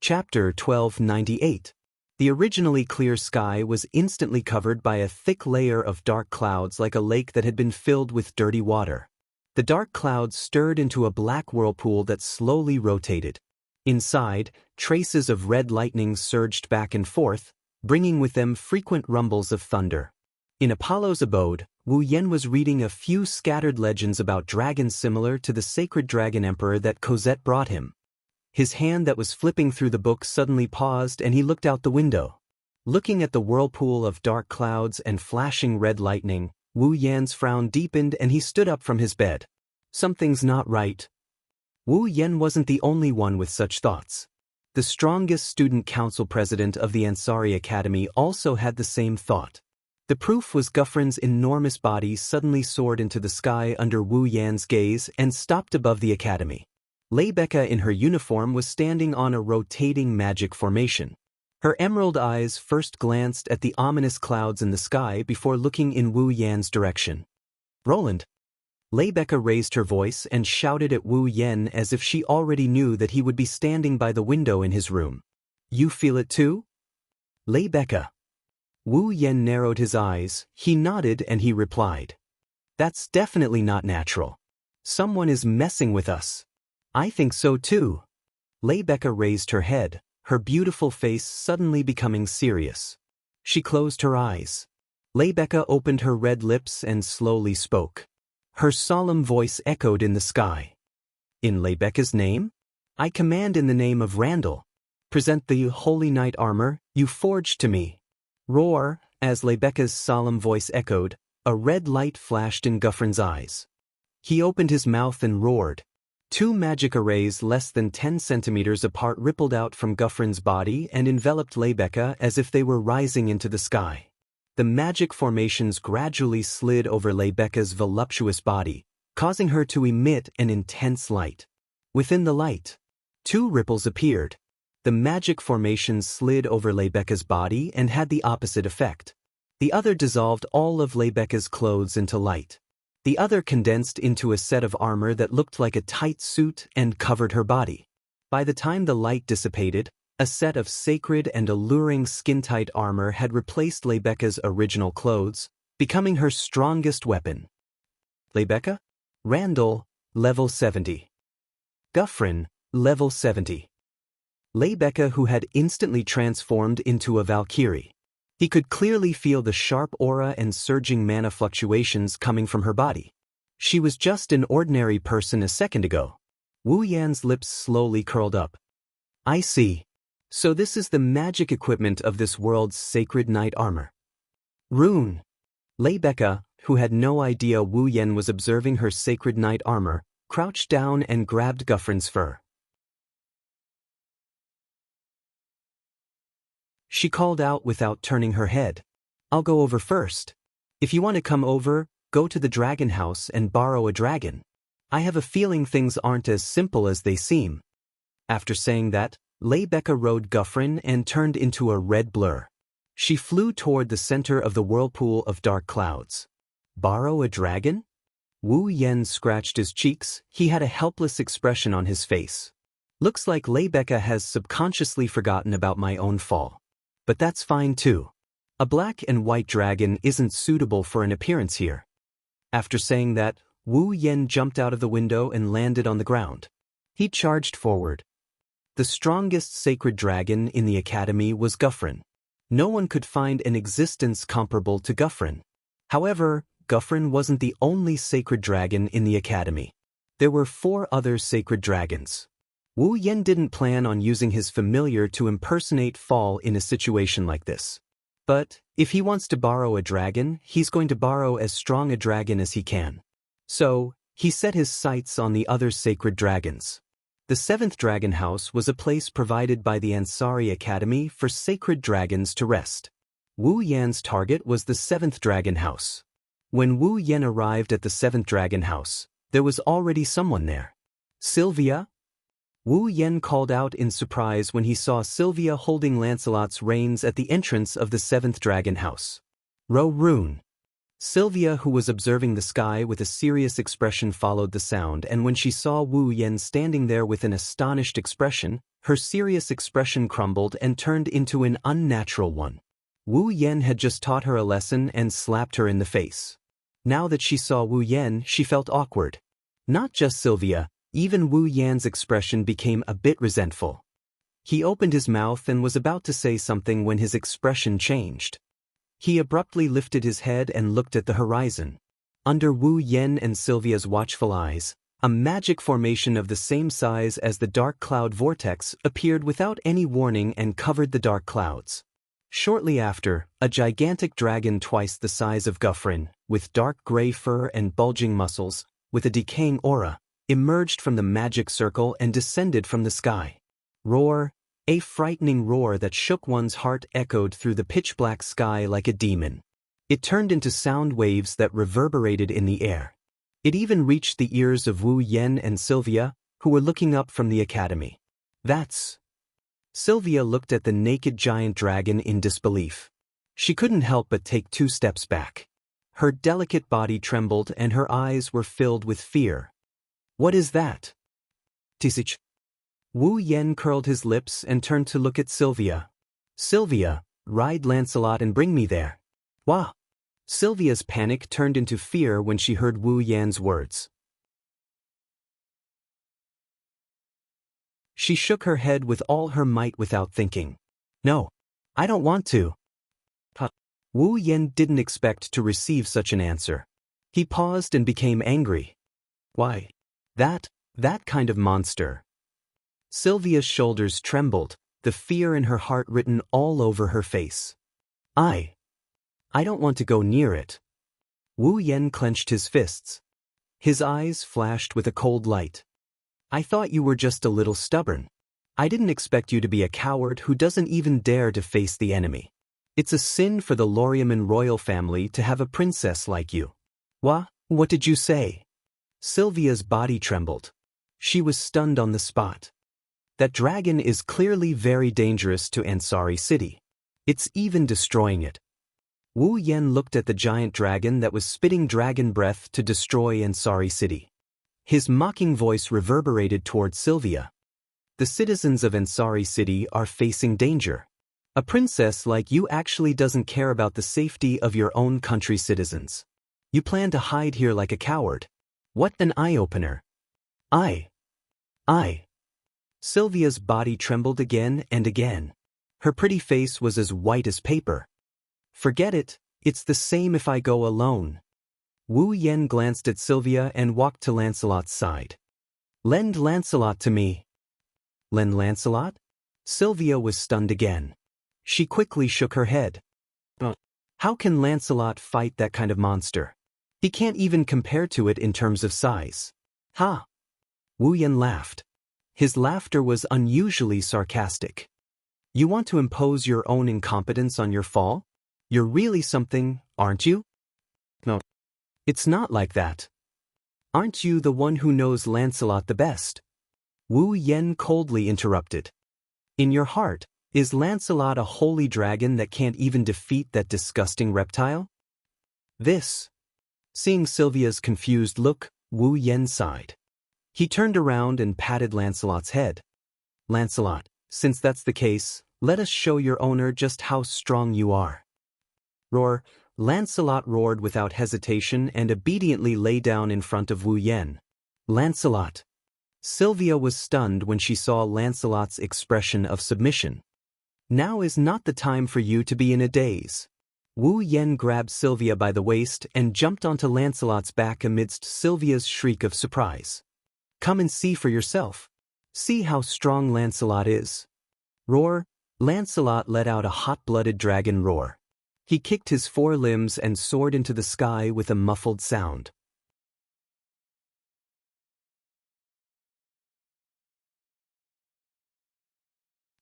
Chapter 1298. The originally clear sky was instantly covered by a thick layer of dark clouds like a lake that had been filled with dirty water. The dark clouds stirred into a black whirlpool that slowly rotated. Inside, traces of red lightning surged back and forth, bringing with them frequent rumbles of thunder. In Apollo's abode, Wu Yen was reading a few scattered legends about dragons similar to the sacred dragon emperor that Cosette brought him. His hand that was flipping through the book suddenly paused and he looked out the window. Looking at the whirlpool of dark clouds and flashing red lightning, Wu Yan's frown deepened and he stood up from his bed. Something's not right. Wu Yan wasn't the only one with such thoughts. The strongest student council president of the Ansari Academy also had the same thought. The proof was Guffrin's enormous body suddenly soared into the sky under Wu Yan's gaze and stopped above the academy. Leibecca in her uniform was standing on a rotating magic formation. Her emerald eyes first glanced at the ominous clouds in the sky before looking in Wu Yan's direction. Roland. Leibecca raised her voice and shouted at Wu Yan as if she already knew that he would be standing by the window in his room. You feel it too? Leibecca. Wu Yan narrowed his eyes, he nodded and he replied. That's definitely not natural. Someone is messing with us. I think so too. Leibecca raised her head, her beautiful face suddenly becoming serious. She closed her eyes. Leibecca opened her red lips and slowly spoke. Her solemn voice echoed in the sky. In Leibecca's name? I command in the name of Randall. Present the holy knight armor you forged to me. Roar, as Leibecca's solemn voice echoed, a red light flashed in Guffrin's eyes. He opened his mouth and roared. 2 magic arrays less than 10 centimeters apart rippled out from Guffrin's body and enveloped Leibecca as if they were rising into the sky. The magic formations gradually slid over Leibecca's voluptuous body, causing her to emit an intense light. Within the light, 2 ripples appeared. The magic formations slid over Leibecca's body and had the opposite effect. The other dissolved all of Leibecca's clothes into light. The other condensed into a set of armor that looked like a tight suit and covered her body. By the time the light dissipated, a set of sacred and alluring skin-tight armor had replaced Leibecca's original clothes, becoming her strongest weapon. Leibecca? Randall, level 70. Guffrin, level 70. Leibecca, who had instantly transformed into a Valkyrie. He could clearly feel the sharp aura and surging mana fluctuations coming from her body. She was just an ordinary person a second ago. Wu Yan's lips slowly curled up. I see. So this is the magic equipment of this world's sacred knight armor. Rune. Leibecca, who had no idea Wu Yan was observing her sacred knight armor, crouched down and grabbed Guffrin's fur. She called out without turning her head. I'll go over first. If you want to come over, go to the dragon house and borrow a dragon. I have a feeling things aren't as simple as they seem. After saying that, Leibecca rode Guffrin and turned into a red blur. She flew toward the center of the whirlpool of dark clouds. Borrow a dragon? Wu Yan scratched his cheeks, he had a helpless expression on his face. Looks like Rebecca has subconsciously forgotten about my own fall. But that's fine too. A black and white dragon isn't suitable for an appearance here. After saying that, Wu Yen jumped out of the window and landed on the ground. He charged forward. The strongest sacred dragon in the academy was Guffrin. No one could find an existence comparable to Guffrin. However, Guffrin wasn't the only sacred dragon in the academy. There were 4 other sacred dragons. Wu Yen didn't plan on using his familiar to impersonate Fall in a situation like this. But, if he wants to borrow a dragon, he's going to borrow as strong a dragon as he can. So, he set his sights on the other sacred dragons. The 7th dragon house was a place provided by the Ansari Academy for sacred dragons to rest. Wu Yan's target was the 7th dragon house. When Wu Yan arrived at the 7th dragon house, there was already someone there. Sylvia? Wu Yan called out in surprise when he saw Sylvia holding Lancelot's reins at the entrance of the 7th dragon house. Rune. Sylvia, who was observing the sky with a serious expression, followed the sound, and when she saw Wu Yan standing there with an astonished expression, her serious expression crumbled and turned into an unnatural one. Wu Yan had just taught her a lesson and slapped her in the face. Now that she saw Wu Yan, she felt awkward. Not just Sylvia, even Wu Yan's expression became a bit resentful. He opened his mouth and was about to say something when his expression changed. He abruptly lifted his head and looked at the horizon. Under Wu Yan and Sylvia's watchful eyes, a magic formation of the same size as the dark cloud vortex appeared without any warning and covered the dark clouds. Shortly after, a gigantic dragon twice the size of Guffrin, with dark gray fur and bulging muscles, with a decaying aura, emerged from the magic circle and descended from the sky. Roar! A frightening roar that shook one's heart echoed through the pitch-black sky like a demon. It turned into sound waves that reverberated in the air. It even reached the ears of Wu Yan and Sylvia, who were looking up from the academy. That's... Sylvia looked at the naked giant dragon in disbelief. She couldn't help but take 2 steps back. Her delicate body trembled and her eyes were filled with fear. What is that? Tisich. Wu Yan curled his lips and turned to look at Sylvia. Sylvia, ride Lancelot and bring me there. Wah! Sylvia's panic turned into fear when she heard Wu Yan's words. She shook her head with all her might without thinking. No, I don't want to. Wu Yan didn't expect to receive such an answer. He paused and became angry. Why? That kind of monster. Sylvia's shoulders trembled, the fear in her heart written all over her face. I don't want to go near it. Wu Yan clenched his fists. His eyes flashed with a cold light. I thought you were just a little stubborn. I didn't expect you to be a coward who doesn't even dare to face the enemy. It's a sin for the Loriaman royal family to have a princess like you. What did you say? Sylvia's body trembled. She was stunned on the spot. That dragon is clearly very dangerous to Ansari City. It's even destroying it. Wu Yan looked at the giant dragon that was spitting dragon breath to destroy Ansari City. His mocking voice reverberated toward Sylvia. The citizens of Ansari City are facing danger. A princess like you actually doesn't care about the safety of your own country's citizens. You plan to hide here like a coward. What an eye-opener. I. Sylvia's body trembled again and again. Her pretty face was as white as paper. Forget it, it's the same if I go alone. Wu Yan glanced at Sylvia and walked to Lancelot's side. Lend Lancelot to me. Lend Lancelot? Sylvia was stunned again. She quickly shook her head. How can Lancelot fight that kind of monster? He can't even compare to it in terms of size. Ha! Wu Yan laughed. His laughter was unusually sarcastic. You want to impose your own incompetence on your fall? You're really something, aren't you? No. It's not like that. Aren't you the one who knows Lancelot the best? Wu Yan coldly interrupted. In your heart, is Lancelot a holy dragon that can't even defeat that disgusting reptile? Seeing Sylvia's confused look, Wu Yan sighed. He turned around and patted Lancelot's head. Lancelot, since that's the case, let us show your owner just how strong you are. Roar. Lancelot roared without hesitation and obediently lay down in front of Wu Yen. Lancelot. Sylvia was stunned when she saw Lancelot's expression of submission. Now is not the time for you to be in a daze. Wu Yen grabbed Sylvia by the waist and jumped onto Lancelot's back amidst Sylvia's shriek of surprise. Come and see for yourself. See how strong Lancelot is. Roar. Lancelot let out a hot-blooded dragon roar. He kicked his four limbs and soared into the sky with a muffled sound.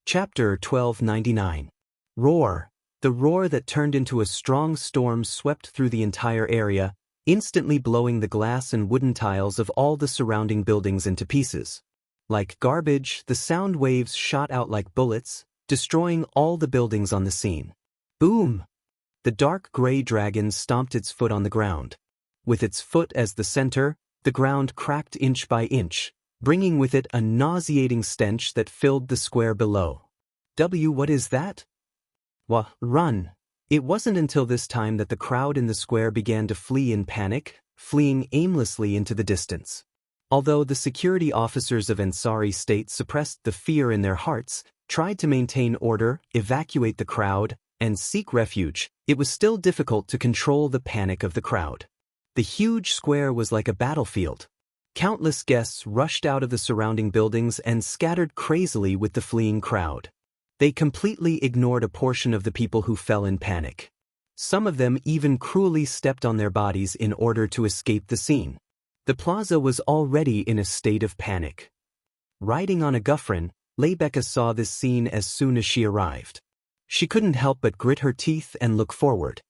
Chapter 1299. Roar. The roar that turned into a strong storm swept through the entire area, instantly blowing the glass and wooden tiles of all the surrounding buildings into pieces. Like garbage, the sound waves shot out like bullets, destroying all the buildings on the scene. Boom! The dark gray dragon stomped its foot on the ground. With its foot as the center, the ground cracked inch by inch, bringing with it a nauseating stench that filled the square below. What is that? Run! It wasn't until this time that the crowd in the square began to flee in panic, fleeing aimlessly into the distance. Although the security officers of Ansari State suppressed the fear in their hearts, tried to maintain order, evacuate the crowd, and seek refuge, it was still difficult to control the panic of the crowd. The huge square was like a battlefield. Countless guests rushed out of the surrounding buildings and scattered crazily with the fleeing crowd. They completely ignored a portion of the people who fell in panic. Some of them even cruelly stepped on their bodies in order to escape the scene. The plaza was already in a state of panic. Riding on a Guffrin, Leibecca saw this scene as soon as she arrived. She couldn't help but grit her teeth and look forward.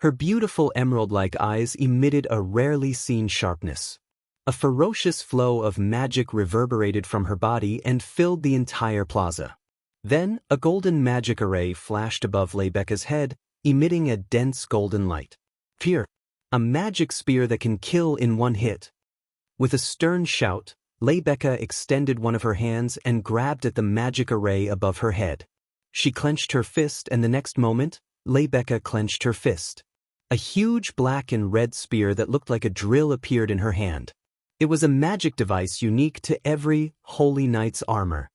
Her beautiful emerald-like eyes emitted a rarely seen sharpness. A ferocious flow of magic reverberated from her body and filled the entire plaza. Then, a golden magic array flashed above Leibecca's head, emitting a dense golden light. Fear! A magic spear that can kill in one hit. With a stern shout, Leibecca extended one of her hands and grabbed at the magic array above her head. She clenched her fist, and the next moment, Leibecca clenched her fist. A huge black and red spear that looked like a drill appeared in her hand. It was a magic device unique to every Holy Knight's armor.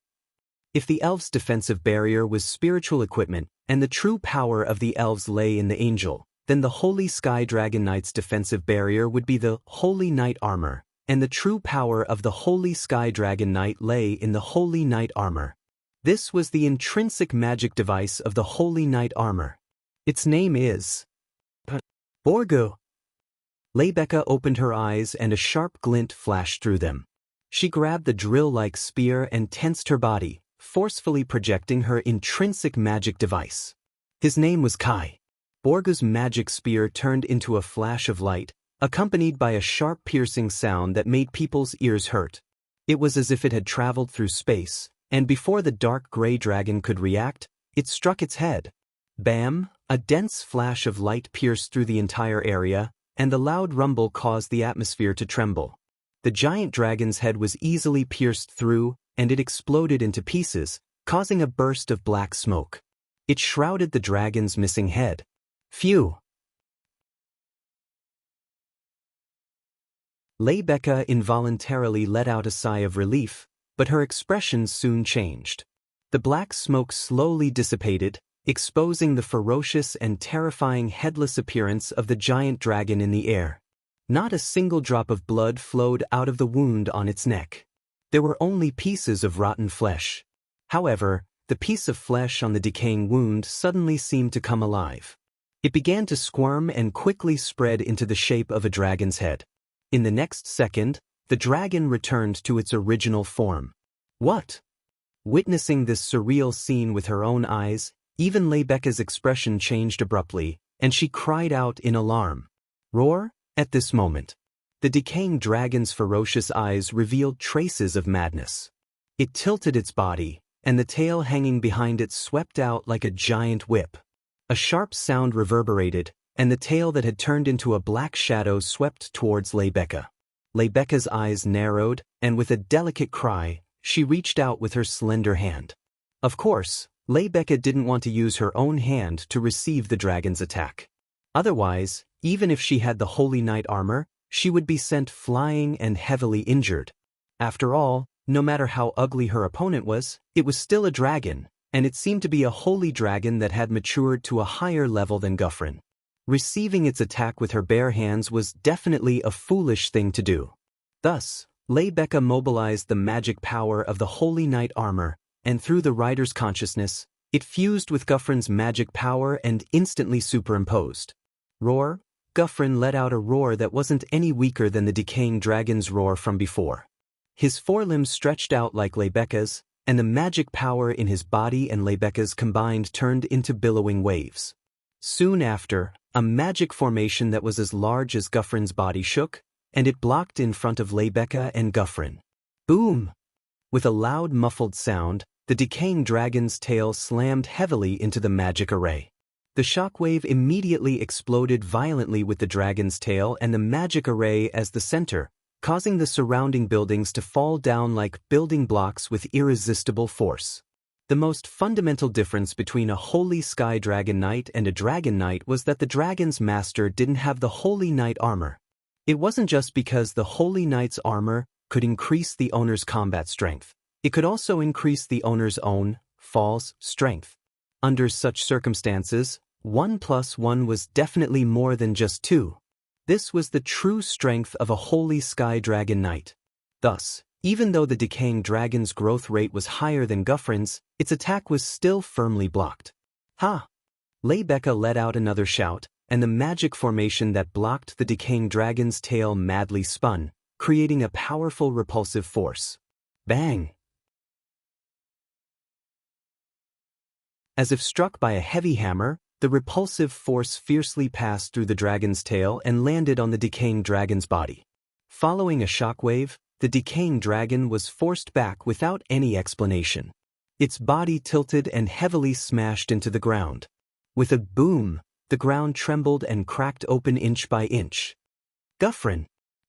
If the elves' defensive barrier was spiritual equipment, and the true power of the elves lay in the angel, then the Holy Sky Dragon Knight's defensive barrier would be the Holy Knight armor, and the true power of the Holy Sky Dragon Knight lay in the Holy Knight armor. This was the intrinsic magic device of the Holy Knight armor. Its name is Borgu. Leibecca opened her eyes and a sharp glint flashed through them. She grabbed the drill-like spear and tensed her body, forcefully projecting her intrinsic magic device. His name was Kai. Borgu's magic spear turned into a flash of light, accompanied by a sharp piercing sound that made people's ears hurt. It was as if it had traveled through space, and before the dark gray dragon could react, it struck its head. Bam! A dense flash of light pierced through the entire area, and the loud rumble caused the atmosphere to tremble. The giant dragon's head was easily pierced through, and it exploded into pieces, causing a burst of black smoke. It shrouded the dragon's missing head. Phew! Leibecca involuntarily let out a sigh of relief, but her expression soon changed. The black smoke slowly dissipated, exposing the ferocious and terrifying headless appearance of the giant dragon in the air. Not a single drop of blood flowed out of the wound on its neck. There were only pieces of rotten flesh. However, the piece of flesh on the decaying wound suddenly seemed to come alive. It began to squirm and quickly spread into the shape of a dragon's head. In the next second, the dragon returned to its original form. What? Witnessing this surreal scene with her own eyes, even Leibecca's expression changed abruptly, and she cried out in alarm. Roar! At this moment, the decaying dragon's ferocious eyes revealed traces of madness. It tilted its body, and the tail hanging behind it swept out like a giant whip. A sharp sound reverberated, and the tail that had turned into a black shadow swept towards Leibecca. Leibecca's eyes narrowed, and with a delicate cry, she reached out with her slender hand. Of course, Leibeke didn't want to use her own hand to receive the dragon's attack. Otherwise, even if she had the Holy Knight armor, she would be sent flying and heavily injured. After all, no matter how ugly her opponent was, it was still a dragon, and it seemed to be a holy dragon that had matured to a higher level than Guffrin. Receiving its attack with her bare hands was definitely a foolish thing to do. Thus, Leibeke mobilized the magic power of the Holy Knight armor, and through the rider's consciousness, it fused with Guffrin's magic power and instantly superimposed. Roar! Guffrin let out a roar that wasn't any weaker than the decaying dragon's roar from before. His forelimbs stretched out like Leibeke's, and the magic power in his body and Leibeke's combined turned into billowing waves. Soon after, a magic formation that was as large as Guffrin's body shook, and it blocked in front of Leibeke and Guffrin. Boom! With a loud muffled sound, the decaying dragon's tail slammed heavily into the magic array. The shockwave immediately exploded violently with the dragon's tail and the magic array as the center, causing the surrounding buildings to fall down like building blocks with irresistible force. The most fundamental difference between a Holy Sky Dragon Knight and a Dragon Knight was that the dragon's master didn't have the Holy Knight armor. It wasn't just because the Holy Knight's armor could increase the owner's combat strength. It could also increase the owner's own, false, strength. Under such circumstances, 1 + 1 was definitely more than just 2. This was the true strength of a Holy Sky Dragon Knight. Thus, even though the decaying dragon's growth rate was higher than Guffrin's, its attack was still firmly blocked. Ha! Leibeke let out another shout, and the magic formation that blocked the decaying dragon's tail madly spun, creating a powerful repulsive force. Bang! As if struck by a heavy hammer, the repulsive force fiercely passed through the dragon's tail and landed on the decaying dragon's body. Following a shockwave, the decaying dragon was forced back without any explanation. Its body tilted and heavily smashed into the ground. With a boom, the ground trembled and cracked open inch by inch. Guffrin!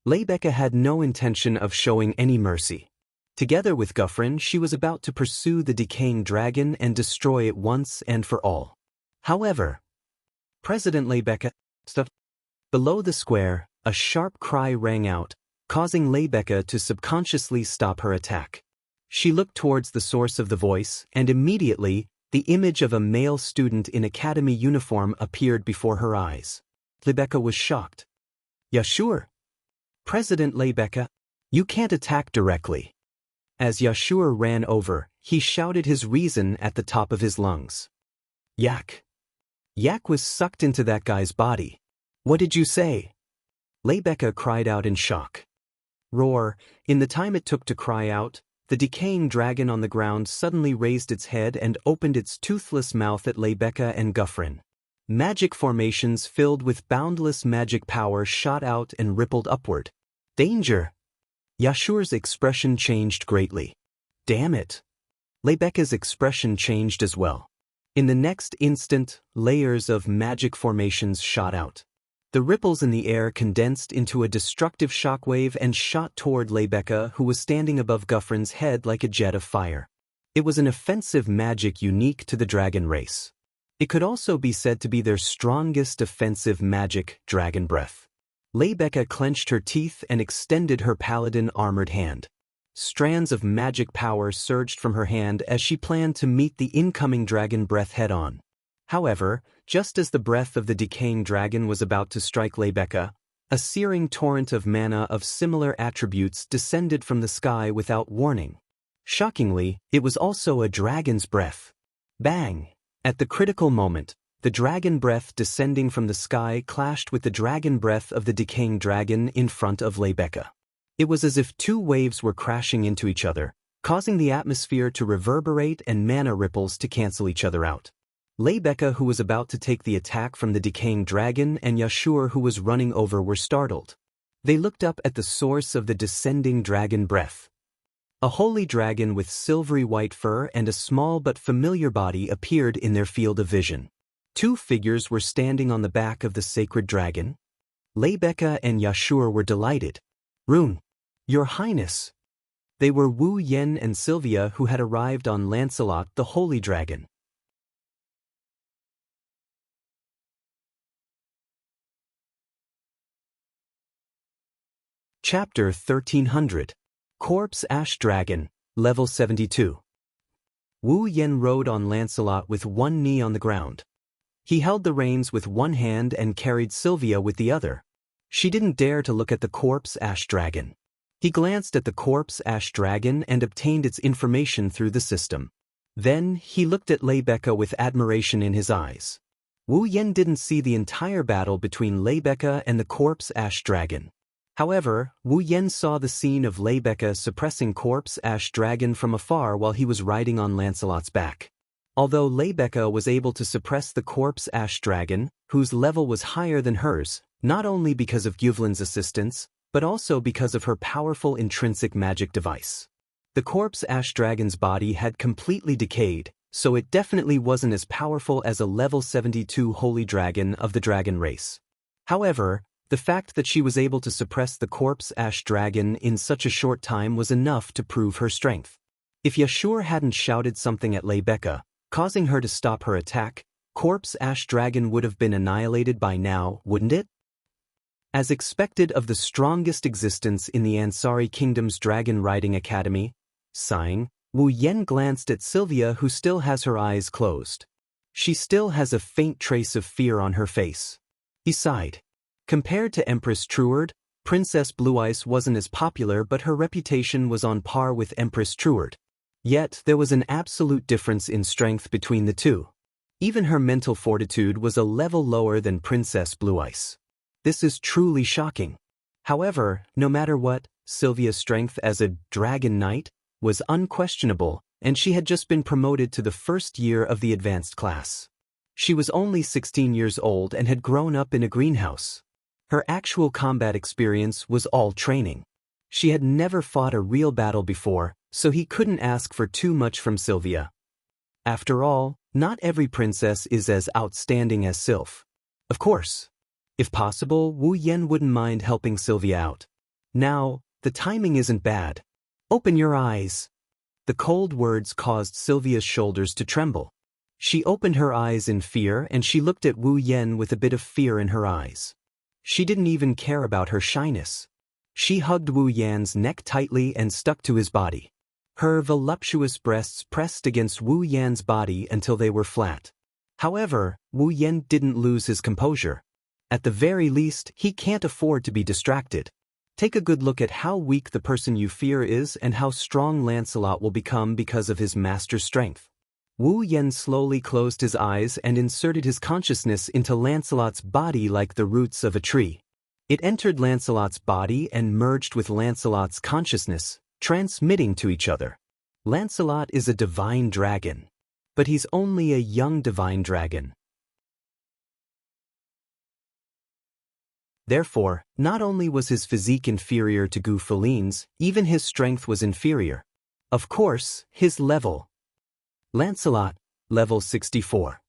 Leibeke had no intention of showing any mercy. Together with Guffrin, she was about to pursue the decaying dragon and destroy it once and for all. However, President Leibeke stopped. Below the square, a sharp cry rang out, causing Leibeke to subconsciously stop her attack. She looked towards the source of the voice, and immediately, the image of a male student in academy uniform appeared before her eyes. Leibeke was shocked. Yashur! President Leibeke, you can't attack directly. As Yashur ran over, he shouted his reason at the top of his lungs. Yak! Yak was sucked into that guy's body. What did you say? Leibeke cried out in shock. Roar! In the time it took to cry out, the decaying dragon on the ground suddenly raised its head and opened its toothless mouth at Leibeke and Guffrin. Magic formations filled with boundless magic power shot out and rippled upward. Danger! Yashur's expression changed greatly. Damn it! Leibeke's expression changed as well. In the next instant, layers of magic formations shot out. The ripples in the air condensed into a destructive shockwave and shot toward Leibeke, who was standing above Guffrin's head like a jet of fire. It was an offensive magic unique to the dragon race. It could also be said to be their strongest offensive magic, Dragon Breath. Leibeke clenched her teeth and extended her paladin armored hand. Strands of magic power surged from her hand as she planned to meet the incoming dragon breath head-on. However, just as the breath of the decaying dragon was about to strike Leibeke, a searing torrent of mana of similar attributes descended from the sky without warning. Shockingly, it was also a dragon's breath. Bang! At the critical moment, the dragon breath descending from the sky clashed with the dragon breath of the decaying dragon in front of Leibeke. It was as if two waves were crashing into each other, causing the atmosphere to reverberate and mana ripples to cancel each other out. Leibeke, who was about to take the attack from the decaying dragon, and Yashur, who was running over, were startled. They looked up at the source of the descending dragon breath. A holy dragon with silvery white fur and a small but familiar body appeared in their field of vision. Two figures were standing on the back of the sacred dragon. Leibeke and Yashur were delighted. Rune! Your Highness! They were Wu Yen and Sylvia who had arrived on Lancelot the Holy Dragon. Chapter 1300. Corpse Ash Dragon, Level 72. Wu Yen rode on Lancelot with one knee on the ground. He held the reins with one hand and carried Sylvia with the other. She didn't dare to look at the Corpse Ash Dragon. He glanced at the Corpse Ash Dragon and obtained its information through the system. Then he looked at Leibeka with admiration in his eyes. Wu Yen didn't see the entire battle between Leibeka and the Corpse Ash Dragon. However, Wu Yen saw the scene of Leibeka suppressing Corpse Ash Dragon from afar while he was riding on Lancelot's back. Although Leibeka was able to suppress the Corpse Ash Dragon, whose level was higher than hers, not only because of Gyuvlin's assistance, but also because of her powerful intrinsic magic device. The Corpse Ash Dragon's body had completely decayed, so it definitely wasn't as powerful as a level 72 Holy Dragon of the dragon race. However, the fact that she was able to suppress the Corpse Ash Dragon in such a short time was enough to prove her strength. If Yashur hadn't shouted something at Leibeka, causing her to stop her attack, Corpse Ash Dragon would have been annihilated by now, wouldn't it? As expected of the strongest existence in the Ansari Kingdom's Dragon Riding Academy, sighing, Wu Yen glanced at Sylvia, who still has her eyes closed. She still has a faint trace of fear on her face. He sighed. Compared to Empress Truard, Princess Blue Ice wasn't as popular, but her reputation was on par with Empress Truard. Yet there was an absolute difference in strength between the two. Even her mental fortitude was a level lower than Princess Blue Ice. This is truly shocking. However, no matter what, Sylvia's strength as a Dragon Knight was unquestionable, and she had just been promoted to the first year of the advanced class. She was only 16 years old and had grown up in a greenhouse. Her actual combat experience was all training. She had never fought a real battle before, so he couldn't ask for too much from Sylvia. After all, not every princess is as outstanding as Sylph. Of course. If possible, Wu Yen wouldn't mind helping Sylvia out. Now, the timing isn't bad. Open your eyes. The cold words caused Sylvia's shoulders to tremble. She opened her eyes in fear and she looked at Wu Yen with a bit of fear in her eyes. She didn't even care about her shyness. She hugged Wu Yan's neck tightly and stuck to his body. Her voluptuous breasts pressed against Wu Yan's body until they were flat. However, Wu Yen didn't lose his composure. At the very least, he can't afford to be distracted. Take a good look at how weak the person you fear is and how strong Lancelot will become because of his master's strength. Wu Yen slowly closed his eyes and inserted his consciousness into Lancelot's body like the roots of a tree. It entered Lancelot's body and merged with Lancelot's consciousness, transmitting to each other. Lancelot is a divine dragon. But he's only a young divine dragon. Therefore, not only was his physique inferior to Gyuvlin's, even his strength was inferior. Of course, his level. Lancelot, level 64.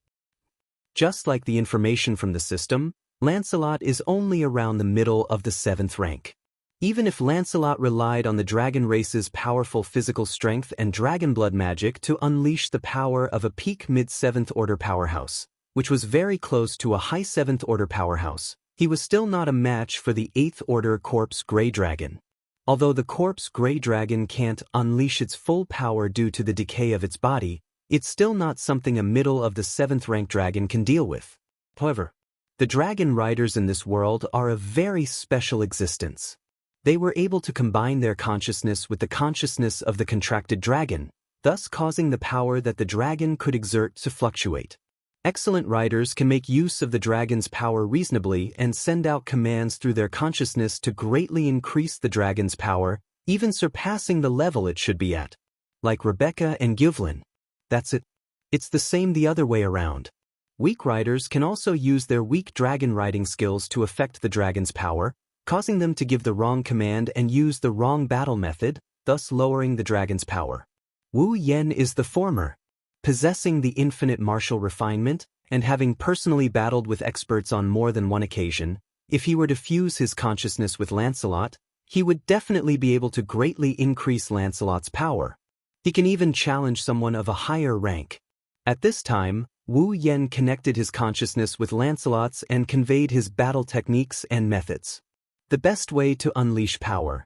Just like the information from the system, Lancelot is only around the middle of the 7th rank. Even if Lancelot relied on the dragon race's powerful physical strength and dragon blood magic to unleash the power of a peak mid-7th order powerhouse, which was very close to a high 7th order powerhouse, he was still not a match for the 8th order Corpse Grey Dragon. Although the Corpse Grey Dragon can't unleash its full power due to the decay of its body, it's still not something a middle of the 7th rank dragon can deal with. However, the dragon riders in this world are a very special existence. They were able to combine their consciousness with the consciousness of the contracted dragon, thus causing the power that the dragon could exert to fluctuate. Excellent riders can make use of the dragon's power reasonably and send out commands through their consciousness to greatly increase the dragon's power, even surpassing the level it should be at. Like Rebecca and Gyuvlin. That's it. It's the same the other way around. Weak riders can also use their weak dragon riding skills to affect the dragon's power, causing them to give the wrong command and use the wrong battle method, thus lowering the dragon's power. Wu Yen is the former. Possessing the infinite martial refinement, and having personally battled with experts on more than one occasion, if he were to fuse his consciousness with Lancelot, He would definitely be able to greatly increase Lancelot's power. He can even challenge someone of a higher rank. At this time, Wu Yen connected his consciousness with Lancelot's and conveyed his battle techniques and methods. The best way to unleash power.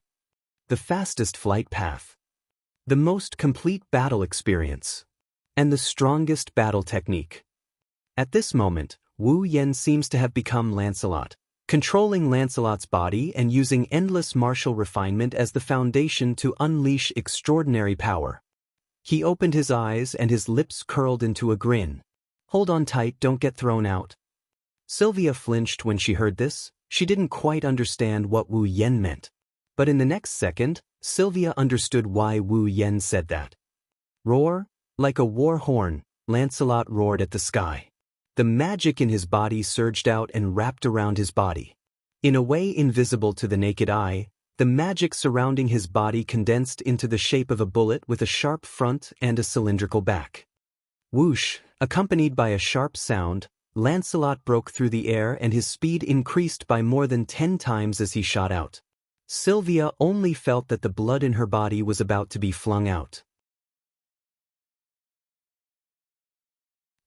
The fastest flight path. The most complete battle experience. And the strongest battle technique. At this moment, Wu Yen seems to have become Lancelot, controlling Lancelot's body and using endless martial refinement as the foundation to unleash extraordinary power. He opened his eyes and his lips curled into a grin. Hold on tight, don't get thrown out. Sylvia flinched when she heard this. She didn't quite understand what Wu Yen meant. But in the next second, Sylvia understood why Wu Yen said that. Roar, like a war horn, Lancelot roared at the sky. The magic in his body surged out and wrapped around his body. In a way invisible to the naked eye, the magic surrounding his body condensed into the shape of a bullet with a sharp front and a cylindrical back. Whoosh, accompanied by a sharp sound, Lancelot broke through the air and his speed increased by more than 10 times as he shot out. Sylvia only felt that the blood in her body was about to be flung out.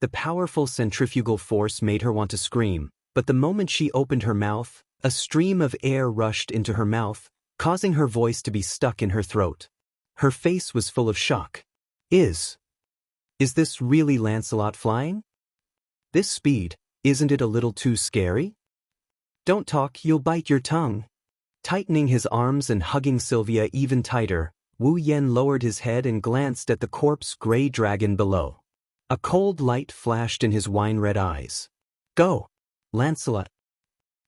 The powerful centrifugal force made her want to scream, but the moment she opened her mouth, a stream of air rushed into her mouth, causing her voice to be stuck in her throat. Her face was full of shock. Is this really Lancelot flying? This speed, isn't it a little too scary? Don't talk, you'll bite your tongue. Tightening his arms and hugging Sylvia even tighter, Wu Yen lowered his head and glanced at the corpse-gray dragon below. A cold light flashed in his wine-red eyes. Go, Lancelot.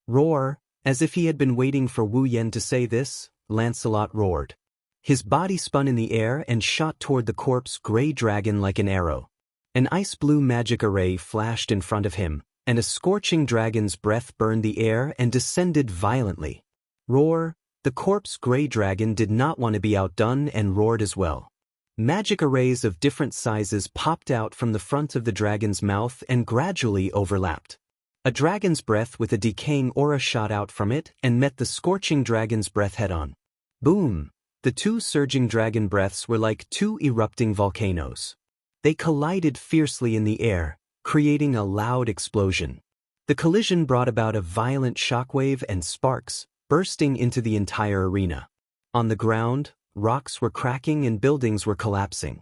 Roar, as if he had been waiting for Wu Yen to say this, Lancelot roared. His body spun in the air and shot toward the corpse-gray dragon like an arrow. An ice-blue magic array flashed in front of him, and a scorching dragon's breath burned the air and descended violently. Roar, the corpse-gray dragon did not want to be outdone and roared as well. Magic arrays of different sizes popped out from the front of the dragon's mouth and gradually overlapped. A dragon's breath with a decaying aura shot out from it and met the scorching dragon's breath head-on. Boom! The two surging dragon breaths were like two erupting volcanoes. They collided fiercely in the air, creating a loud explosion. The collision brought about a violent shockwave and sparks, bursting into the entire arena. On the ground, rocks were cracking and buildings were collapsing.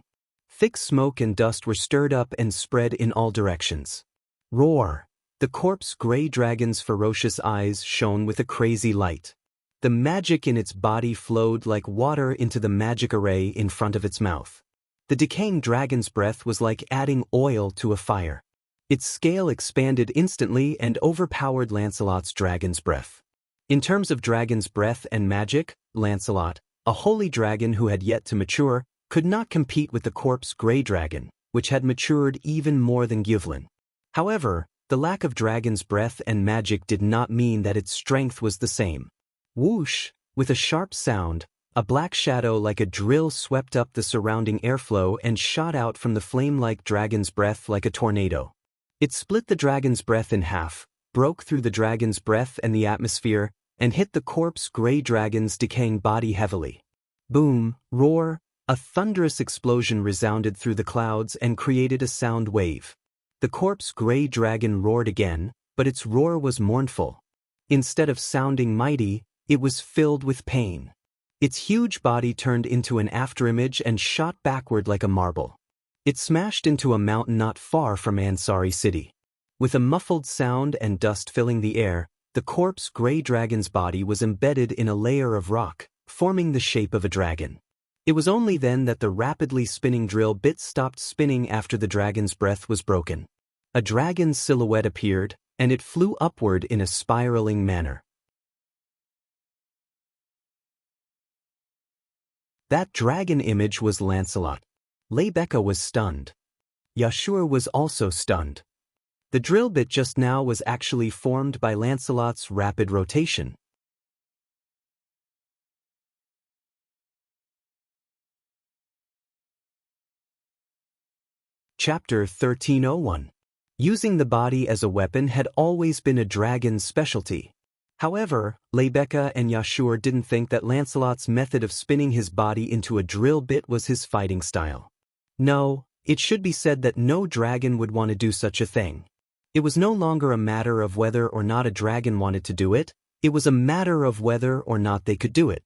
Thick smoke and dust were stirred up and spread in all directions. Roar! The corpse-gray dragon's ferocious eyes shone with a crazy light. The magic in its body flowed like water into the magic array in front of its mouth. The decaying dragon's breath was like adding oil to a fire. Its scale expanded instantly and overpowered Lancelot's dragon's breath. In terms of dragon's breath and magic, Lancelot, a holy dragon who had yet to mature, could not compete with the corpse-gray dragon, which had matured even more than Gyuvlin. However, the lack of dragon's breath and magic did not mean that its strength was the same. Whoosh! With a sharp sound, a black shadow like a drill swept up the surrounding airflow and shot out from the flame-like dragon's breath like a tornado. It split the dragon's breath in half, broke through the dragon's breath and the atmosphere, and hit the corpse-gray dragon's decaying body heavily. Boom, roar, a thunderous explosion resounded through the clouds and created a sound wave. The corpse-gray dragon roared again, but its roar was mournful. Instead of sounding mighty, it was filled with pain. Its huge body turned into an afterimage and shot backward like a marble. It smashed into a mountain not far from Ansari City. With a muffled sound and dust filling the air, the corpse-gray dragon's body was embedded in a layer of rock, forming the shape of a dragon. It was only then that the rapidly spinning drill bit stopped spinning after the dragon's breath was broken. A dragon's silhouette appeared, and it flew upward in a spiraling manner. That dragon image was Lancelot. Leibeka was stunned. Yashur was also stunned. The drill bit just now was actually formed by Lancelot's rapid rotation. Chapter 1301. Using the body as a weapon had always been a dragon's specialty. However, Rebecca and Yashur didn't think that Lancelot's method of spinning his body into a drill bit was his fighting style. No, it should be said that no dragon would want to do such a thing. It was no longer a matter of whether or not a dragon wanted to do it, it was a matter of whether or not they could do it.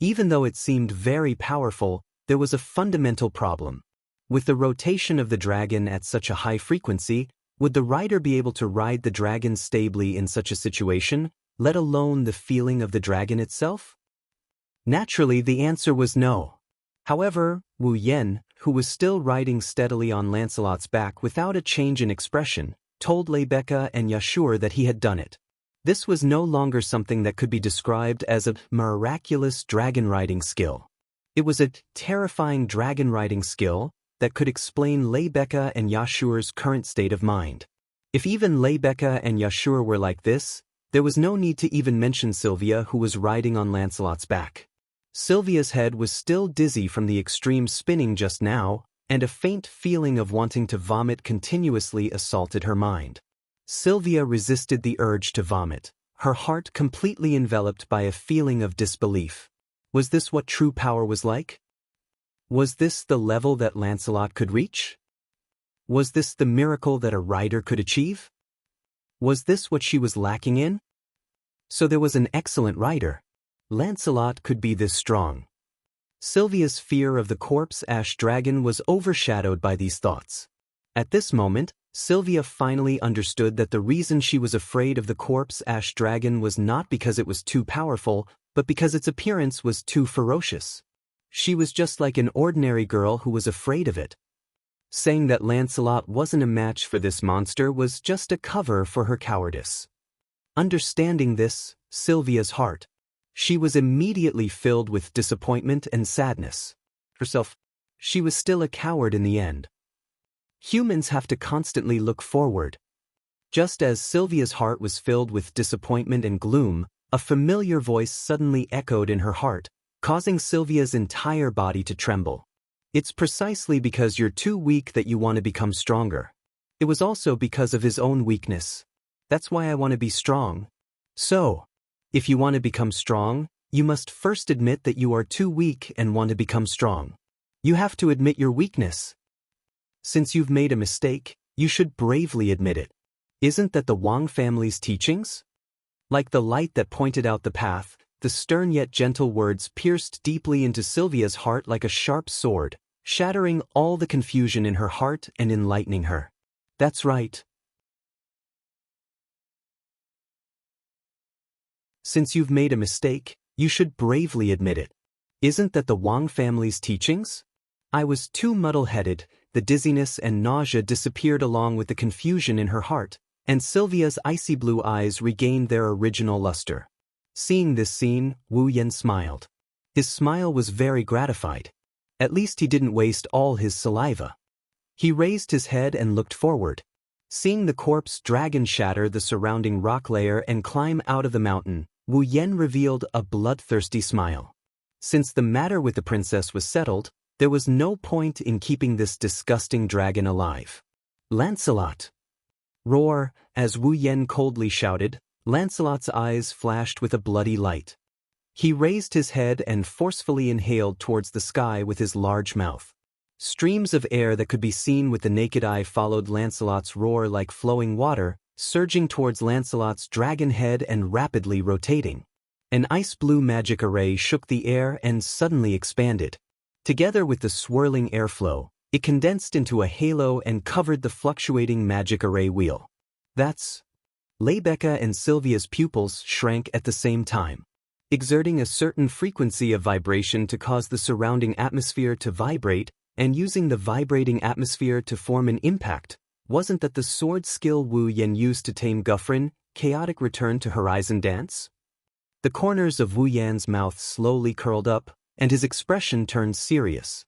Even though it seemed very powerful, there was a fundamental problem. With the rotation of the dragon at such a high frequency, would the rider be able to ride the dragon stably in such a situation, let alone the feeling of the dragon itself? Naturally, the answer was no. However, Wu Yen, who was still riding steadily on Lancelot's back without a change in expression, told Rebecca and Yashur that he had done it. This was no longer something that could be described as a miraculous dragon riding skill. It was a terrifying dragon riding skill that could explain Rebecca and Yashur's current state of mind. If even Rebecca and Yashur were like this, there was no need to even mention Sylvia, who was riding on Lancelot's back. Sylvia's head was still dizzy from the extreme spinning just now, and a faint feeling of wanting to vomit continuously assaulted her mind. Sylvia resisted the urge to vomit, her heart completely enveloped by a feeling of disbelief. Was this what true power was like? Was this the level that Lancelot could reach? Was this the miracle that a rider could achieve? Was this what she was lacking in? So there was an excellent rider. Lancelot could be this strong. Sylvia's fear of the corpse ash dragon was overshadowed by these thoughts. At this moment, Sylvia finally understood that the reason she was afraid of the corpse ash dragon was not because it was too powerful, but because its appearance was too ferocious. She was just like an ordinary girl who was afraid of it. Saying that Lancelot wasn't a match for this monster was just a cover for her cowardice. Understanding this, Sylvia's heart. She was immediately filled with disappointment and sadness. Herself, she was still a coward in the end. Humans have to constantly look forward. Just as Sylvia's heart was filled with disappointment and gloom, a familiar voice suddenly echoed in her heart, causing Sylvia's entire body to tremble. It's precisely because you're too weak that you want to become stronger. It was also because of his own weakness. That's why I want to be strong. So, if you want to become strong, you must first admit that you are too weak and want to become strong. You have to admit your weakness. Since you've made a mistake, you should bravely admit it. Isn't that the Wang family's teachings? Like the light that pointed out the path, the stern yet gentle words pierced deeply into Sylvia's heart like a sharp sword, shattering all the confusion in her heart and enlightening her. That's right. Since you've made a mistake, you should bravely admit it. Isn't that the Wang family's teachings? I was too muddle-headed, the dizziness and nausea disappeared along with the confusion in her heart, and Sylvia's icy blue eyes regained their original luster. Seeing this scene, Wu Yen smiled. His smile was very gratified. At least he didn't waste all his saliva. He raised his head and looked forward. Seeing the corpse dragon shatter the surrounding rock layer and climb out of the mountain, Wu Yen revealed a bloodthirsty smile. Since the matter with the princess was settled, there was no point in keeping this disgusting dragon alive. Lancelot! Roar, as Wu Yen coldly shouted, Lancelot's eyes flashed with a bloody light. He raised his head and forcefully inhaled towards the sky with his large mouth. Streams of air that could be seen with the naked eye followed Lancelot's roar like flowing water, surging towards Lancelot's dragon head and rapidly rotating. An ice-blue magic array shook the air and suddenly expanded. Together with the swirling airflow, it condensed into a halo and covered the fluctuating magic array wheel. That's... Rebecca and Sylvia's pupils shrank at the same time, exerting a certain frequency of vibration to cause the surrounding atmosphere to vibrate, and using the vibrating atmosphere to form an impact. Wasn't that the sword skill Wu Yen used to tame Guffrin, chaotic return to Horizon Dance? The corners of Wu Yan's mouth slowly curled up, and his expression turned serious.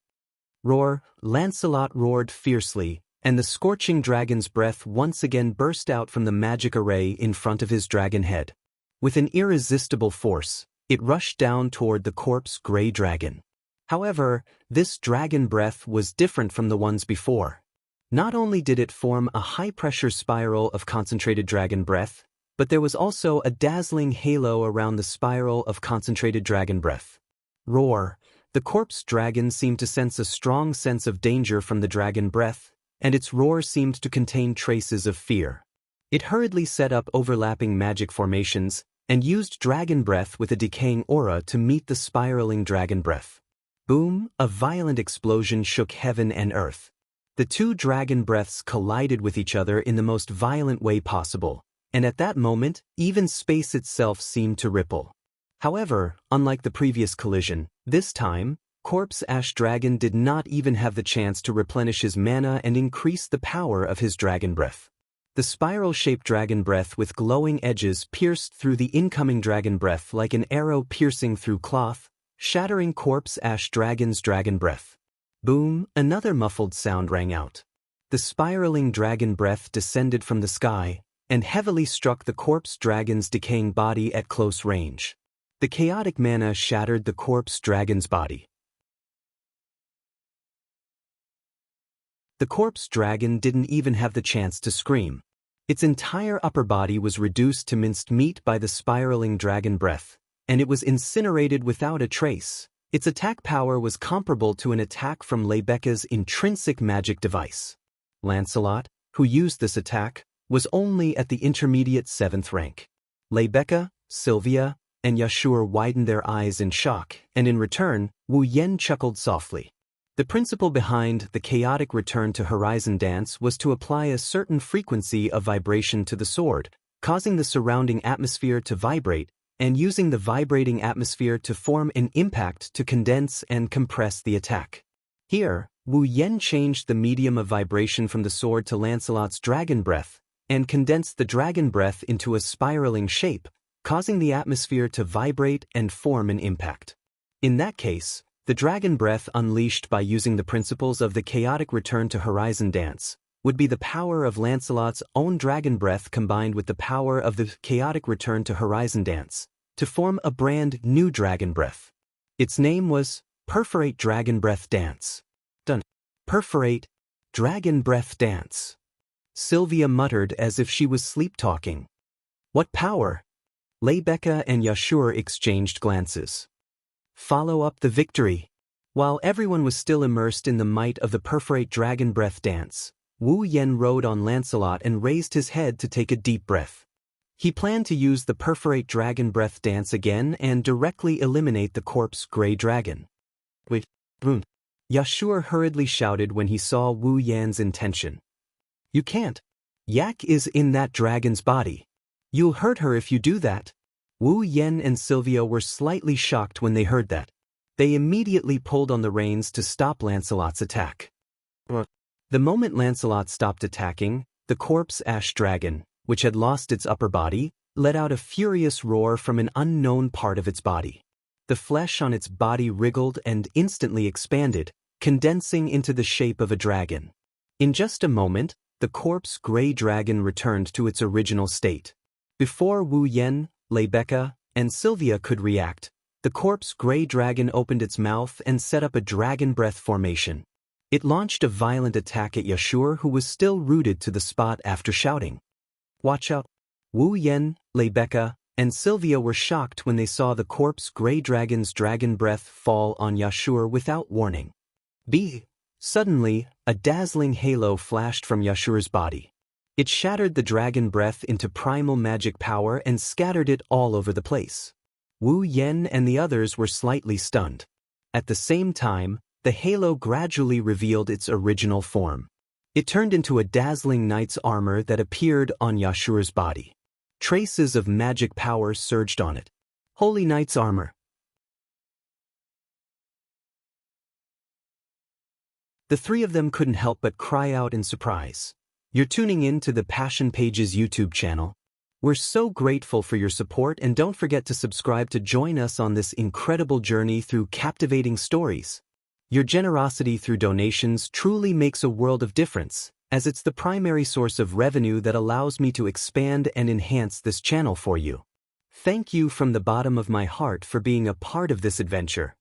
Roar, Lancelot roared fiercely, and the scorching dragon's breath once again burst out from the magic array in front of his dragon head. With an irresistible force, it rushed down toward the corpse gray dragon. However, this dragon breath was different from the ones before. Not only did it form a high-pressure spiral of concentrated dragon breath, but there was also a dazzling halo around the spiral of concentrated dragon breath. Roar! The corpse dragon seemed to sense a strong sense of danger from the dragon breath, and its roar seemed to contain traces of fear. It hurriedly set up overlapping magic formations and used dragon breath with a decaying aura to meet the spiraling dragon breath. Boom! A violent explosion shook heaven and earth. The two dragon breaths collided with each other in the most violent way possible, and at that moment, even space itself seemed to ripple. However, unlike the previous collision, this time, Corpse Ash Dragon did not even have the chance to replenish his mana and increase the power of his dragon breath. The spiral-shaped dragon breath with glowing edges pierced through the incoming dragon breath like an arrow piercing through cloth, shattering Corpse Ash Dragon's dragon breath. Boom! Another muffled sound rang out. The spiraling dragon breath descended from the sky and heavily struck the corpse dragon's decaying body at close range. The chaotic mana shattered the corpse dragon's body. The corpse dragon didn't even have the chance to scream. Its entire upper body was reduced to minced meat by the spiraling dragon breath, and it was incinerated without a trace. Its attack power was comparable to an attack from Rebecca's intrinsic magic device. Lancelot, who used this attack, was only at the intermediate 7th rank. Rebecca, Sylvia, and Yashur widened their eyes in shock, and in return, Wu Yen chuckled softly. The principle behind the chaotic return to Horizon Dance was to apply a certain frequency of vibration to the sword, causing the surrounding atmosphere to vibrate, and using the vibrating atmosphere to form an impact to condense and compress the attack. Here, Wu Yen changed the medium of vibration from the sword to Lancelot's dragon breath, and condensed the dragon breath into a spiraling shape, causing the atmosphere to vibrate and form an impact. In that case, the dragon breath unleashed by using the principles of the chaotic return to Horizon Dance would be the power of Lancelot's own dragon breath combined with the power of the chaotic return to Horizon Dance to form a brand new dragon breath. Its name was Perforate Dragon Breath Dance. Done. Perforate Dragon Breath Dance. Sylvia muttered as if she was sleep-talking. What power? Rebecca and Yashur exchanged glances. Follow up the victory. While everyone was still immersed in the might of the Perforate Dragon Breath Dance, Wu Yen rode on Lancelot and raised his head to take a deep breath. He planned to use the Perforate Dragon Breath Dance again and directly eliminate the corpse Grey Dragon. Wait, Yashur hurriedly shouted when he saw Wu Yan's intention. You can't. Yak is in that dragon's body. You'll hurt her if you do that. Wu Yen and Sylvia were slightly shocked when they heard that. They immediately pulled on the reins to stop Lancelot's attack. The moment Lancelot stopped attacking, the corpse ash dragon, which had lost its upper body, let out a furious roar from an unknown part of its body. The flesh on its body wriggled and instantly expanded, condensing into the shape of a dragon. In just a moment, the corpse Grey Dragon returned to its original state. Before Wu Yen, Rebecca, and Sylvia could react, the corpse Grey Dragon opened its mouth and set up a dragon breath formation. It launched a violent attack at Yashur, who was still rooted to the spot after shouting, "Watch out!" Wu Yen, Rebecca, and Sylvia were shocked when they saw the corpse Grey Dragon's dragon breath fall on Yashur without warning. Suddenly, a dazzling halo flashed from Yashur's body. It shattered the dragon breath into primal magic power and scattered it all over the place. Wu Yen and the others were slightly stunned. At the same time, the halo gradually revealed its original form. It turned into a dazzling knight's armor that appeared on Yashur's body. Traces of magic power surged on it. Holy Knight's armor. The three of them couldn't help but cry out in surprise. You're tuning in to the Passion Pages YouTube channel. We're so grateful for your support, and don't forget to subscribe to join us on this incredible journey through captivating stories. Your generosity through donations truly makes a world of difference, as it's the primary source of revenue that allows me to expand and enhance this channel for you. Thank you from the bottom of my heart for being a part of this adventure.